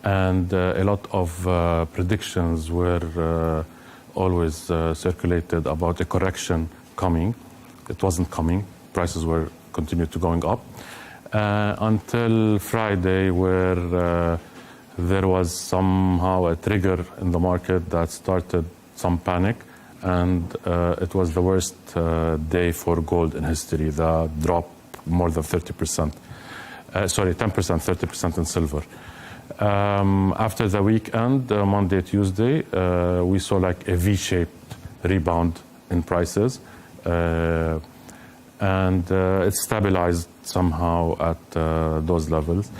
And a lot of predictions were always circulated about a correction coming. It wasn't coming. Prices were continued to going up until Friday, where there was somehow a trigger in the market that started some panic, and it was the worst day for gold in history. The drop more than 30%. 10%, 30% in silver. After the weekend, Monday, Tuesday, we saw like a V-shaped rebound in prices, and it stabilized somehow at those levels.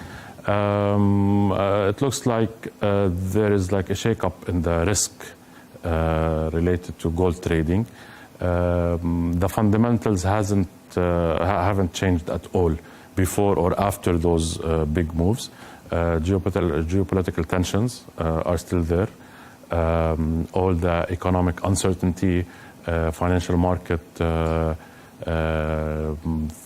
It looks like there is like a shake-up in the risk related to gold trading. The fundamentals haven't changed at all before or after those big moves. Geopolitical tensions are still there. All the economic uncertainty, financial market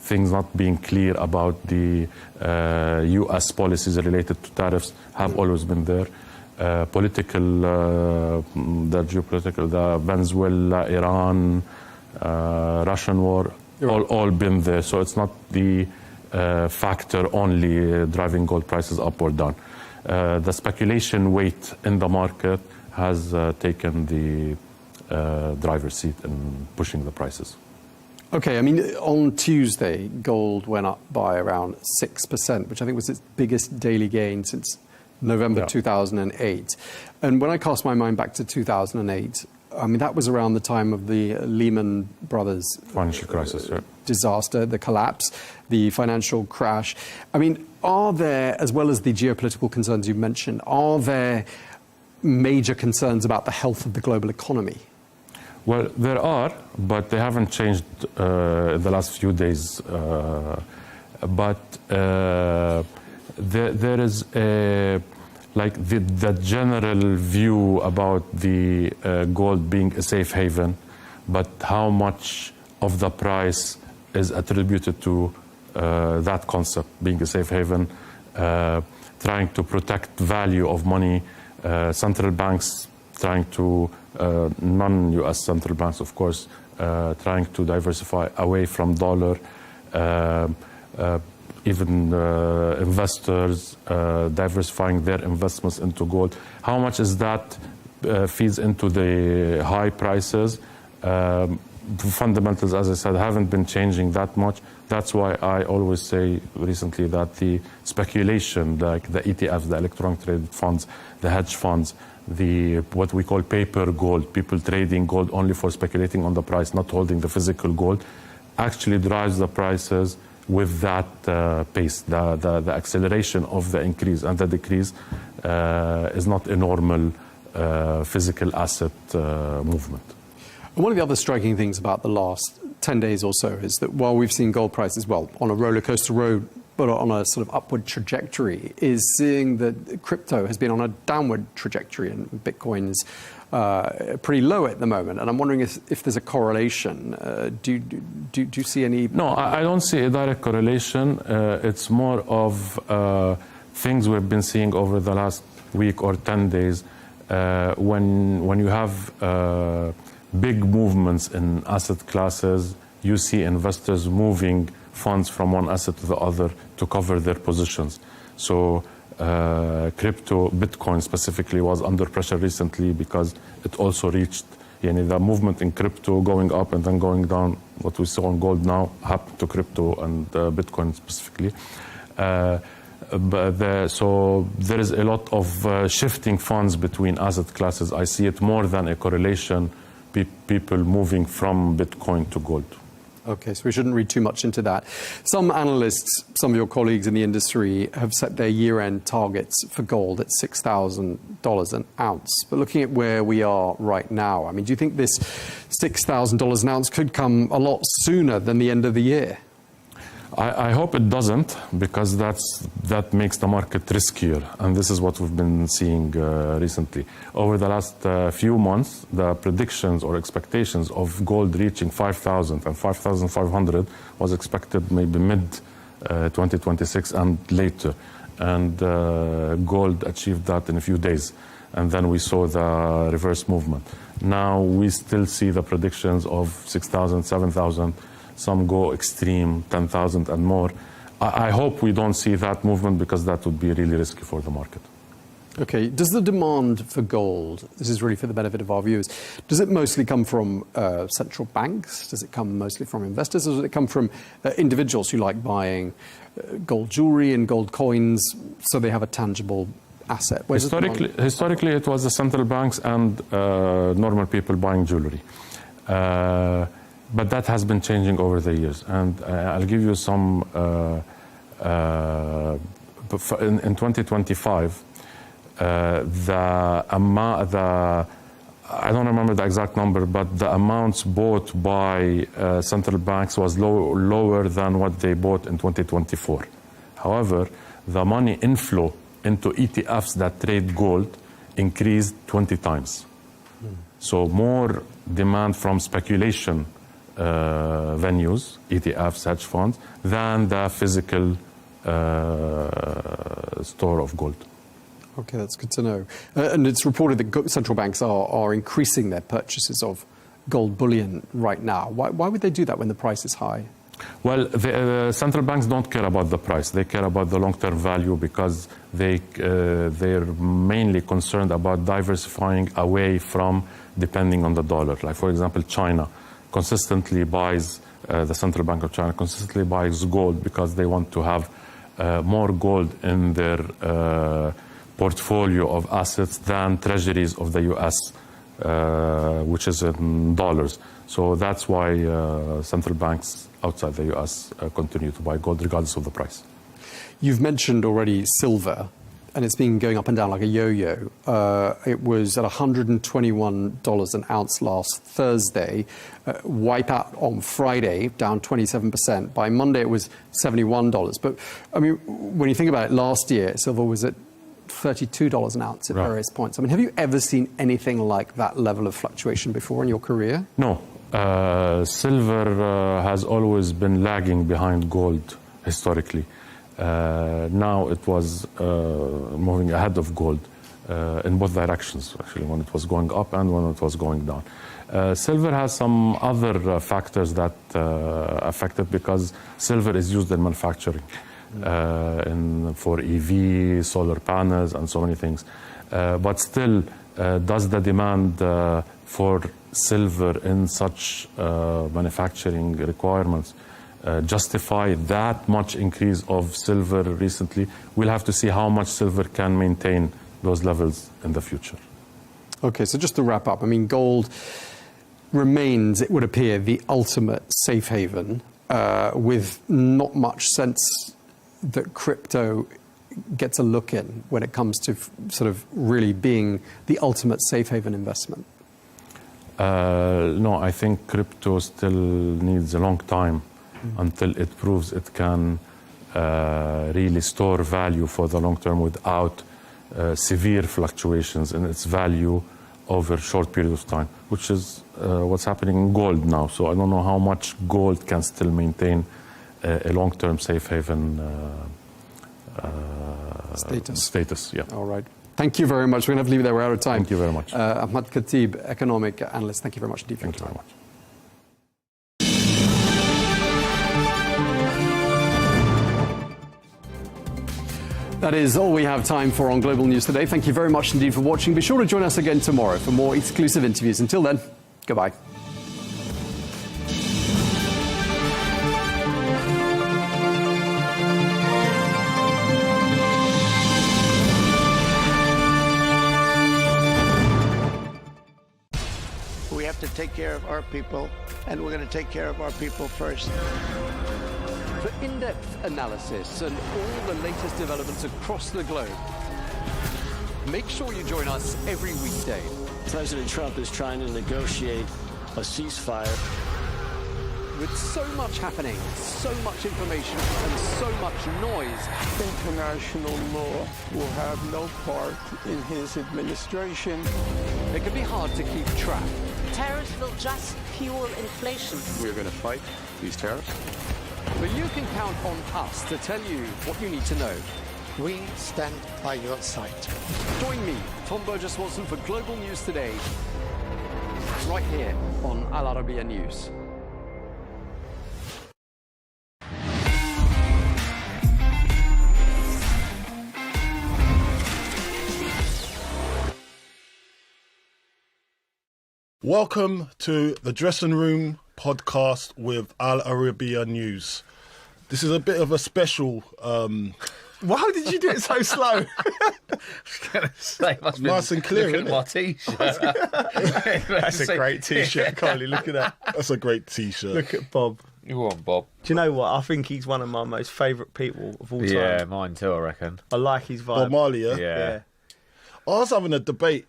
things not being clear about the U.S. policies related to tariffs have always been there. The geopolitical, the Venezuela, Iran, Russian war, all been there. So it's not the factor only driving gold prices up or down. The speculation weight in the market has taken the driver's seat in pushing the prices. Okay, I mean, on Tuesday, gold went up by around 6%, which I think was its biggest daily gain since November 2008. And when I cast my mind back to 2008, I mean, that was around the time of the Lehman Brothers financial crisis, disaster, the collapse, the financial crash. I mean, are there, as well as the geopolitical concerns you mentioned, are there major concerns about the health of the global economy? Well, there are, but they haven't changed in the last few days. But there is the general view about the gold being a safe haven, but how much of the price is attributed to that concept, being a safe haven, trying to protect value of money, central banks trying to, non-US central banks, of course, trying to diversify away from dollar, even investors diversifying their investments into gold. How much is that feeds into the high prices? Fundamentals, as I said, haven't been changing that much. That's why I always say recently that the speculation, like the ETFs, the electronic traded funds, the hedge funds, what we call paper gold, people trading gold only for speculating on the price, not holding the physical gold, actually drives the prices with that pace. The acceleration of the increase and the decrease is not a normal physical asset movement. And one of the other striking things about the last 10 days or so is that while we've seen gold prices, well, on a roller coaster road, but on a sort of upward trajectory, is seeing that crypto has been on a downward trajectory and Bitcoin's pretty low at the moment. And I'm wondering if there's a correlation. Do you see any? No, I don't see a direct correlation. It's more of things we've been seeing over the last week or 10 days. When you have big movements in asset classes, you see investors moving funds from one asset to the other to cover their positions. So crypto, Bitcoin specifically, was under pressure recently because it also reached, the movement in crypto going up and then going down. What we saw on gold now happened to crypto and Bitcoin specifically. So there is a lot of shifting funds between asset classes. I see it more than a correlation, people moving from Bitcoin to gold. Okay, so we shouldn't read too much into that. Some analysts, some of your colleagues in the industry, have set their year-end targets for gold at $6,000 an ounce. But looking at where we are right now, I mean, do you think this $6,000 an ounce could come a lot sooner than the end of the year? I hope it doesn't, because that makes the market riskier, and this is what we've been seeing recently. Over the last few months, the predictions or expectations of gold reaching 5,000 and 5,500 was expected maybe mid-2026 and later, and gold achieved that in a few days, and then we saw the reverse movement. Now we still see the predictions of 6,000, 7,000. Some go extreme, 10,000 and more. I hope we don't see that movement, because that would be really risky for the market. Okay, does the demand for gold, this is really for the benefit of our viewers, does it mostly come from central banks? Does it come mostly from investors? Or does it come from individuals who like buying gold jewelry and gold coins so they have a tangible asset? Historically, it was the central banks and normal people buying jewelry. But that has been changing over the years, and I'll give you some. In 2025, I don't remember the exact number, but the amounts bought by central banks was lower than what they bought in 2024. However, the money inflow into ETFs that trade gold increased 20 times. So more demand from speculation venues, ETFs, hedge funds, than the physical store of gold. Okay, that's good to know. And it's reported that central banks are increasing their purchases of gold bullion right now. Why would they do that when the price is high? Well, the central banks don't care about the price. They care about the long-term value, because they're mainly concerned about diversifying away from depending on the dollar. Like, for example, China consistently buys, the Central Bank of China consistently buys gold, because they want to have more gold in their portfolio of assets than treasuries of the US, which is in dollars. So that's why central banks outside the US continue to buy gold regardless of the price. You've mentioned already silver, and it's been going up and down like a yo-yo. It was at $121 an ounce last Thursday, wipeout on Friday, down 27%. By Monday, it was $71. But, I mean, when you think about it, last year, silver was at $32 an ounce at various points. I mean, have you ever seen anything like that level of fluctuation before in your career? No. Silver has always been lagging behind gold historically. Now it was moving ahead of gold in both directions, actually, when it was going up and when it was going down. Silver has some other factors that affect it, because silver is used in manufacturing, for EV, solar panels, and so many things. But still, does the demand for silver in such manufacturing requirements justify that much increase of silver recently? We'll have to see how much silver can maintain those levels in the future. Okay, so just to wrap up, I mean, gold remains, it would appear, the ultimate safe haven, with not much sense that crypto gets a look in when it comes to sort of really being the ultimate safe haven investment. No, I think crypto still needs a long time until it proves it can really store value for the long term without severe fluctuations in its value over a short period of time, which is what's happening in gold now. So I don't know how much gold can still maintain a long-term safe haven status. Yeah. All right. Thank you very much. We're going to have to leave it there. We're out of time. Thank you very much. Ahmad Khatib, economic analyst. Thank you very much indeed for your time. Thank you very much. That is all we have time for on Global News today. Thank you very much indeed for watching. Be sure to join us again tomorrow for more exclusive interviews. Until then, goodbye. We have to take care of our people, and we're going to take care of our people first. For in-depth analysis and all the latest developments across the globe, make sure you join us every weekday. President Trump is trying to negotiate a ceasefire. With so much happening, so much information, and so much noise, International law will have no part in his administration. it can be hard to keep track. Tariffs will just fuel inflation. We're going to fight these tariffs. But you can count on us to tell you what you need to know. We stand by your side. Join me, Tom Burges Watson, for Global News Today, right here on Al Arabiya News. Welcome to the Dressing Room podcast with Al Arabiya News. This is a bit of a special. Why did you do it so slow? I was going to say, must be nice and clear, isn't isn't it? My it? T-shirt. That's a great T-shirt, Carly. Look at that. That's a great T-shirt. Look at Bob. You on, Bob? Do you know what? I think he's one of my most favourite people of all time. Yeah, mine too, I reckon. I like his vibe. Bob Marley, yeah? Yeah. I was having a debate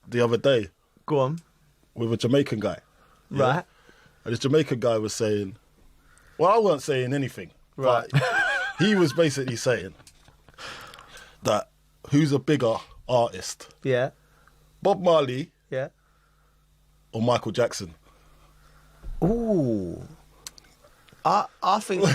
the other day. Go on. With a Jamaican guy. yeah? Right. And this Jamaican guy was saying, well, I wasn't saying anything. Right. But he was basically saying that who's a bigger artist? Yeah. Bob Marley Yeah. or Michael Jackson? Ooh. I think.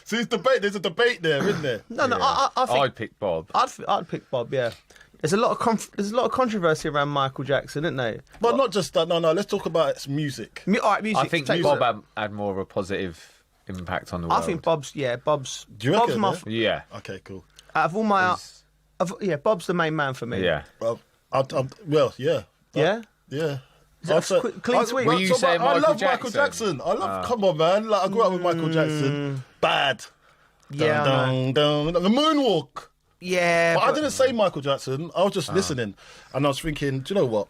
See, it's debate. There's a debate there, isn't there? I think I'd pick Bob. I'd pick Bob. Yeah. There's a lot of controversy around Michael Jackson, isn't there? But not just that. No. Let's talk about its music. All right, music. I think take Bob had more of a positive impact on the world. I think Bob's. Do you Bob's reckon, my. Yeah. Okay, cool. Out of all my. Bob's the main man for me. Yeah. Well, yeah. Yeah. Yeah. Is that clean sweep? Were you saying I love Michael Michael Jackson. I love. Come on, man. Like I grew up with Michael Jackson. Bad. Yeah. Dun, the moonwalk. Yeah. But I didn't say Michael Jackson. I was just listening, and I was thinking, do you know what?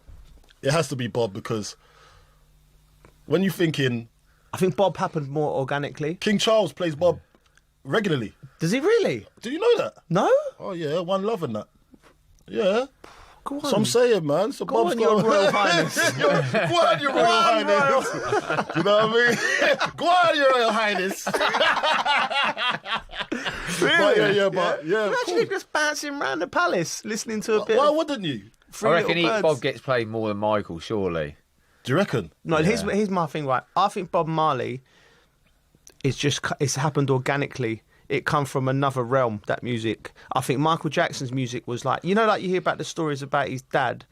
It has to be Bob, because when you're thinking, I think Bob happened more organically. King Charles plays Bob regularly. Does he really? Do you know that? No. Oh yeah, One Love and that. Yeah. Go on. So I'm saying, man. So Go Bob's on, got Your Royal Highness. Go on, Your Royal Highness. You know what I mean? Go on, Your Royal Highness. Really? But Imagine him just bouncing around the palace, listening to a bit. Why wouldn't you? I reckon Bob gets played more than Michael, surely. Do you reckon? No, here's my thing, right? I think Bob Marley it's happened organically. It come from another realm, that music. I think Michael Jackson's music was like, you hear about the stories about his dad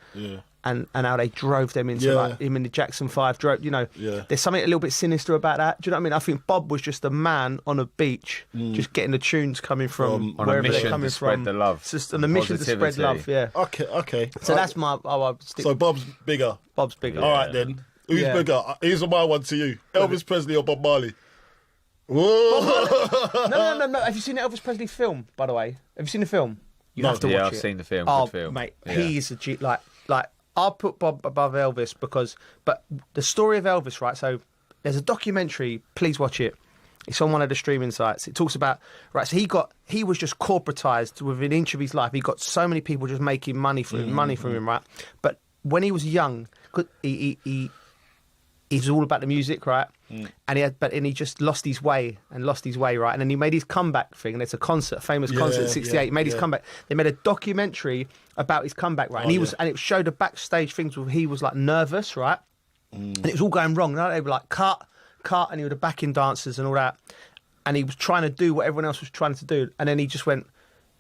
and how they drove them into like him in the Jackson 5 drove, there's something a little bit sinister about that. Do you know what I mean? I think Bob was just a man on a beach, just getting the tunes coming from wherever they're coming from. On a mission to spread the love. Just on a mission to spread love, yeah. Okay. So that's my... So Bob's bigger. Bob's bigger. All right, then. Who's bigger? Here's my one to you. Elvis Presley or Bob Marley? Whoa! No. Have you seen the Elvis Presley film, by the way? Have you seen the film? You have to watch it. I've seen the film. Oh, Good film. mate, Yeah. he's a G. Like I'll put Bob above Elvis but the story of Elvis, right? So there's a documentary. Please watch it. It's on one of the streaming sites. It talks about So he was just corporatized within an inch of his life. He got so many people just making money from him, right? But when he was young, he was all about the music, right? And he just lost his way, right? And then he made his comeback thing, and it's a famous concert in '68. He made his comeback. They made a documentary about his comeback, right? And it showed the backstage things where he was like nervous, right? And it was all going wrong. They were like cut, and he was the backing dancers and all that. And he was trying to do what everyone else was trying to do. And then he just went.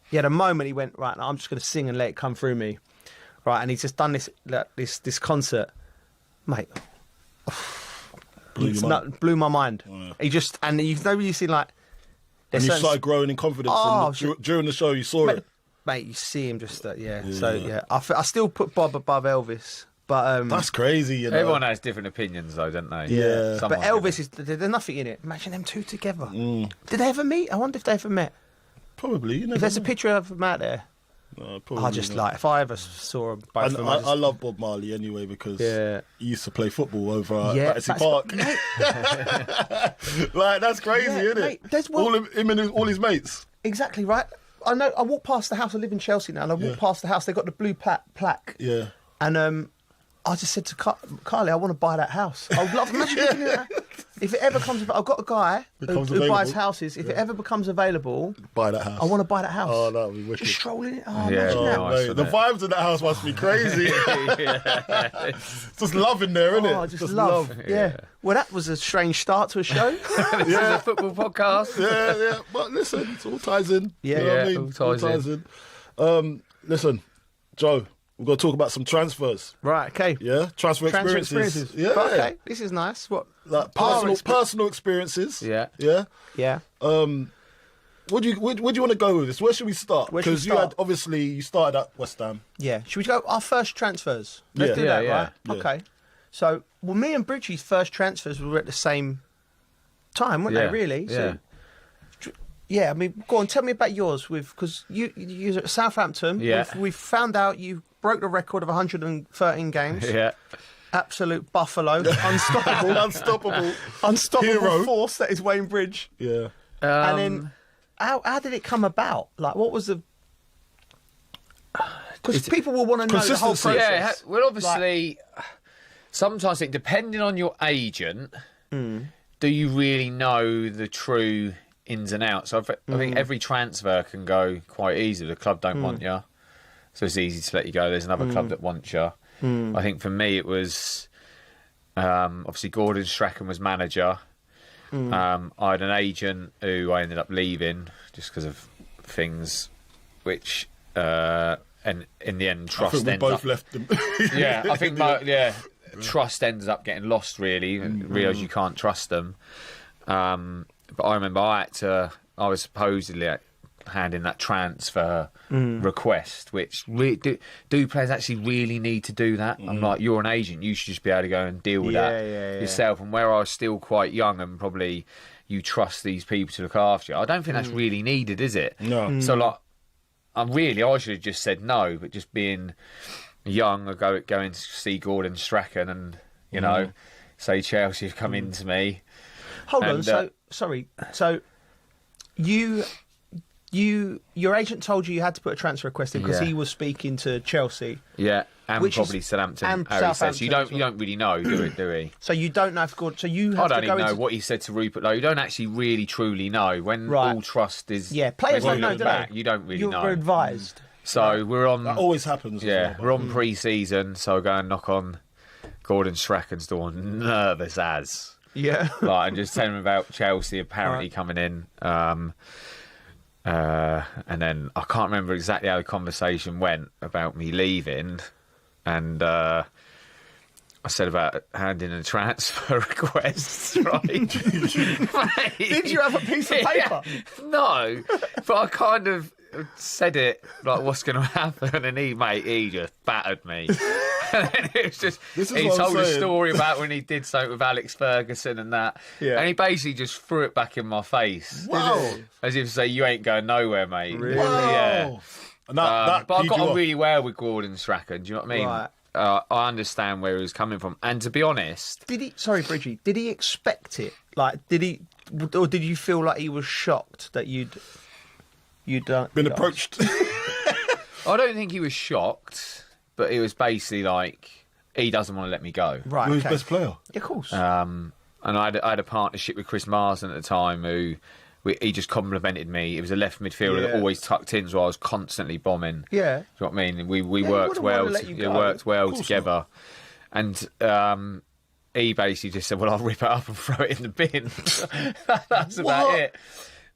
He had a moment. He went, right, now I'm just going to sing and let it come through me, right? And he's just done this concert, mate. Blew my mind. Yeah. He just, and you've nobody seen like. And he started growing in confidence. During the show, you saw it. Mate, you see him just, So, I still put Bob above Elvis. But that's crazy. Everyone has different opinions, though, don't they? Yeah. But Elvis there's nothing in it. Imagine them two together. Did they ever meet? I wonder if they ever met. Probably. If there's a picture of them out there. I just like, if I ever saw them both of them, I love Bob Marley anyway because he used to play football over at Battersea Park. Like, that's crazy, isn't it? Him and all his mates. Exactly, right? I know, I walk past the house, I live in Chelsea now, and I walk past the house, they got the blue plaque. Yeah. And I just said to Carly, I want to buy that house. I would love to imagine looking at that. If it ever comes, I've got a guy who buys houses. If it ever becomes available, buy that house. I want to buy that house. Oh, that would be wicked. Just strolling it. The vibes in that house must be crazy. Just love in there, isn't it? Just love. Yeah. Well, that was a strange start to a show. This is a football podcast. Yeah. But listen, it all ties in. Yeah, you know what I mean? All ties in. Listen, Joe. We've got to talk about some transfers. Right, okay. Yeah, transfer experiences. Yeah. Okay, this is nice. What? Like personal experiences. Yeah. Yeah. Yeah. Where do you want to go with this? Where should we start? Because you started at West Ham. Yeah. Should we go our first transfers? Let's do that, right? Yeah. Okay. So, me and Bridgie's first transfers were at the same time, weren't they, really? Yeah. So, yeah, I mean, go on, tell me about yours, because you were at Southampton. Yeah. We've found out you broke the record of 113 games. Yeah. Absolute buffalo. Unstoppable. Unstoppable Hero. force that is Wayne Bridge. Yeah. And then, how did it come about? Like, what was the... Because people will want to know the whole process. Yeah, well, obviously, sometimes I think, depending on your agent, do you really know the true ins and outs? So I think every transfer can go quite easy. The club don't want you, so it's easy to let you go. There's another club that wants you. I think for me it was obviously Gordon Strachan was manager. I had an agent who I ended up leaving just because of things which and in the end trust I think we ends both up left them. I think trust ends up getting lost really and realise you can't trust them. But I remember I was supposedly handing that transfer request, which do players actually really need to do that? I'm like, you're an agent, you should just be able to go and deal with that yourself. And where I was still quite young and probably you trust these people to look after you, I don't think that's really needed, is it? No. So like, I should have just said no, but just being young, I going to see Gordon Strachan and, you know, say Chelsea have come into me. Hold on, sorry. So your agent told you had to put a transfer request in because he was speaking to Chelsea. Yeah, and probably Southampton. And Harry says. Southampton. You don't really know, do we? So you don't know if Gordon. So you have I don't to go even know into... what he said to Rupert Lowe. You don't actually really truly know when all trust is. Yeah, players when don't you know, look do back, they? you don't really know. You're advised. So we're on. That always happens. Yeah, as well, we're on pre-season, so I go and knock on Gordon Strachan's door, nervous as. Yeah. Like, and just tell him about Chelsea apparently coming in. And then I can't remember exactly how the conversation went about me leaving. And I said about handing a transfer request, right? Did you have a piece of paper? No, but I kind of said it like, what's going to happen? And he just battered me. And then it was just, he told a story about when he did something with Alex Ferguson and that. Yeah. And he basically just threw it back in my face. Wow. As if to say, you ain't going nowhere, mate. Really? Wow. Yeah. And but I got on really well with Gordon Strachan, do you know what I mean? Right. I understand where he was coming from. And to be honest... Sorry, Bridgie, did he expect it? Like, or did you feel like he was shocked that you'd been approached? I don't think he was shocked, but it was basically like, he doesn't want to let me go. Right, You're his best player. Yeah, of course. And I had a partnership with Chris Marsden at the time who... he just complimented me. It was a left midfielder that always tucked in, so I was constantly bombing. Yeah. Do you know what I mean? We worked well. Worked well together. And he basically just said, "Well, I'll rip it up and throw it in the bin." That's about it.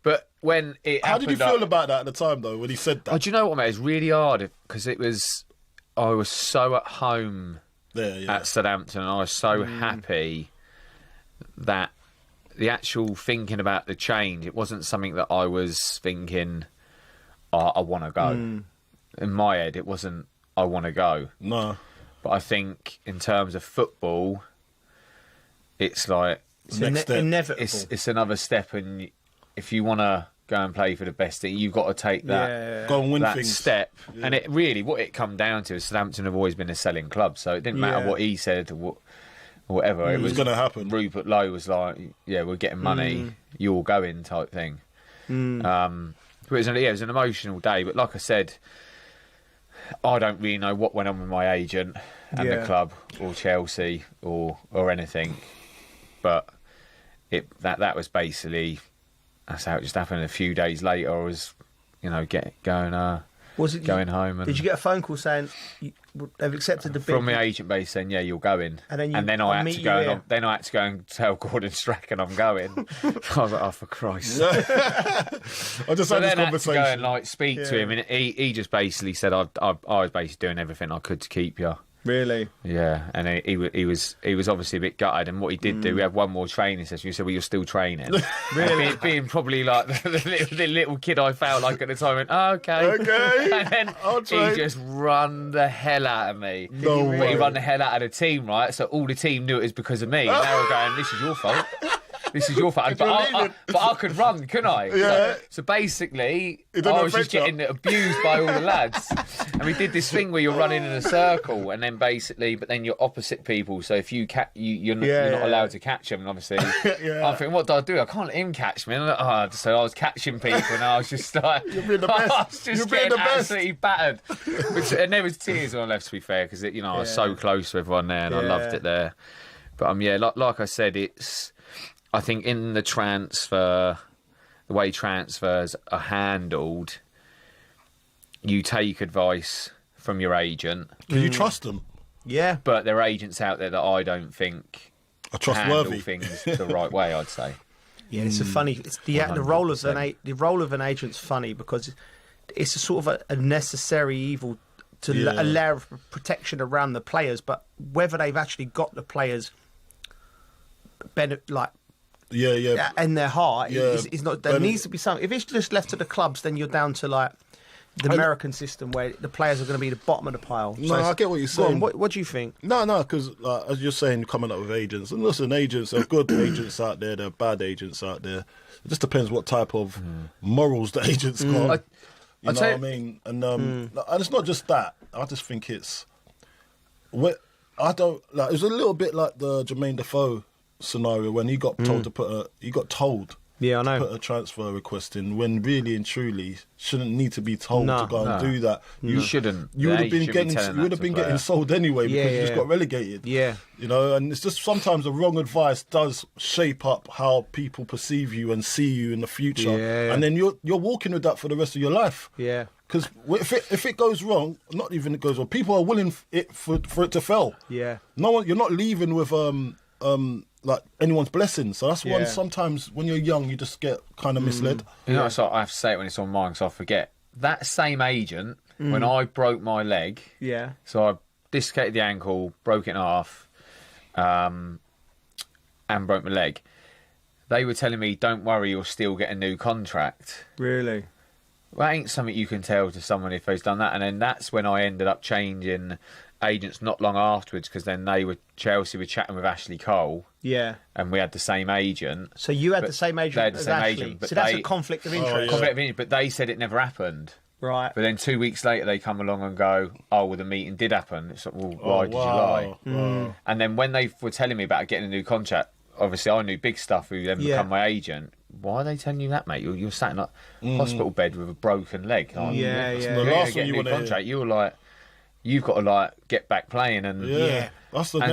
But when it how did you feel about that at the time, though? When he said that? Oh, do you know what, mate? It's really hard because I was so at home at Southampton, and I was so happy that. The actual thinking about the change, it wasn't something that I was thinking, I want to go. In my head, it wasn't, I want to go. No. But I think in terms of football, it's like... Next step. Inevitable. It's another step, and if you want to go and play for the best team. You've got to take that, go and win that things. step. Yeah. And it really, what it come down to is Southampton have always been a selling club, so it didn't matter what he said or whatever. It was going to happen. Rupert Lowe was like, yeah, we're getting money, you're going type thing. But it was an emotional day. But like I said, I don't really know what went on with my agent and the club or Chelsea or anything. But that was basically, that's how it just happened. A few days later, I was, going home. And did you get a phone call saying they've accepted the bid from my agent base saying, yeah, you're going? And then I had to go. Then I had to go and tell Gordon Strachan I'm going. I was like, oh, for Christ's sake! I just had this conversation. I had to go and speak to him, and he just basically said, I was basically doing everything I could to keep you. Really? Yeah, and he was obviously a bit gutted. And what he did do, we had one more training session. He said, "Well, you're still training." Really? Being probably like the little kid I felt like at the time. Went, oh, okay. And then he just run the hell out of me. No way. But he run the hell out of the team, right? So all the team knew it was because of me. And they were going, "This is your fault. This is your fault." But I could run, couldn't I? Yeah. So basically, I was just getting abused by all the lads. And we did this thing where you're running in a circle, and then but then you're opposite people. So if you you're not allowed to catch them. And obviously, I'm thinking, what do I do? I can't let him catch me. And so I was catching people, and I was just like, you're being the best. I was just getting absolutely battered. And there was tears when I left, to be fair, because I was so close to everyone there, and I loved it there. But like I said, I think in the transfer, the way transfers are handled, you take advice from your agent. Can you trust them? Yeah. But there are agents out there that I don't think are trustworthy. handle things the right way, I'd say. Yeah, it's the role of an agent's funny because it's a sort of a necessary evil to allow protection around the players, but whether they've actually got the players in their heart is not. There needs to be something. If it's just left to the clubs, then you're down to like the American system where the players are going to be the bottom of the pile. No, I get what you're saying. What do you think? No, because as you're saying, coming up with agents, and listen, agents are good agents out there, there are bad agents out there. It just depends what type of morals the agents got. You know what I mean? And it's not just that. I just think it's. It was a little bit like the Jermaine Defoe scenario when he got told to put a transfer request in, when really and truly shouldn't need to be told to go and do that. You shouldn't. You would have been getting sold anyway because you just got relegated. Yeah. And it's just sometimes the wrong advice does shape up how people perceive you and see you in the future. Yeah. And then you're walking with that for the rest of your life. Yeah. Because if it goes wrong, not even it goes wrong, people are willing for it to fail. Yeah. No one, you're not leaving with like anyone's blessing. So that's why sometimes when you're young, you just get kind of misled. So I have to say it when it's on mine, because I forget. That same agent, when I broke my leg, so I dislocated the ankle, broke it in half, and broke my leg. They were telling me, "Don't worry, you'll still get a new contract." Really? Well, that ain't something you can tell to someone if they've done that. And then that's when I ended up changing agents not long afterwards, because then Chelsea were chatting with Ashley Cole. Yeah. And we had the same agent. So you had the same agent they had the as same Ashley. agent, but so that's a conflict of interest. Conflict of interest, but they said it never happened. Right. But then 2 weeks later they come along and go, "Oh, well, the meeting did happen." It's like, well, why did you lie? Wow. And then when they were telling me about getting a new contract, obviously I knew Big Stuff, who then become my agent. Why are they telling you that, mate? You're sat in a hospital bed with a broken leg. The last thing you want to contract, you're like, you've got to get back playing and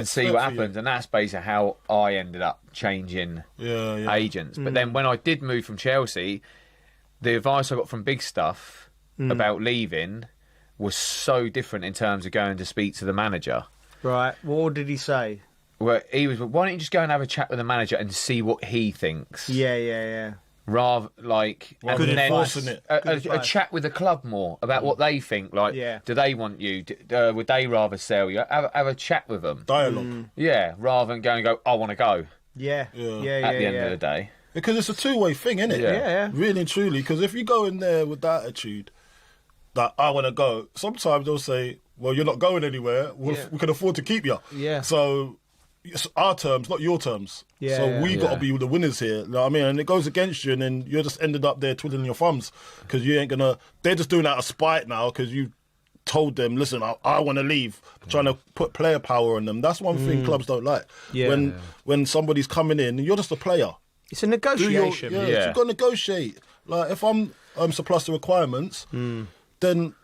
see what happens. And that's basically how I ended up changing agents. But then when I did move from Chelsea, the advice I got from Big Stuff about leaving was so different in terms of going to speak to the manager. Right. What did he say? Well, he was, why don't you just go and have a chat with the manager and see what he thinks? Yeah. Rather a chat with the club more about what they think. Do they want you? Would they rather sell you? Have a chat with them. Dialogue. Yeah, rather than go, I want to go. Yeah. At the end of the day. Because it's a two-way thing, isn't it? Yeah. Really and truly. Because if you go in there with that attitude, that I want to go, sometimes they'll say, well, you're not going anywhere. We can afford to keep you. Yeah. So, it's our terms, not your terms. Yeah, so we got to be the winners here. You know what I mean? And it goes against you, and then you're just ended up there twiddling your thumbs because you ain't gonna. They're just doing that out of spite now because you told them, listen, I want to leave. Trying to put player power on them. That's one thing clubs don't like. Yeah. When somebody's coming in, you're just a player. It's a negotiation. You've got to negotiate. Like if I'm surplus the requirements, then.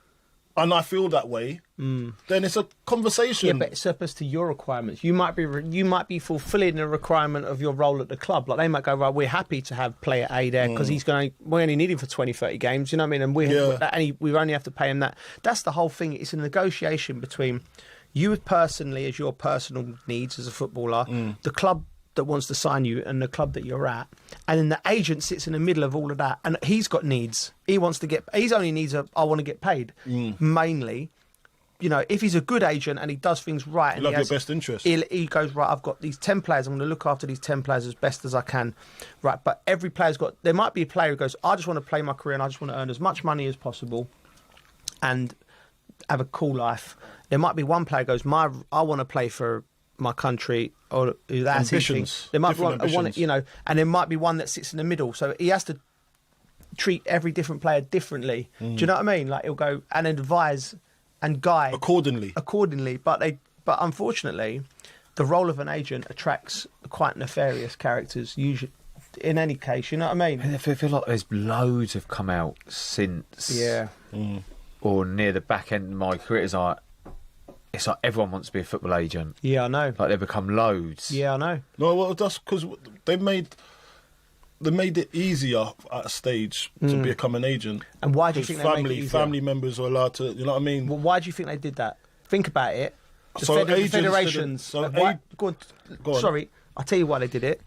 And I feel that way, then it's a conversation. Yeah, but it's surplus to your requirements. You might be fulfilling the requirement of your role at the club. Like they might go, right, we're happy to have player A there because we only need him for 20, 30 games. You know what I mean? And we only have to pay him that. That's the whole thing. It's a negotiation between you personally, as your personal needs as a footballer, the club that wants to sign you and the club that you're at, and then the agent sits in the middle of all of that, and he's got needs. He wants to get. He's only needs I want to get paid mainly. You know, if he's a good agent and he does things right, and he has your best interest. He goes, right, I've got these 10 players. I'm going to look after these 10 players as best as I can, right? But every player's got. There might be a player who goes, I just want to play my career and I just want to earn as much money as possible, and have a cool life. There might be one player who goes, I want to play for my country, or that's ambitions. There might be one, you know, and there might be one that sits in the middle. So he has to treat every different player differently. Do you know what I mean? Like he'll go and advise and guide accordingly. But unfortunately, the role of an agent attracts quite nefarious characters. Usually, in any case, you know what I mean? I feel like there's loads have come out since, or near the back end of my career. It's like everyone wants to be a football agent. Yeah, I know. Like they've become loads. Yeah, I know. No, well, that's because they made it easier at a stage to become an agent. And why do you think they made it easier? Family members are allowed to, you know what I mean? Well, why do you think they did that? Think about it. The federations. Go on. Sorry, I'll tell you why they did it.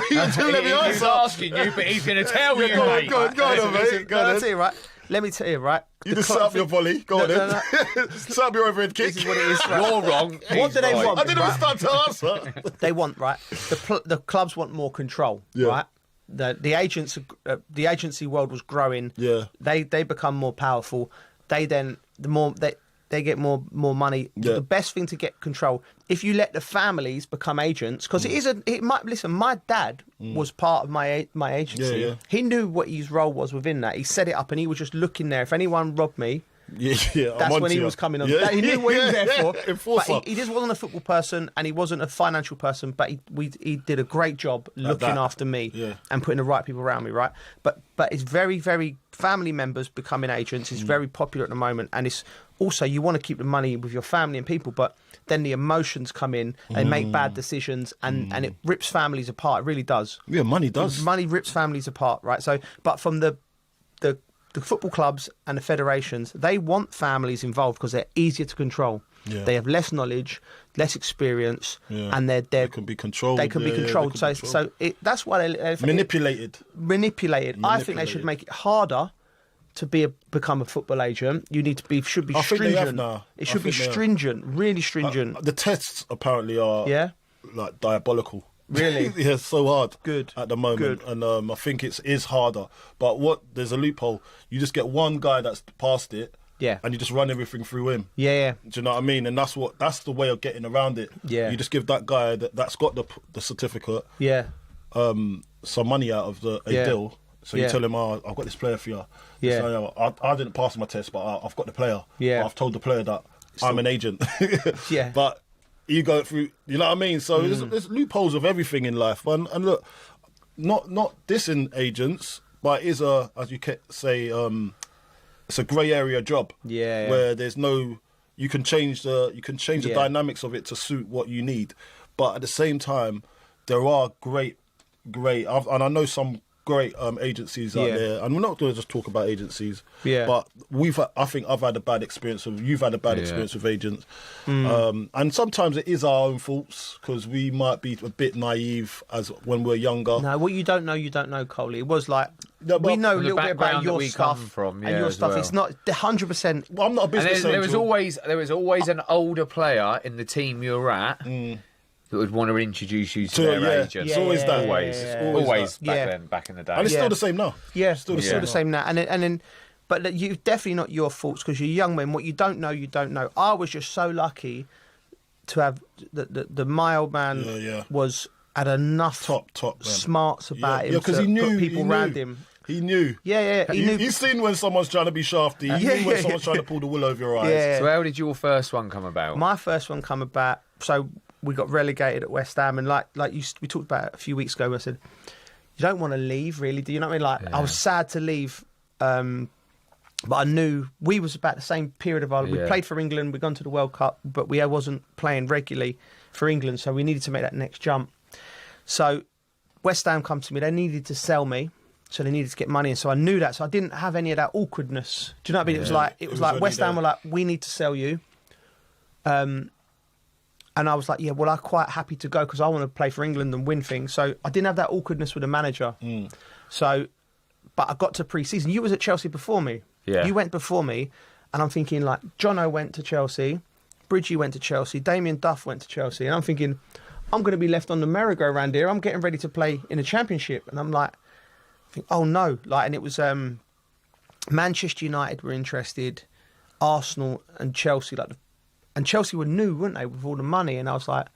He's asking you, but he's going to tell you, mate. Go on, mate. I'll tell you, right? Let me tell you, right? You just set up your volley. Go on, then. Set up your overhead kick. This is what it is, right? You're wrong. What do they want? I didn't even start to answer. They want, right? The clubs want more control, right? The agency world was growing. Yeah. They become more powerful. They get more money. Yeah. The best thing to get control, if you let the families become agents, because listen, my dad was part of my agency. Yeah. He knew what his role was within that. He set it up and he was just looking there. If anyone robbed me, that's when he was coming on. Yeah. He knew what he was there for. Enforcer. But he just wasn't a football person and he wasn't a financial person, but he did a great job looking after me and putting the right people around me, right? But it's very, very family members becoming agents is very popular at the moment, and it's also you want to keep the money with your family and people, but then the emotions come in, they make bad decisions, and it rips families apart. It really does. Yeah, money does. Money rips families apart, right? So, but from the football clubs and the federations, they want families involved because they're easier to control. Yeah. They have less knowledge, less experience, and they can be controlled. They can be controlled. That's why they manipulated. I think they should make it harder to become a football agent. You need to be should be stringent. It should be stringent, really stringent. The tests apparently are like diabolical. Really? Yeah, so hard. Good. At the moment. Good. And I think it is harder. But there's a loophole. You just get one guy that's passed it. Yeah. And you just run everything through him. Yeah. Do you know what I mean? And that's the way of getting around it. Yeah. You just give that guy that's got the certificate. Yeah. Some money out of a deal. So you tell him, I've got this player for you. Yeah. So, I didn't pass my test, but I've got the player. Yeah. I've told the player that I'm an agent. Yeah. But you go through, you know what I mean? So there's loopholes of everything in life. And look, not dissing agents, but it is as you say, it's a grey area job. Yeah. Where there's you can change the dynamics of it to suit what you need. But at the same time, there are great, and I know some great agencies out there, and we're not going to just talk about agencies. Yeah. But I think I've had a bad experience you've had a bad experience with agents, and sometimes it is our own faults because we might be a bit naive as when we're younger. No, what you don't know, Coley. It was like we know a little bit about your stuff and your stuff. Well. It's not 100%. Well, I'm not a business agent. There was always an older player in the team you're at. That would want to introduce you to their agent. It's always that. Always back in the day. And it's still the same now. Yeah, still the same now. And then, but you're definitely not your faults because you're young men. What you don't know, you don't know. I was just so lucky to have the my old man had enough top smarts about him because to he knew put people he around knew. him. He knew. Yeah. He knew. He's seen when someone's trying to be shafty. He knew when someone's trying to pull the wool over your eyes. Yeah. So how did your first one come about? My first one come about. So we got relegated at West Ham, and we talked about it a few weeks ago. I said, you don't want to leave, really, do you know what I mean? Like, I was sad to leave, but I knew we was about the same period of our life. We played for England, we'd gone to the World Cup, but we wasn't playing regularly for England, so we needed to make that next jump. So West Ham come to me, they needed to sell me, so they needed to get money, and so I knew that, so I didn't have any of that awkwardness. Do you know what I mean? It was like West Ham were like, we need to sell you. And I was like, I'm quite happy to go because I want to play for England and win things. So I didn't have that awkwardness with the manager. So, but I got to pre-season. You was at Chelsea before me. Yeah. You went before me, and I'm thinking like, Jono went to Chelsea, Bridgie went to Chelsea, Damien Duff went to Chelsea, and I'm thinking, I'm going to be left on the merry-go-round here. I'm getting ready to play in a championship, and I'm like, oh no, and it was Manchester United were interested, Arsenal and Chelsea, and Chelsea were new, weren't they, with all the money, and I was like,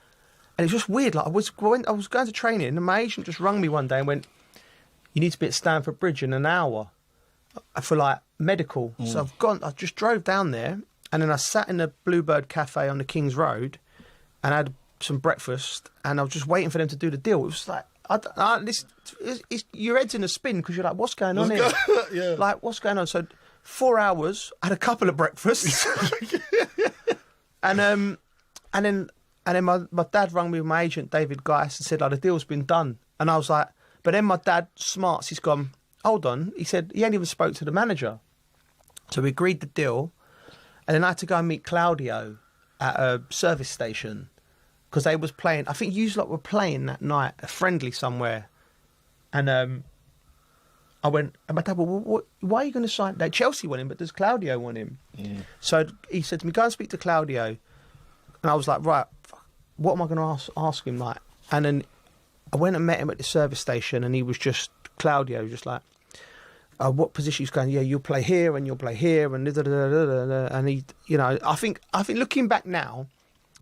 and it's just weird. Like I was going to training, and my agent just rung me one day and went, you need to be at Stamford Bridge in an hour for like medical. So I just drove down there, and then I sat in the Bluebird Cafe on the King's Road, and I had some breakfast, and I was just waiting for them to do the deal. It was like, your head's in a spin because you're like, what's going on here? Yeah. Like, what's going on? So 4 hours, I had a couple of breakfasts. and then my dad rang me with my agent, David Geis, and said, the deal's been done. And I was like, but then my dad, smarts, he's gone, hold on. He said, he ain't even spoke to the manager. So we agreed the deal. And then I had to go and meet Claudio at a service station because they was playing, I think you lot were playing that night, a friendly somewhere. And I went, and my dad, well, why are you going to sign that? Chelsea want him, but does Claudio want him? So he said to me, go and speak to Claudio. And I was like, right, what am I going to ask him? Like, and then I went and met him at the service station, and he was just, Claudio, just like, what position he's going, you'll play here and you'll play here, and and he, I think looking back now,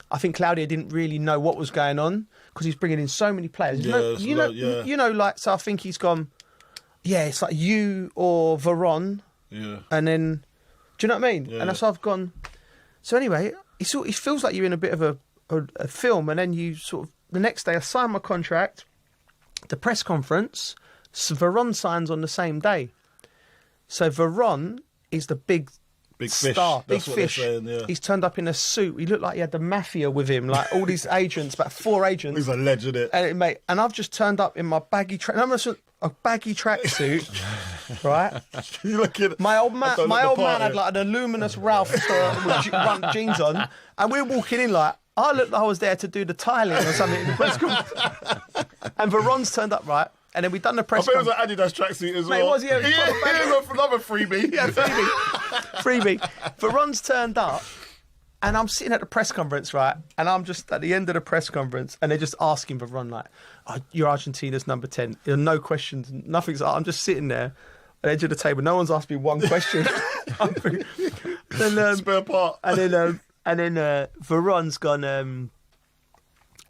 I think Claudio didn't really know what was going on because he's bringing in so many players. So I think he's gone, it's like you or Veron, and then, do you know what I mean? Yeah. And so I've gone. So anyway, it feels like you're in a bit of a film, and then you sort of the next day I sign my contract, the press conference, Veron signs on the same day. So Veron is the big star, fish. Big fish. Saying, He's turned up in a suit. He looked like he had the mafia with him, like all these agents, about 4 agents. He's a legend, and I've just turned up in my baggy a baggy tracksuit, right? You looking? My old man had like an Illuminous Ralph with jeans on, and we're walking in like I looked like I was there to do the tiling or something in the press conference. And Veron's turned up, right? And then we done the press conference. I bet it was an Adidas tracksuit as well. It was, yeah. Another freebie. Yeah, freebie. Veron's turned up, and I'm sitting at the press conference, right? And I'm just at the end of the press conference, and they're just asking Veron, like, you're Argentina's number 10. There are no questions, nothing's. I'm just sitting there at the edge of the table. No one's asked me one question. Spare part. And then Veron's gone.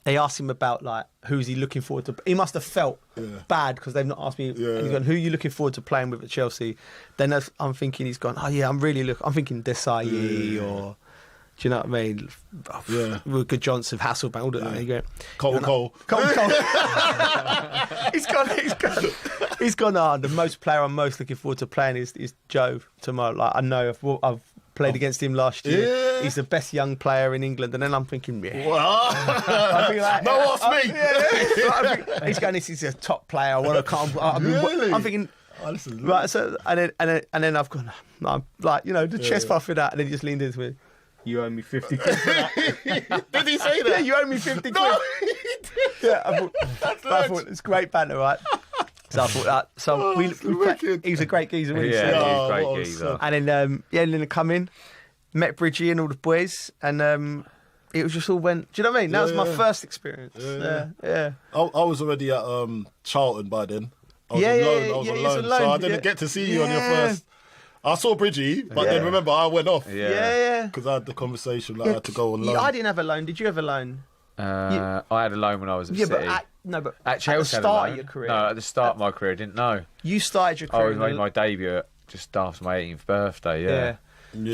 They asked him about like who's he looking forward to. He must have felt bad because they've not asked me. And he's gone, who are you looking forward to playing with at Chelsea? Then I'm thinking he's gone. Oh yeah, I'm thinking Desailly or. Do you know what I mean? Good Johnson, Hasselbank, all that. Cole. He's gone. The most player I'm most looking forward to playing is Joe tomorrow. Like I know I've played against him last year. Yeah. He's the best young player in England. And then I'm thinking, like, no, ask me. He's going, this is a top player. I'm thinking. Right, so and then I've gone. I'm like, the chest puffing out, and then he just leaned into me. You owe me 50 quid for that. Did he say that? Yeah, you owe me 50 quid. No, he did. Yeah, I thought it's great banter, right? So I thought that. So he was a great geezer, wasn't he? Yeah, he was a great geezer. And then, then I come in, met Bridgie and all the boys, and it was just all went. Do you know what I mean? That was my first experience. Yeah. I was already at Charlton by then. I was alone. So I didn't get to see you on your first. I saw Bridgie, but then remember I went off. Yeah. Because I had the conversation I had to go on loan. I didn't have a loan. Did you have a loan? I had a loan when I was at City. But at Chelsea, the start of your career. No, at the start of my career, I didn't know. You started your career. I made my debut just after my 18th birthday. Yeah.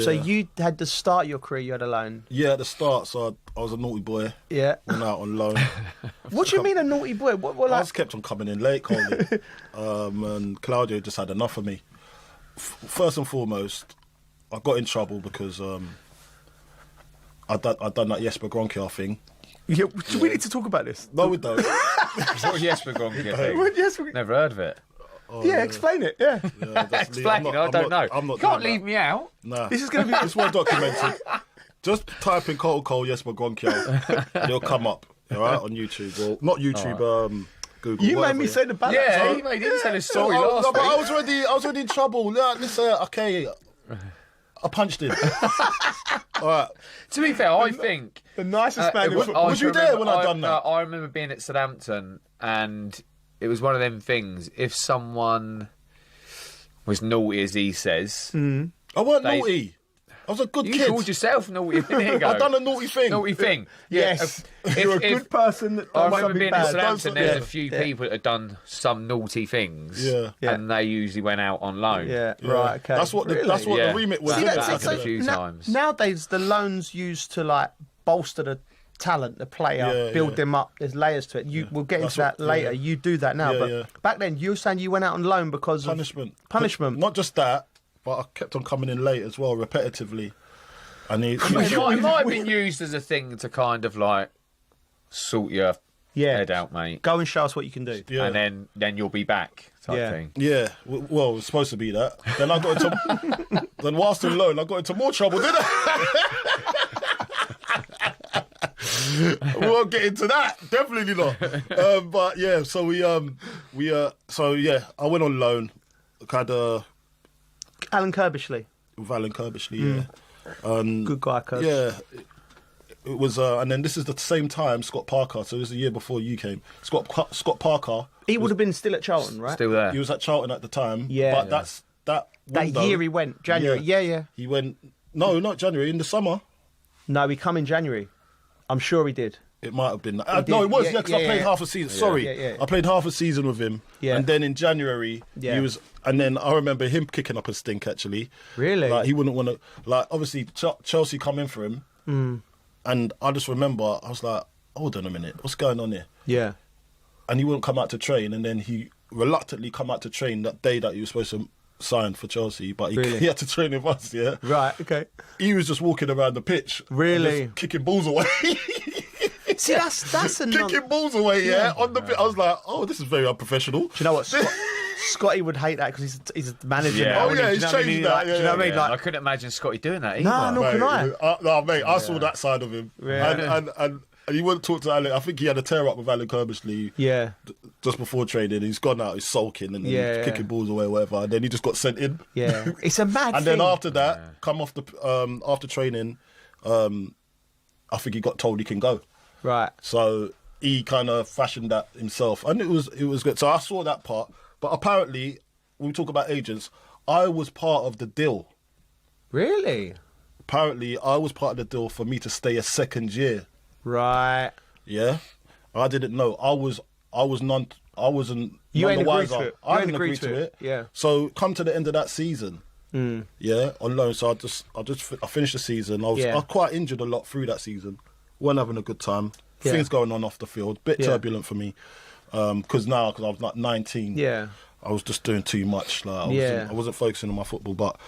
So you had the start of your career. You had a loan. Yeah, at the start. So I was a naughty boy. Yeah. Went out on loan. What do you mean a naughty boy? What I just kept on coming in late, Coley. And Claudio just had enough of me. First and foremost, I got in trouble because I'd done that Jesper Gronkiar thing. Yeah, we need to talk about this. No, we don't. What Jesper Gronkiar thing? Never heard of it. Explain it. Yeah. Explain it. I don't know. You can't leave me out. Nah. This is going to be. It's well documented. Just type in Cole Jesper Gronkiar and it'll come up. All right, on YouTube. Well, not YouTube. Google. You made me say the bad. Yeah, he didn't tell his story last week. I was already in trouble. Listen, okay. I punched him. All right. To be fair, I think the nicest man. Was you there when I done that? I remember being at Southampton, and it was one of them things. If someone was naughty, as he says, I weren't naughty. I was a good kid. You called yourself naughty a minute ago. I done a naughty thing. Naughty thing. Yes. You're a good person. That I remember being bad. at Southampton. There's a few people that had done some naughty things. Yeah. And they usually went out on loan. Yeah. Right. Okay. That's what the remit was. That happened a few times. Nowadays, the loans used to like bolster the talent, the player, build them up. There's layers to it. We'll get into that later. You do that now, but back then you were saying you went out on loan because punishment. Of punishment. Not just that, but I kept on coming in late as well, repetitively. And it might have been used as a thing to kind of like sort your head out, mate. Go and show us what you can do. Yeah. And then you'll be back type thing. Yeah, well, it was supposed to be that. Then I got into... then whilst on loan, I got into more trouble, didn't I? We won't get into that. Definitely not. But yeah, so I went on loan. Had Alan Kirbishley. With Alan Kirbishley, yeah. Good guy, Kirby. Yeah. It was, and then this is the same time Scott Parker, so it was the year before you came. Scott Parker. He would have been still at Charlton, right? Still there. He was at Charlton at the time. Yeah. But that year he went, January. Yeah. He went, no, not January, in the summer. No, he come in January. I'm sure he did. It might have been. No, it was, because I played half a season. Sorry. I played half a season with him. Yeah. And then in January, he was... And then I remember him kicking up a stink, actually. Really? Like, he wouldn't want to... Like, obviously, Chelsea come in for him. And I just remember, I was like, hold on a minute, what's going on here? Yeah. And he wouldn't come out to train, and then he reluctantly come out to train that day that he was supposed to sign for Chelsea, but he had to train with us, yeah? Right, okay. He was just walking around the pitch. Really? Kicking balls away. See, that's a... Kicking balls away, on the pitch. I was like, oh, this is very unprofessional. Do you know what? Scotty would hate that because he's a manager Yeah. now. Oh, yeah, he's changed that. Do you know what I mean? Like, I couldn't imagine Scotty doing that either. No, nor can I. No, mate, I saw that side of him. Yeah. And he wouldn't talk to Alan. I think he had a tear-up with Alan Kirbishley just before training. He's gone out, he's sulking and kicking balls away, whatever. And then he just got sent in. Yeah. It's a mad and thing. then after that, come off the after training, I think he got told he can go. Right. So he kind of fashioned that himself. And it was good. So I saw that part. But apparently, when we talk about agents, I was part of the deal. Really? Apparently, I was part of the deal for me to stay a second year. Right. Yeah. I didn't know. I wasn't. You ain't none the agreed wiser. to it. I didn't agree to it. Yeah. So come to the end of that season. Yeah, on loan. So I finished the season. I was quite injured a lot through that season. Weren't having a good time. Yeah. Things going on off the field. Bit turbulent for me. Because I was like 19. Yeah. I was just doing too much. Like I wasn't focusing on my football. But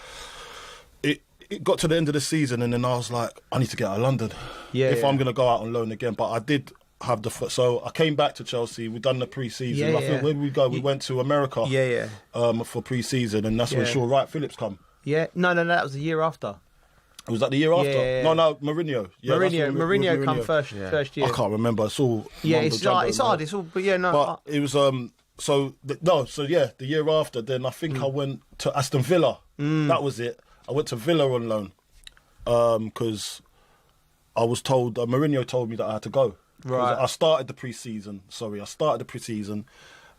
it got to the end of the season, and then I was like, I need to get out of London. I'm going to go out on loan again. But I did have so I came back to Chelsea. We'd done the pre-season. I think where did we go? We went to America. For pre-season, and that's when Shaw Wright Phillips come. Yeah. No, that was the year after. Was that the year after? Yeah. No, Mourinho. Yeah, Mourinho come first year. I can't remember. It's all it's hard. It's all, but But it was the year after. Then I think I went to Aston Villa. That was it. I went to Villa on loan because I was told Mourinho told me that I had to go. Right. I started the pre-season.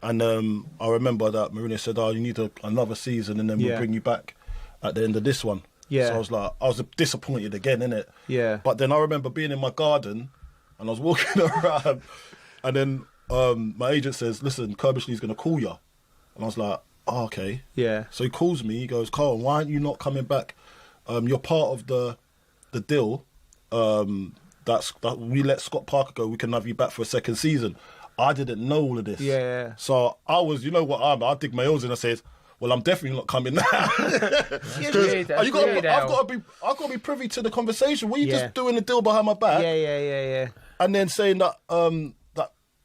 And I remember that Mourinho said, "Oh, you need another season, and then we'll bring you back." at the end of this one. Yeah. So I was disappointed again, innit? Yeah. But then I remember being in my garden and I was walking around and then my agent says, listen, Kirbishley's going to call you. And I was like, oh, okay. Yeah. So he calls me, he goes, Carl, why aren't you not coming back? You're part of the deal that we let Scott Parker go, we can have you back for a second season. I didn't know all of this. Yeah. So I was, you know what, I dig my heels in and says, well, I'm definitely not coming now. I've got to be privy to the conversation. Were you just doing a deal behind my back? Yeah. And then saying that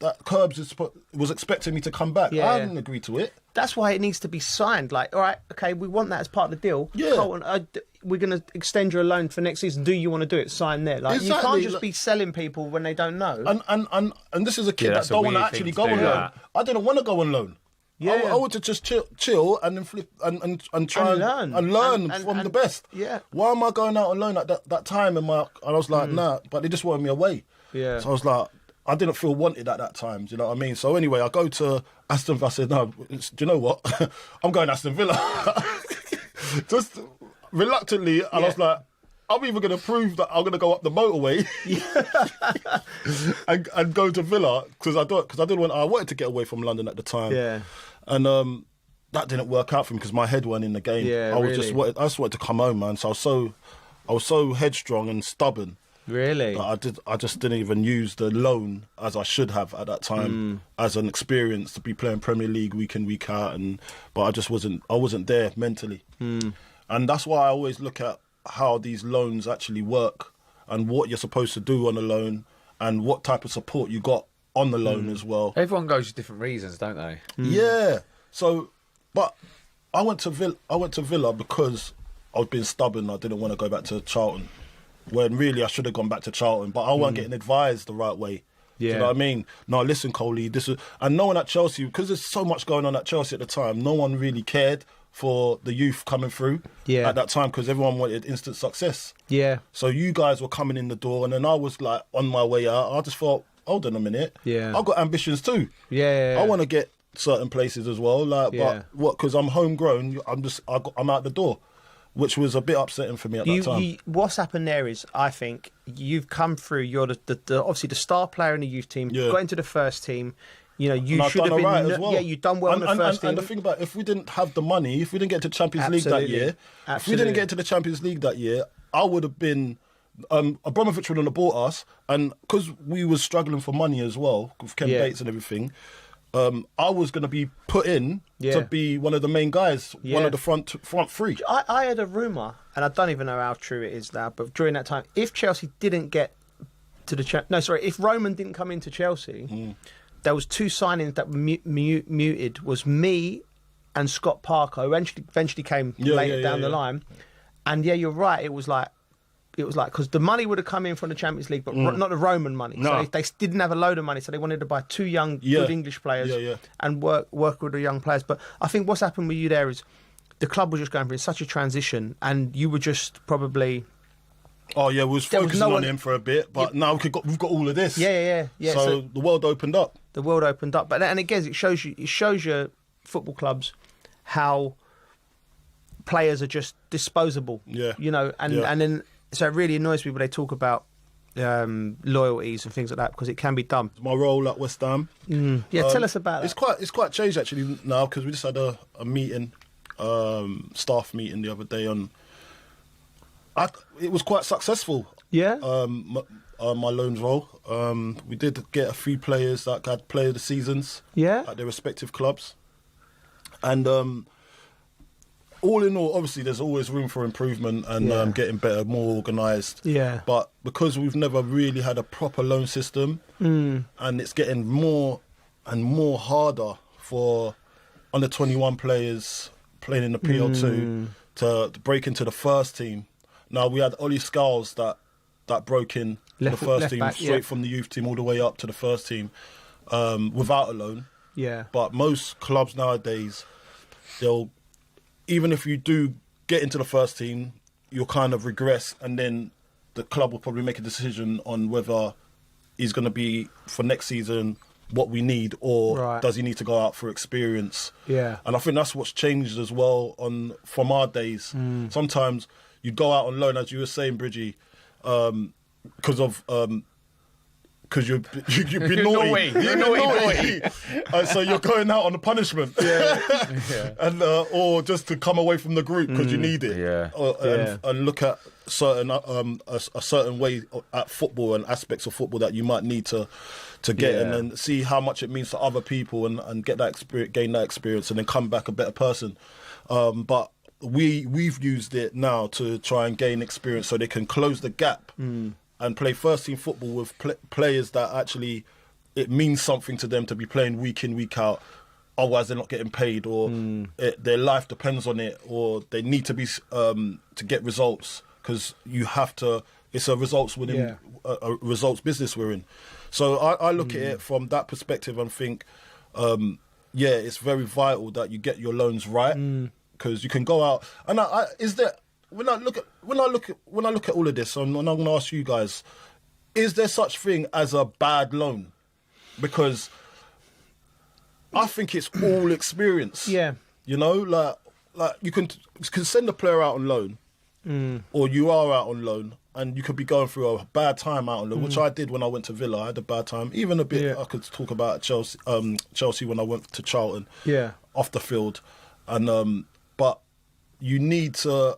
that Curbs was expecting me to come back. Yeah. I didn't agree to it. That's why it needs to be signed. Like, all right, okay, we want that as part of the deal. Yeah. Colton, we're going to extend your loan for next season. Do you want to do it? Sign there. Like, Exactly. You can't just be selling people when they don't know. And this is a kid that don't want to actually go on loan. I didn't want to go on loan. Yeah. I want to just chill and then flip and try and learn from the best. Yeah. Why am I going out on loan at that time? And I was like, nah, but they just wanted me away. Yeah. So I was like, I didn't feel wanted at that time. Do you know what I mean? So anyway, I go to Aston Villa. I said, no, do you know what? I'm going to Aston Villa. Just reluctantly, and I was like, I'm even going to prove that I'm going to go up the motorway and go to Villa because I wanted to get away from London at the time. Yeah. And that didn't work out for me because my head went in the game. Yeah, I just wanted to come home, man. So I was so headstrong and stubborn. Really? That I just didn't even use the loan as I should have at that time as an experience to be playing Premier League week in, week out, but I wasn't there mentally. And that's why I always look at how these loans actually work and what you're supposed to do on a loan and what type of support you got on the loan as well. Everyone goes for different reasons, don't they? Yeah. So, but I went to Villa because I was being stubborn. I didn't want to go back to Charlton. When really I should have gone back to Charlton, but I wasn't getting advised the right way. Yeah. Do you know what I mean? No, listen, Coley, and no one at Chelsea, because there's so much going on at Chelsea at the time, no one really cared for the youth coming through at that time because everyone wanted instant success. Yeah. So you guys were coming in the door, and then I was like on my way out. I just thought, hold on a minute. Yeah. I've got ambitions too. Yeah. I want to get certain places as well. But what? Because I'm homegrown. I'm out the door. Which was a bit upsetting for me at that time. What's happened there is, I think, you've come through. You're obviously the star player in the youth team. Yeah. Got into the first team. You know, you and should have been. Right as well. Yeah, you've done well in the first team. And the thing about if we didn't have the money, if we didn't get to Champions League that year, if we didn't get to the Champions League that year, I would have been. Abramovich wouldn't have bought us, and because we was struggling for money as well with Ken Bates and everything. I was going to be put in to be one of the main guys, one of the front three. I had a rumour, and I don't even know how true it is now, but during that time, if Chelsea didn't get to the... if Roman didn't come into Chelsea, there was two signings that were muted, was me and Scott Parker, who eventually came later down the line. And you're right, it was like, because the money would have come in from the Champions League, but not the Roman money. No. So they didn't have a load of money, so they wanted to buy two young, good English players and work with the young players. But I think what's happened with you there is the club was just going through such a transition, and you were just probably... Oh, yeah, we was focusing on him for a bit, but now we've got all of this. Yeah. So the world opened up. The world opened up. And again, it shows you football clubs how players are just disposable. Yeah. You know, and then... So it really annoys me when they talk about loyalties and things like that because it can be done. My role at West Ham. Yeah, tell us about that. It's quite changed actually now because we just had a meeting, staff meeting the other day it was quite successful. Yeah. My loans role. We did get a few players that had player of the seasons. Yeah. At their respective clubs, and. All in all, obviously, there's always room for improvement and getting better, more organised. Yeah. But because we've never really had a proper loan system, and it's getting more and more harder for under 21 players playing in the PL2 to break into the first team. Now we had Ollie Scholes that broke in the first team straight from the youth team all the way up to the first team without a loan. Yeah. But most clubs nowadays, even if you do get into the first team, you'll kind of regress, and then the club will probably make a decision on whether he's going to be for next season what we need, or Right. does he need to go out for experience? Yeah. And I think that's what's changed as well from our days. Sometimes you'd go out on loan, as you were saying, Bridgie, because you've been naughty. You're naughty boy. So you're going out on a punishment. And or just to come away from the group because you need it. And look at certain a certain way at football and aspects of football that you might need to get, and then see how much it means to other people, and get that experience, gain that experience, and then come back a better person. But we've used it now to try and gain experience so they can close the gap and play first team football with players that actually it means something to them to be playing week in, week out. Otherwise, they're not getting paid, or their life depends on it, or they need to be to get results, because you have to. It's a results within a results business we're in. So I look at it from that perspective and think, it's very vital that you get your loans right, because you can go out and when I look at all of this, and I'm going to ask you guys, is there such thing as a bad loan? Because I think it's all experience. Yeah. You know, like you can send a player out on loan, or you are out on loan, and you could be going through a bad time out on loan, which I did when I went to Villa. I had a bad time, even a bit. I could talk about Chelsea when I went to Charlton. Off the field, and but you need to.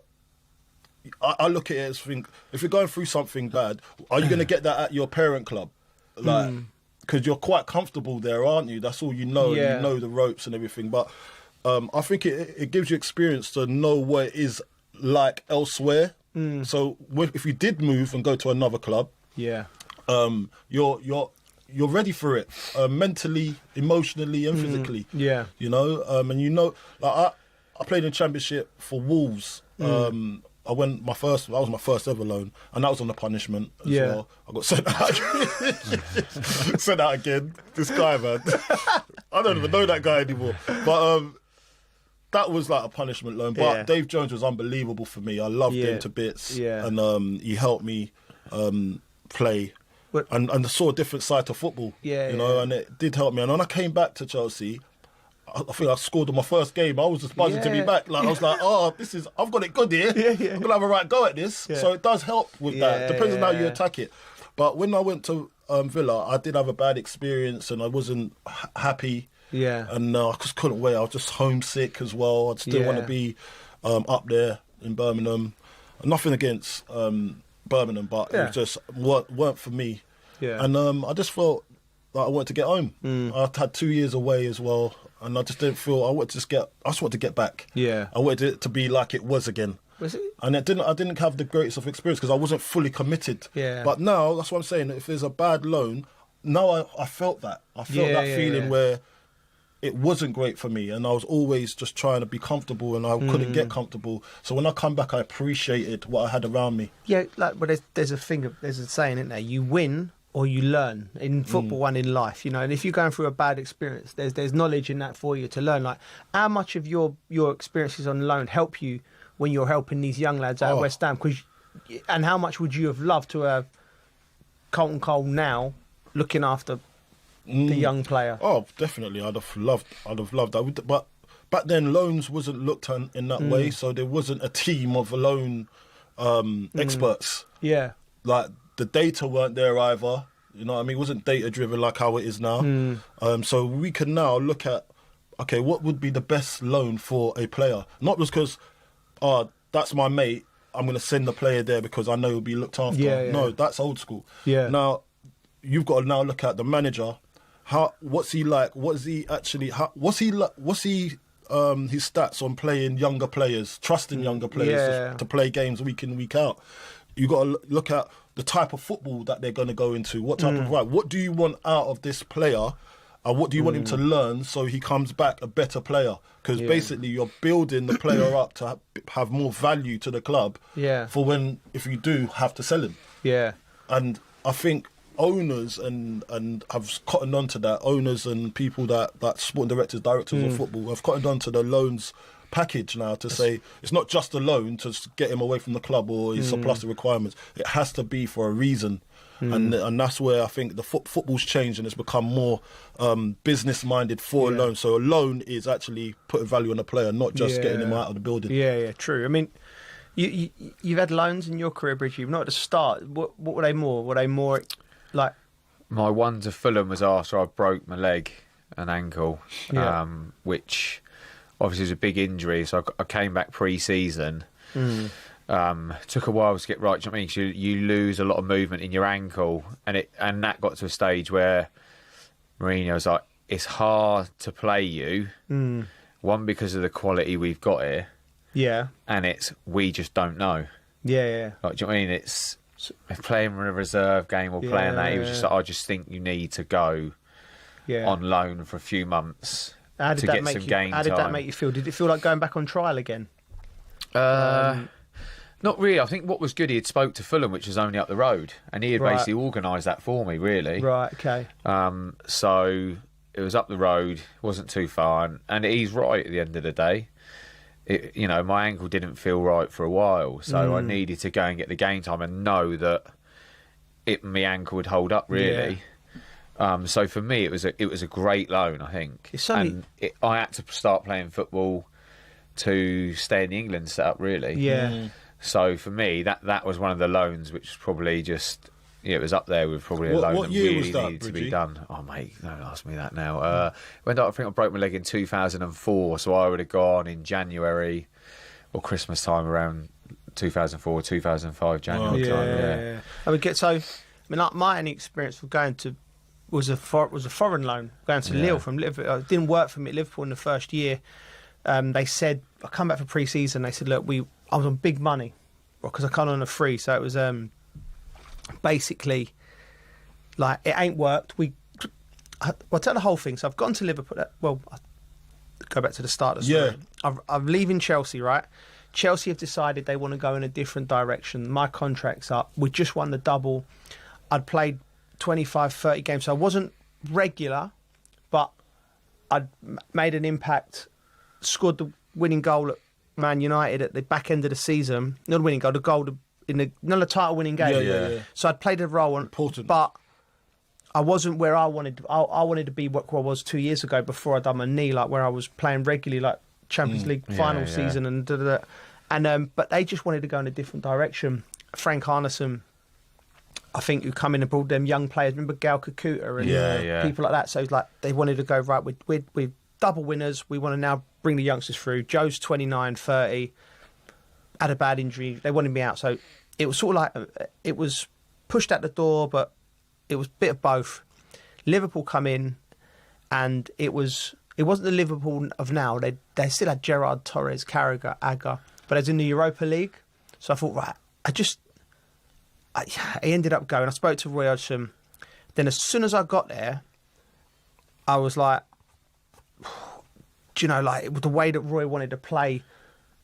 I look at it as think, if you're going through something bad, are you going to get that at your parent club? Like, because you're quite comfortable there, aren't you? That's all you know. You know the ropes and everything. But I think it gives you experience to know what it is like elsewhere. So if you did move and go to another club, you're ready for it, mentally, emotionally, and physically. You know, and you know, like I played in Championship for Wolves. That was my first ever loan, and that was on a punishment as well. I got sent out. Sent out again. This guy, man. I don't even know that guy anymore. But that was like a punishment loan. But Dave Jones was unbelievable for me. I loved him to bits. And he helped me play. And saw a different side to football. You know, and it did help me. And when I came back to Chelsea, I think I scored on my first game. I was just buzzing to be back. Like I was like, I've got it good here. I'm gonna have a right go at this. So it does help with that. Depends on how you attack it. But when I went to Villa, I did have a bad experience, and I wasn't happy. And I just couldn't wait. I was just homesick as well. I just didn't want to be up there in Birmingham. Nothing against Birmingham, but it was just weren't for me. And I just felt like I wanted to get home. I had 2 years away as well. And I just didn't feel. I just wanted to get back. I wanted it to be like it was again. Was it? And I didn't have the greatest of experience because I wasn't fully committed. But now that's what I'm saying. If there's a bad loan, now I felt that. I felt that feeling where it wasn't great for me, and I was always just trying to be comfortable, and I couldn't get comfortable. So when I come back, I appreciated what I had around me. But there's a saying, isn't there? You win or you learn in football and in life, you know. And if you're going through a bad experience, there's knowledge in that for you to learn. Like, how much of your experiences on loan help you when you're helping these young lads out of West Ham? And how much would you have loved to have Colton Cole now looking after the young player? Oh, definitely. I'd have loved that. But back then, loans wasn't looked at in that way, so there wasn't a team of loan experts. Like, the data weren't there either. You know what I mean? It wasn't data driven like how it is now. So we can now look at, okay, what would be the best loan for a player? Not just because, that's my mate, I'm going to send the player there because I know he'll be looked after. No, that's old school. Now, you've got to now look at the manager. What's he like? What's he actually? What's his stats on playing younger players, trusting younger players to play games week in, week out? You got to look at the type of football that they're going to go into. What type of what do you want out of this player? And what do you want him to learn so he comes back a better player? Because basically you're building the player up to have more value to the club for if you do have to sell him. And I think owners and have cottoned on to that. Owners and people that sporting directors of football have cottoned on to the loans package now to say it's not just a loan to get him away from the club or he surplus the requirements. It has to be for a reason. and that's where I think the football's changed and it's become more business-minded for a loan. So a loan is actually putting value on a player, not just getting him out of the building. Yeah, true. I mean, you've had loans in your career, Bridgie, not at the start. What were they more? Were they more like... My one to Fulham was after I broke my leg and ankle, which obviously was a big injury. So I came back pre-season. Took a while to get right. Do you know what I mean? 'Cause you lose a lot of movement in your ankle, and that got to a stage where Mourinho was like, "It's hard to play you." One, because of the quality we've got here. Yeah. And we just don't know. Yeah. Like, do you know what I mean? It's playing in a reserve game or playing that. He was just like, I just think you need to go on loan for a few months to get some game time. How did that make you feel? Did it feel like going back on trial again? Not really. I think what was good, he had spoke to Fulham, which was only up the road, and he had basically organised that for me, really. Right, okay. So it was up the road, wasn't too far, and he's right at the end of the day. My ankle didn't feel right for a while, so I needed to go and get the game time and know that my ankle would hold up, really. Yeah. So for me, it was a great loan, I think. I had to start playing football to stay in the England setup, really. Yeah. So for me, that was one of the loans which was probably just... it was up there with probably a loan what that year really was that, needed to be Bridgie? done. Oh, mate, don't ask me that now. I think I broke my leg in 2004, so I would have gone in January or Christmas time around 2004, 2005, January time. Yeah. Like my only experience of going to was a foreign loan, going to Lille from Liverpool. It didn't work for me at Liverpool in the first year. They said, I come back for pre-season, they said, look, I was on big money because I come on a free, so it was basically like it ain't worked. I'll tell the whole thing. So I've gone to Liverpool. I'll go back to the start of the story. I'm leaving Chelsea, right? Chelsea have decided they want to go in a different direction. My contract's up. We just won the double. I'd played 25, 30 games, so I wasn't regular, but I'd made an impact. Scored the winning goal at Man United at the back end of the season. Not the winning goal, the goal in the title-winning game. Yeah. So I'd played a role, important, but I wasn't where I wanted. I wanted to be where I was 2 years ago before I done my knee, like where I was playing regularly, like Champions League final season and but they just wanted to go in a different direction. Frank Arneson, I think, who come in and brought them young players. Remember Gal Kakuta and people like that. So it's like they wanted to go right. We're double winners. We want to now bring the youngsters through. Joe's 29, 30. Had a bad injury. They wanted me out. So it was sort of like it was pushed out the door, but it was a bit of both. Liverpool come in, and it wasn't the Liverpool of now. They still had Gerrard, Torres, Carragher, Agger, but it was in the Europa League. So I thought, right, I ended up going. I spoke to Roy Hodgson. Then as soon as I got there, I was like, do you know, like the way that Roy wanted to play,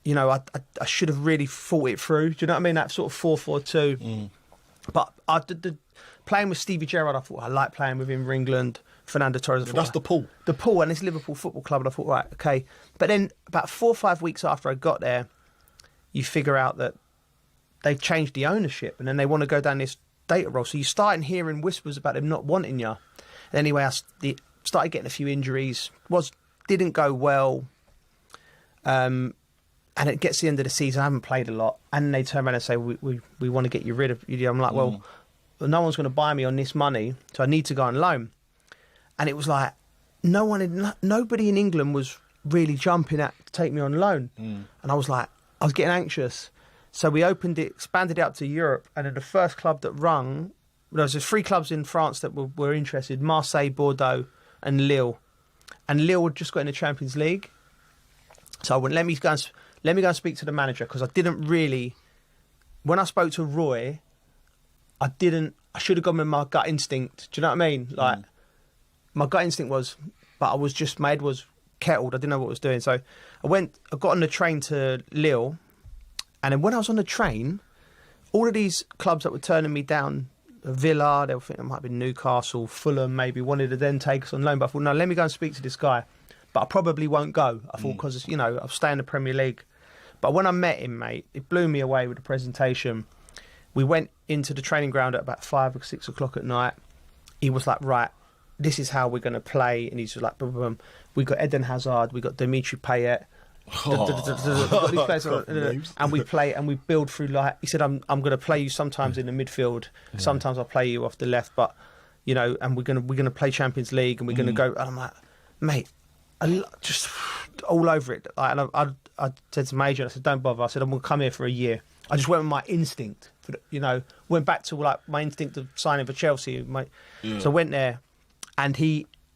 you know, I should have really thought it through. Do you know what I mean? That sort of 4-4-2. But I did playing with Stevie Gerrard, I thought I like playing with him. England, Fernando Torres. That's the pull. The pull, and it's Liverpool Football Club. And I thought, right, okay. But then about 4 or 5 weeks after I got there, you figure out that they've changed the ownership, and then they want to go down this data role. So you start hearing whispers about them not wanting you. And anyway, I started getting a few injuries. Didn't go well. And it gets to the end of the season, I haven't played a lot, and they turn around and say, we want to get you rid of you. I'm like, well, no one's going to buy me on this money, so I need to go on loan. And it was like, nobody in England was really jumping at to take me on loan. And I was getting anxious. So we expanded it out to Europe, and then the first club that rung, there was 3 clubs in France that were interested, Marseille, Bordeaux and Lille. And Lille had just got in the Champions League. So I went, let me go and speak to the manager, because I didn't really... When I spoke to Roy, I should have gone with my gut instinct. Do you know what I mean? Like, my gut instinct was... But my head was kettled. I didn't know what I was doing. So I got on the train to Lille, and then when I was on the train, all of these clubs that were turning me down, Villa, they were thinking it might be Newcastle, Fulham, maybe wanted to then take us on loan. But I thought, no, let me go and speak to this guy. But I probably won't go. I thought, because, you know, I'll stay in the Premier League. But when I met him, mate, it blew me away with the presentation. We went into the training ground at about 5 or 6 o'clock at night. He was like, right, this is how we're going to play. And he's like, boom, boom, boom. We got Eden Hazard, we got Dimitri Payet. And we play and we build through. Like he said, I'm going to play you sometimes in the midfield. Sometimes I'll play you off the left, but you know, and we're gonna play Champions League and we're gonna go. And I'm like, mate, just all over it. Like, and I said to my agent, I said, don't bother. I said, I'm gonna come here for a year. I just went with my instinct. Went back to like my instinct of signing for Chelsea. So I went there, and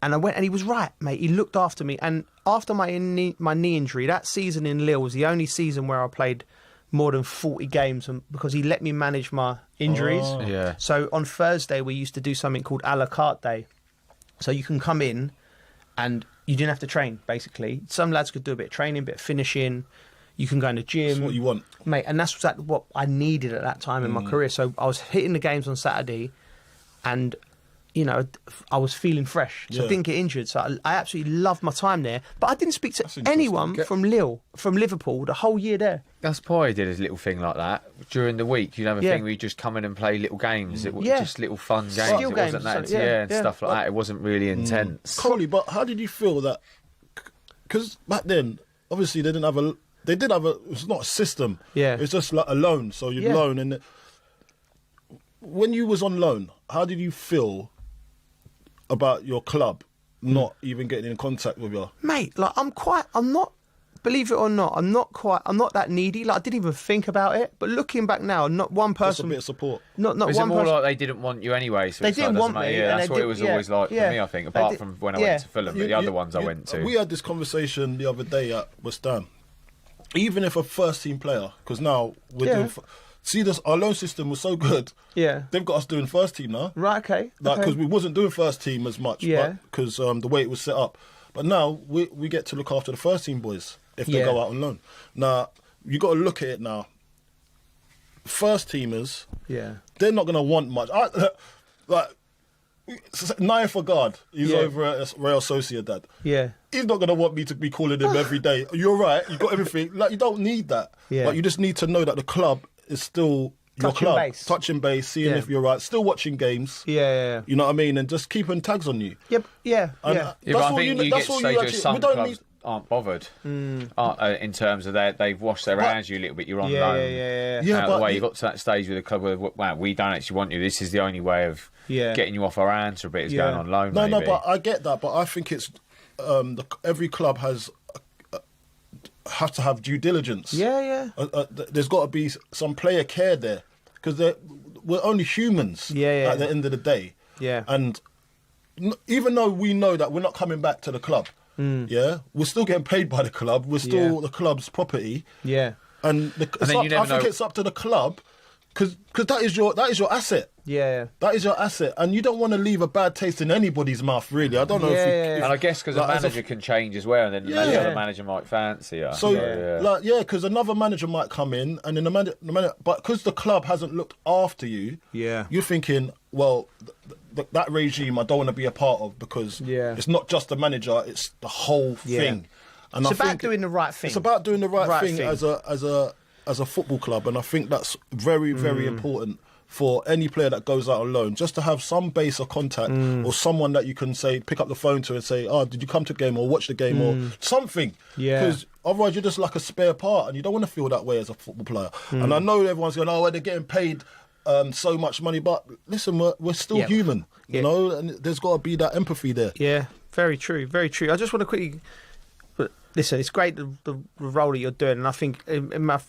I went, and he was right, mate. He looked after me, and after my knee injury, that season in Lille was the only season where I played more than 40 games, because he let me manage my injuries. Oh. Yeah. So on Thursday, we used to do something called a la carte day. So you can come in and you didn't have to train, basically. Some lads could do a bit of training, a bit of finishing. You can go in the gym. That's what you want. Mate, and that's exactly what I needed at that time in my career. So I was hitting the games on Saturday and, you know, I was feeling fresh. So I didn't get injured. So I absolutely loved my time there. But I didn't speak to anyone from Liverpool, the whole year there. Gus Poyet did a little thing like that. During the week, you'd have a thing where you just come in and play little games. It was just little fun games. Skill it games, wasn't that, stuff like that. It wasn't really intense. Coley, but how did you feel that? Because back then, obviously, they did have a. It's not a system. Yeah. It's just like a loan. So you'd loan, and when you was on loan, how did you feel about your club not even getting in contact with you? Mate, like I'm not, believe it or not, I'm not that needy. Like I didn't even think about it. But looking back now, not one person. Just a bit of support. Not was one it more person. like they didn't want you anyway? So they didn't want me. Yeah, that's what it was always like for me, I think, apart from when I went to Fulham, but the other ones I went to. We had this conversation the other day at West Ham. Even if a first team player, because now we're doing. See, our loan system was so good. Yeah, they've got us doing first team now. Right, okay. Like because we wasn't doing first team as much. Yeah, because the way it was set up. But now we get to look after the first team boys if they go out on loan. Now you got to look at it now. First teamers. Yeah, they're not going to want much. Naya Fagard, he's over at Real Sociedad. Yeah. He's not going to want me to be calling him every day. You're right, you got everything. Like, you don't need that. Yeah. Like, you just need to know that the club is still your club. Touching base, seeing if you're right. Still watching games. Yeah. You know what I mean? And just keeping tags on you. Yep. Yeah. That's all you need. Some clubs aren't bothered in terms of they've washed their hands you a little bit. You're on loan. Out of the way. You got to that stage with the club where, wow, we don't actually want you. This is the only way of getting you off our hands for a bit is going on loan. No, but I get that. But I think it's every club have to have due diligence. There's got to be some player care there because we're only humans at the end of the day. Yeah. And even though we know that we're not coming back to the club, we're still getting paid by the club. We're still the club's property. Yeah. And I think it's up to the club because that is your asset. Yeah. That is your asset, and you don't want to leave a bad taste in anybody's mouth, really. I don't know if and I guess because a manager can change as well, and then the other manager might fancy you. So, because another manager might come in, and then the manager, but because the club hasn't looked after you, you're thinking, well, that regime I don't want to be a part of because it's not just the manager, it's the whole thing. And it's about doing the right thing. It's about doing the right thing as a football club, and I think that's very, very important for any player that goes out on loan, just to have some base of contact or someone that you can say, pick up the phone to and say, did you come to the game or watch the game or something? Because otherwise you're just like a spare part and you don't want to feel that way as a football player. And I know everyone's going, they're getting paid so much money, but listen, we're still human, you know, and there's got to be that empathy there. Yeah, very true, very true. I just want to quickly, listen, it's great the role that you're doing, and I think in my...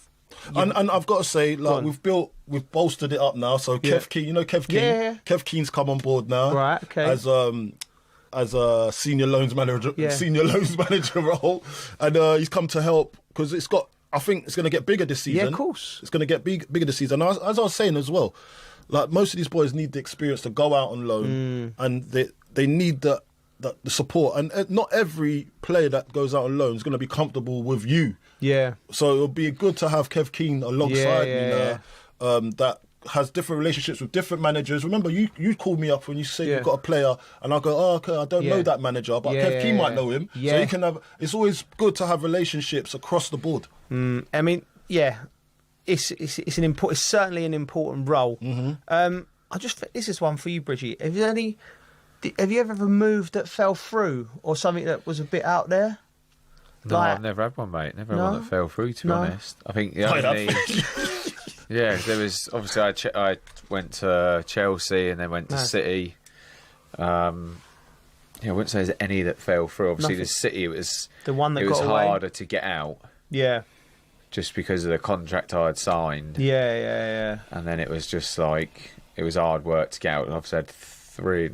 And I've got to say, like we've bolstered it up now. So Kev Keane, you know Kev Keane. Kev Keane's come on board now, right? Okay. As a senior loans manager role, and he's come to help because I think it's going to get bigger this season. Yeah, of course, it's going to get bigger this season. As I was saying as well, like most of these boys need the experience to go out on loan, and they need the support. And not every player that goes out on loan is going to be comfortable with you. Yeah. So it'll be good to have Kev Keane alongside me now, that has different relationships with different managers. Remember, you called me up when you say you've got a player, and I go, okay, I don't know that manager, but Kev Keane might know him. So you can have. It's always good to have relationships across the board. I mean, it's certainly an important role. This is one for you, Bridgie. Have you ever moved that fell through, or something that was a bit out there? No, I've never had one, mate. Never had one that fell through, to be honest. I think the only... Yeah, there was... Obviously, I went to Chelsea and then went to City. I wouldn't say there's any that fell through. Obviously, the City, it was harder to get out. Yeah. Just because of the contract I had signed. Yeah. And then it was just like... It was hard work to get out. And I've had 2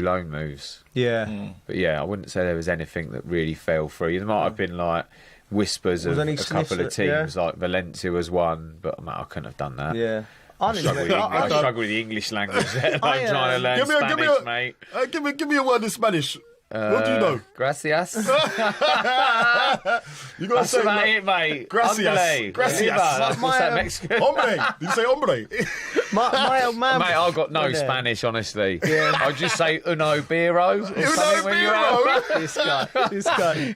loan moves. Yeah. But yeah, I wouldn't say there was anything that really fell through. There might have been like whispers of a couple of teams, like Valencia was one, but I couldn't have done that. Yeah. I struggle with the English language there. I'm trying to learn Spanish, mate. Give me a word in Spanish. What do you know? Gracias. You got to say about it, mate. Gracias. Gracias. What's that Mexican? Hombre. Did you say hombre? my old man. Mate, I've got no Spanish, honestly. Yeah. I'll just say uno biro. Uno biro? This guy.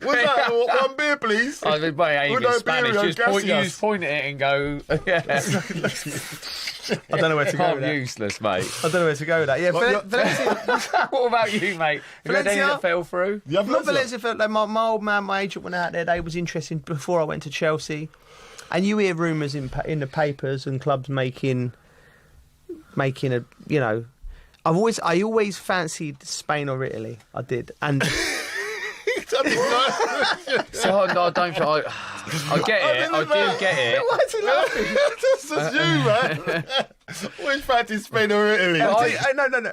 What's that? One beer, please. I mean, mate, ain't even Spanish. Just point at it and go, yeah. I don't know where to go with that. Useless, mate. I don't know where to go with that. Yeah, Valencia. What about you, mate? Have you had any that fell through? Not Valencia. Like my old man, my agent went out there. They was interested before I went to Chelsea. And you hear rumours in the papers and clubs making a, you know... I always fancied Spain or Italy. I did. And... So no, I don't. I get it. I do get it. Why is he laughing? This is you, man. Which fancy Spain or Italy? No.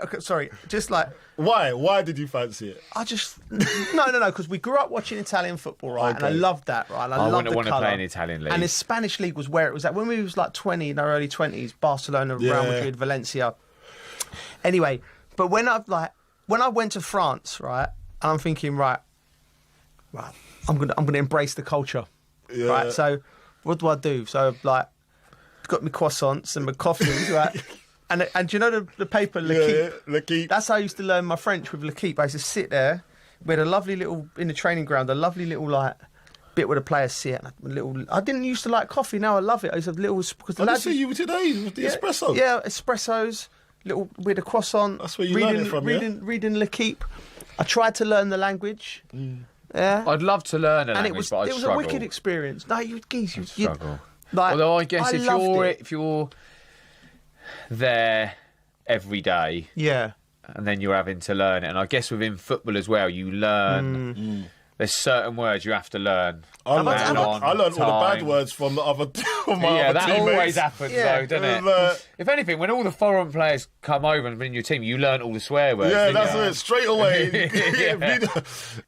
Okay, sorry. Just like why? Why did you fancy it? I just no. Because we grew up watching Italian football, right? Okay. And I loved that, right? And I wouldn't want to play in Italian league. And the Spanish league was where it was at when we was like 20 in our early 20s. Barcelona, Real Madrid, Valencia. Anyway, but when I went to France, right, and I'm thinking, right, I'm gonna embrace the culture, right? So, what do? So, like, got me croissants and my coffees, right? And do you know the paper L'Equipe? That's how I used to learn my French with L'Equipe. I used to sit there. We had a lovely little in the training ground, a lovely little like bit where the players sit. I didn't used to like coffee. Now I love it. I used to have little because the lads. I see you today with the espresso. Yeah, espressos. Little with a croissant. That's where you learn it from. Reading L'Equipe. I tried to learn the language. Yeah, I'd love to learn a language, but I'd struggle. It was a wicked experience. No, you struggle. Although I guess if you're there every day, and then you're having to learn it, and I guess within football as well, you learn. There's certain words you have to learn. I learned all the bad words from the other teammates. That always happens, though, doesn't it? If anything, when all the foreign players come over and been in your team, you learn all the swear words. Yeah, that's it. Straight away.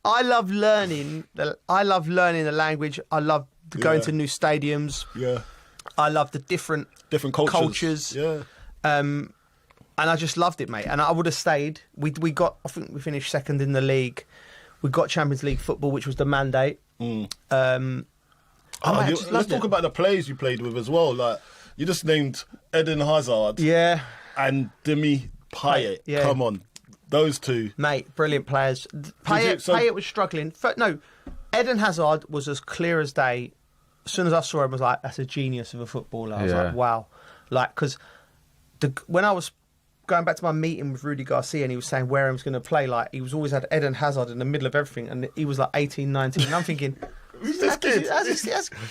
I love learning. I love learning the language. I love going to new stadiums. Yeah. I love the different cultures. Yeah. And I just loved it, mate. And I would have stayed. I think we finished second in the league. We got Champions League football, which was the mandate. Let's talk about the players you played with as well. Like you just named Eden Hazard, and Demi Payet. Yeah. Come on, those two, mate, brilliant players. Payet was struggling. No, Eden Hazard was as clear as day. As soon as I saw him, I was like, "That's a genius of a footballer." I was like, "Wow!" Like because when I was going back to my meeting with Rudy Garcia and he was saying where he was going to play, like he was always had Eden Hazard in the middle of everything, and he was like 18, 19, and I'm thinking, who's this kid?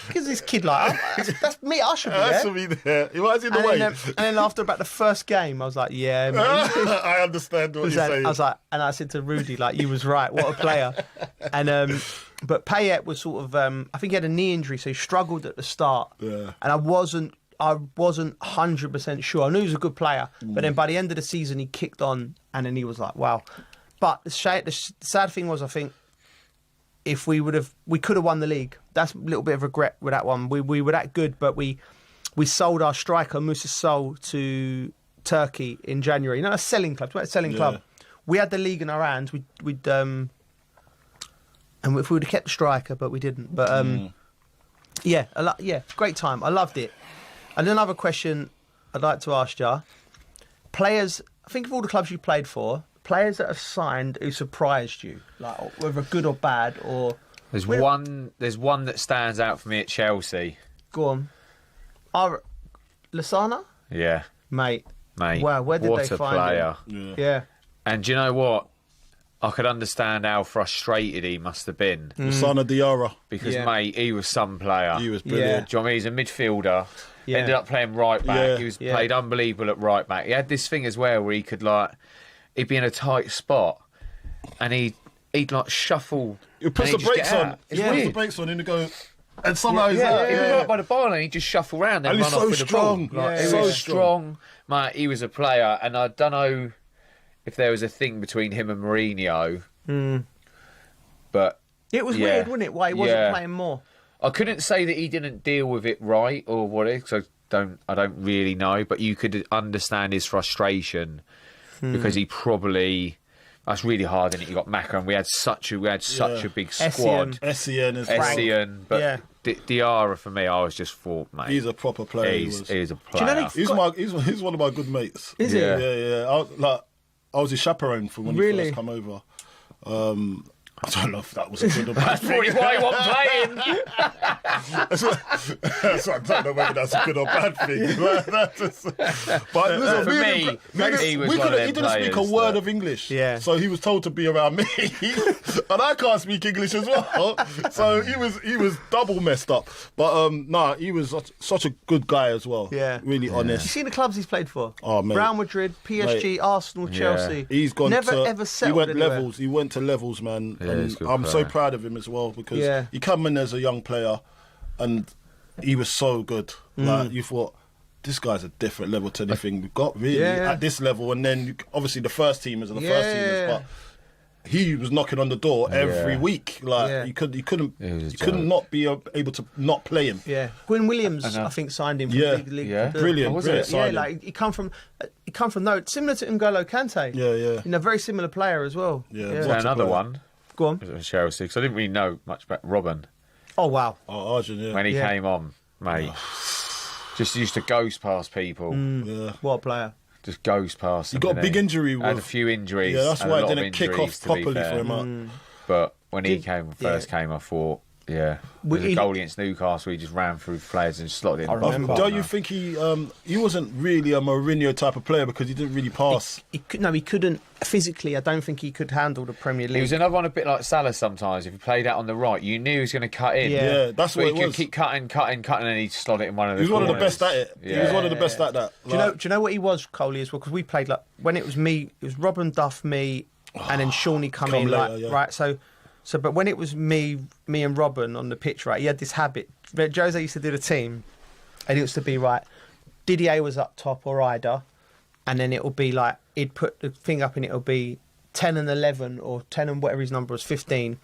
Because this kid, like, that's me, I should be there. I should be there. Why is he in the way? And then after about the first game, I was like, yeah, man. I understand what you're saying. I was like, and I said to Rudy, like, you was right, what a player. And but Payet was sort of, I think he had a knee injury, so he struggled at the start. Yeah. And I wasn't 100% sure. I knew he was a good player, but then by the end of the season, he kicked on, and then he was like, wow. But the sad thing was, I think, if we could have won the league. That's a little bit of regret with that one. We were that good, but we sold our striker, Musa Sol, to Turkey in January. You know, a selling club. It's a selling club. We had the league in our hands. And if we would have kept the striker, but we didn't. But great time. I loved it. And another question I'd like to ask you: players. I think of all the clubs you played for, players that have signed who surprised you, like whether good or bad, or there's one that stands out for me at Chelsea. Go on. Lasana? Yeah. Mate. Mate. Wow, where did what they a find player. him? Yeah. And do you know what? I could understand how frustrated he must have been. Lasana Diarra. Because, Yeah. mate, he was some player. He was brilliant. Do you know what I mean? He's a midfielder. Yeah. Ended up playing right back. Yeah. He was played unbelievable at right back. He had this thing as well where he could, like, he'd be in a tight spot and he'd like, shuffle. He puts the and he'd just brakes get on. out. He It's puts the weird. brakes on and he go... And somehow he's He'd out. be right by the ball and he'd just shuffle around and And run he's off so with the strong. ball. Like, Yeah, he so was strong. Mate, he was a player. And I don't know if there was a thing between him and Mourinho. But It was weird, wasn't it? Why he wasn't playing more. I couldn't say that he didn't deal with it right or what it is. I don't really know, but you could understand his frustration because he probably. That's really hard, isn't it? You got Macca, and we had such a big squad. Essien, but Diarra for me, I was just thought, mate, he's a proper player. He's a player. He's one of my good mates. Is he? Yeah. I was his chaperone for when he Really? first come over. I don't know if that was a good or bad That's thing. probably why he wasn't playing. So I don't know whether that's a good or bad thing. But listen, For me, he was one of them he didn't speak a players word of English. Yeah. So he was told to be around me, and I can't speak English as well. So he was double messed up. But he was such a good guy as well. Yeah. Really honest. You seen the clubs he's played for? Oh, mate. Real Madrid, PSG, Mate. Arsenal, Chelsea. He's gone Never to, ever settled He went anywhere. levels. He went to levels, man. Yeah, he's a good I'm so player. proud of him as well because he came in as a young player, and he was so good. Like you thought, this guy's a different level to anything we've got really at this level. And then obviously the first teamers and the first teamers, but he was knocking on the door every week. Like he couldn't not be able to not play him. Yeah, Gwyn Williams, I think, signed him. For the league. Brilliant. Yeah, like he come from similar to N'Golo Kante. Yeah. You know, very similar player as well. So another one. Go on. Was Chelsea, because I didn't really know much about Robin. Oh wow. Oh, Arjun, yeah. When he came on, mate, just used to ghost past people. What a player. Just goes past. He got a big injury. Had a few injuries. Yeah, that's had why a it lot didn't of kick injuries, off to be properly for fair. him. But when he came I thought, there was a goal against Newcastle. He just ran through players and slotted in. I remember. Don't you think he wasn't really a Mourinho type of player because he didn't really pass? He couldn't physically. I don't think he could handle the Premier League. He was another one a bit like Salah sometimes. If he played out on the right, you knew he was going to cut in. Yeah, that's but what he it could was. keep cutting, and he'd slot it in one of the He was one of the corners. best at it. He was one of the best at that. Do you know what he was, Coley, as well? Because we played like when it was me, it was Robin Duff, me, and then Shawnee come in later, like yeah. right. So, but when it was me and Robin on the pitch, right, he had this habit. Jose used to do the team, and it used to be right. Didier was up top or Ida, and then it will be like he'd put the thing up, and it'll be 10 and 11 or 10 and whatever his number was, 15,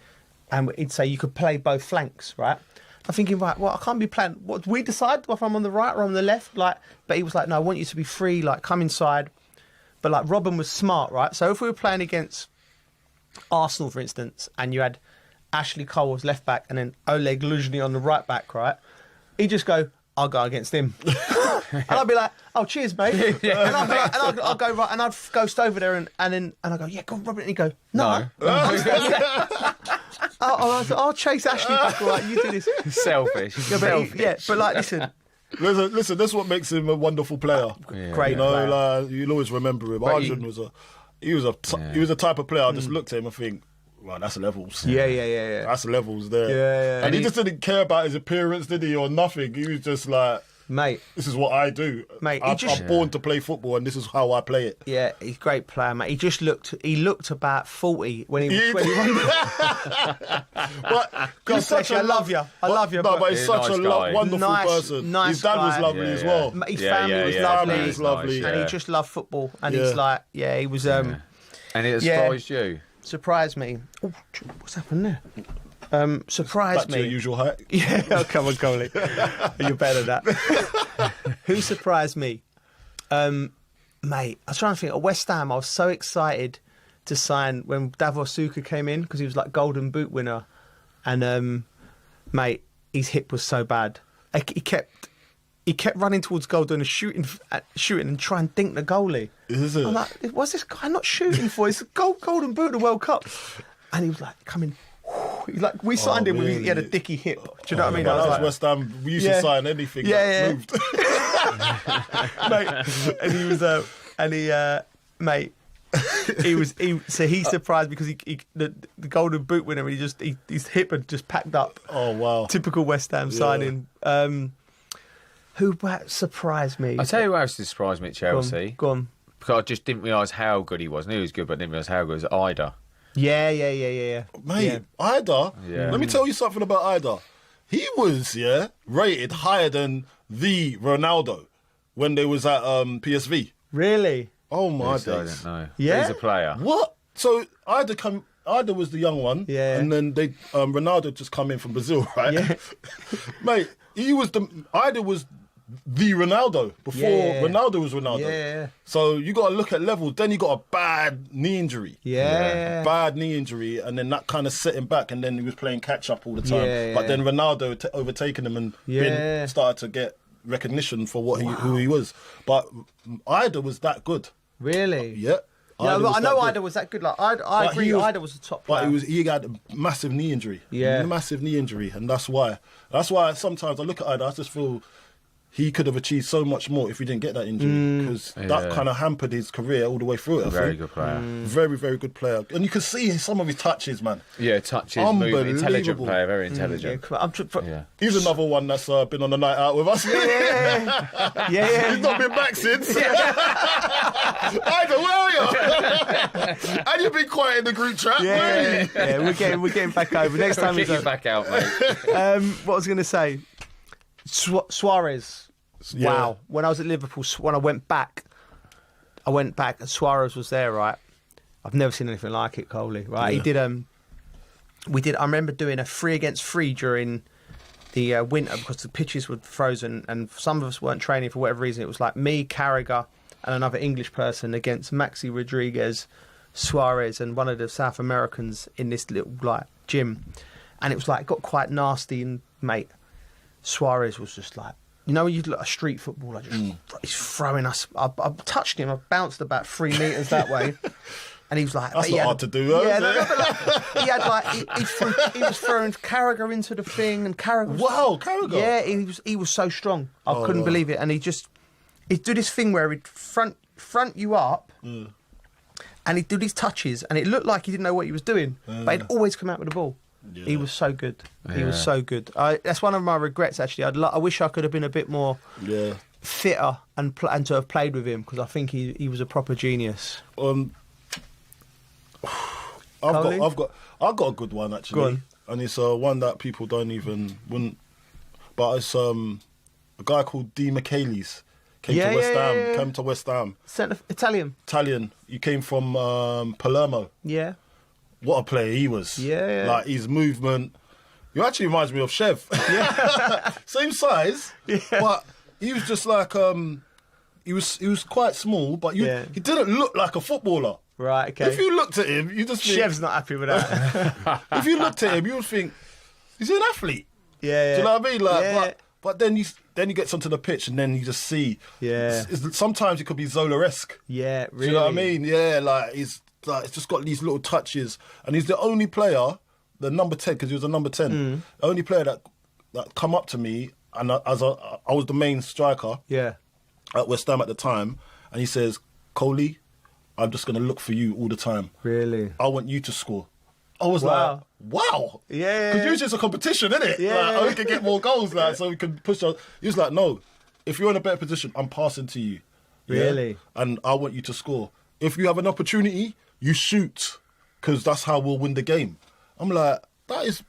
and he'd say you could play both flanks, right? I'm thinking, right, well, I can't be playing. What do we decide if I'm on the right or on the left? Like, but he was like, no, I want you to be free, like come inside. But like Robin was smart, right? So if we were playing against Arsenal, for instance, and you had Ashley Cole as left back and then Oleg Luzhny on the right back, right? He'd just go, I'll go against him. And I'd be like, oh, cheers, mate. And I'd be like, I'll go right, and I'd ghost over there and I go, yeah, go on, Robert. And he'd go, no. I'll chase Ashley back, all right, you do this. Selfish. But like, listen. Listen, that's what makes him a wonderful player. Great you know, player. like, you'll always remember him. Arjun was a type of player. I just looked at him and think, well, that's levels. Yeah. That's levels there. Yeah. And he just didn't care about his appearance, did he, or nothing. He was just like, mate, this is what I do. Mate, I'm born to play football, and this is how I play it. Yeah, he's a great player, mate. He looked about 40 when he won. But he's such I love you. But he's such a wonderful person. Nice His dad was guy. lovely as well. His family was lovely. Nice, And he just loved football. And he's like, he was... And it surprised you? Surprised me. Oh, what's happened there? Surprised Back me. to your usual height. Yeah, oh, come on, Coley. You're better than that. Who surprised me? Mate, I was trying to think. At West Ham, I was so excited to sign when Davor Suker came in because he was like Golden Boot winner. And, mate, his hip was so bad. He kept running towards goal doing a shooting and try and dink the goalie. Is it? I'm like, what's this guy not shooting for? It's a Golden Boot in the World Cup. And he was like, coming... Like we signed him, he had a dicky hip. Do you know what I mean? That was West Ham. We used to sign anything that moved. Mate, and he was, mate, he's surprised because the Golden Boot winner, his hip had just packed up. Oh, wow. Typical West Ham signing. Who surprised me? I'll tell you who else did surprise me at Chelsea. Go on. Because I just didn't realise how good he was. I knew he was good, but I didn't realise how good he was. Ida. Yeah. Mate, Ida, let me tell you something about Ida. He was, rated higher than the Ronaldo when they was at PSV. Really? Oh, my Yes, I days. don't know. Yeah? He's a player. What? So Ida was the young one, and then Ronaldo just come in from Brazil, right? Yeah. Mate, Ida was the Ronaldo before Ronaldo was Ronaldo. Yeah. So you got to look at levels. Then he got a bad knee injury. Yeah. Bad knee injury, and then that kind of set him back. And then he was playing catch up all the time. Yeah. But then Ronaldo overtaken him and started to get recognition for who he was. But Ida was that good. Really? Yeah. Yeah, I know Ida was that good. Like I agree, Ida was the top player. But he had a massive knee injury. Yeah. Massive knee injury, and that's why sometimes I look at Ida, I just feel he could have achieved so much more if he didn't get that injury, because that kind of hampered his career all the way through it. Very good player. Very, very good player. And you can see some of his touches, man. Yeah, touches, movement, intelligent player, very intelligent. He's another one that's been on a night out with us. Yeah. He's not been back since. Ida, where are you? And you've been quiet in the group chat. Yeah, we're getting back over. Next time we'll get you back out, mate. What was I going to say? Suarez. Yeah. Wow. When I was at Liverpool, when I went back and Suarez was there, right? I've never seen anything like it, Coley, right? Yeah. He did, I remember doing a 3-against-3 during the winter because the pitches were frozen and some of us weren't training for whatever reason. It was like me, Carragher and another English person against Maxi Rodriguez, Suarez and one of the South Americans in this little gym. And it was it got quite nasty and, mate, Suarez was just when you look at a street footballer, he's throwing us. I touched him, I bounced about 3 metres that way. And he was like... That's not hard to do, though. Yeah, he had he was throwing Carragher into the thing and Carragher... Wow, Carragher? Yeah, he was so strong. I couldn't believe it. And he'd do this thing where he'd front you up and he'd do these touches and it looked like he didn't know what he was doing, but he'd always come out with the ball. Yeah. He was so good. He was so good. That's one of my regrets, actually. I wish I could have been a bit more fitter and to have played with him because I think he was a proper genius. I've got a good one actually. Go on. And it's one that people wouldn't. But it's a guy called D. Michaelis. Came to West Ham. Italian. He came from Palermo. Yeah. What a player he was. Yeah. Like his movement. He actually reminds me of Chev. Yeah. Same size. Yeah. But he was just like he was quite small, but he didn't look like a footballer. Right, okay. If you looked at him, you just think... Chev's not happy with that. If you looked at him, you would think, he's an athlete. Yeah. Do you know what I mean? But then he gets onto the pitch and then you just see... Yeah. Sometimes it could be Zola-esque. Yeah, really. Do you know what I mean? Yeah, it's just got these little touches. And he's the only player, the number 10, because he was a number 10, the only player that come up to me, and I was the main striker at West Ham at the time, and he says, Coley, I'm just going to look for you all the time. Really? I want you to score. I was like, wow. Yeah. Because usually it's a competition, isn't it? Yeah. We can get more goals, so we can push on. He was like, no, if you're in a better position, I'm passing to you. Really? Yeah? And I want you to score. If you have an opportunity, you shoot, because that's how we'll win the game. I'm like, that's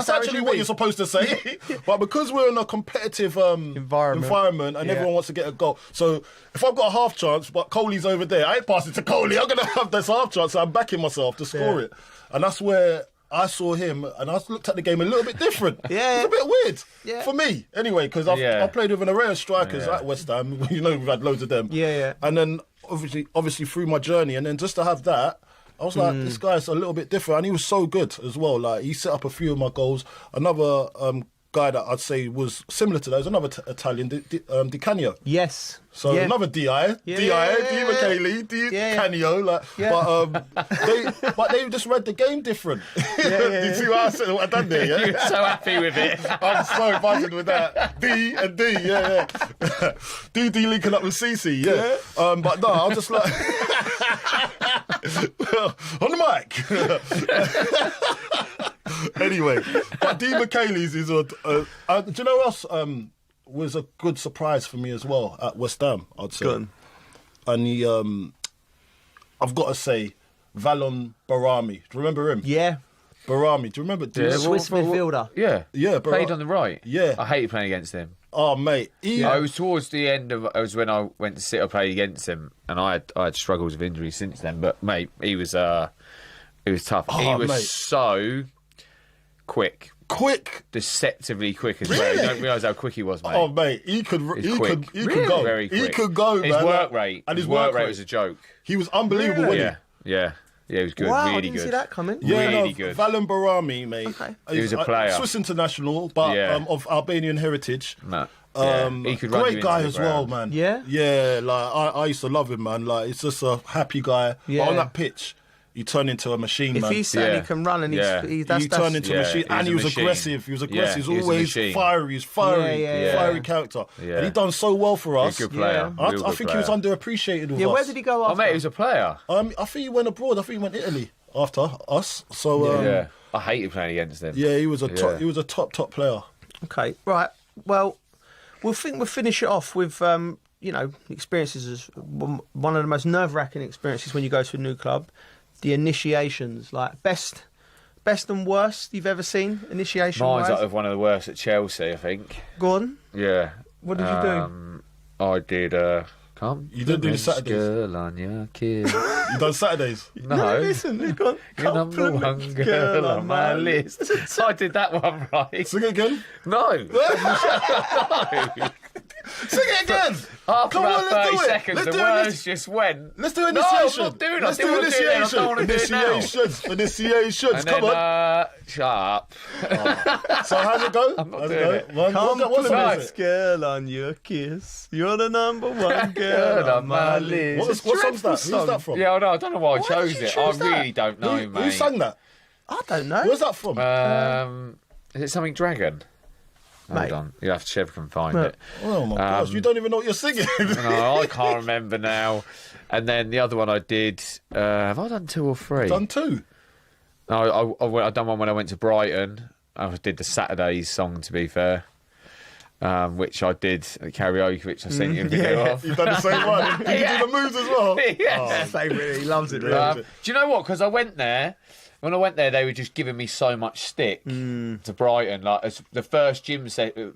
actually what you're supposed to say. But because we're in a competitive environment and everyone wants to get a goal. So if I've got a half chance, but Coley's over there, I ain't passing to Coley. I'm going to have this half chance, so I'm backing myself to score it. And that's where I saw him and I looked at the game a little bit different. It's a bit weird for me. Anyway, because I've played with an array of strikers at West Ham. You know, we've had loads of them. And then obviously through my journey, and then just to have that, I was like, this guy's a little bit different. And he was so good as well. Like, he set up a few of my goals. Another guy that I'd say was similar to those, another Italian, Di Canio. Yes. So another Di Michele, Canio, but they just read the game different. You see what I done there? Yeah? You're so happy with it. I'm so buzzing with that. D and D, D linking up with CC, but no, I was just like on the mic. Anyway, but Di Michele's is do you know what else was a good surprise for me as well at West Ham, I'd say. Good. And he, I've got to say, Valon Barami. Do you remember him? Yeah. Barami, do you remember? Swiss midfielder. Yeah. Yeah, played on the right. Yeah. I hated playing against him. Oh, mate. I was towards the end of. It was when I went to sit or play against him, and I had struggles with injuries since then. But mate, he was tough. Oh, he was mate. so quick, deceptively quick as well. You don't realise how quick he was, mate. Oh, mate, he could go. Very quick. He could go, his man. Work rate, and his work rate was a joke. He was unbelievable, wasn't he? Yeah, he was good. Wow, really I didn't good. see that coming. Yeah, really good. Valon Barami, mate. Okay. He was a player. Swiss international, but of Albanian heritage. No. He could run you great into guy the as well, ground. man. Yeah? Yeah, like I used to love him, man. Like, he's just a happy guy. Yeah. But on that pitch, he turned into a machine, If man. he certainly can run and he turned into a machine, and he was aggressive. He was aggressive. He was always fiery. He was fiery character. Yeah. And he done so well for us. Good player. I think he was underappreciated with us. Where did he go after? Oh, mate, he was a player. I think he went abroad. I think he went Italy after us. So I hated playing against him. yeah, he was a top. He was a top player. Okay, right. Well, we'll finish it off with experiences as one of the most nerve-wracking experiences when you go to a new club. The initiations, like best and worst you've ever seen initiation. Mine's like one of the worst at Chelsea, I think. Go on. Yeah. What did you do? I did. Come. You didn't do the Saturdays. Girl on your kid. You done Saturdays? No. Listen, you've gone. You're number one girl on my list. So I did that one right. Sing it again. No. No. Sing it again. After Come about on, 30 let's do it. seconds, Let's the do words just went. Let's do initiation. No, I'm not doing it. Let's do initiation. I don't want to do it now. Initiations. And Come then, on. Shut up. So how's it go? I'm not How's doing it it. go? Come What's the next music? girl on your kiss. You're the number one girl on my list. What song's that? Who's that from? Yeah, I know. I don't know why I chose did you it. choose I that? really don't know, mate. Who sang that? I don't know. Where's that from? Is it something Dragon? Hold on. You have to see if I can find it. Oh my gosh, you don't even know what you're singing. No, I can't remember now. And then the other one I did, have I done 2 or 3? Done 2. No, I done one when I went to Brighton. I did the Saturdays song, to be fair, which I did at karaoke, which I sent you a video of. You've done the same one. Did you do the moves as well? Yeah. Oh, favourite. He loves it. Do you know what? Because I went there. When I went there, they were just giving me so much stick to Brighton. Like the first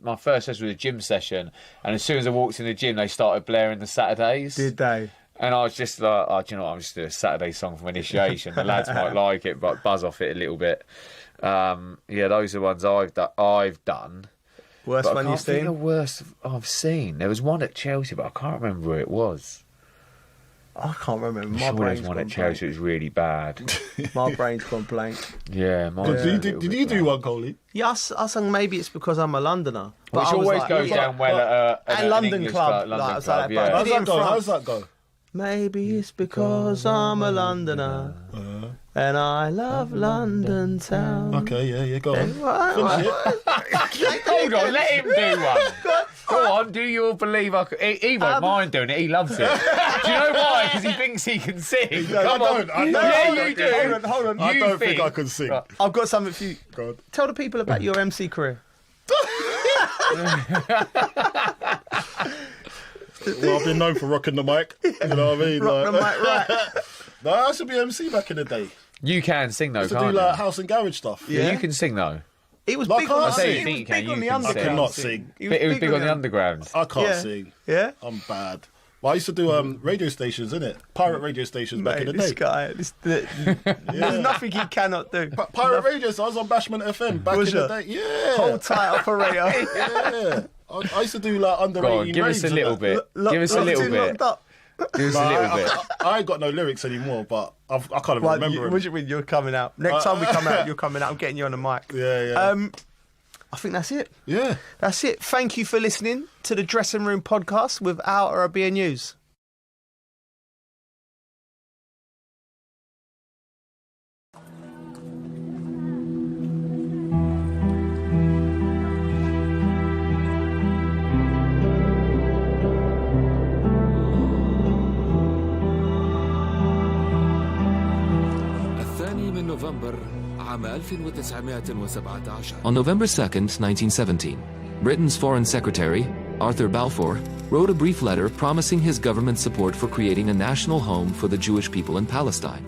my first session was a gym session, and as soon as I walked in the gym, they started blaring the Saturdays. Did they? And I was just like, oh, do you know what? I'm just doing a Saturday song from initiation. The lads might like it, but buzz off it a little bit. Yeah, those are the ones I've done. Worst one you've seen? The worst I've seen. There was one at Chelsea, but I can't remember who it was. I can't remember. I'm sure there was one at Chelsea. It was really bad. My brain's gone blank. Yeah, Did you do one, Coley? Yeah, I sang Maybe It's Because I'm a Londoner. Which always goes down well at a London English club. London club, yeah. How's that go? Maybe it's because I'm a Londoner and I love London town. Okay, yeah, go on. Hold on, let him do one. Go on, do you all believe I could? He won't mind doing it, he loves it. Do you know why? Because he thinks he can sing. Come on. Yeah, you do. Hold on. I don't think I can sing. Right. I've got something for you. Go on. Tell the people about your MC career. Well, I've been known for rocking the mic. You know what I mean? Rock the mic, right. No, I used to be MC back in the day. You can sing though, I used to can't do you? like house and garage stuff. Yeah, you can sing though. It was Like, big I on can't the, sing. it was big on the I underground. cannot sing. It was big on the underground. I can't sing. Yeah? I'm bad. Well, I used to do radio stations, innit? Pirate radio stations back in the day. This guy, there's nothing he cannot do. Pirate radio, so I was on Bashment FM back in the day. Yeah. Hold tight, operator. Yeah. I used to do like under 18 Go on, give us a little bit. Give us a little bit. Give us a little bit. I ain't got no lyrics anymore, but I can't even remember them. What do you mean you're coming out? Next time we come out, you're coming out. I'm getting you on the mic. Yeah. I think that's it. Yeah. That's it. Thank you for listening to the Dressing Room Podcast with our Arabiya News. On November 2nd, 1917, Britain's Foreign Secretary, Arthur Balfour, wrote a brief letter promising his government's support for creating a national home for the Jewish people in Palestine.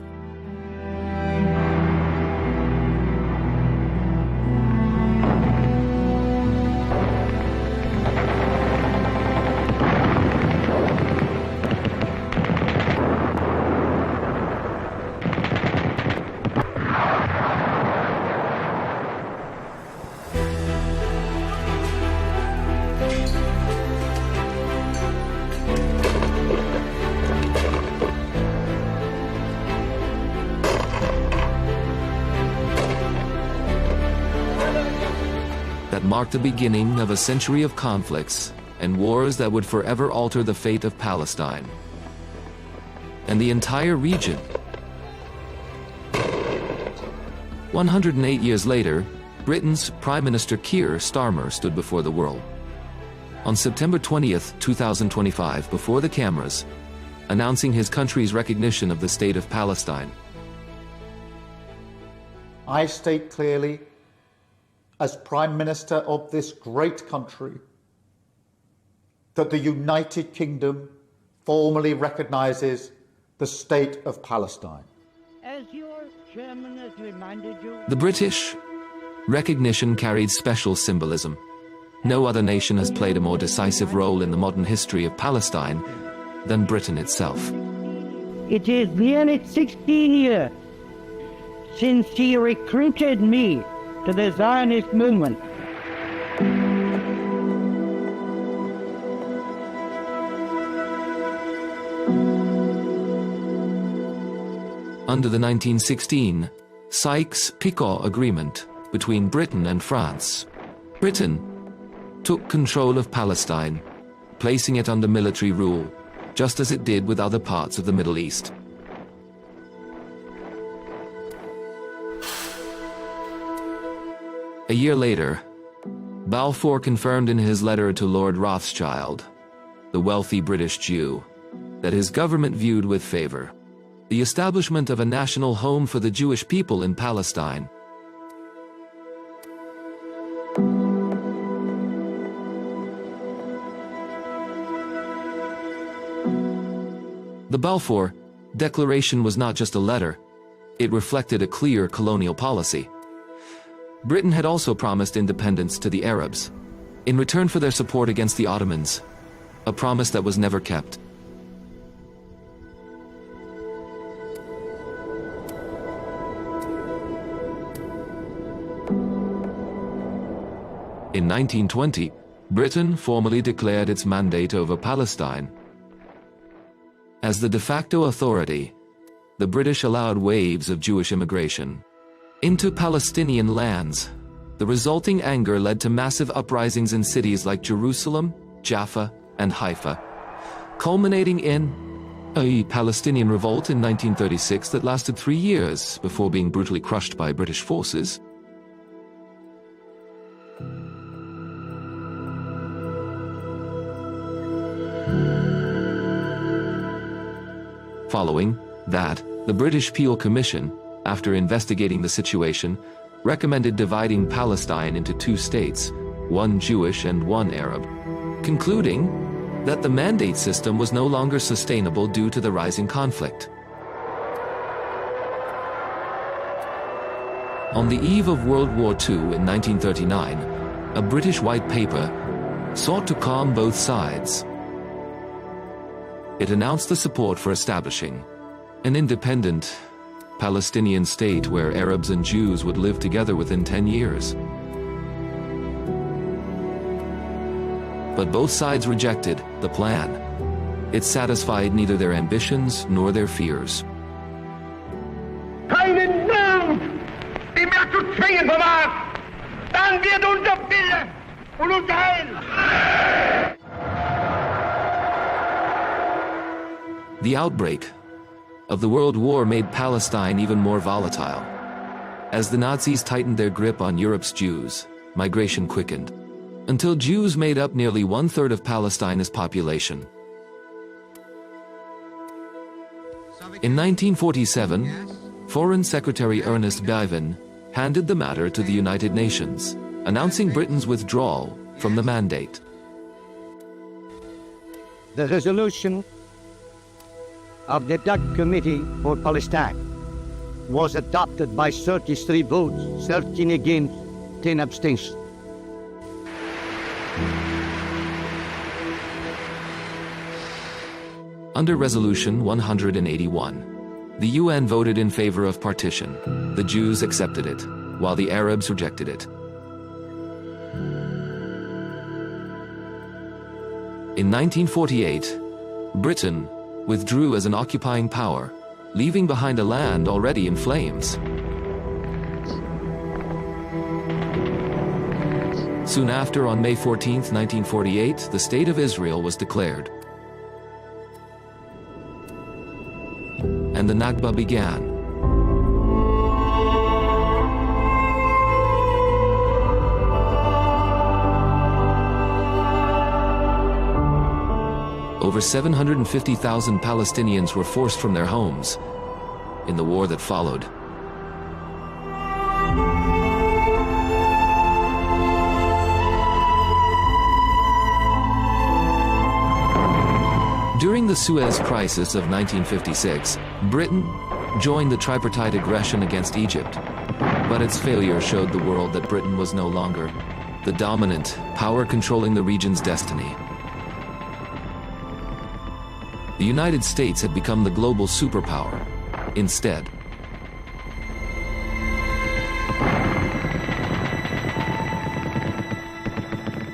That marked the beginning of a century of conflicts and wars that would forever alter the fate of Palestine and the entire region. 108 years later, Britain's Prime Minister Keir Starmer stood before the world. On September 20th, 2025, before the cameras, announcing his country's recognition of the state of Palestine. I state clearly, as Prime Minister of this great country, that the United Kingdom formally recognises the state of Palestine. As your chairman has reminded you... The British recognition carried special symbolism. No other nation has played a more decisive role in the modern history of Palestine than Britain itself. It is nearly 16 years since he recruited me to the Zionist movement. Under the 1916 Sykes-Picot Agreement between Britain and France, Britain took control of Palestine, placing it under military rule, just as it did with other parts of the Middle East. A year later, Balfour confirmed in his letter to Lord Rothschild, the wealthy British Jew, that his government viewed with favor the establishment of a national home for the Jewish people in Palestine. The Balfour Declaration was not just a letter, it reflected a clear colonial policy. Britain had also promised independence to the Arabs, in return for their support against the Ottomans, a promise that was never kept. In 1920, Britain formally declared its mandate over Palestine. As the de facto authority, the British allowed waves of Jewish immigration into Palestinian lands. The resulting anger led to massive uprisings in cities like Jerusalem, Jaffa, and Haifa, culminating in a Palestinian revolt in 1936 that lasted 3 years before being brutally crushed by British forces. Following that, the British Peel Commission, after investigating the situation, recommended dividing Palestine into 2 states, one Jewish and one Arab, concluding that the mandate system was no longer sustainable due to the rising conflict. On the eve of World War II in 1939, a British white paper sought to calm both sides. It announced the support for establishing an independent Palestinian state where Arabs and Jews would live together within 10 years. But both sides rejected the plan. It satisfied neither their ambitions nor their fears. Keinen Mut, die mehr zu zwingen vermag, das Dann wird unser Wille und unser Heil. The outbreak of the World War made Palestine even more volatile. As the Nazis tightened their grip on Europe's Jews, migration quickened, until Jews made up nearly 1/3 of Palestine's population. In 1947, Foreign Secretary Ernest Bevin handed the matter to the United Nations, announcing Britain's withdrawal from the mandate. The resolution of the DUC Committee for Palestine was adopted by 33 votes, 13 against, 10 abstentions. Under Resolution 181, the UN voted in favor of partition. The Jews accepted it, while the Arabs rejected it. In 1948, Britain withdrew as an occupying power, leaving behind a land already in flames. Soon after, on May 14, 1948, the State of Israel was declared. And the Nakba began. Over 750,000 Palestinians were forced from their homes in the war that followed. During the Suez Crisis of 1956, Britain joined the tripartite aggression against Egypt, but its failure showed the world that Britain was no longer the dominant power controlling the region's destiny. The United States had become the global superpower instead.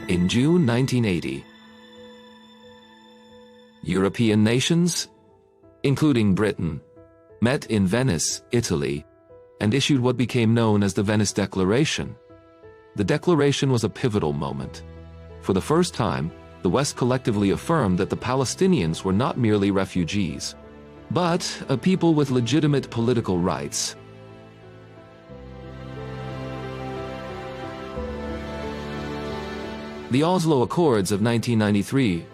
In June 1980, European nations, including Britain, met in Venice, Italy, and issued what became known as the Venice Declaration. The declaration was a pivotal moment. For the first time, the West collectively affirmed that the Palestinians were not merely refugees, but a people with legitimate political rights. The Oslo Accords of 1993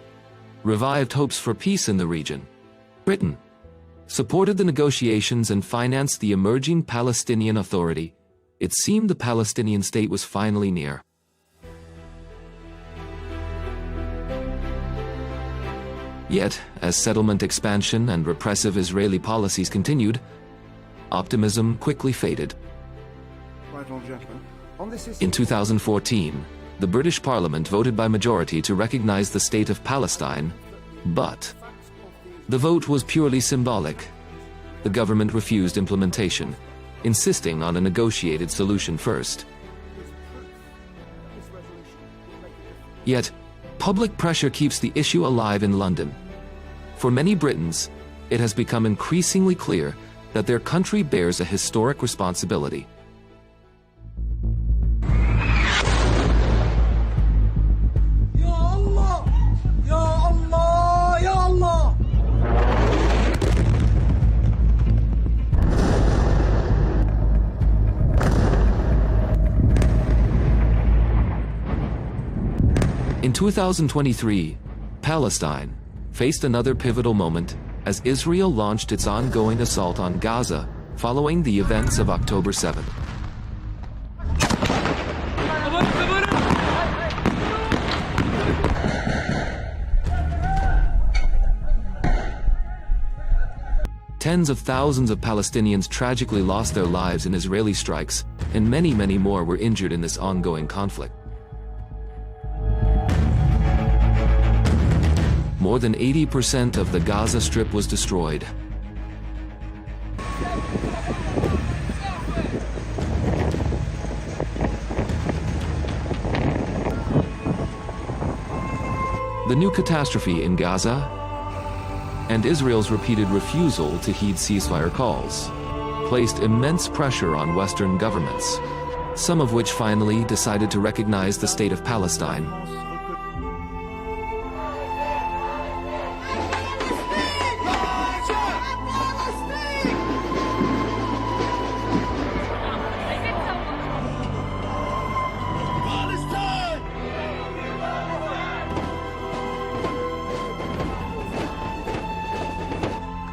revived hopes for peace in the region. Britain supported the negotiations and financed the emerging Palestinian Authority. It seemed the Palestinian state was finally near. Yet, as settlement expansion and repressive Israeli policies continued, optimism quickly faded. In 2014, the British Parliament voted by majority to recognize the state of Palestine, but the vote was purely symbolic. The government refused implementation, insisting on a negotiated solution first. Yet, public pressure keeps the issue alive in London. For many Britons, it has become increasingly clear that their country bears a historic responsibility. In 2023, Palestine faced another pivotal moment as Israel launched its ongoing assault on Gaza following the events of October 7th. Tens of thousands of Palestinians tragically lost their lives in Israeli strikes, and many, many more were injured in this ongoing conflict. More than 80% of the Gaza Strip was destroyed. The new catastrophe in Gaza and Israel's repeated refusal to heed ceasefire calls placed immense pressure on Western governments. some of which finally decided to recognize the state of Palestine.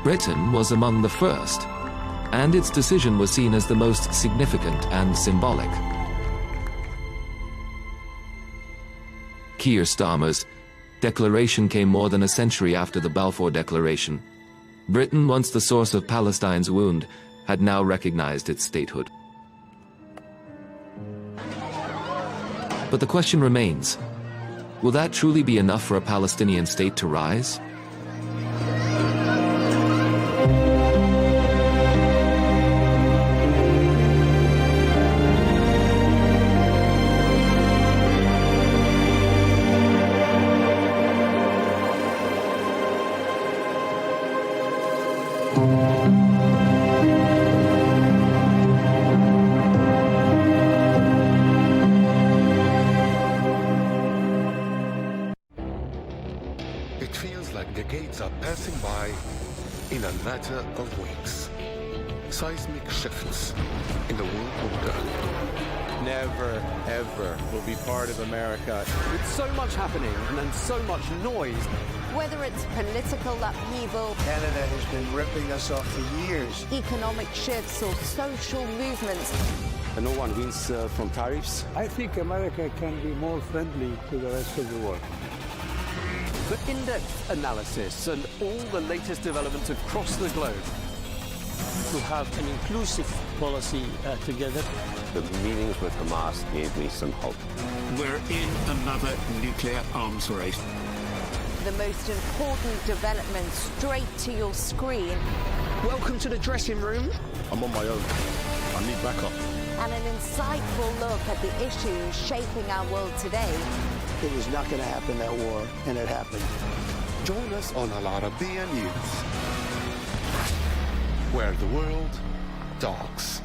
Britain was among the first, and its decision was seen as the most significant and symbolic. Keir Starmer's declaration came more than a century after the Balfour Declaration. Britain, once the source of Palestine's wound, had now recognized its statehood. But the question remains, will that truly be enough for a Palestinian state to rise? It feels like decades are passing by in a matter of weeks. Seismic shifts in the world order. Never, ever will be part of America. With so much happening and then so much noise. Whether it's political upheaval, Canada has been ripping us off for years. Economic shifts or social movements. And no one wins from tariffs. I think America can be more friendly to the rest of the world. For in-depth analysis and all the latest developments across the globe. To have an inclusive policy together. The meetings with Hamas gave me some hope. We're in another nuclear arms race. The most important development straight to your screen. Welcome to the dressing room. I'm on my own. I need backup. And an insightful look at the issues shaping our world today. It was not going to happen, that war, and it happened. Join us on Arabiya News, where the world talks.